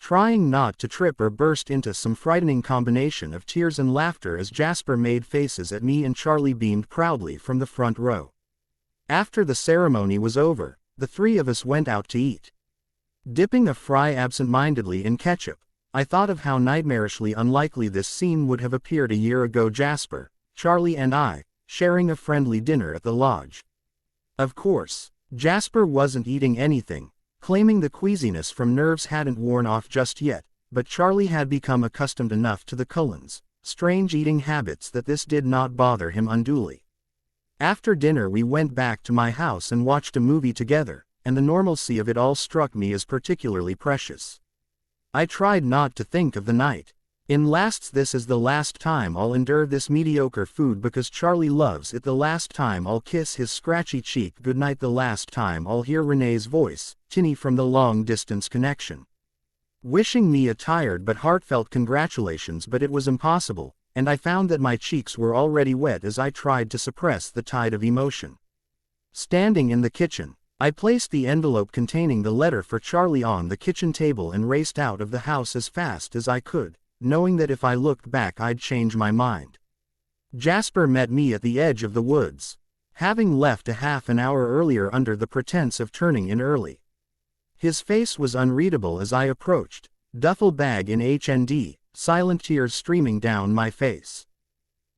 A: trying not to trip or burst into some frightening combination of tears and laughter as Jasper made faces at me and Charlie beamed proudly from the front row. After the ceremony was over, the three of us went out to eat. Dipping a fry absent-mindedly in ketchup, I thought of how nightmarishly unlikely this scene would have appeared a year ago. Jasper, Charlie and I, sharing a friendly dinner at the lodge. Of course, Jasper wasn't eating anything, claiming the queasiness from nerves hadn't worn off just yet, but Charlie had become accustomed enough to the Cullens' strange eating habits that this did not bother him unduly. After dinner we went back to my house and watched a movie together, and the normalcy of it all struck me as particularly precious. I tried not to think of the night. This is the last time I'll endure this mediocre food because Charlie loves it. The last time I'll kiss his scratchy cheek goodnight. The last time I'll hear Renee's voice, tinny from the long-distance connection, wishing me a tired but heartfelt congratulations, but it was impossible, and I found that my cheeks were already wet as I tried to suppress the tide of emotion. Standing in the kitchen, I placed the envelope containing the letter for Charlie on the kitchen table and raced out of the house as fast as I could, knowing that if I looked back I'd change my mind. Jasper met me at the edge of the woods, having left a half an hour earlier under the pretense of turning in early. His face was unreadable as I approached, duffel bag in HND, silent tears streaming down my face.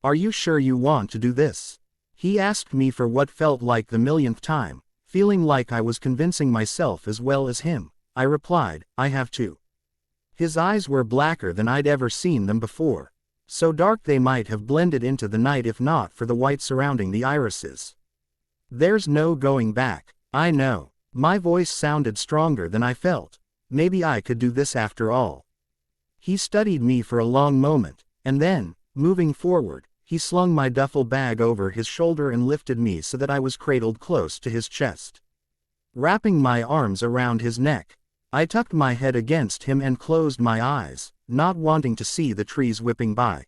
A: "Are you sure you want to do this?" he asked me for what felt like the millionth time, feeling like I was convincing myself as well as him. I replied, "I have to." His eyes were blacker than I'd ever seen them before, so dark they might have blended into the night if not for the white surrounding the irises. "There's no going back, I know." My voice sounded stronger than I felt. Maybe I could do this after all. He studied me for a long moment, and then, moving forward, he slung my duffel bag over his shoulder and lifted me so that I was cradled close to his chest. Wrapping my arms around his neck, I tucked my head against him and closed my eyes, not wanting to see the trees whipping by.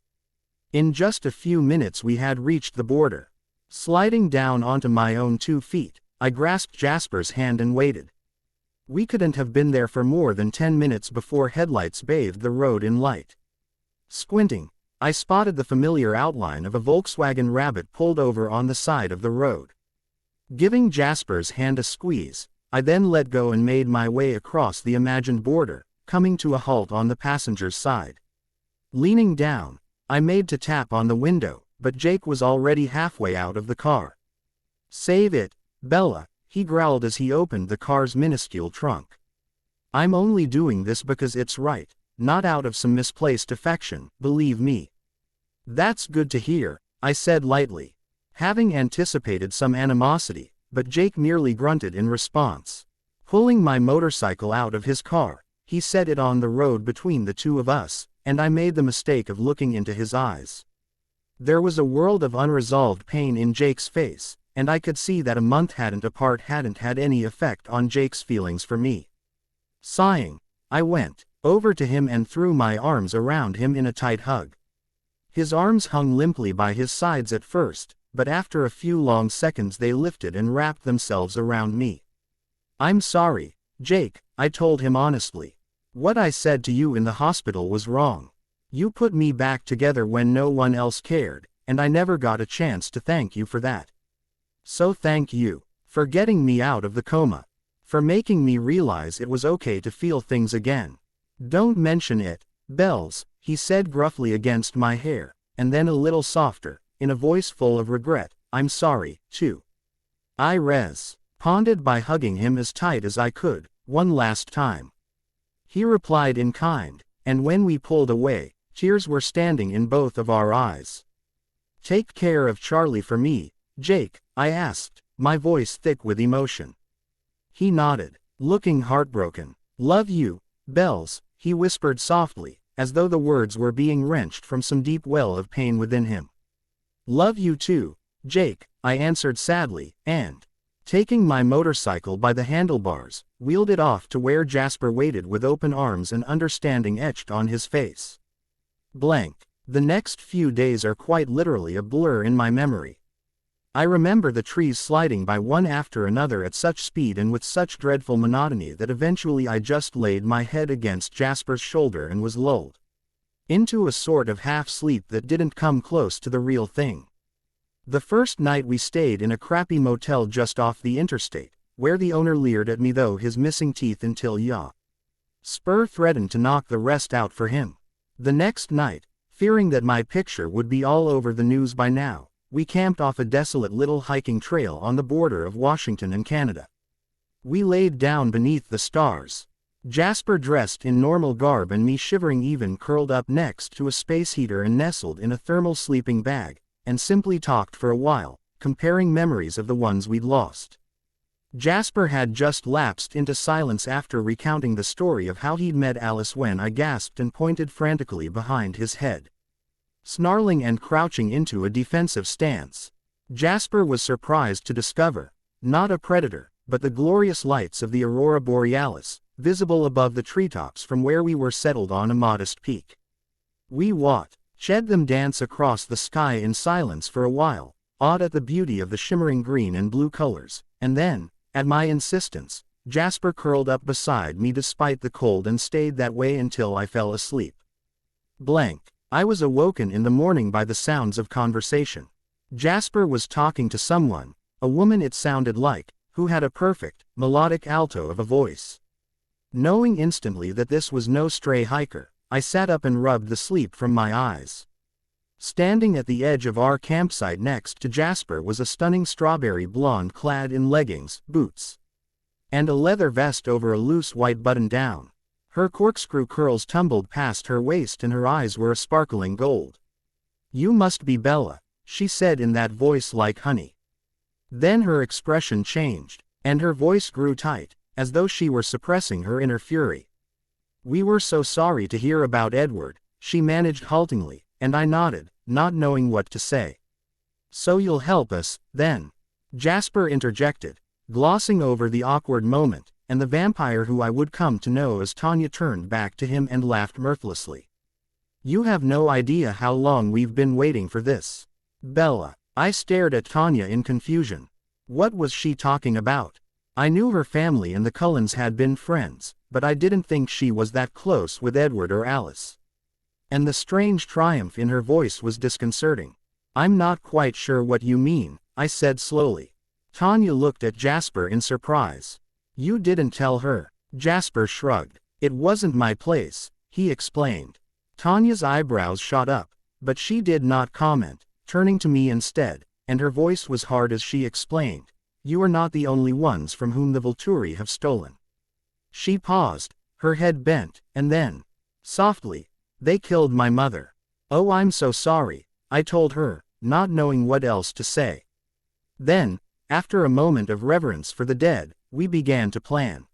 A: In just a few minutes we had reached the border. Sliding down onto my own 2 feet, I grasped Jasper's hand and waited. We couldn't have been there for more than 10 minutes before headlights bathed the road in light. Squinting, I spotted the familiar outline of a Volkswagen Rabbit pulled over on the side of the road. Giving Jasper's hand a squeeze, I then let go and made my way across the imagined border, coming to a halt on the passenger's side. Leaning down, I made to tap on the window, but Jake was already halfway out of the car. "Save it, Bella," he growled as he opened the car's minuscule trunk. "I'm only doing this because it's right, not out of some misplaced affection, believe me." "That's good to hear," I said lightly, having anticipated some animosity, but Jake merely grunted in response. Pulling my motorcycle out of his car, he set it on the road between the two of us, and I made the mistake of looking into his eyes. There was a world of unresolved pain in Jake's face, and I could see that a month apart hadn't had any effect on Jake's feelings for me. Sighing, I went over to him and threw my arms around him in a tight hug. His arms hung limply by his sides at first, but after a few long seconds they lifted and wrapped themselves around me. "I'm sorry, Jake," I told him honestly. "What I said to you in the hospital was wrong. You put me back together when no one else cared, and I never got a chance to thank you for that. So thank you, for getting me out of the coma. For making me realize it was okay to feel things again. Don't mention it, Bells," he said gruffly against my hair, and then a little softer, in a voice full of regret, "I'm sorry, too." I responded by hugging him as tight as I could, one last time. He replied in kind, and when we pulled away, tears were standing in both of our eyes. "Take care of Charlie for me, Jake," I asked, my voice thick with emotion. He nodded, looking heartbroken. "Love you, Bells," he whispered softly, as though the words were being wrenched from some deep well of pain within him. "Love you too, Jake," I answered sadly, and, taking my motorcycle by the handlebars, wheeled it off to where Jasper waited with open arms and understanding etched on his face. Blank. The next few days are quite literally a blur in my memory. I remember the trees sliding by one after another at such speed and with such dreadful monotony that eventually I just laid my head against Jasper's shoulder and was lulled into a sort of half-sleep that didn't come close to the real thing. The first night we stayed in a crappy motel just off the interstate, where the owner leered at me though his missing teeth until Jasper threatened to knock the rest out for him. The next night, fearing that my picture would be all over the news by now, we camped off a desolate little hiking trail on the border of Washington and Canada. We laid down beneath the stars, Jasper dressed in normal garb and me shivering, even curled up next to a space heater and nestled in a thermal sleeping bag, and simply talked for a while, comparing memories of the ones we'd lost. Jasper had just lapsed into silence after recounting the story of how he'd met Alice when I gasped and pointed frantically behind his head, snarling and crouching into a defensive stance. Jasper was surprised to discover, not a predator, but the glorious lights of the aurora borealis, visible above the treetops from where we were settled on a modest peak. We watched them dance across the sky in silence for a while, awed at the beauty of the shimmering green and blue colors, and then, at my insistence, Jasper curled up beside me despite the cold and stayed that way until I fell asleep. I was awoken in the morning by the sounds of conversation. Jasper was talking to someone, a woman it sounded like, who had a perfect, melodic alto of a voice. Knowing instantly that this was no stray hiker, I sat up and rubbed the sleep from my eyes. Standing at the edge of our campsite next to Jasper was a stunning strawberry blonde clad in leggings, boots, and a leather vest over a loose white button-down. Her corkscrew curls tumbled past her waist and her eyes were a sparkling gold. "You must be Bella," she said in that voice like honey. Then her expression changed, and her voice grew tight, as though she were suppressing her inner fury. "We were so sorry to hear about Edward," she managed haltingly, and I nodded, not knowing what to say. "So you'll help us, then?" Jasper interjected, glossing over the awkward moment, and the vampire who I would come to know as Tanya turned back to him and laughed mirthlessly. "You have no idea how long we've been waiting for this, Bella." I stared at Tanya in confusion. What was she talking about? I knew her family and the Cullens had been friends, but I didn't think she was that close with Edward or Alice. And the strange triumph in her voice was disconcerting. "I'm not quite sure what you mean," I said slowly. Tanya looked at Jasper in surprise. "You didn't tell her?" Jasper shrugged. "It wasn't my place," he explained. Tanya's eyebrows shot up, but she did not comment, turning to me instead, and her voice was hard as she explained, "You are not the only ones from whom the Volturi have stolen." She paused, her head bent, and then, softly, "They killed my mother." "Oh, I'm so sorry," I told her, not knowing what else to say. Then, after a moment of reverence for the dead, we began to plan.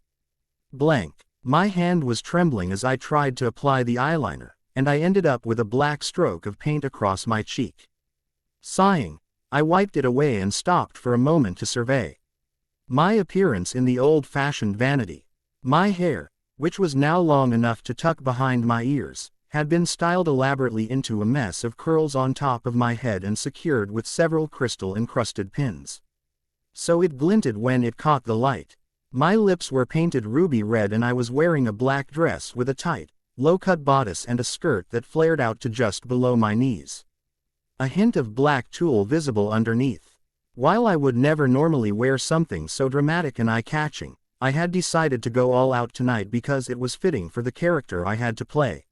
A: My hand was trembling as I tried to apply the eyeliner, and I ended up with a black stroke of paint across my cheek. Sighing, I wiped it away and stopped for a moment to survey my appearance in the old-fashioned vanity. My hair, which was now long enough to tuck behind my ears, had been styled elaborately into a mess of curls on top of my head and secured with several crystal-encrusted pins, so it glinted when it caught the light. My lips were painted ruby red and I was wearing a black dress with a tight, low-cut bodice and a skirt that flared out to just below my knees, a hint of black tulle visible underneath. While I would never normally wear something so dramatic and eye-catching, I had decided to go all out tonight because it was fitting for the character I had to play.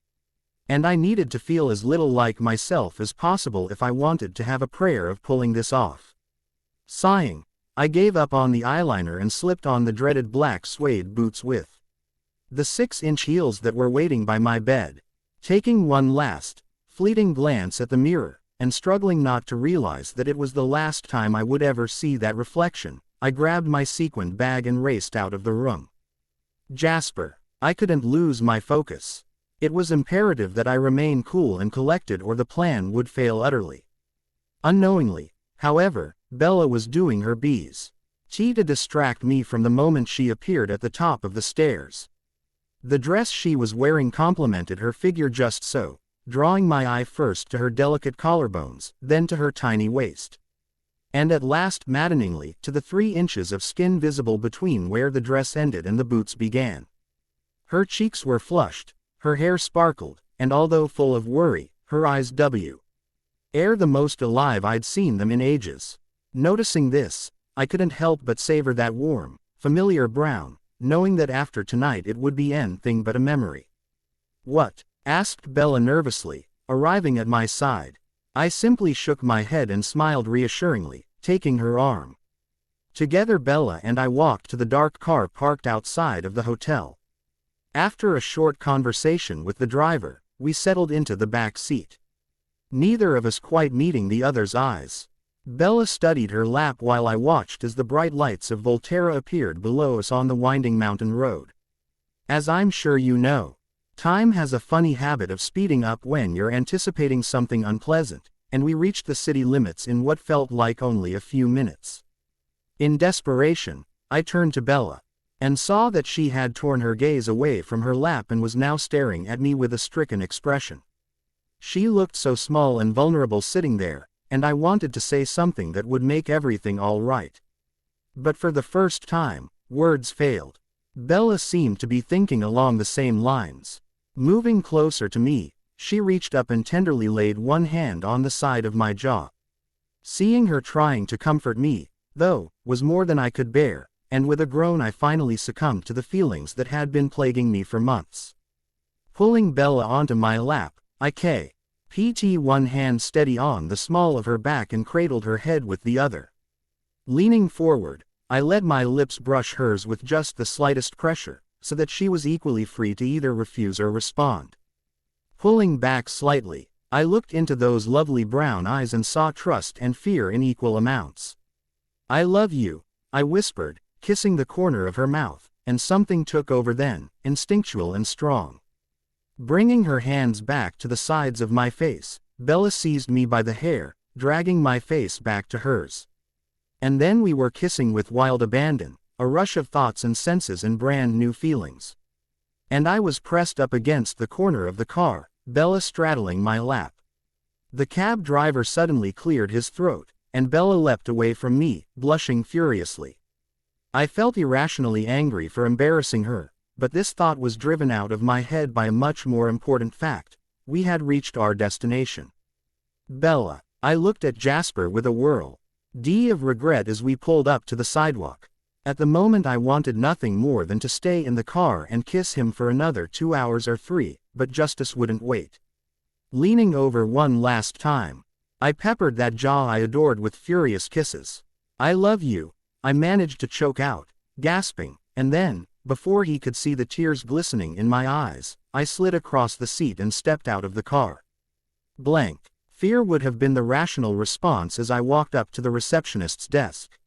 A: And I needed to feel as little like myself as possible if I wanted to have a prayer of pulling this off. Sighing, I gave up on the eyeliner and slipped on the dreaded black suede boots with the 6-inch heels that were waiting by my bed. Taking one last, fleeting glance at the mirror, and struggling not to realize that it was the last time I would ever see that reflection, I grabbed my sequined bag and raced out of the room. Jasper. I couldn't lose my focus. It was imperative that I remain cool and collected or the plan would fail utterly. Unknowingly, however, Bella was doing her best to distract me from the moment she appeared at the top of the stairs. The dress she was wearing complemented her figure just so, drawing my eye first to her delicate collarbones, then to her tiny waist, and at last maddeningly to the 3 inches of skin visible between where the dress ended and the boots began. Her cheeks were flushed, her hair sparkled, and although full of worry, her eyes were the most alive I'd seen them in ages. Noticing this, I couldn't help but savor that warm, familiar brown, knowing that after tonight it would be anything but a memory. "What?" asked Bella nervously, arriving at my side. I simply shook my head and smiled reassuringly, taking her arm. Together Bella and I walked to the dark car parked outside of the hotel. After a short conversation with the driver, we settled into the back seat, neither of us quite meeting the other's eyes. Bella studied her lap while I watched as the bright lights of Volterra appeared below us on the winding mountain road. As I'm sure you know, time has a funny habit of speeding up when you're anticipating something unpleasant, and we reached the city limits in what felt like only a few minutes. In desperation, I turned to Bella, and saw that she had torn her gaze away from her lap and was now staring at me with a stricken expression. She looked so small and vulnerable sitting there, and I wanted to say something that would make everything all right. But for the first time, words failed. Bella seemed to be thinking along the same lines. Moving closer to me, she reached up and tenderly laid one hand on the side of my jaw. Seeing her trying to comfort me, though, was more than I could bear, and with a groan I finally succumbed to the feelings that had been plaguing me for months. Pulling Bella onto my lap, I put one hand steady on the small of her back and cradled her head with the other. Leaning forward, I let my lips brush hers with just the slightest pressure, so that she was equally free to either refuse or respond. Pulling back slightly, I looked into those lovely brown eyes and saw trust and fear in equal amounts. "I love you," I whispered, kissing the corner of her mouth, and something took over then, instinctual and strong. Bringing her hands back to the sides of my face, Bella seized me by the hair, dragging my face back to hers. And then we were kissing with wild abandon, a rush of thoughts and senses and brand new feelings. And I was pressed up against the corner of the car, Bella straddling my lap. The cab driver suddenly cleared his throat, and Bella leapt away from me, blushing furiously. I felt irrationally angry for embarrassing her, but this thought was driven out of my head by a much more important fact: we had reached our destination. "Bella," I looked at Jasper with a whirl of regret as we pulled up to the sidewalk. At the moment I wanted nothing more than to stay in the car and kiss him for another 2 hours or 3, but justice wouldn't wait. Leaning over one last time, I peppered that jaw I adored with furious kisses. "I love you," I managed to choke out, gasping, and then, before he could see the tears glistening in my eyes, I slid across the seat and stepped out of the car. Fear would have been the rational response as I walked up to the receptionist's desk.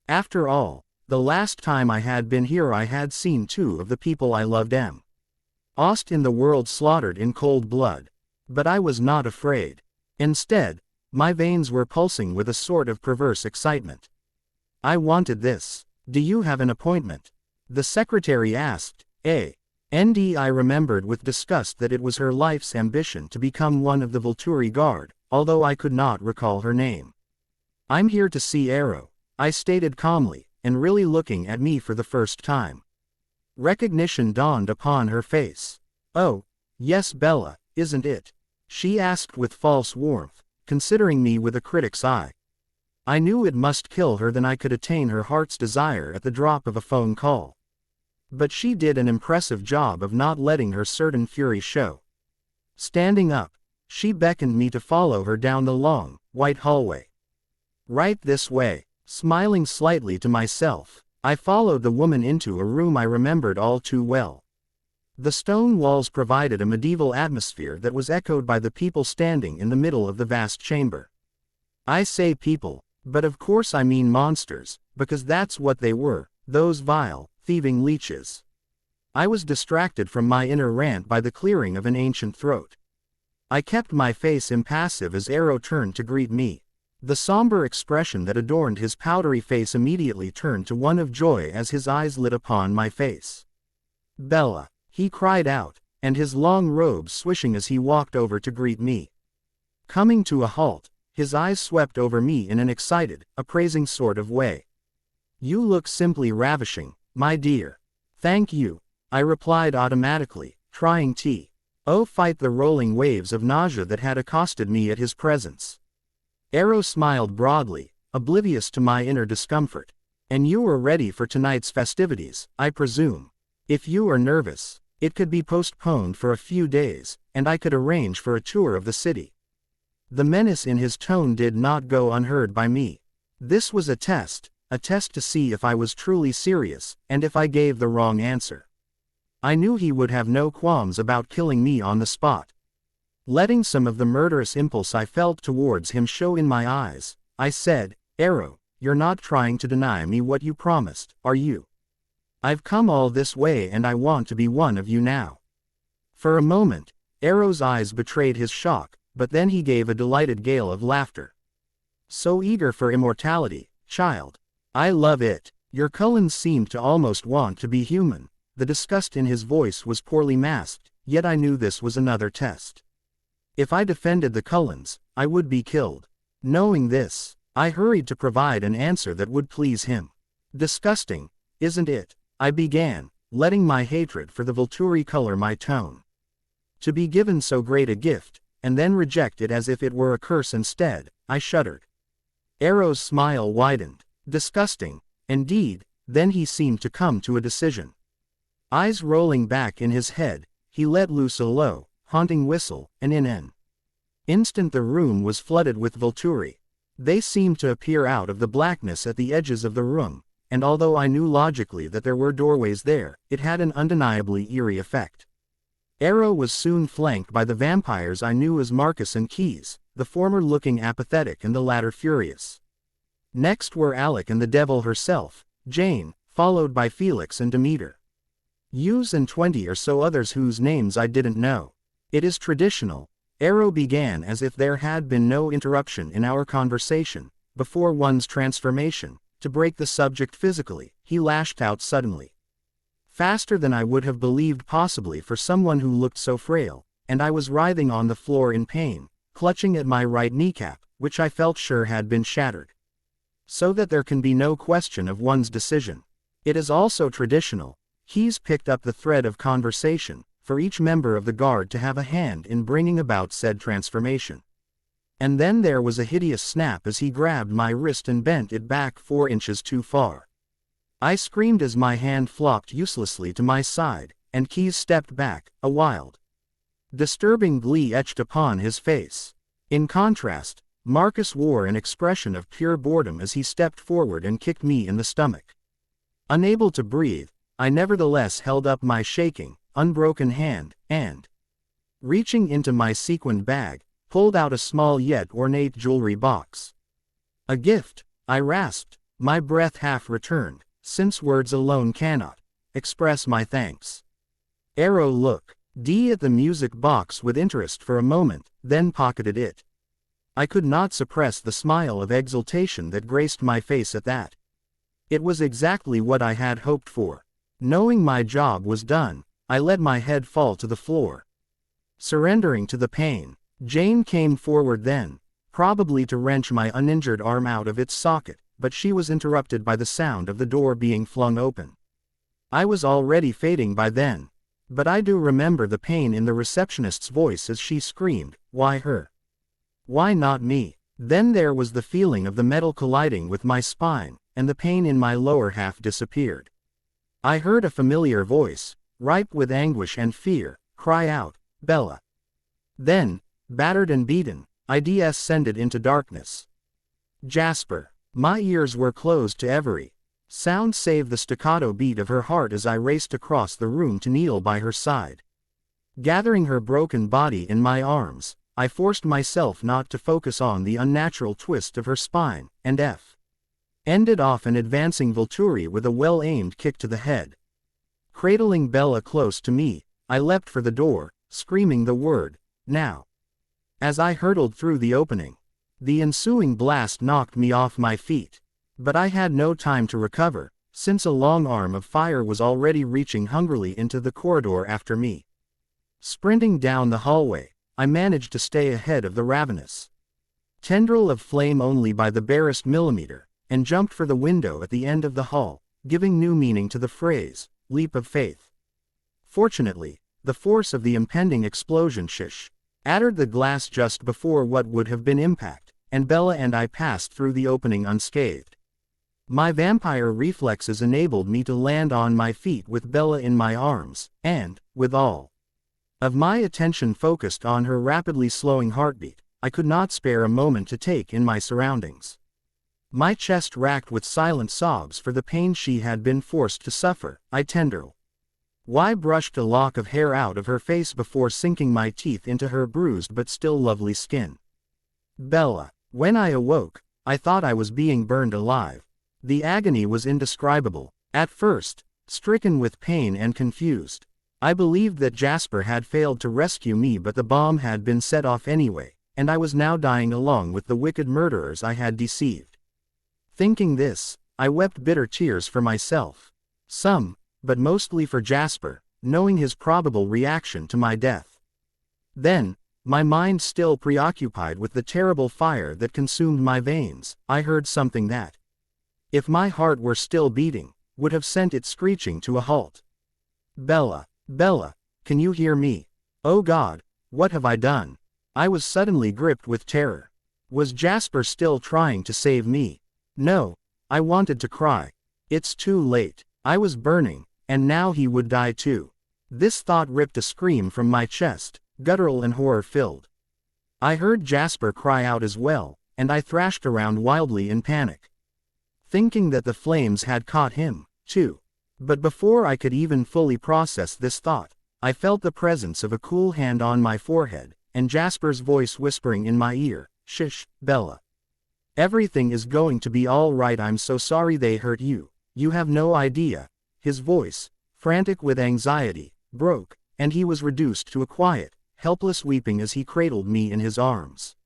A: After all, the last time I had been here I had seen 2 of the people I loved in the world slaughtered in cold blood. But I was not afraid. Instead, my veins were pulsing with a sort of perverse excitement. I wanted this. "Do you have an appointment?" the secretary asked. I remembered with disgust that it was her life's ambition to become one of the Volturi guard, although I could not recall her name. "I'm here to see Arrow," I stated calmly, and really looking at me for the first time. Recognition dawned upon her face. "Oh, yes, Bella, isn't it?" she asked with false warmth, considering me with a critic's eye. I knew it must kill her than I could attain her heart's desire at the drop of a phone call. But she did an impressive job of not letting her certain fury show. Standing up, she beckoned me to follow her down the long, white hallway. "Right this way." Smiling slightly to myself, I followed the woman into a room I remembered all too well. The stone walls provided a medieval atmosphere that was echoed by the people standing in the middle of the vast chamber. I say people, but of course I mean monsters, because that's what they were, those vile, thieving leeches. I was distracted from my inner rant by the clearing of an ancient throat. I kept my face impassive as Arrow turned to greet me. The somber expression that adorned his powdery face immediately turned to one of joy as his eyes lit upon my face. "Bella," he cried out, and his long robes swishing as he walked over to greet me. Coming to a halt, his eyes swept over me in an excited, appraising sort of way. "You look simply ravishing, my dear." "Thank you," I replied automatically, trying to fight the rolling waves of nausea that had accosted me at his presence. Arrow smiled broadly, oblivious to my inner discomfort. "And you are ready for tonight's festivities, I presume. If you are nervous, it could be postponed for a few days, and I could arrange for a tour of the city." The menace in his tone did not go unheard by me. This was a test to see if I was truly serious, and if I gave the wrong answer. I knew he would have no qualms about killing me on the spot. Letting some of the murderous impulse I felt towards him show in my eyes, I said, "Arrow, you're not trying to deny me what you promised, are you? I've come all this way and I want to be one of you now." For a moment, Arrow's eyes betrayed his shock, but then he gave a delighted gale of laughter. "So eager for immortality, child. I love it. Your Cullens seemed to almost want to be human." The disgust in his voice was poorly masked, yet I knew this was another test. If I defended the Cullens, I would be killed. Knowing this, I hurried to provide an answer that would please him. Disgusting, isn't it? I began, letting my hatred for the Volturi color my tone. To be given so great a gift, and then reject it as if it were a curse instead, I shuddered. Arrow's smile widened. Disgusting, indeed. Then he seemed to come to a decision. Eyes rolling back in his head, he let loose a low, haunting whistle, and in an instant the room was flooded with Volturi. They seemed to appear out of the blackness at the edges of the room, and although I knew logically that there were doorways there, it had an undeniably eerie effect. Arrow was soon flanked by the vampires I knew as Marcus and Keys, the former looking apathetic and the latter furious. Next were Alec and the devil herself, Jane, followed by Felix and Demeter. Hughes and 20 or so others whose names I didn't know. It is traditional, Arrow began as if there had been no interruption in our conversation, before one's transformation, to break the subject physically, he lashed out suddenly. Faster than I would have believed possibly for someone who looked so frail, and I was writhing on the floor in pain, clutching at my right kneecap, which I felt sure had been shattered. So that there can be no question of one's decision. It is also traditional, Keys picked up the thread of conversation, for each member of the guard to have a hand in bringing about said transformation. And then there was a hideous snap as he grabbed my wrist and bent it back 4 inches too far. I screamed as my hand flopped uselessly to my side, and Keys stepped back, a wild, disturbing glee etched upon his face. In contrast, Marcus wore an expression of pure boredom as he stepped forward and kicked me in the stomach. Unable to breathe, I nevertheless held up my shaking, unbroken hand, and, reaching into my sequined bag, pulled out a small yet ornate jewelry box. A gift, I rasped, my breath half returned, since words alone cannot express my thanks. Arrow looked at the music box with interest for a moment, then pocketed it. I could not suppress the smile of exultation that graced my face at that. It was exactly what I had hoped for. Knowing my job was done, I let my head fall to the floor. Surrendering to the pain, Jane came forward then, probably to wrench my uninjured arm out of its socket, but she was interrupted by the sound of the door being flung open. I was already fading by then, but I do remember the pain in the receptionist's voice as she screamed, "Why her? Why not me?" Then there was the feeling of the metal colliding with my spine, and the pain in my lower half disappeared. I heard a familiar voice, ripe with anguish and fear, cry out, "Bella." Then, battered and beaten, I descended into darkness. Jasper. My ears were closed to every sound save the staccato beat of her heart as I raced across the room to kneel by her side. Gathering her broken body in my arms, I forced myself not to focus on the unnatural twist of her spine, and ended off an advancing Volturi with a well-aimed kick to the head. Cradling Bella close to me, I leapt for the door, screaming the word, "Now." As I hurtled through the opening, the ensuing blast knocked me off my feet. But I had no time to recover, since a long arm of fire was already reaching hungrily into the corridor after me. Sprinting down the hallway, I managed to stay ahead of the ravenous tendril of flame only by the barest millimeter, and jumped for the window at the end of the hall, giving new meaning to the phrase, "leap of faith." Fortunately, the force of the impending explosion shattered the glass just before what would have been impact, and Bella and I passed through the opening unscathed. My vampire reflexes enabled me to land on my feet with Bella in my arms, and, with all of my attention focused on her rapidly slowing heartbeat, I could not spare a moment to take in my surroundings. My chest racked with silent sobs for the pain she had been forced to suffer. I brushed a lock of hair out of her face before sinking my teeth into her bruised but still lovely skin. Bella. When I awoke, I thought I was being burned alive. The agony was indescribable. At first, stricken with pain and confused, I believed that Jasper had failed to rescue me, but the bomb had been set off anyway, and I was now dying along with the wicked murderers I had deceived. Thinking this, I wept bitter tears for myself. Some, but mostly for Jasper, knowing his probable reaction to my death. Then, My mind still preoccupied with the terrible fire that consumed my veins, I heard something that, if my heart were still beating, would have sent it screeching to a halt. Bella, Bella, can you hear me? Oh God, what have I done? I was suddenly gripped with terror. Was Jasper still trying to save me? No, I wanted to cry. It's too late. I was burning, and now he would die too. This thought ripped a scream from my chest, guttural and horror-filled. I heard Jasper cry out as well, and I thrashed around wildly in panic, thinking that the flames had caught him, too. But before I could even fully process this thought, I felt the presence of a cool hand on my forehead, and Jasper's voice whispering in my ear, "Shh, Bella. Everything is going to be all right. I'm so sorry they hurt you. You have no idea." His voice, frantic with anxiety, broke, and he was reduced to a quiet, helpless weeping as he cradled me in his arms.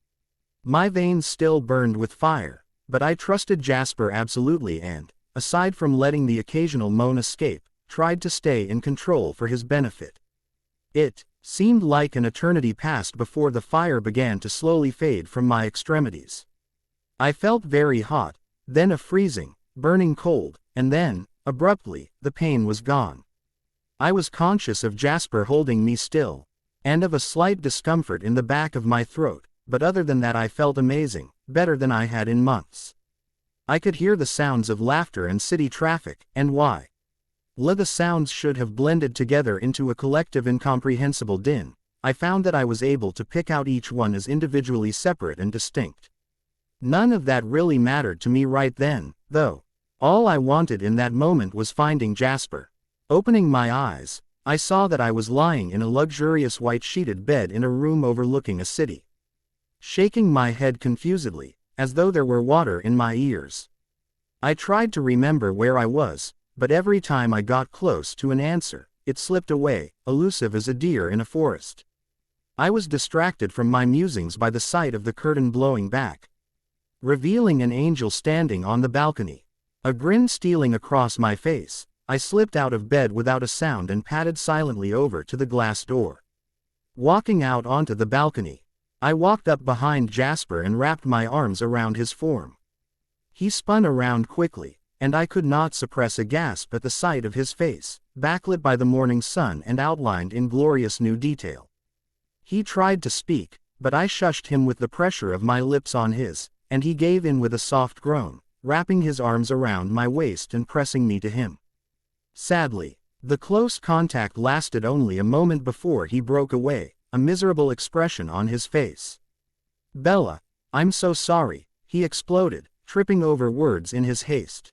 A: My veins still burned with fire, but I trusted Jasper absolutely and, aside from letting the occasional moan escape, tried to stay in control for his benefit. It seemed like an eternity passed before the fire began to slowly fade from my extremities. I felt very hot, then a freezing, burning cold, and then, abruptly, the pain was gone. I was conscious of Jasper holding me still, and of a slight discomfort in the back of my throat, but other than that I felt amazing, better than I had in months. I could hear the sounds of laughter and city traffic, and why? The sounds should have blended together into a collective incomprehensible din. I found that I was able to pick out each one as individually separate and distinct. None of that really mattered to me right then, though. All I wanted in that moment was finding Jasper. Opening my eyes, I saw that I was lying in a luxurious white-sheeted bed in a room overlooking a city. Shaking my head confusedly, as though there were water in my ears. I tried to remember where I was, but every time I got close to an answer, it slipped away, elusive as a deer in a forest. I was distracted from my musings by the sight of the curtain blowing back, revealing an angel standing on the balcony. A grin stealing across my face, I slipped out of bed without a sound and padded silently over to the glass door. Walking out onto the balcony, I walked up behind Jasper and wrapped my arms around his form. He spun around quickly, and I could not suppress a gasp at the sight of his face, backlit by the morning sun and outlined in glorious new detail. He tried to speak, but I shushed him with the pressure of my lips on his, and he gave in with a soft groan, wrapping his arms around my waist and pressing me to him. Sadly, the close contact lasted only a moment before he broke away, a miserable expression on his face. "Bella, I'm so sorry," he exploded, tripping over words in his haste.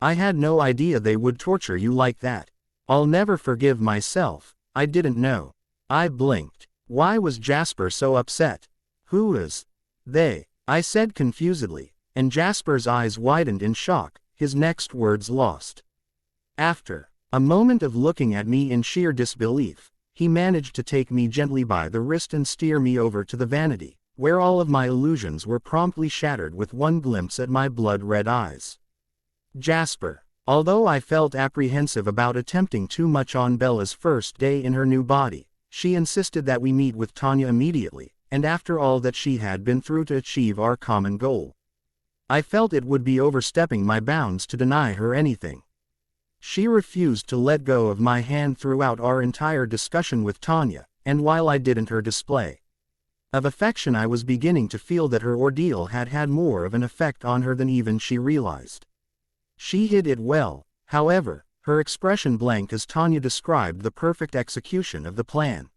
A: "I had no idea they would torture you like that. I'll never forgive myself, I didn't know." I blinked. Why was Jasper so upset? Who was they? I said confusedly, and Jasper's eyes widened in shock, his next words lost. After a moment of looking at me in sheer disbelief, he managed to take me gently by the wrist and steer me over to the vanity, where all of my illusions were promptly shattered with one glimpse at my blood-red eyes. Jasper. Although I felt apprehensive about attempting too much on Bella's first day in her new body, she insisted that we meet with Tanya immediately, and after all that she had been through to achieve our common goal. I felt it would be overstepping my bounds to deny her anything. She refused to let go of my hand throughout our entire discussion with Tanya, and while I didn't her display of affection, I was beginning to feel that her ordeal had had more of an effect on her than even she realized. She hid it well, however, her expression blank as Tanya described the perfect execution of the plan.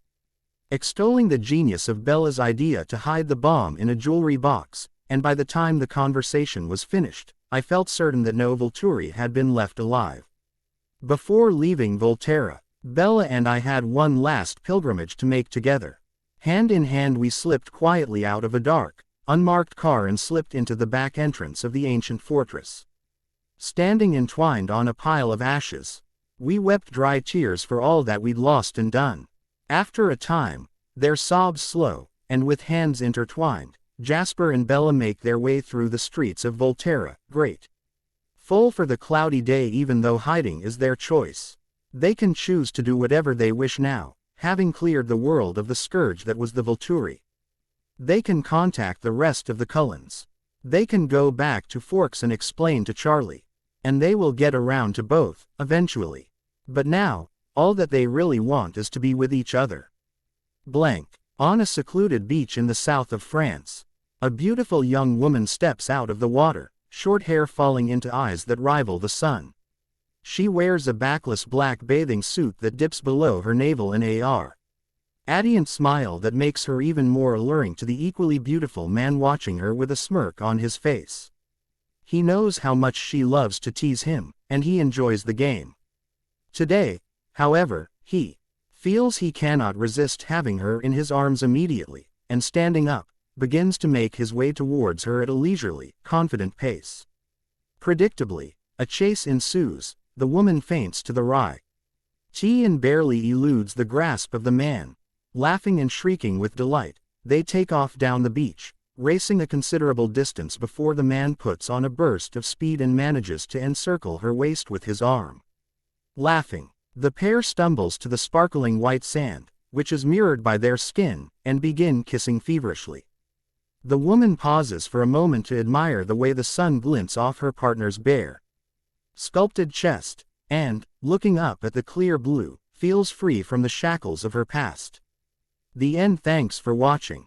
A: Extolling the genius of Bella's idea to hide the bomb in a jewelry box, and by the time the conversation was finished, I felt certain that no Volturi had been left alive. Before leaving Volterra, Bella and I had one last pilgrimage to make together. Hand in hand we slipped quietly out of a dark, unmarked car and slipped into the back entrance of the ancient fortress. Standing entwined on a pile of ashes, we wept dry tears for all that we'd lost and done. After a time, their sobs slow, and with hands intertwined, Jasper and Bella make their way through the streets of Volterra, great. Full for the cloudy day even though hiding is their choice. They can choose to do whatever they wish now, having cleared the world of the scourge that was the Volturi. They can contact the rest of the Cullens. They can go back to Forks and explain to Charlie. And they will get around to both, eventually. But now, all that they really want is to be with each other. Blank. On a secluded beach in the south of France, a beautiful young woman steps out of the water, short hair falling into eyes that rival the sun. She wears a backless black bathing suit that dips below her navel in a radiant smile that makes her even more alluring to the equally beautiful man watching her with a smirk on his face. He knows how much she loves to tease him, and he enjoys the game. Today, however, he feels he cannot resist having her in his arms immediately, and standing up, begins to make his way towards her at a leisurely, confident pace. Predictably, a chase ensues. The woman faints to the right. Tian barely eludes the grasp of the man. Laughing and shrieking with delight, they take off down the beach, racing a considerable distance before the man puts on a burst of speed and manages to encircle her waist with his arm. Laughing, the pair stumbles to the sparkling white sand, which is mirrored by their skin, and begin kissing feverishly. The woman pauses for a moment to admire the way the sun glints off her partner's bare, sculpted chest, and, looking up at the clear blue, feels free from the shackles of her past. The end. Thanks for watching.